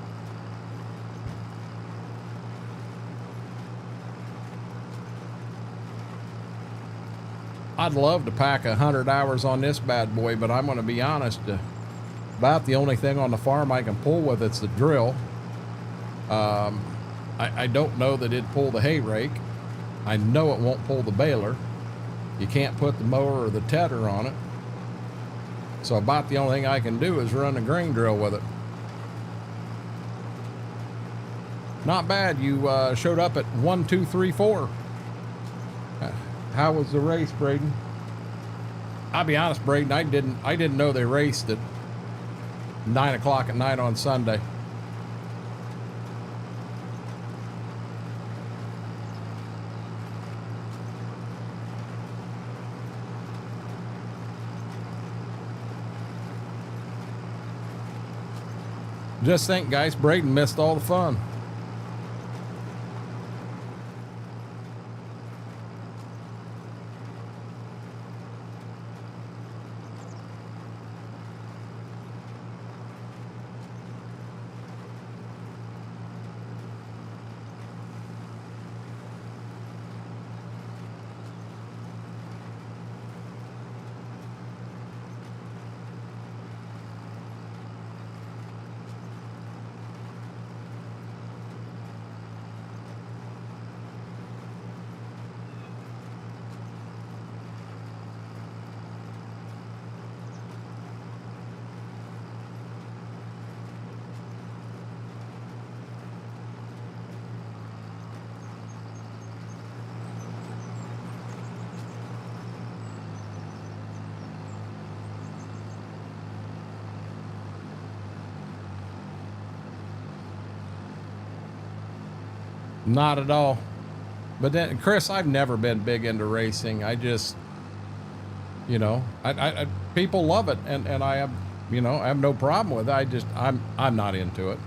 I'd love to pack 100 hours on this bad boy, but I'm going to be honest, about the only thing on the farm I can pull with it's the drill. I don't know that it'd pull the hay rake. I know it won't pull the baler. You can't put the mower or the tedder on it. So about the only thing I can do is run a grain drill with it. Not bad. You showed up at 1, 2, 3, 4. How was the race, Braden? I'll be honest, Braden, I didn't know they raced at 9 o'clock at night on Sunday. Just think, guys, Braden missed all the fun. Not at all. But then, Chris, I've never been big into racing. I just, you know, I people love it, and I have, you know, I have no problem with it. I'm not into it.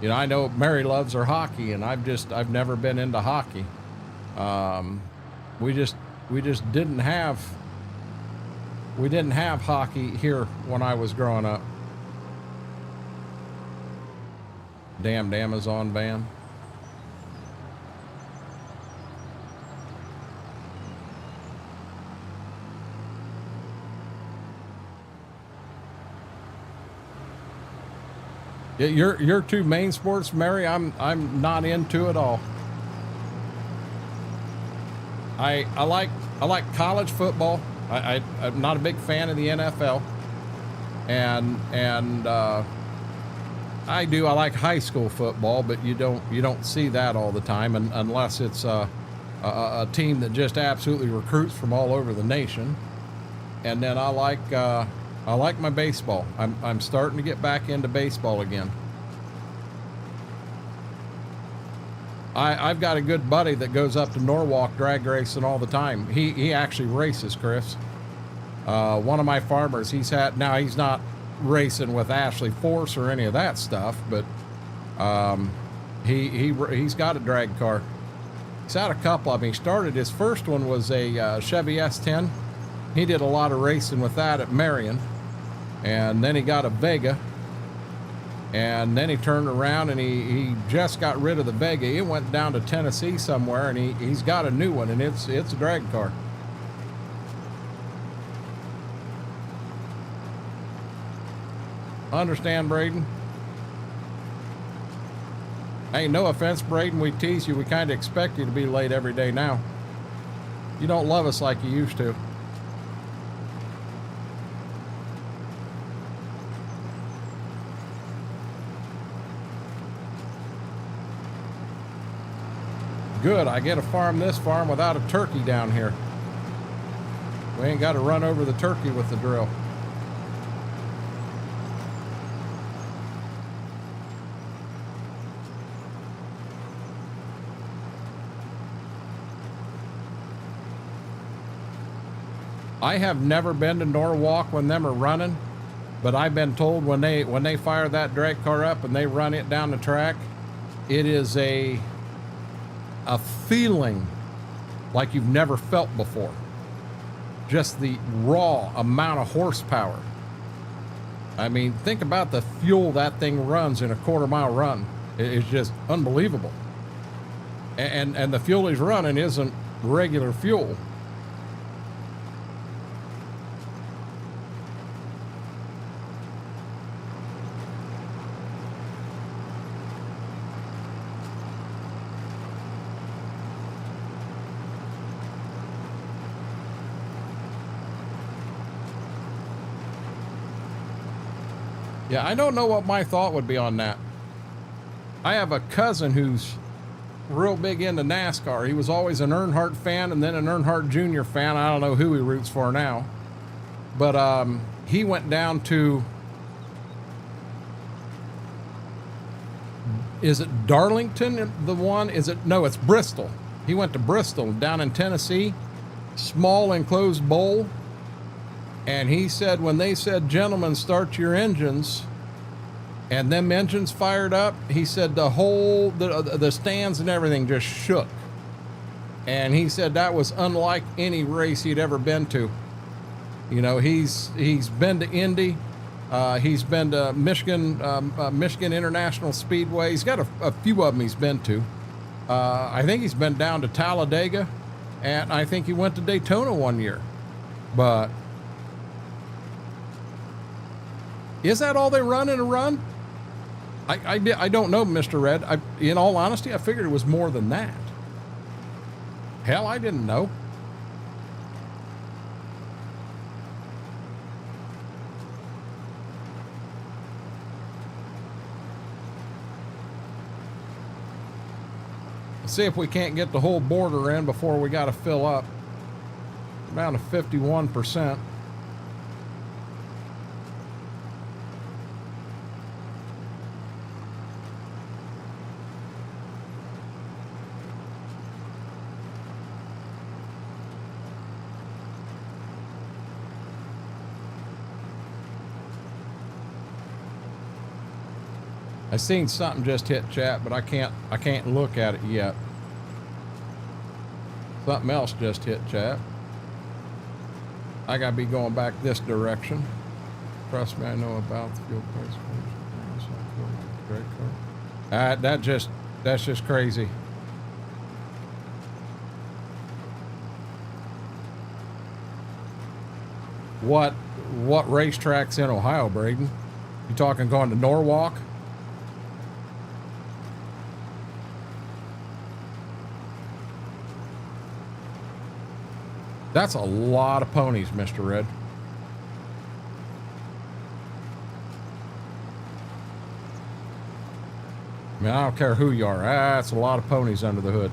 You know, I know Mary loves her hockey, and I've never been into hockey. We just didn't have hockey here when I was growing up. Damned Amazon van. Yeah, your two main sports, Mary, I'm not into at all. I like college football. I'm not a big fan of the NFL, and I like high school football, but you don't see that all the time, unless it's a team that just absolutely recruits from all over the nation. And then I like my baseball. I'm starting to get back into baseball again. I've got a good buddy that goes up to Norwalk drag racing all the time. He actually races, Chris. One of my farmers, he's not racing with Ashley Force or any of that stuff, but he's got a drag car. He's had a couple of them. He started, his first one was a Chevy S10. He did a lot of racing with that at Marion, and then he got a Vega, and then he turned around and he just got rid of the Vega. He went down to Tennessee somewhere, and he's got a new one, and it's a drag car. Understand, Braden? Hey, no offense, Braden, we tease you. We kind of expect you to be late every day now. You don't love us like you used to. Good, I get to farm this farm without a turkey down here. We ain't got to run over the turkey with the drill. I have never been to Norwalk when them are running, but I've been told when they fire that drag car up and they run it down the track, it is a feeling like you've never felt before. Just the raw amount of horsepower. I mean, think about the fuel that thing runs in a quarter-mile run. It's just unbelievable. And the fuel he's running isn't regular fuel. Yeah, I don't know what my thought would be on that. I have a cousin who's real big into NASCAR. He was always an Earnhardt fan and then an Earnhardt Jr. fan. I don't know who he roots for now. But he went down to, is it Darlington, the one? No, it's Bristol. He went to Bristol down in Tennessee, small enclosed bowl. And he said when they said, gentlemen, start your engines, and them engines fired up, he said the stands and everything just shook. And he said that was unlike any race he'd ever been to. You know, he's been to Indy, he's been to Michigan International Speedway. He's got a few of them he's been to. I think he's been down to Talladega, and I think he went to Daytona one year. But is that all they run in a run? I don't know, Mr. Red. In all honesty, I figured it was more than that. Hell, I didn't know. Let's see if we can't get the whole border in before we got to fill up. We're down to 51%. I seen something just hit chat, but I can't look at it yet. Something else just hit chat. I gotta be going back this direction. Trust me, I know about the fuel price. That's just crazy. What racetracks in Ohio, Braden? You talking going to Norwalk? That's a lot of ponies, Mr. Red. I mean, I don't care who you are. That's a lot of ponies under the hood.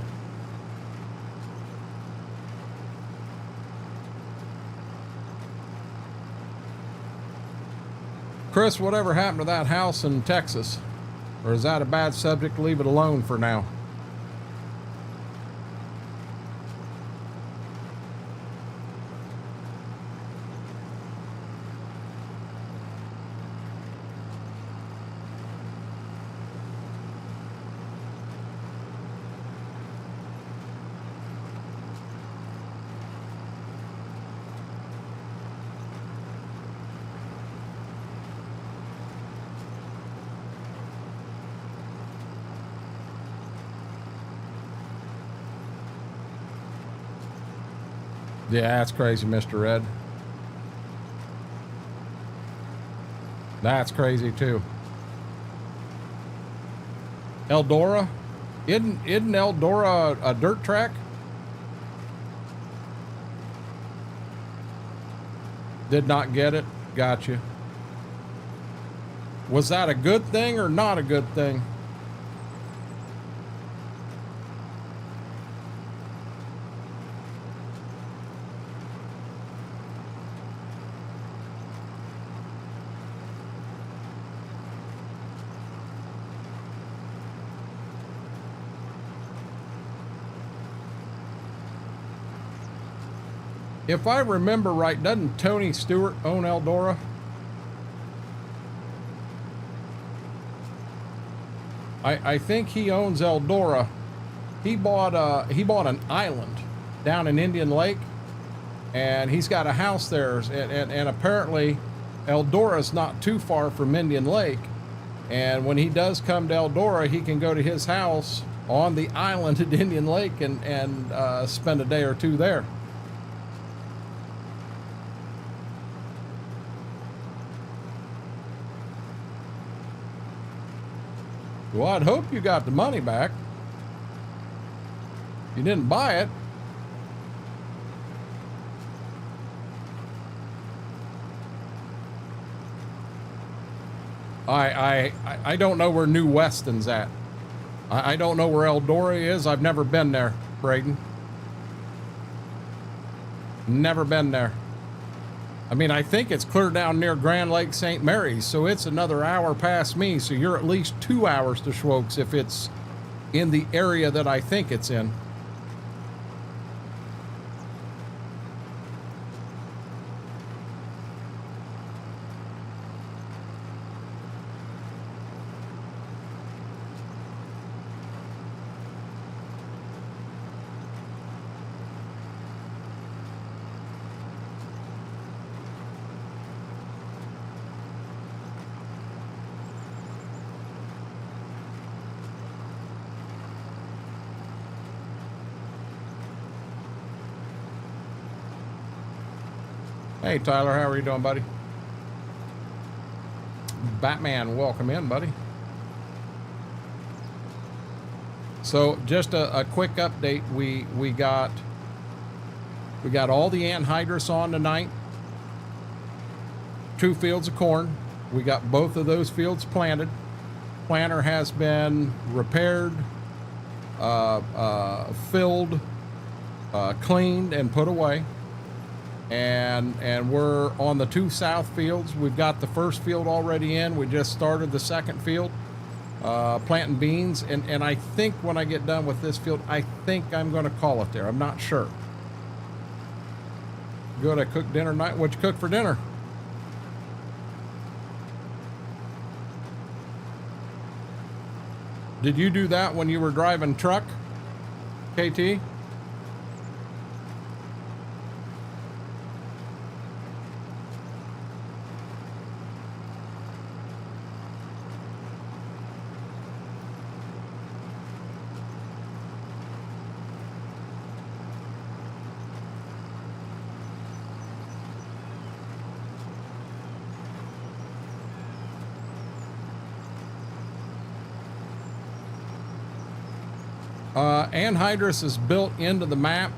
Chris, whatever happened to that house in Texas? Or is that a bad subject? Leave it alone for now. Yeah, that's crazy, Mr. Red. That's crazy too. Eldora? Isn't Eldora a dirt track? Did not get it. Gotcha. Was that a good thing or not a good thing? If I remember right, doesn't Tony Stewart own Eldora? I think he owns Eldora. He bought an island down in Indian Lake, and he's got a house there. And apparently, Eldora's not too far from Indian Lake. And when he does come to Eldora, he can go to his house on the island at Indian Lake and spend a day or two there. Well, I'd hope you got the money back. You didn't buy it. I don't know where New Weston's at. I don't know where Eldora is. I've never been there, Braden. Never been there. I mean, I think it's clear down near Grand Lake St. Mary's, so it's another hour past me, so you're at least 2 hours to Schwokes if it's in the area that I think it's in. Hey, Tyler, how are you doing, buddy? Batman, welcome in, buddy. So just a quick update. We got all the anhydrous on tonight. 2 fields of corn. We got both of those fields planted. Planter has been repaired, filled, cleaned, and put away. And we're on the 2 south fields. We've got the first field already in. We just started the second field, planting beans. And I think when I get done with this field, I think I'm going to call it there. I'm not sure. Good. I cooked dinner tonight. What'd you cook for dinner? Did you do that when you were driving truck, KT? Anhydrous is built into the map.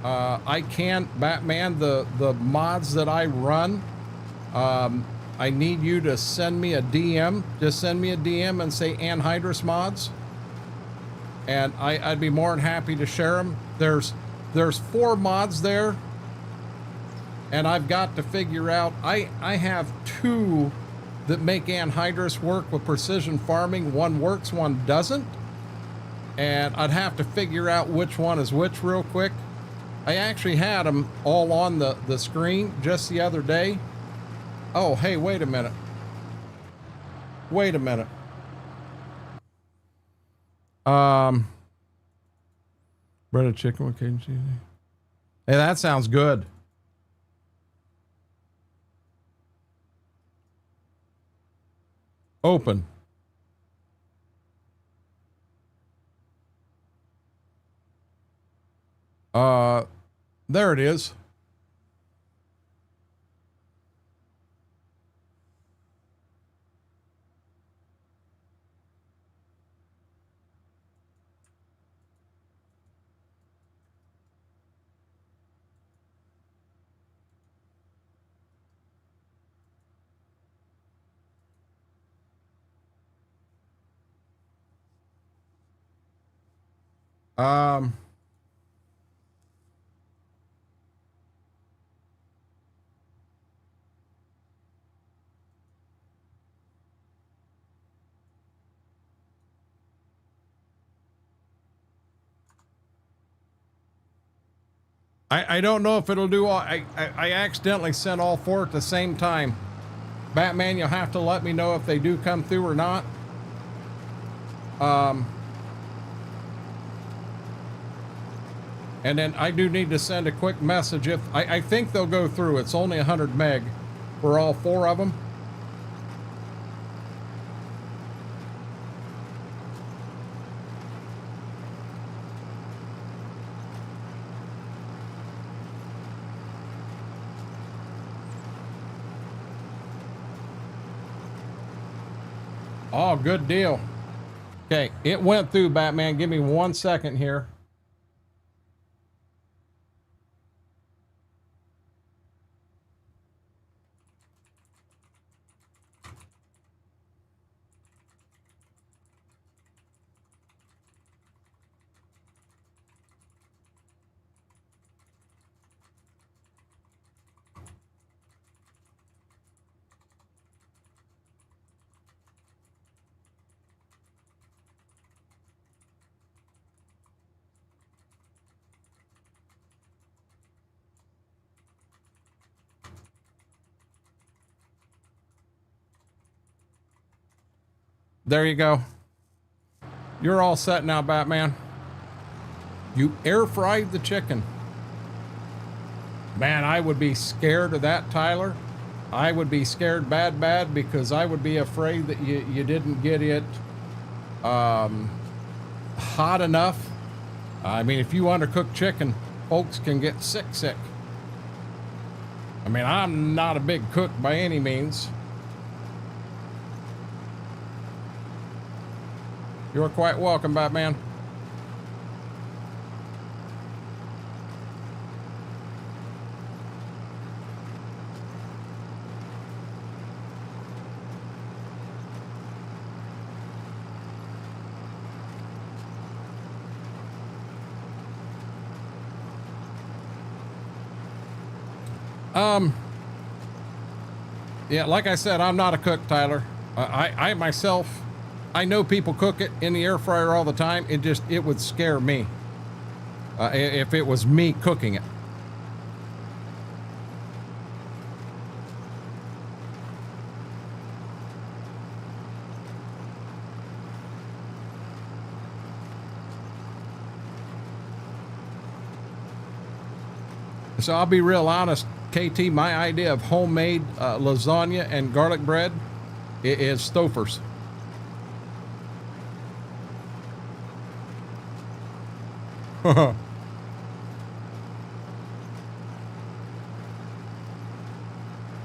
I can't, Batman, the mods that I run, I need you to send me a DM. Just send me a DM and say anhydrous mods. And I'd be more than happy to share them. There's 4 mods there. And I've got to figure out, I have 2 that make anhydrous work with precision farming. One works, one doesn't. And I'd have to figure out which one is which real quick. I actually had them all on the screen just the other day. Oh, hey, wait a minute. Wait a minute. Breaded chicken with Cajun seasoning. Hey, that sounds good. Open. There it is. I don't know if it'll do all. I accidentally sent all 4 at the same time. Batman, you'll have to let me know if they do come through or not. And then I do need to send a quick message if I think they'll go through. It's only 100 meg for all 4 of them. Oh, good deal. Okay, it went through, Batman. Give me 1 second here. There you go. You're all set now, Batman. You air fried the chicken. Man, I would be scared of that, Tyler. I would be scared bad because I would be afraid that you didn't get it hot enough. I mean, if you undercook chicken, folks can get sick. I mean, I'm not a big cook by any means. You're quite welcome, Batman. Yeah, like I said, I'm not a cook, Tyler. I myself, I know people cook it in the air fryer all the time. It would scare me if it was me cooking it. So I'll be real honest, KT, my idea of homemade lasagna and garlic bread is Stouffer's.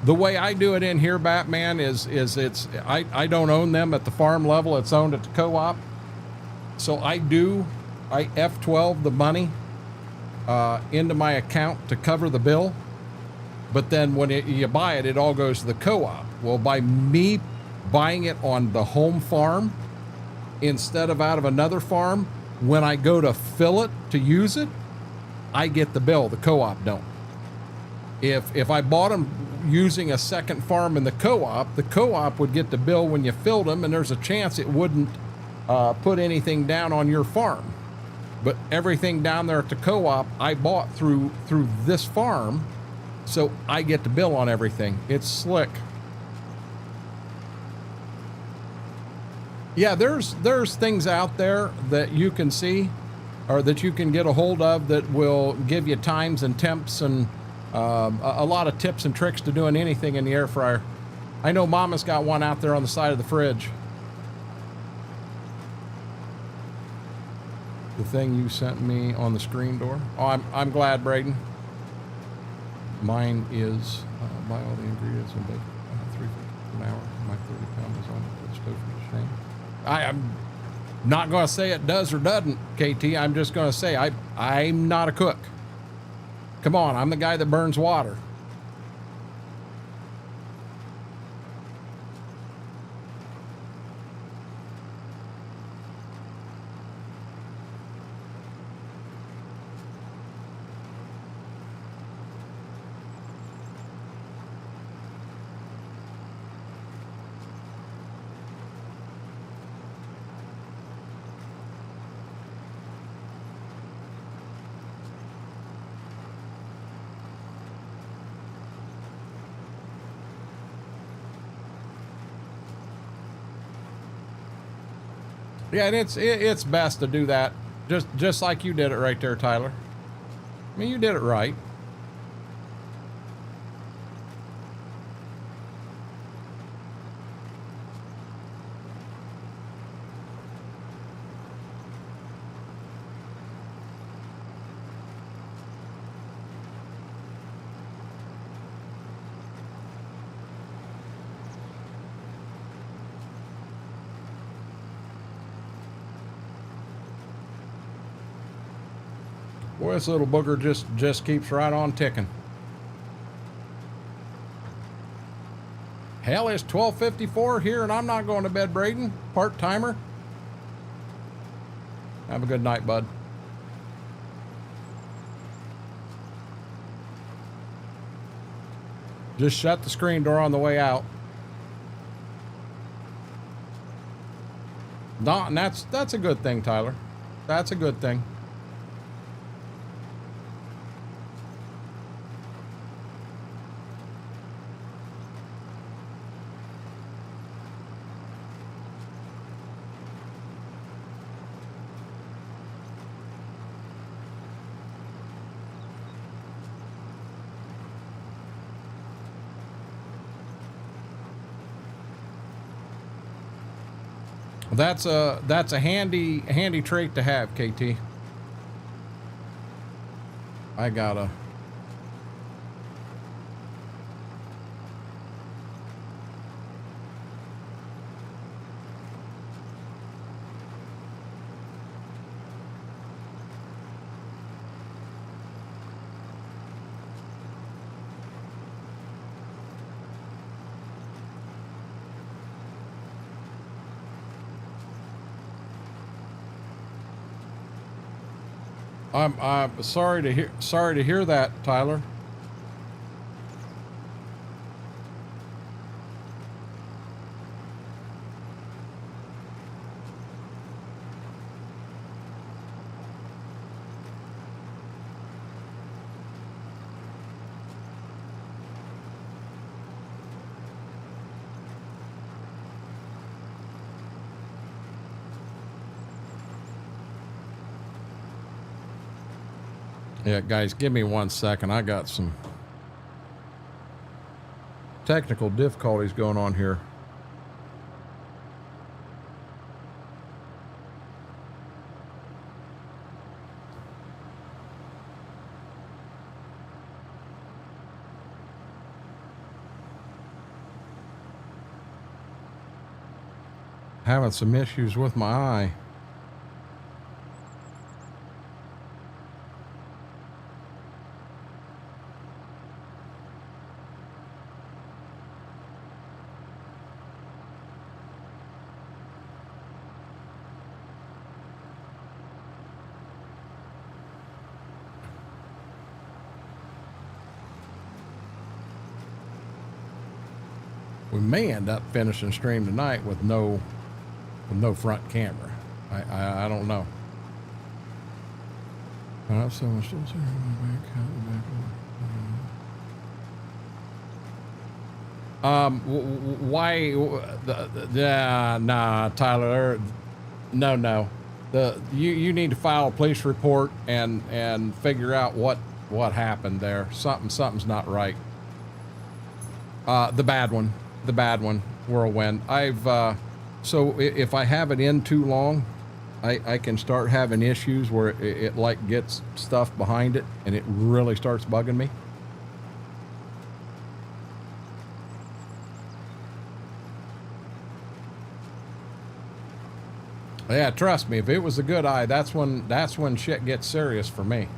The way I do it in here, Batman, is I don't own them at the farm level. It's owned at the co-op. So I F12 the money into my account to cover the bill. But then when you buy it, it all goes to the co-op. Well, by me buying it on the home farm instead of out of another farm, when I go to fill it to use it, I get the bill. The co-op don't. If I bought them using a second farm in the co-op would get the bill when you filled them, and there's a chance it wouldn't put anything down on your farm. But everything down there at the co-op I bought through this farm, so I get the bill on everything. It's slick. Yeah, there's things out there that you can see or that you can get a hold of that will give you times and temps and a lot of tips and tricks to doing anything in the air fryer. I know Mama's got one out there on the side of the fridge. The thing you sent me on the screen door. Oh, I'm glad, Braden. Mine is buy all the ingredients and bake $3.50 an hour. My 30 pound is on it. It's totally shame. I'm not going to say it does or doesn't, KT. I'm just going to say I'm not a cook. Come on, I'm the guy that burns water. Yeah, and it's best to do that just like you did it right there, Tyler. I mean, you did it right. Boy, this little booger just keeps right on ticking. Hell, it's 12:54 here and I'm not going to bed, Braden. Part-timer. Have a good night, bud. Just shut the screen door on the way out. No, and that's a good thing, Tyler. That's a good thing. That's a handy trait to have, KT. I gotta. I'm sorry to hear that, Tyler. Yeah, guys, give me 1 second. I got some technical difficulties going on here. Having some issues with my eye. We may end up finishing stream tonight with no front camera. I don't know. So I'm still why? Nah, Tyler. No. You need to file a police report and figure out what happened there. Something's not right. The bad one, Whirlwind. So if I have it in too long, I can start having issues where it like gets stuff behind it and it really starts bugging me. Yeah, trust me, if it was a good eye, that's when shit gets serious for me.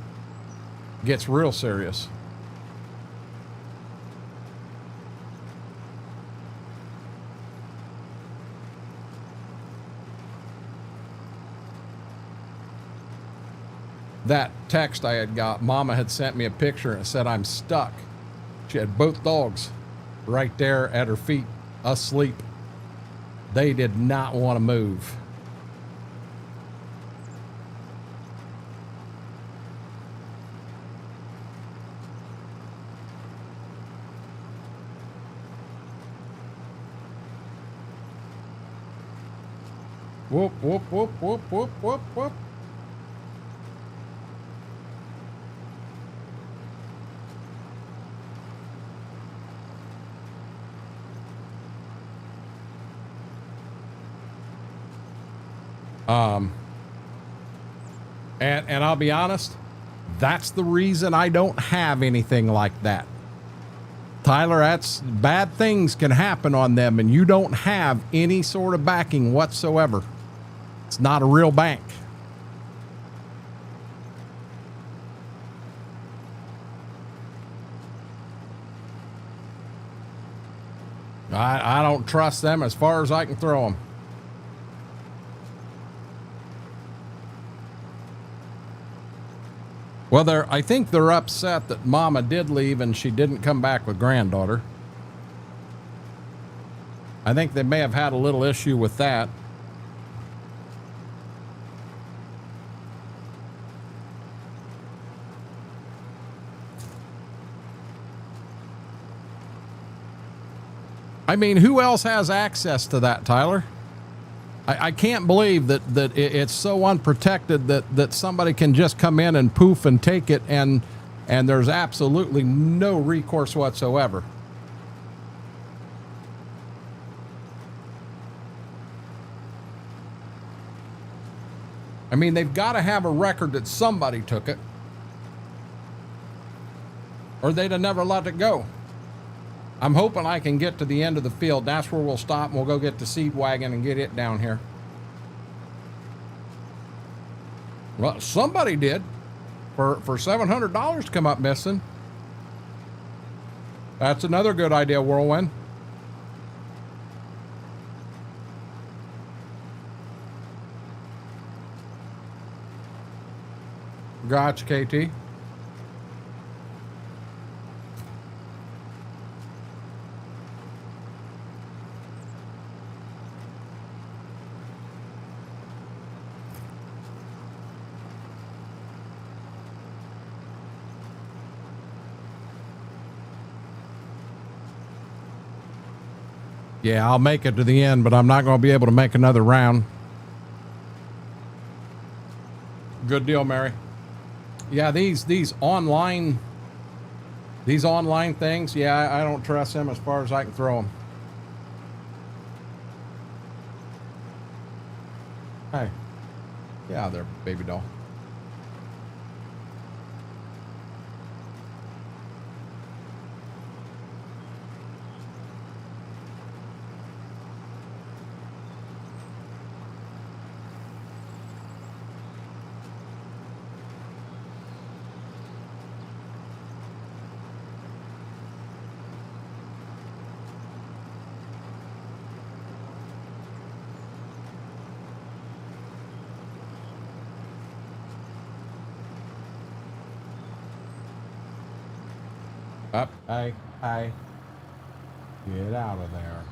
Gets real serious. That text I had got, Mama had sent me a picture and said I'm stuck. She had both dogs right there at her feet, asleep. They did not want to move. Whoop, whoop, whoop, whoop, whoop, whoop, whoop. And I'll be honest, that's the reason I don't have anything like that. Tyler, that's bad things can happen on them and you don't have any sort of backing whatsoever. It's not a real bank. I don't trust them as far as I can throw them. Well, I think they're upset that Mama did leave and she didn't come back with granddaughter. I think they may have had a little issue with that. I mean, who else has access to that, Tyler? I can't believe that it's so unprotected that somebody can just come in and poof and take it and there's absolutely no recourse whatsoever. I mean, they've got to have a record that somebody took it, or they'd have never let it go. I'm hoping I can get to the end of the field. That's where we'll stop and we'll go get the seed wagon and get it down here. Well, somebody did for $700 to come up missing. That's another good idea, Whirlwind. Gotcha, KT. Yeah, I'll make it to the end, but I'm not going to be able to make another round. Good deal, Mary. Yeah, these online things, yeah, I don't trust them as far as I can throw them. Hey, yeah, there, baby doll. Up, hey, get out of there.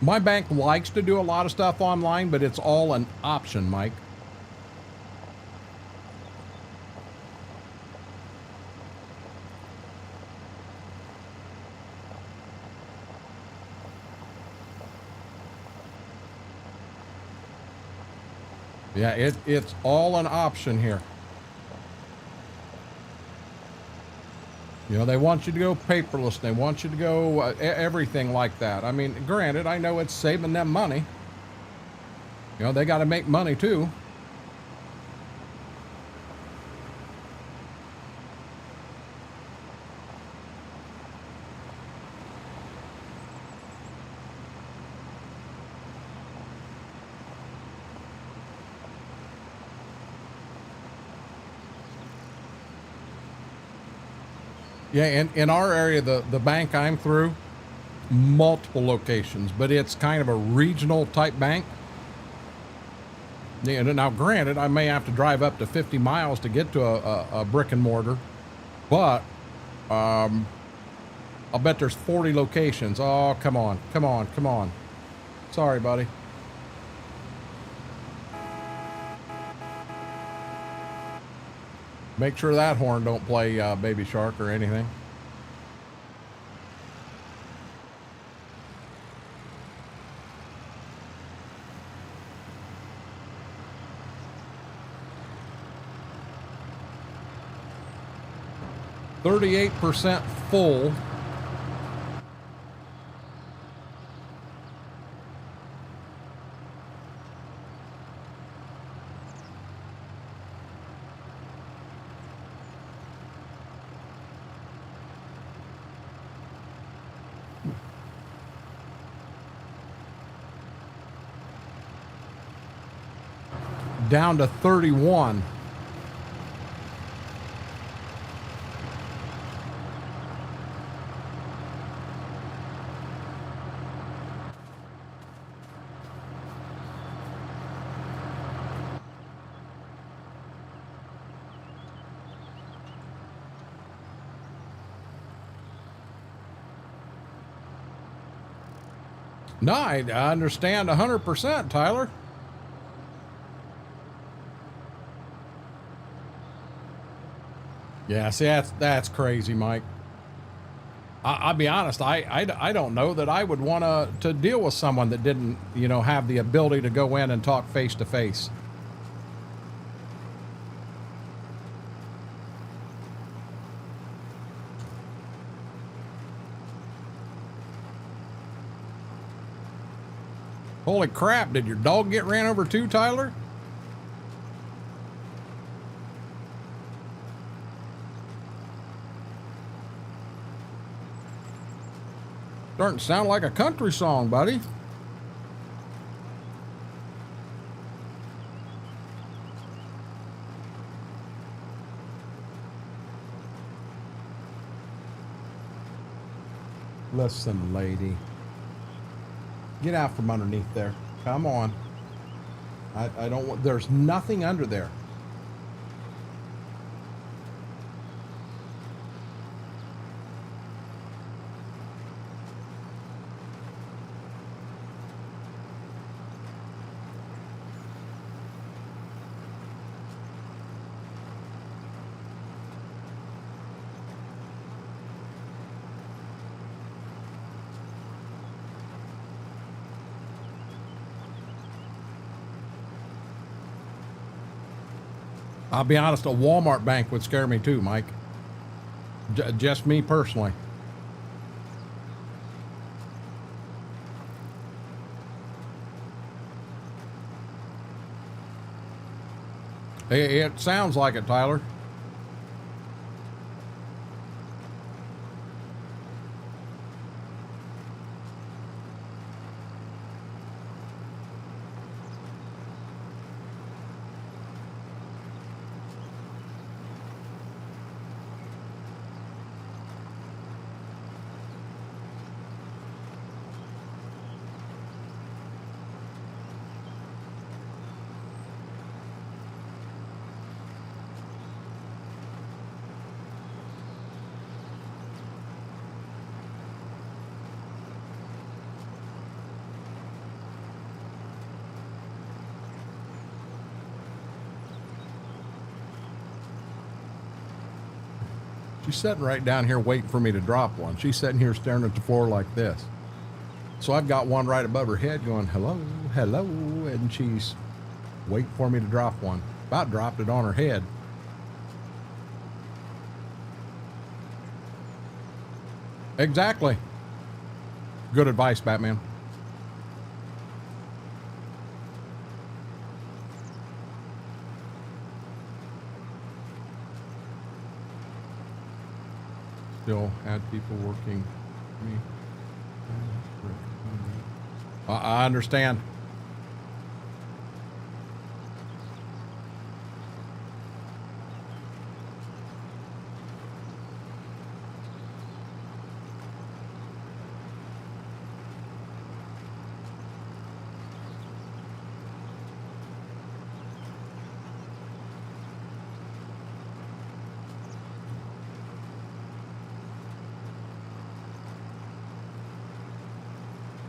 My bank likes to do a lot of stuff online, but it's all an option, Mike. Yeah, it's all an option here. You know, they want you to go paperless. They want you to go everything like that. I mean, granted, I know it's saving them money. You know, they got to make money too. Yeah, in our area, the bank I'm through, multiple locations, but it's kind of a regional type bank. Yeah, now granted, I may have to drive up to 50 miles to get to a brick and mortar, but I'll bet there's 40 locations. Oh, come on, come on, come on. Sorry, buddy. Make sure that horn don't play Baby Shark or anything. %38 full. Down to 31. No, I understand 100%, Tyler. Yeah, see, that's crazy, Mike. I'll be honest, I don't know that I would want to deal with someone that didn't, you know, have the ability to go in and talk face to face. Holy crap, did your dog get ran over too, Tyler? Starting to sound like a country song, buddy. Listen, lady. Get out from underneath there. Come on. I don't want, there's nothing under there. I'll be honest, a Walmart bank would scare me too, Mike. Just me personally. It sounds like it, Tyler. She's sitting right down here waiting for me to drop one. She's sitting here staring at the floor like this. So I've got one right above her head going, hello, hello, and she's waiting for me to drop one. About dropped it on her head. Exactly. Good advice, Batman. Still had people working for me. I understand.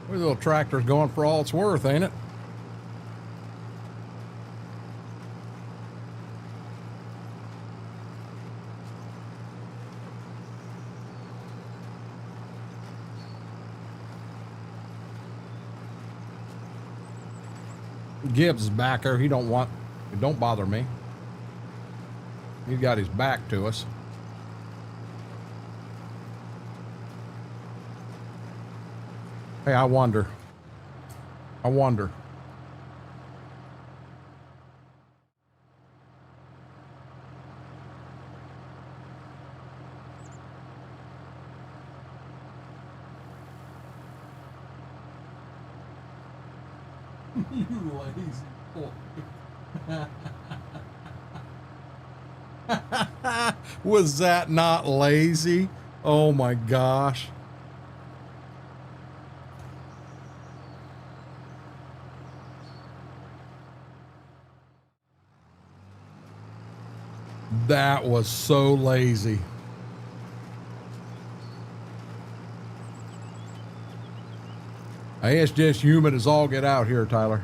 Well, the little tractor's going for all it's worth, ain't it? Gibbs is back there. He don't bother me. He's got his back to us. Hey, I wonder. You lazy boy. Was that not lazy? Oh my gosh. That was so lazy. Hey, it's just humid as all get out here, Tyler.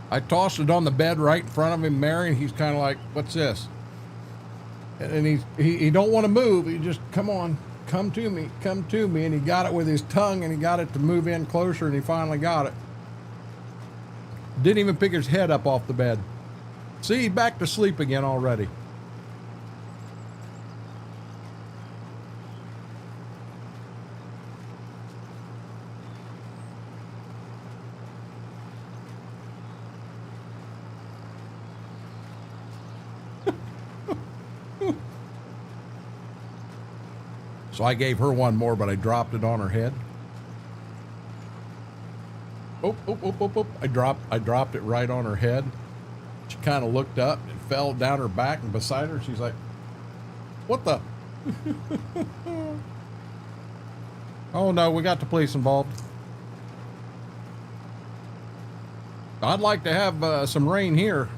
I tossed it on the bed right in front of him, Mary, and he's kind of like, what's this? And he don't want to move. He just, come on, come to me. And he got it with his tongue, and he got it to move in closer, and he finally got it. Didn't even pick his head up off the bed. See, back to sleep again already. So I gave her one more, but I dropped it on her head. Oh. I dropped it right on her head. She kind of looked up and fell down her back, and beside her, she's like, what the? Oh no, we got the police involved. I'd like to have some rain here.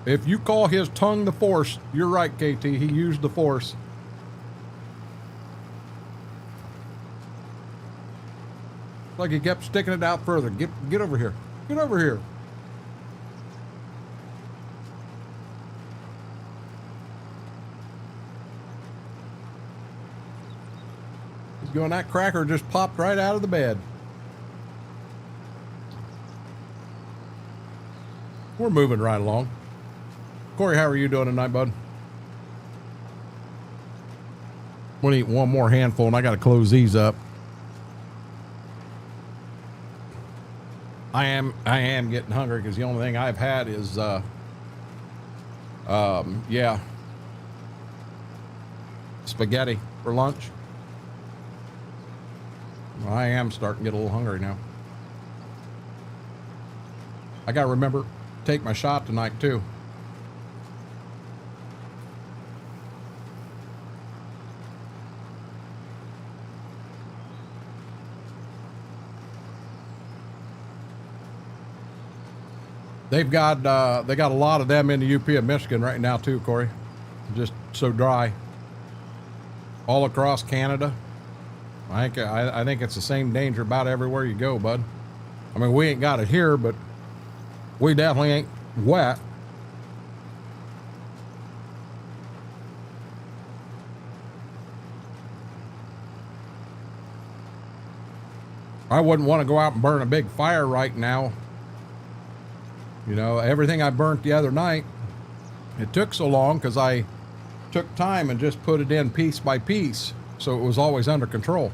If you call his tongue the force, you're right, KT. He used the force. Like he kept sticking it out further. Get over here. Get over here. He's going, that cracker just popped right out of the bed. We're moving right along. Corey, how are you doing tonight, bud? We'll eat one more handful and I got to close these up. I am getting hungry because the only thing I've had is, yeah, spaghetti for lunch. I am starting to get a little hungry now. I got to remember to take my shot tonight too. They got a lot of them in the UP of Michigan right now too, Corey. Just so dry. All across Canada. I think it's the same danger about everywhere you go, bud. I mean, we ain't got it here, but we definitely ain't wet. I wouldn't want to go out and burn a big fire right now. You know, everything I burnt the other night, it took so long because I took time and just put it in piece by piece, so it was always under control.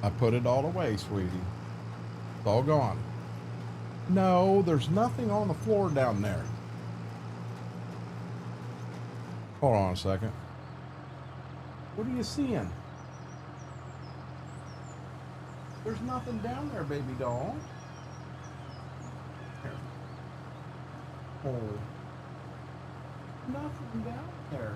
I put it all away, sweetie. It's all gone. No, there's nothing on the floor down there. Hold on a second. What are you seeing? There's nothing down there, baby doll. Here. Oh. Nothing down there.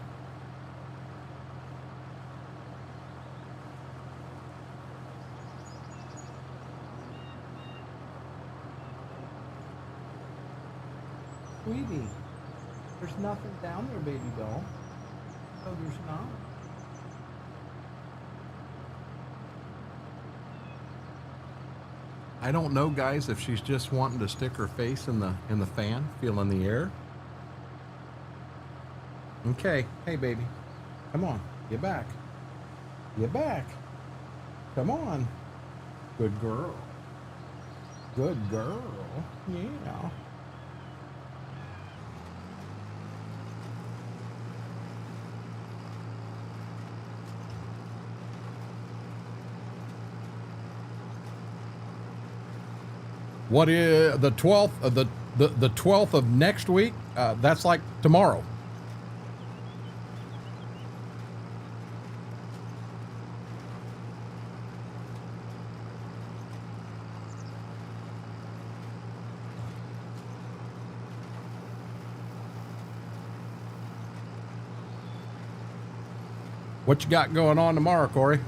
Sweetie, there's nothing down there, baby doll. No, there's not. I don't know, guys, if she's just wanting to stick her face in the fan, feeling the air. Okay, hey, baby, come on, get back. Get back. Come on. Good girl. Good girl. Yeah. What is the 12th of the 12th of next week? That's like tomorrow. What you got going on tomorrow, Corey?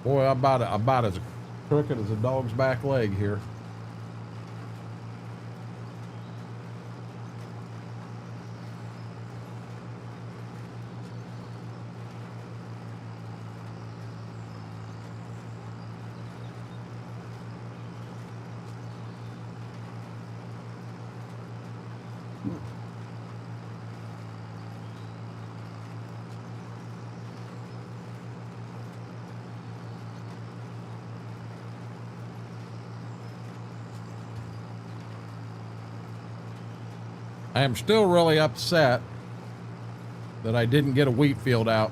Boy, I'm about as crooked as a dog's back leg here. I am still really upset that I didn't get a wheat field out.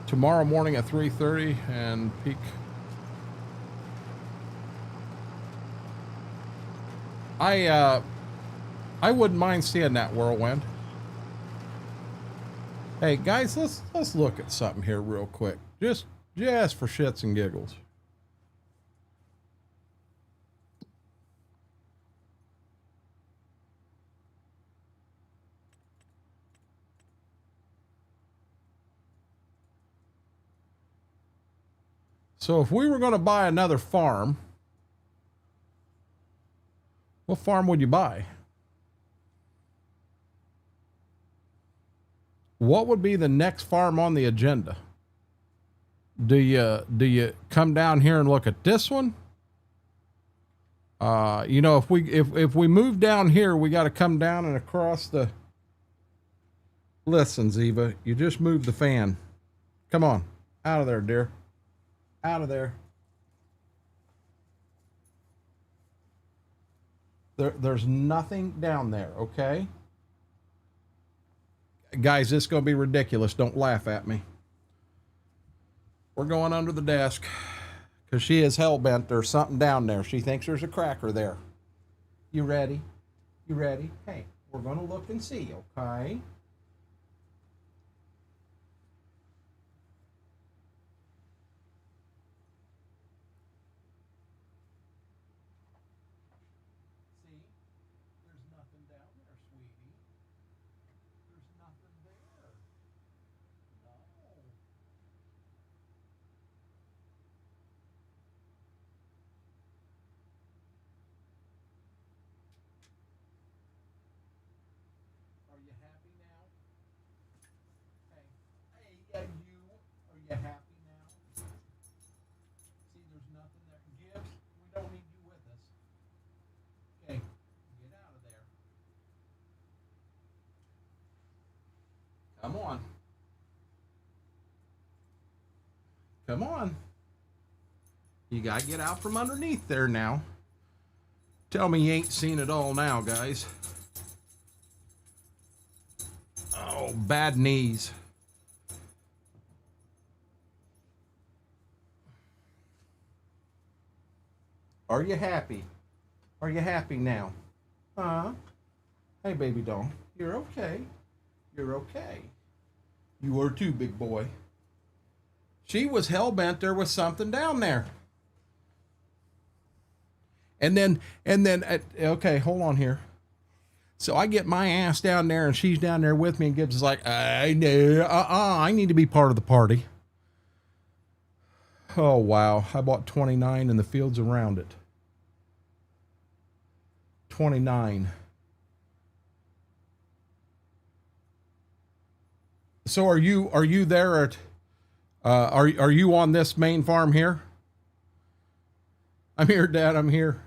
Tomorrow morning at 3:30 and peak. I wouldn't mind seeing that whirlwind. Hey guys, let's look at something here real quick. Just for shits and giggles. So if we were going to buy another farm, what farm would you buy? What would be the next farm on the agenda? Do you come down here and look at this one? You know, if we move down here, we got to come down and across the. Listen, Ziva, you just moved the fan. Come on, out of there, dear. Out of there. There's nothing down there, okay? Guys, this is going to be ridiculous. Don't laugh at me. We're going under the desk because she is hell-bent. There's something down there. She thinks there's a cracker there. You ready? You ready? Hey, we're going to look and see, okay? Come on. Come on. You gotta get out from underneath there now. Tell me you ain't seen it all now, guys. Oh, bad knees. Are you happy? Are you happy now? Huh? Hey, baby doll. You're okay. You're okay. You are too, big boy. She was hell-bent there was something down there. And then, okay, hold on here. So I get my ass down there and she's down there with me and Gibbs is like, I know, I need to be part of the party. Oh, wow. I bought 29 in the fields around it. 29. So are you there at, are you on this main farm here? I'm here, Dad, I'm here.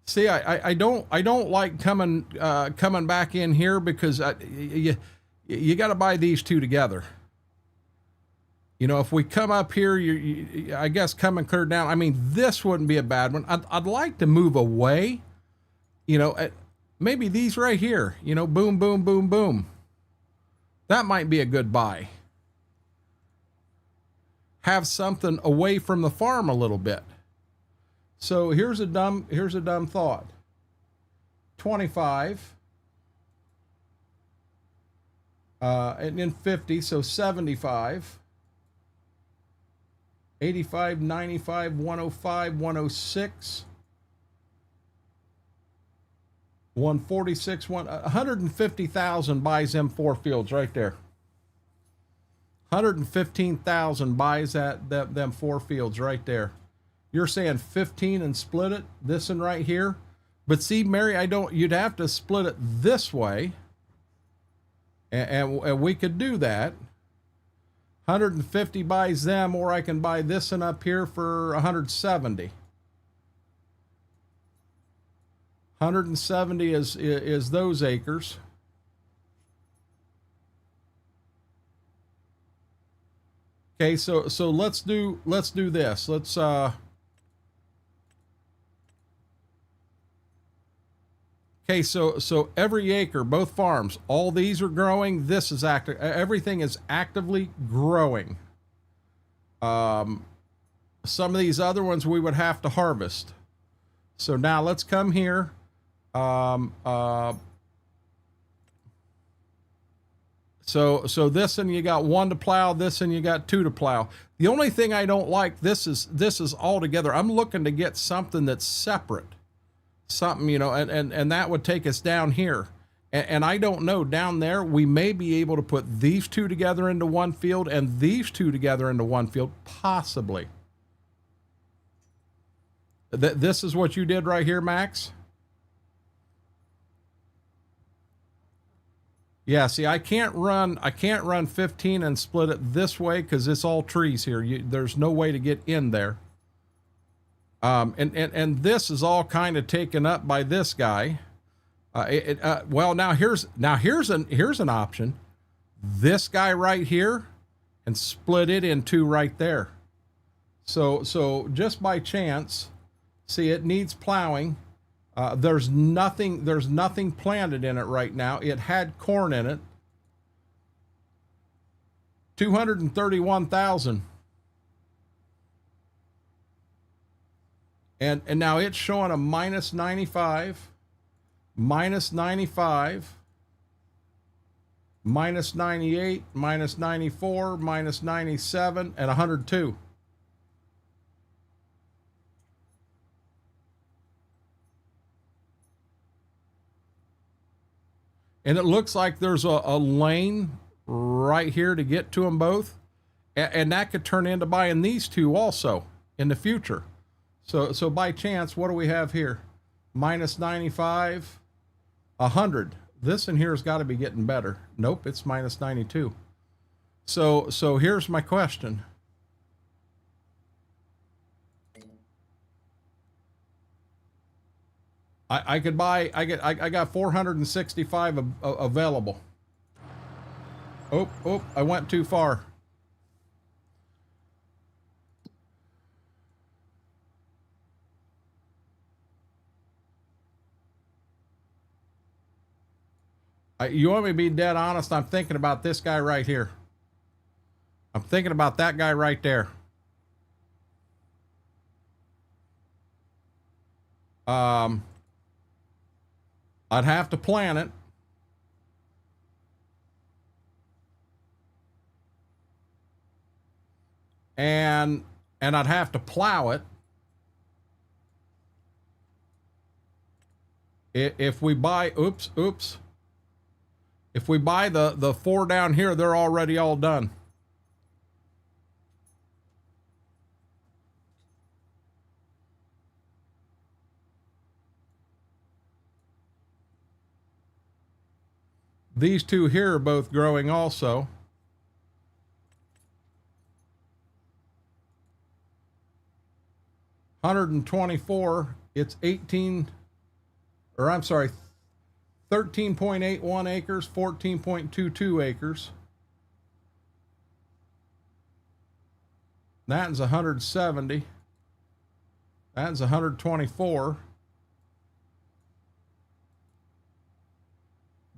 See, I don't like coming back in here because you got to buy these two together. You know, if we come up here, I guess coming clear down. I mean, this wouldn't be a bad one. I'd like to move away. You know, maybe these right here. You know, boom, boom, boom, boom. That might be a good buy. have something away from the farm a little bit. So here's a dumb thought. 25 and then 50, so 75, 85, 95, 105, 106, 146, 150,000 buys them 4 fields right there. 115,000 buys them 4 fields right there. You're saying 15 and split it, this one right here. But see, Mary, you'd have to split it this way. And we could do that. 150 buys them, or I can buy this one up here for 170. 170 is those acres. Okay, so let's do this. Let's okay, so every acre, both farms, all these are growing. This is active. Everything is actively growing. Some of these other ones we would have to harvest. So now let's come here. So this and you got 1 to plow, this and you got 2 to plow. The only thing I don't like, this is all together. I'm looking to get something that's separate. Something, you know, and that would take us down here. And I don't know, down there, we may be able to put these 2 together into one field and these 2 together into one field, possibly. This is what you did right here, Max? Yeah, see, I can't run 15 and split it this way because it's all trees here. There's no way to get in there. And this is all kind of taken up by this guy. Well, now here's an option. This guy right here, and split it in 2 right there. So just by chance, see, it needs plowing. There's nothing planted in it right now. It had corn in it. 231,000. And now it's showing a minus 95, minus 95, minus 98, minus 94, minus 97, and 102. And it looks like there's a lane right here to get to them both. And that could turn into buying these 2 also in the future. So by chance, what do we have here? Minus 95, 100. This in here has got to be getting better. Nope, it's minus 92. So here's my question. I could buy, I got 465 available. Oh, I went too far. You want me to be dead honest? I'm thinking about this guy right here. I'm thinking about that guy right there. I'd have to plant it. And I'd have to plow it. If we buy, oops. If we buy the 4 down here, they're already all done. These 2 here are both growing also. $124, it's 18, or I'm sorry, 13.81 acres, 14.22 acres. That's 170. That's 124.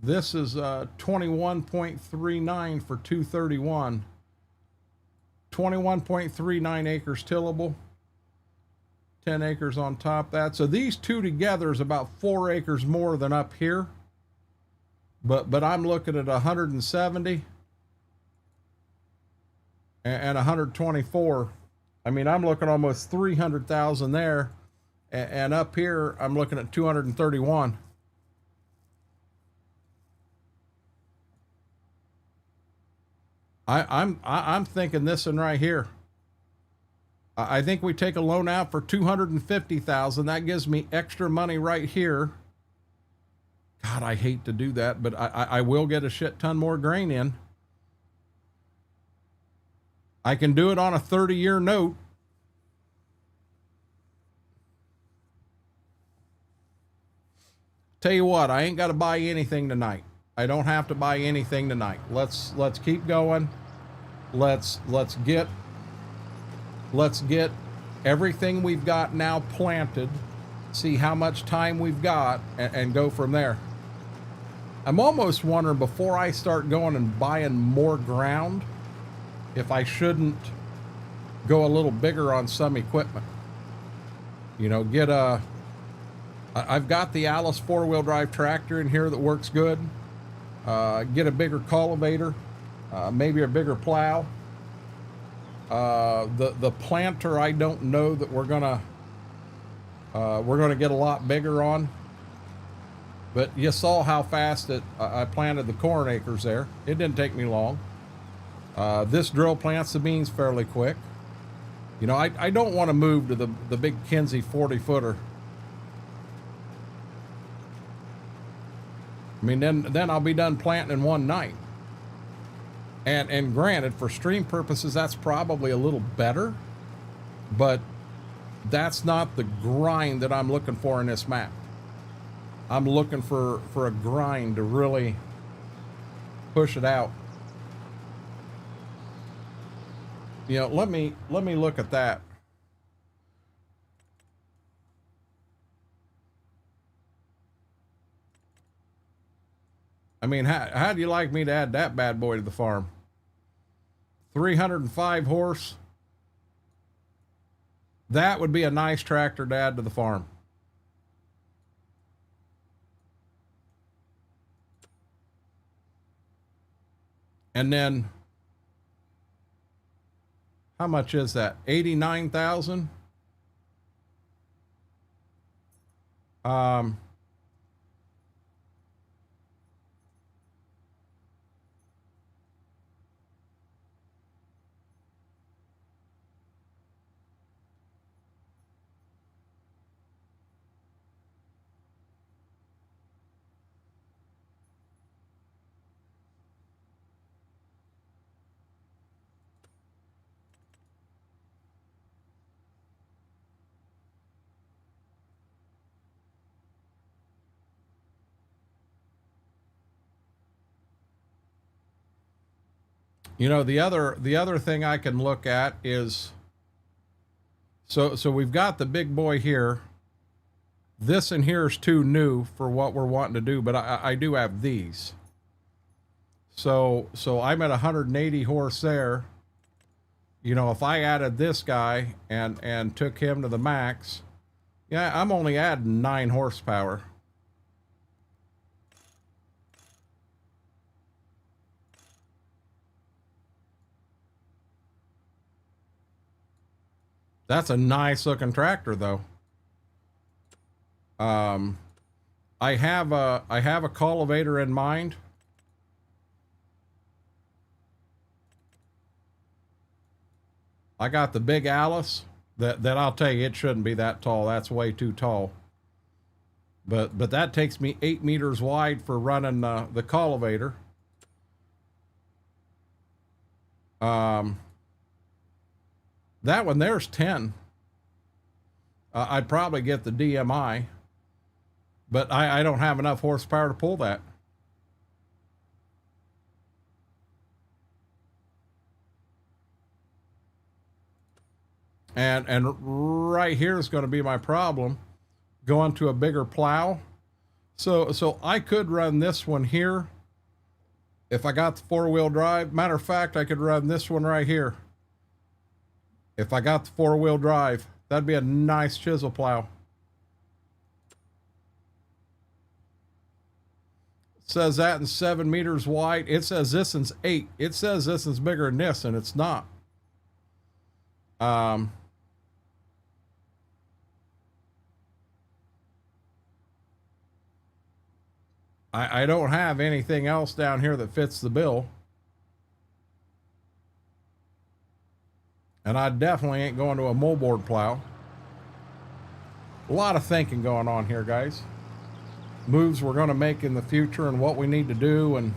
This is 21.39 for 231. 21.39 acres tillable, 10 acres on top of that. So these two together is about 4 acres more than up here. But I'm looking at 170 and 124. I mean, I'm looking almost 300,000 there, and up here I'm looking at 231. I'm thinking this one right here. I think we take a loan out for 250,000. That gives me extra money right here. God, I hate to do that, but I will get a shit ton more grain in. I can do it on a 30-year note. Tell you what, I ain't got to buy anything tonight. I don't have to buy anything tonight. Let's keep going. Let's get everything we've got now planted, see how much time we've got, and go from there. I'm almost wondering, before I start going and buying more ground, if I shouldn't go a little bigger on some equipment. You know, I've got the Alice 4-wheel drive tractor in here that works good. Get a bigger cultivator, maybe a bigger plow. The planter, I don't know that we're gonna get a lot bigger on. But you saw how fast I planted the corn acres there. It didn't take me long. This drill plants the beans fairly quick. You know, I don't want to move to the big Kinsey 40-footer. I mean, then I'll be done planting in one night. And granted, for stream purposes, that's probably a little better, but that's not the grind that I'm looking for in this map. I'm looking for a grind to really push it out. You know, let me look at that. I mean, how do you like me to add that bad boy to the farm? 305 horse. That would be a nice tractor to add to the farm. And then, how much is that? 89,000. You know, the other thing I can look at is, so we've got the big boy here. This in here is too new for what we're wanting to do, but I do have these. So I'm at 180 horse there. You know, if I added this guy and took him to the max, yeah, I'm only adding 9 horsepower. That's a nice looking tractor though. I have a cultivator in mind. I got the big Alice that I'll tell you, it shouldn't be that tall. That's way too tall. But that takes me 8 meters wide for running the cultivator. That one there's 10. I'd probably get the DMI, but I don't have enough horsepower to pull that. And right here is going to be my problem, going to a bigger plow. So I could run this one here if I got the 4-wheel drive. Matter of fact, I could run this one right here If I got the 4-wheel drive, that'd be a nice chisel plow. It says that in 7 meters wide. It says this one's 8. It says this one's bigger than this, and it's not. I don't have anything else down here that fits the bill. And I definitely ain't going to a moldboard plow. A lot of thinking going on here, guys. Moves we're going to make in the future and what we need to do. And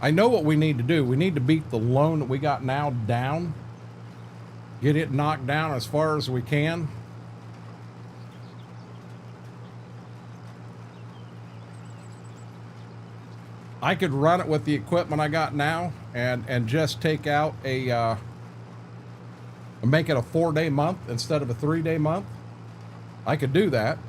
I know what we need to do. We need to beat the loan that we got now down. Get it knocked down as far as we can. I could run it with the equipment I got now and just take out a make it a 4-day month instead of a 3-day month. I could do that.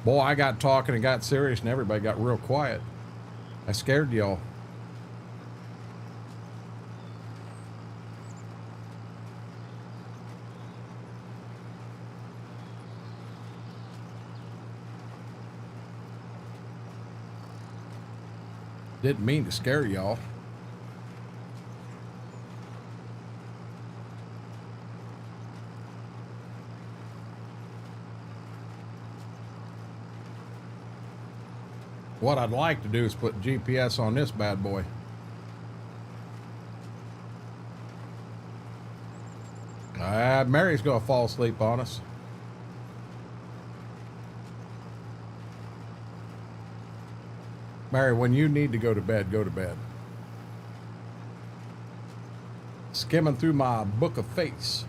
Boy, I got talking and got serious and everybody got real quiet. I scared y'all. Didn't mean to scare y'all. What I'd like to do is put GPS on this bad boy. Mary's gonna fall asleep on us. Mary, when you need to go to bed, go to bed. Skimming through my book of face.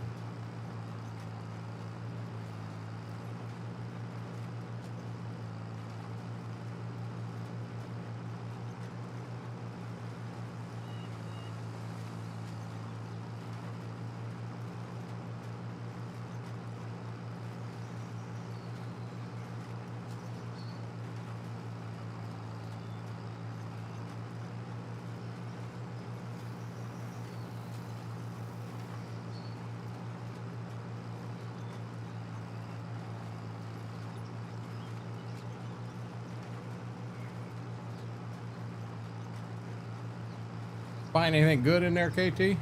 Find anything good in there, KT?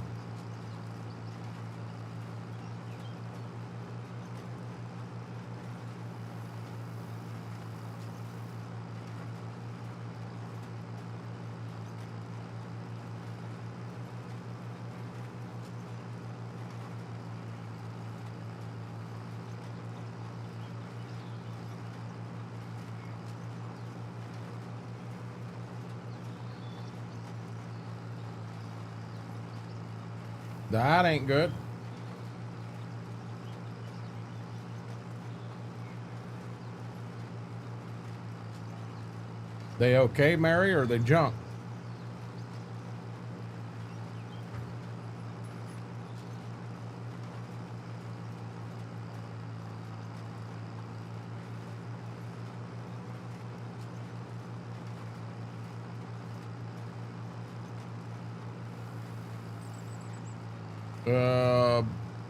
That ain't good. They okay, Mary, or they junk?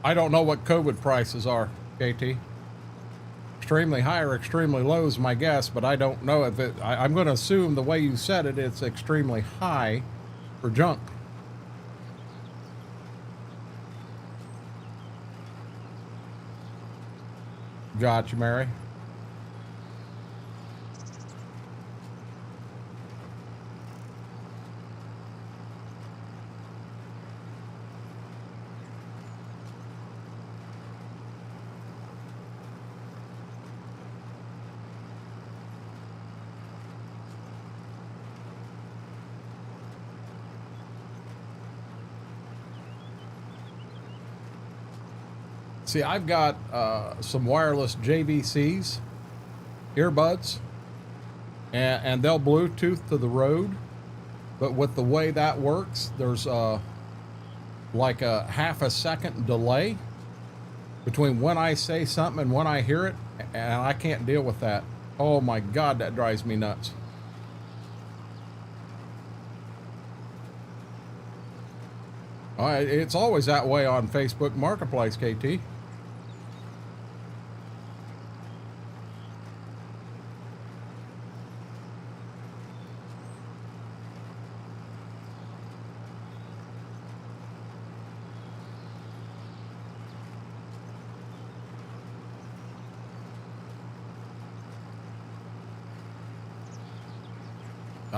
I don't know what COVID prices are, KT. Extremely high or extremely low is my guess, but I don't know if it. I'm going to assume the way you said it, it's extremely high for junk. Gotcha, Mary. See, I've got some wireless JVCs, earbuds, and they'll Bluetooth to the road. But with the way that works, there's like a half a second delay between when I say something and when I hear it, and I can't deal with that. Oh my God, that drives me nuts. It's always that way on Facebook Marketplace, KT.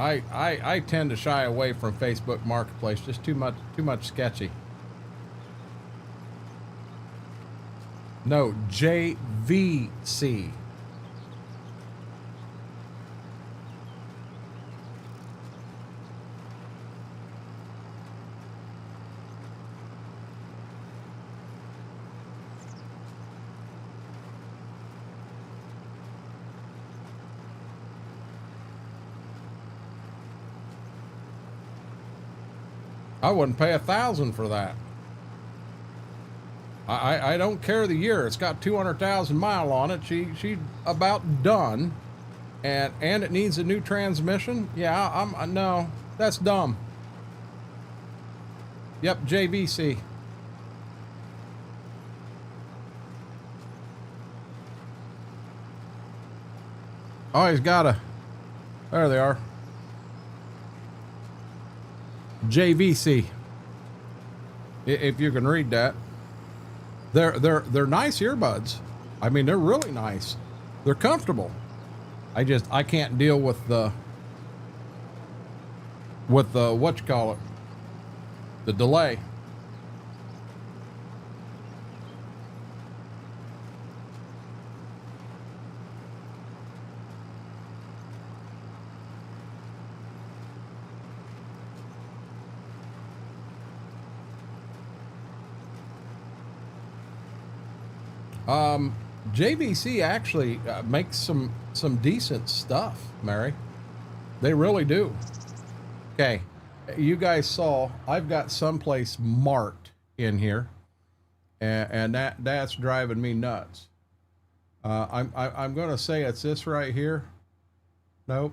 I tend to shy away from Facebook Marketplace. Just too much sketchy. No, JVC. I wouldn't pay $1,000 for that. I don't care the year. It's got 200,000 miles on it. She's about done, and it needs a new transmission. Yeah, no, that's dumb. Yep, JVC. Oh, he's got a. There they are. JVC, if you can read that. They're nice earbuds. I mean, they're really nice. They're comfortable. I can't deal with the what you call it, the delay. JVC actually makes some decent stuff, Mary. They really do. Okay, you guys saw I've got someplace marked in here, and that's driving me nuts. I'm going to say it's this right here. Nope.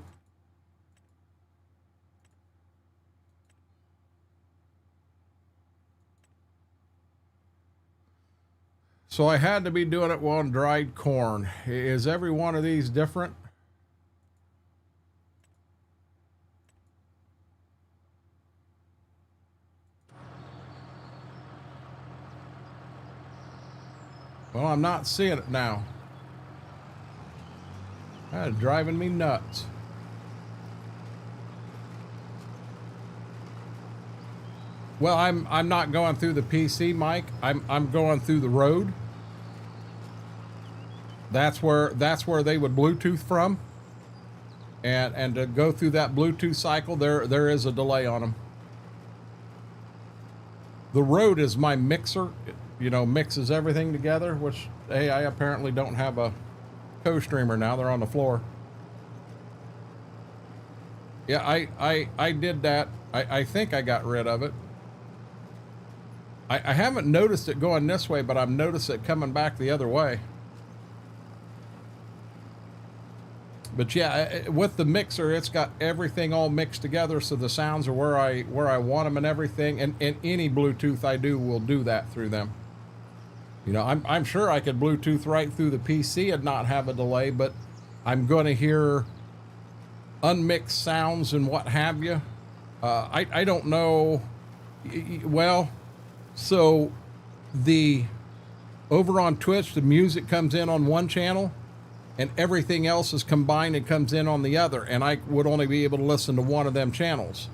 So I had to be doing it on dried corn. Is every one of these different? Well, I'm not seeing it now. That is driving me nuts. Well, I'm not going through the PC, Mike. I'm going through the road. That's where they would Bluetooth from, and to go through that Bluetooth cycle, there is a delay on them. The road is my mixer, you know, mixes everything together. Which, hey, I apparently don't have a co-streamer now. They're on the floor. Yeah, I did that. I think I got rid of it. I haven't noticed it going this way, but I've noticed it coming back the other way. But yeah, with the mixer, it's got everything all mixed together, so the sounds are where I want them and everything. And any Bluetooth I do will do that through them. You know, I'm sure I could Bluetooth right through the PC and not have a delay, but I'm going to hear unmixed sounds and what have you. I don't know. Well, so over on Twitch, the music comes in on one channel, and everything else is combined and comes in on the other, and I would only be able to listen to one of them channels.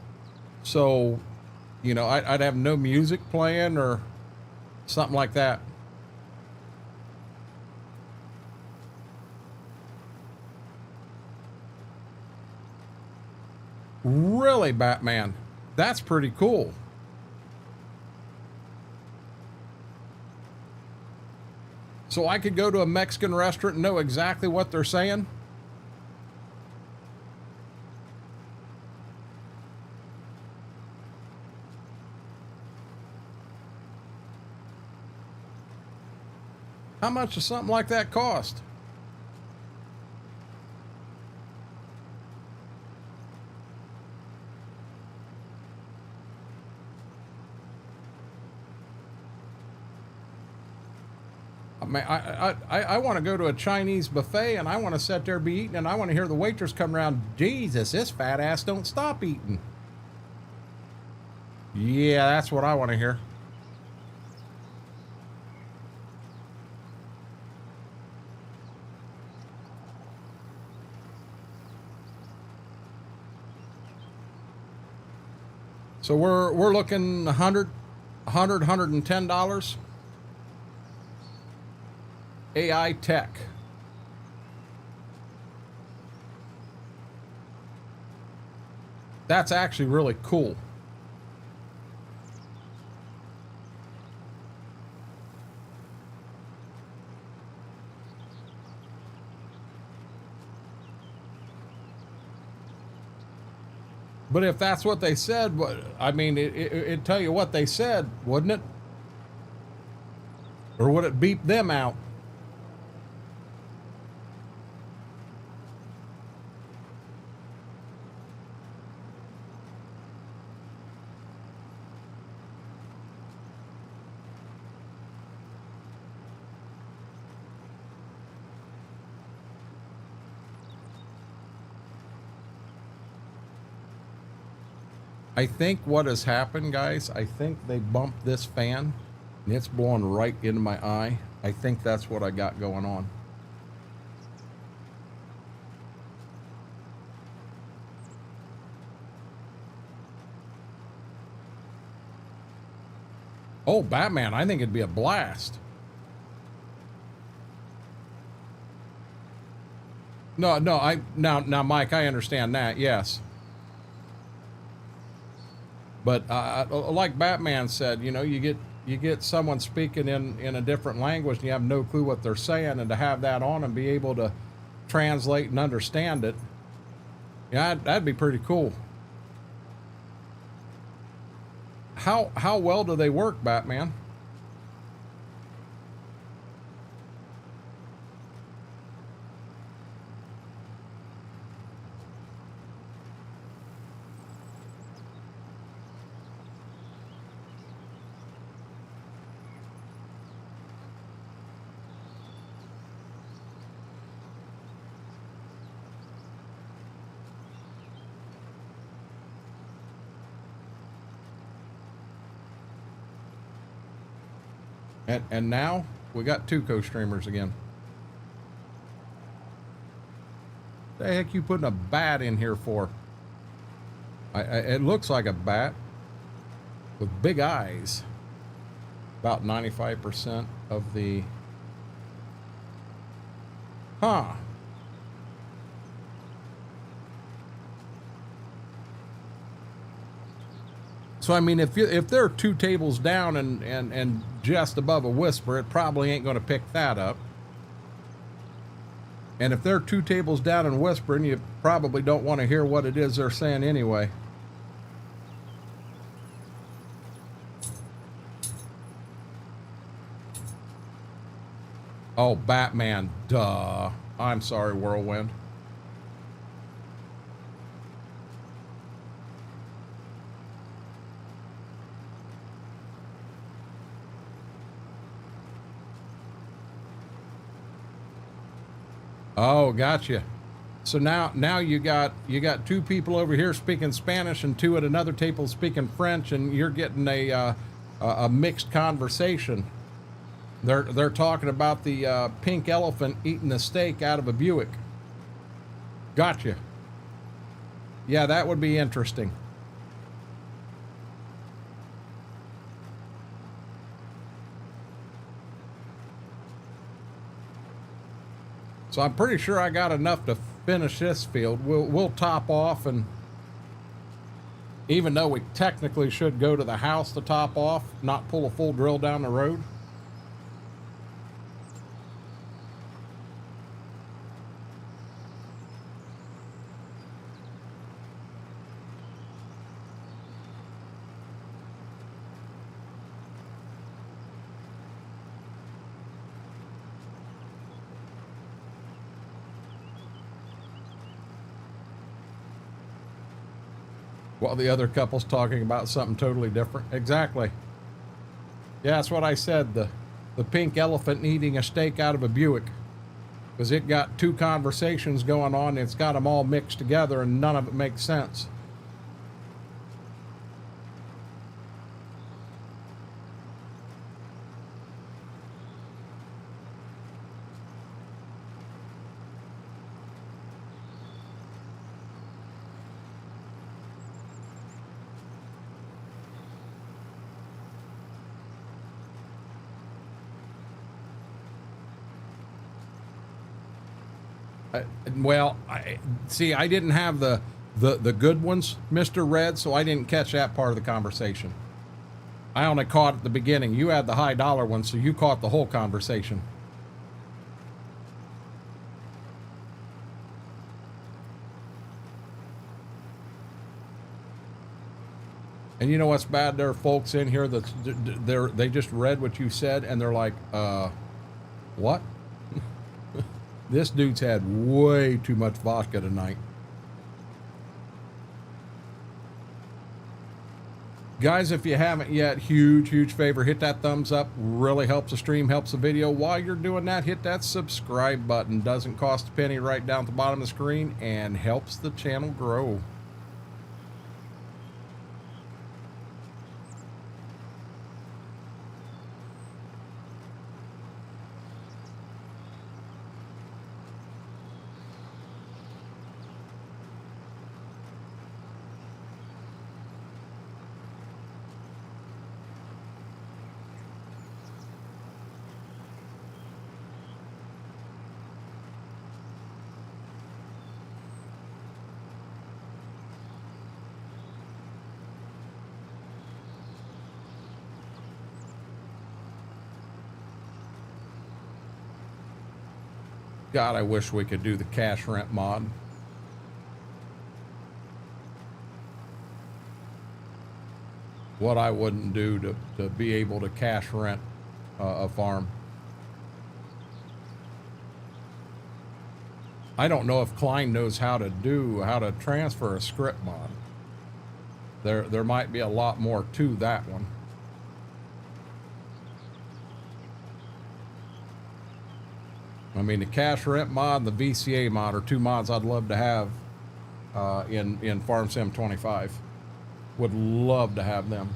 So, you know, I'd have no music playing or something like that. Really, Batman? That's pretty cool. So I could go to a Mexican restaurant and know exactly what they're saying? How much does something like that cost? I mean, I want to go to a Chinese buffet and I want to sit there be eating and I want to hear the waitress come around. Jesus, this fat ass don't stop eating. Yeah, that's what I want to hear. So we're looking $110. AI tech. That's actually really cool. But if that's what they said, I mean, it'd tell you what they said, wouldn't it? Or would it beep them out? I think what has happened, guys, I think they bumped this fan and it's blowing right into my eye. I think that's what I got going on. Oh, Batman, I think it'd be a blast. No, now, Mike, I understand that, yes. But like Batman said, you know, you get someone speaking in a different language and you have no clue what they're saying, and to have that on and be able to translate and understand it, yeah, that'd be pretty cool. How well do they work, Batman? And now we got two co-streamers again. The heck you putting a bat in here for? It looks like a bat with big eyes. About 95% of the... Huh. So I mean, if they're 2 tables down and just above a whisper, it probably ain't going to pick that up. And if they're 2 tables down and whispering, you probably don't want to hear what it is they're saying anyway. Oh, Batman, duh. I'm sorry, Whirlwind. Oh, gotcha. So now you got 2 people over here speaking Spanish and 2 at another table speaking French, and you're getting a mixed conversation. They're talking about the pink elephant eating the steak out of a Buick. Gotcha. Yeah, that would be interesting. So I'm pretty sure I got enough to finish this field. We'll top off, and even though we technically should go to the house to top off, not pull a full drill down the road. while the other couple's talking about something totally different. Exactly. Yeah, that's what I said. The pink elephant eating a steak out of a Buick. Because it got two conversations going on, and it's got them all mixed together, and none of it makes sense. Well, I didn't have the good ones, Mr. Red, so I didn't catch that part of the conversation. I only caught at the beginning. You had the high dollar one, so you caught the whole conversation. And you know what's bad? There are folks in here they just read what you said and they're like, what? This dude's had way too much vodka tonight. Guys, if you haven't yet, huge favor, hit that thumbs up. Really helps the stream, helps the video. While you're doing that, hit that subscribe button. Doesn't cost a penny, right down at the bottom of the screen, and helps the channel grow. God, I wish we could do the cash rent mod. What I wouldn't do to be able to cash rent a farm. I don't know if Klein knows how to transfer a script mod. There might be a lot more to that one. I mean, the cash rent mod and the VCA mod are two mods I'd love to have in Farm Sim 25. Would love to have them.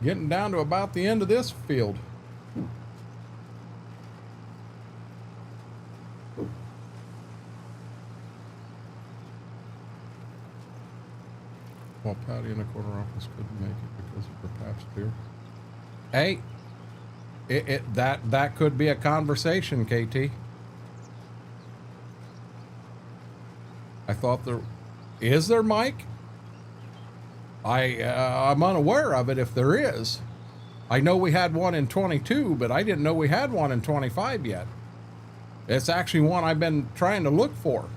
Getting down to about the end of this field. While Patty in the corner office couldn't make it because of her past beer. Hey, that could be a conversation, KT. I thought is there, Mike? I'm unaware of it if there is. I know we had one in 22, but I didn't know we had one in 25 yet. It's actually one I've been trying to look for.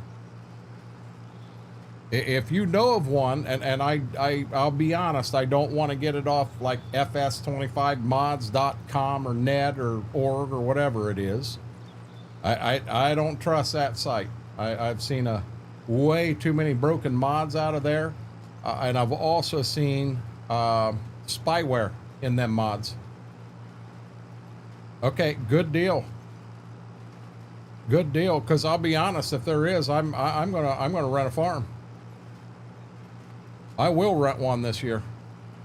If you know of one, and I'll be honest, I don't want to get it off like FS25mods.com or net or org or whatever it is. I don't trust that site. I've seen way too many broken mods out of there. And I've also seen spyware in them mods. Okay, good deal. Good deal, because I'll be honest, if there is, I'm gonna rent a farm. I will rent one this year.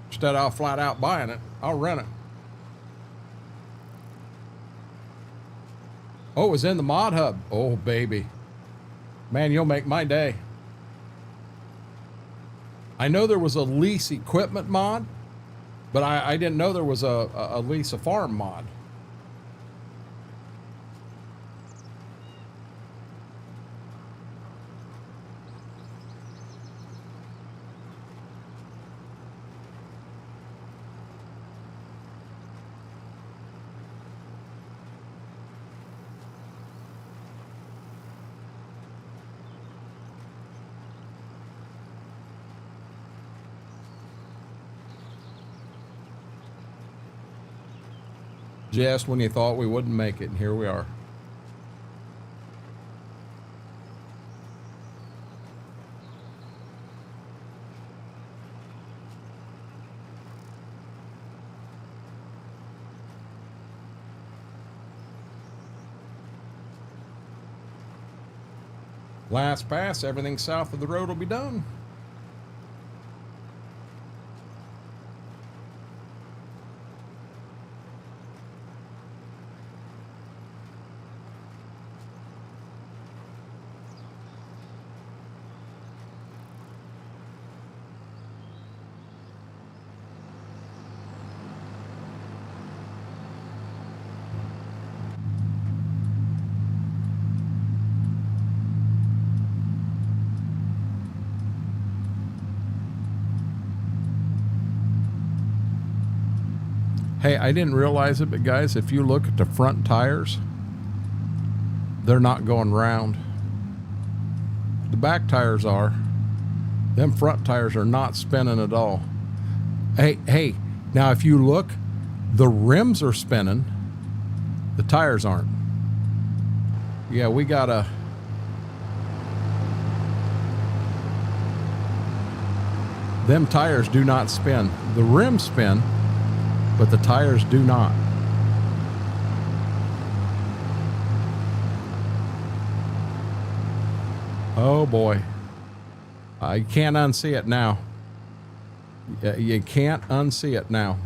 Instead of flat out buying it, I'll rent it. Oh, it was in the mod hub. Oh, baby. Man, you'll make my day. I know there was a lease equipment mod, but I didn't know there was a lease a farm mod. Just when you thought we wouldn't make it, and here we are. Last pass, everything south of the road will be done. Hey, I didn't realize it, but guys, if you look at the front tires, they're not going round. The back tires are. Them front tires are not spinning at all. Hey, now if you look, the rims are spinning, the tires aren't. Yeah, we gotta... Them tires do not spin. The rims spin, but the tires do not. Oh boy. I can't unsee it now. You can't unsee it now.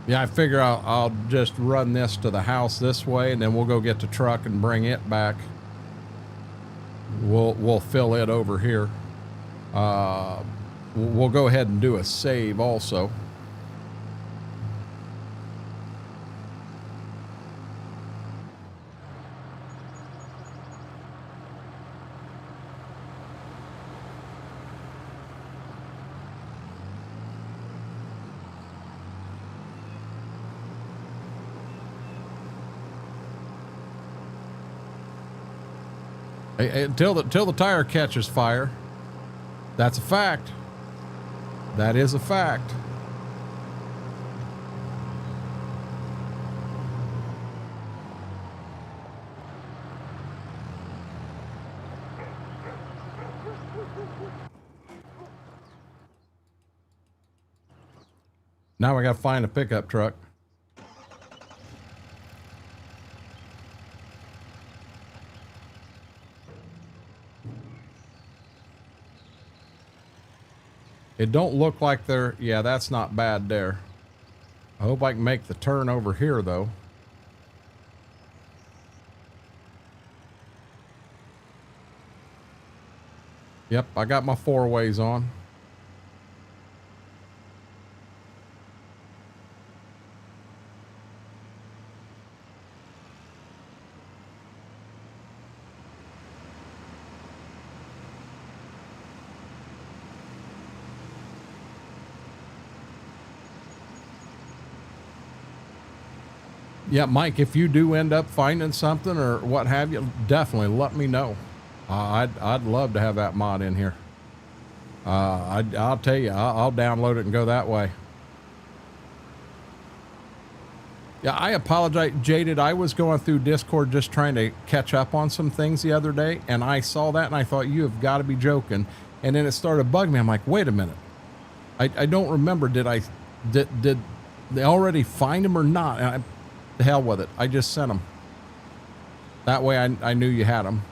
Yeah, I figure I'll just run this to the house this way, and then we'll go get the truck and bring it back. We'll fill it over here. We'll go ahead and do a save also. Until the tire catches fire. That's a fact. That is a fact. Now we got to find a pickup truck. It don't look like they're... Yeah, that's not bad there. I hope I can make the turn over here, though. Yep, I got my 4-ways on. Yeah, Mike, if you do end up finding something or what have you, definitely let me know. I'd love to have that mod in here. I'll tell you, I'll download it and go that way. Yeah, I apologize, Jaded. I was going through Discord just trying to catch up on some things the other day, and I saw that and I thought, you have got to be joking. And then it started bugging me. I'm like, wait a minute. I don't remember. Did they already find him or not? The hell with it. I just sent them. That way I knew you had them.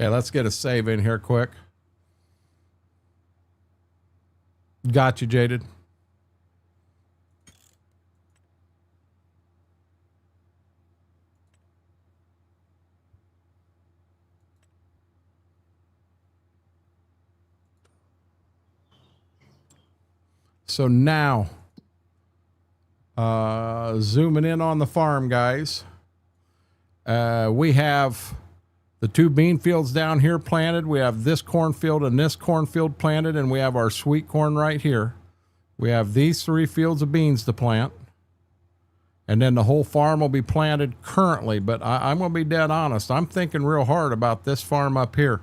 Okay, let's get a save in here quick. Got you, Jaded. So now, zooming in on the farm, guys. We have the 2 bean fields down here planted. We have this cornfield and this cornfield planted, and we have our sweet corn right here. We have these 3 fields of beans to plant. And then the whole farm will be planted currently, but I'm going to be dead honest. I'm thinking real hard about this farm up here.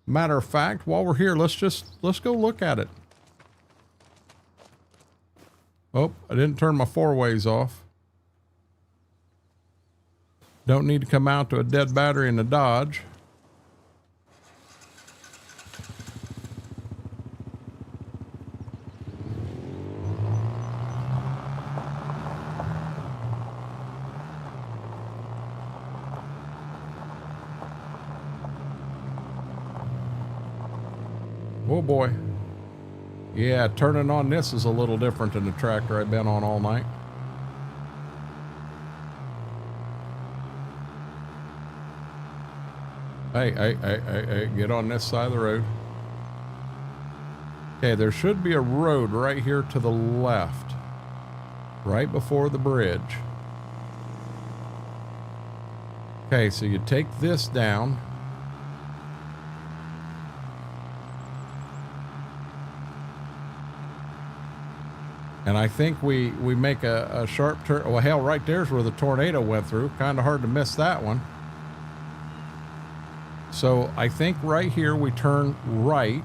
Matter of fact, while we're here, let's go look at it. Oh, I didn't turn my 4-ways off. Don't need to come out to a dead battery in the Dodge. Oh boy. Yeah, turning on this is a little different than the tractor I've been on all night. Hey, get on this side of the road. Okay, there should be a road right here to the left, right before the bridge. Okay, so you take this down. And I think we make a sharp turn. Well, hell, right there's where the tornado went through. Kind of hard to miss that one. So I think right here we turn right.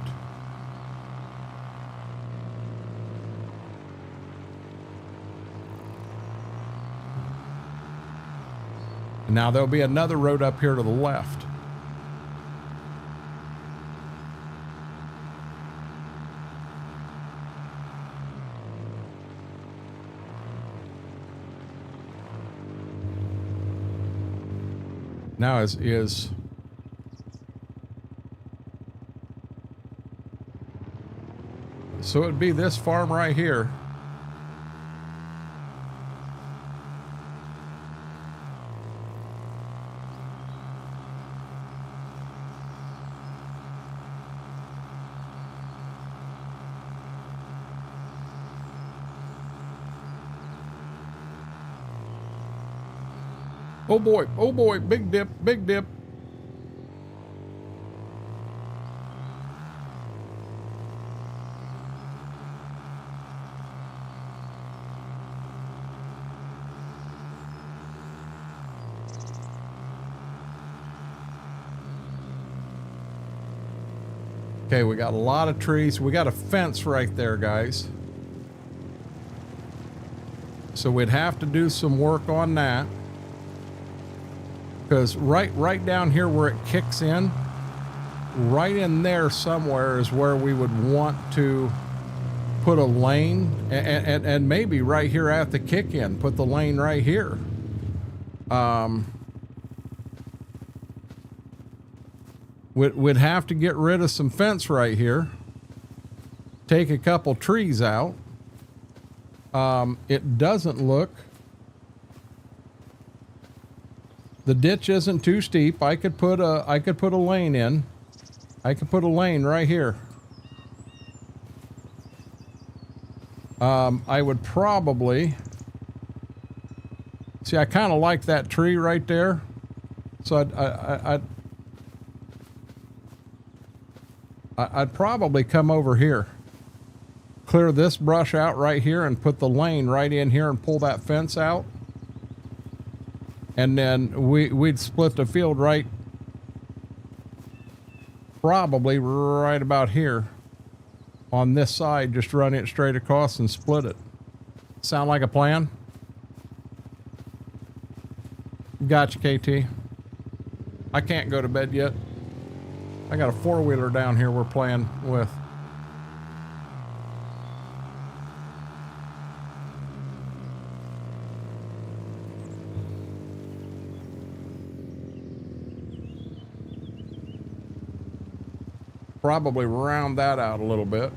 Now there'll be another road up here to the left. Now is so it'd be this farm right here. Oh boy, big dip, big dip. Okay, we got a lot of trees. We got a fence right there, guys. So we'd have to do some work on that. Because right down here where it kicks in, right in there somewhere is where we would want to put a lane, and maybe right here at the kick in, put the lane right here. We'd have to get rid of some fence right here, take a couple trees out. It doesn't look, the ditch isn't too steep. I could put a lane in. I could put a lane right here. I would probably see. I kind of like that tree right there, so I'd probably come over here, clear this brush out right here, and put the lane right in here and pull that fence out. And then we'd split the field right, probably right about here on this side, just run it straight across and split it. Sound like a plan? Gotcha, KT. I can't go to bed yet. I got a 4-wheeler down here we're playing with. probably round that out a little bit.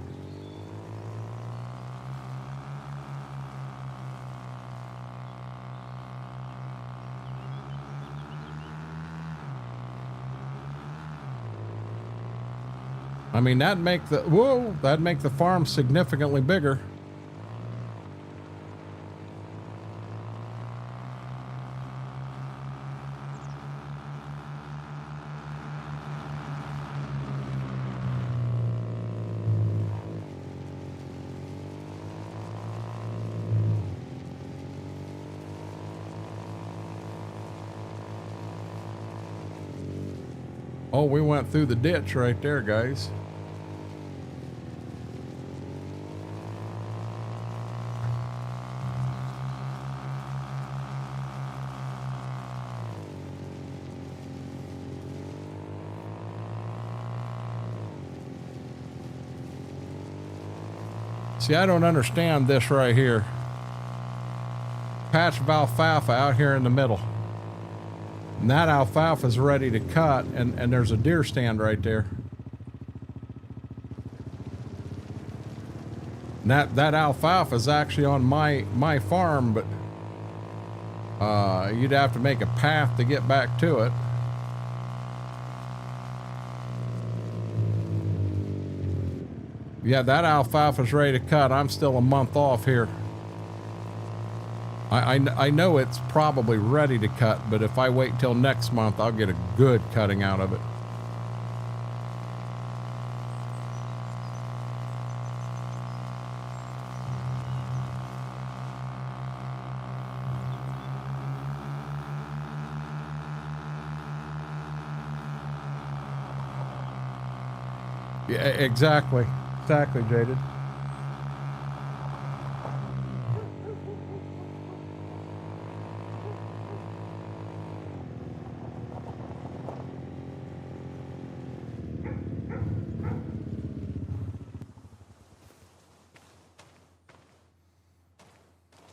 I mean, that'd make the farm significantly bigger. Oh, we went through the ditch right there, guys. See, I don't understand this right here. Patch of alfalfa out here in the middle. And that alfalfa is ready to cut, and there's a deer stand right there. And that alfalfa is actually on my farm, but you'd have to make a path to get back to it. Yeah, that alfalfa's ready to cut. I'm still a month off here. I know it's probably ready to cut, but if I wait till next month, I'll get a good cutting out of it. Yeah, exactly. Exactly, Jaded.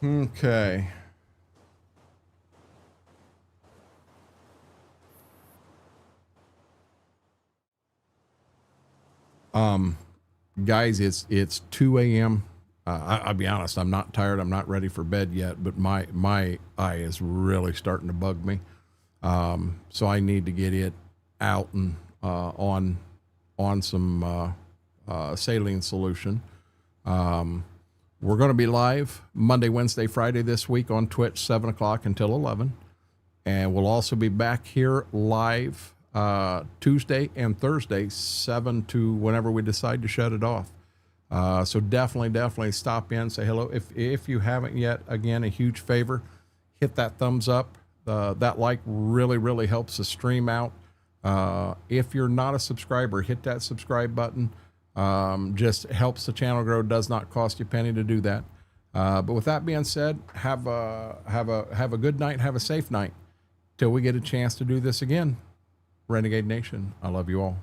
Okay. Guys, it's 2 a.m. I'll be honest, I'm not tired. I'm not ready for bed yet, but my eye is really starting to bug me. So I need to get it out and on some saline solution. We're going to be live Monday, Wednesday, Friday this week on Twitch, 7 o'clock until 11. And we'll also be back here live Tuesday and Thursday, 7 to whenever we decide to shut it off. So definitely stop in, say hello. If you haven't yet, again, a huge favor, hit that thumbs up. That like really helps the stream out. If you're not a subscriber, hit that subscribe button. Just helps the channel grow. Does not cost you a penny to do that. But with that being said, have a good night. Have a safe night till we get a chance to do this again. Renegade Nation, I love you all.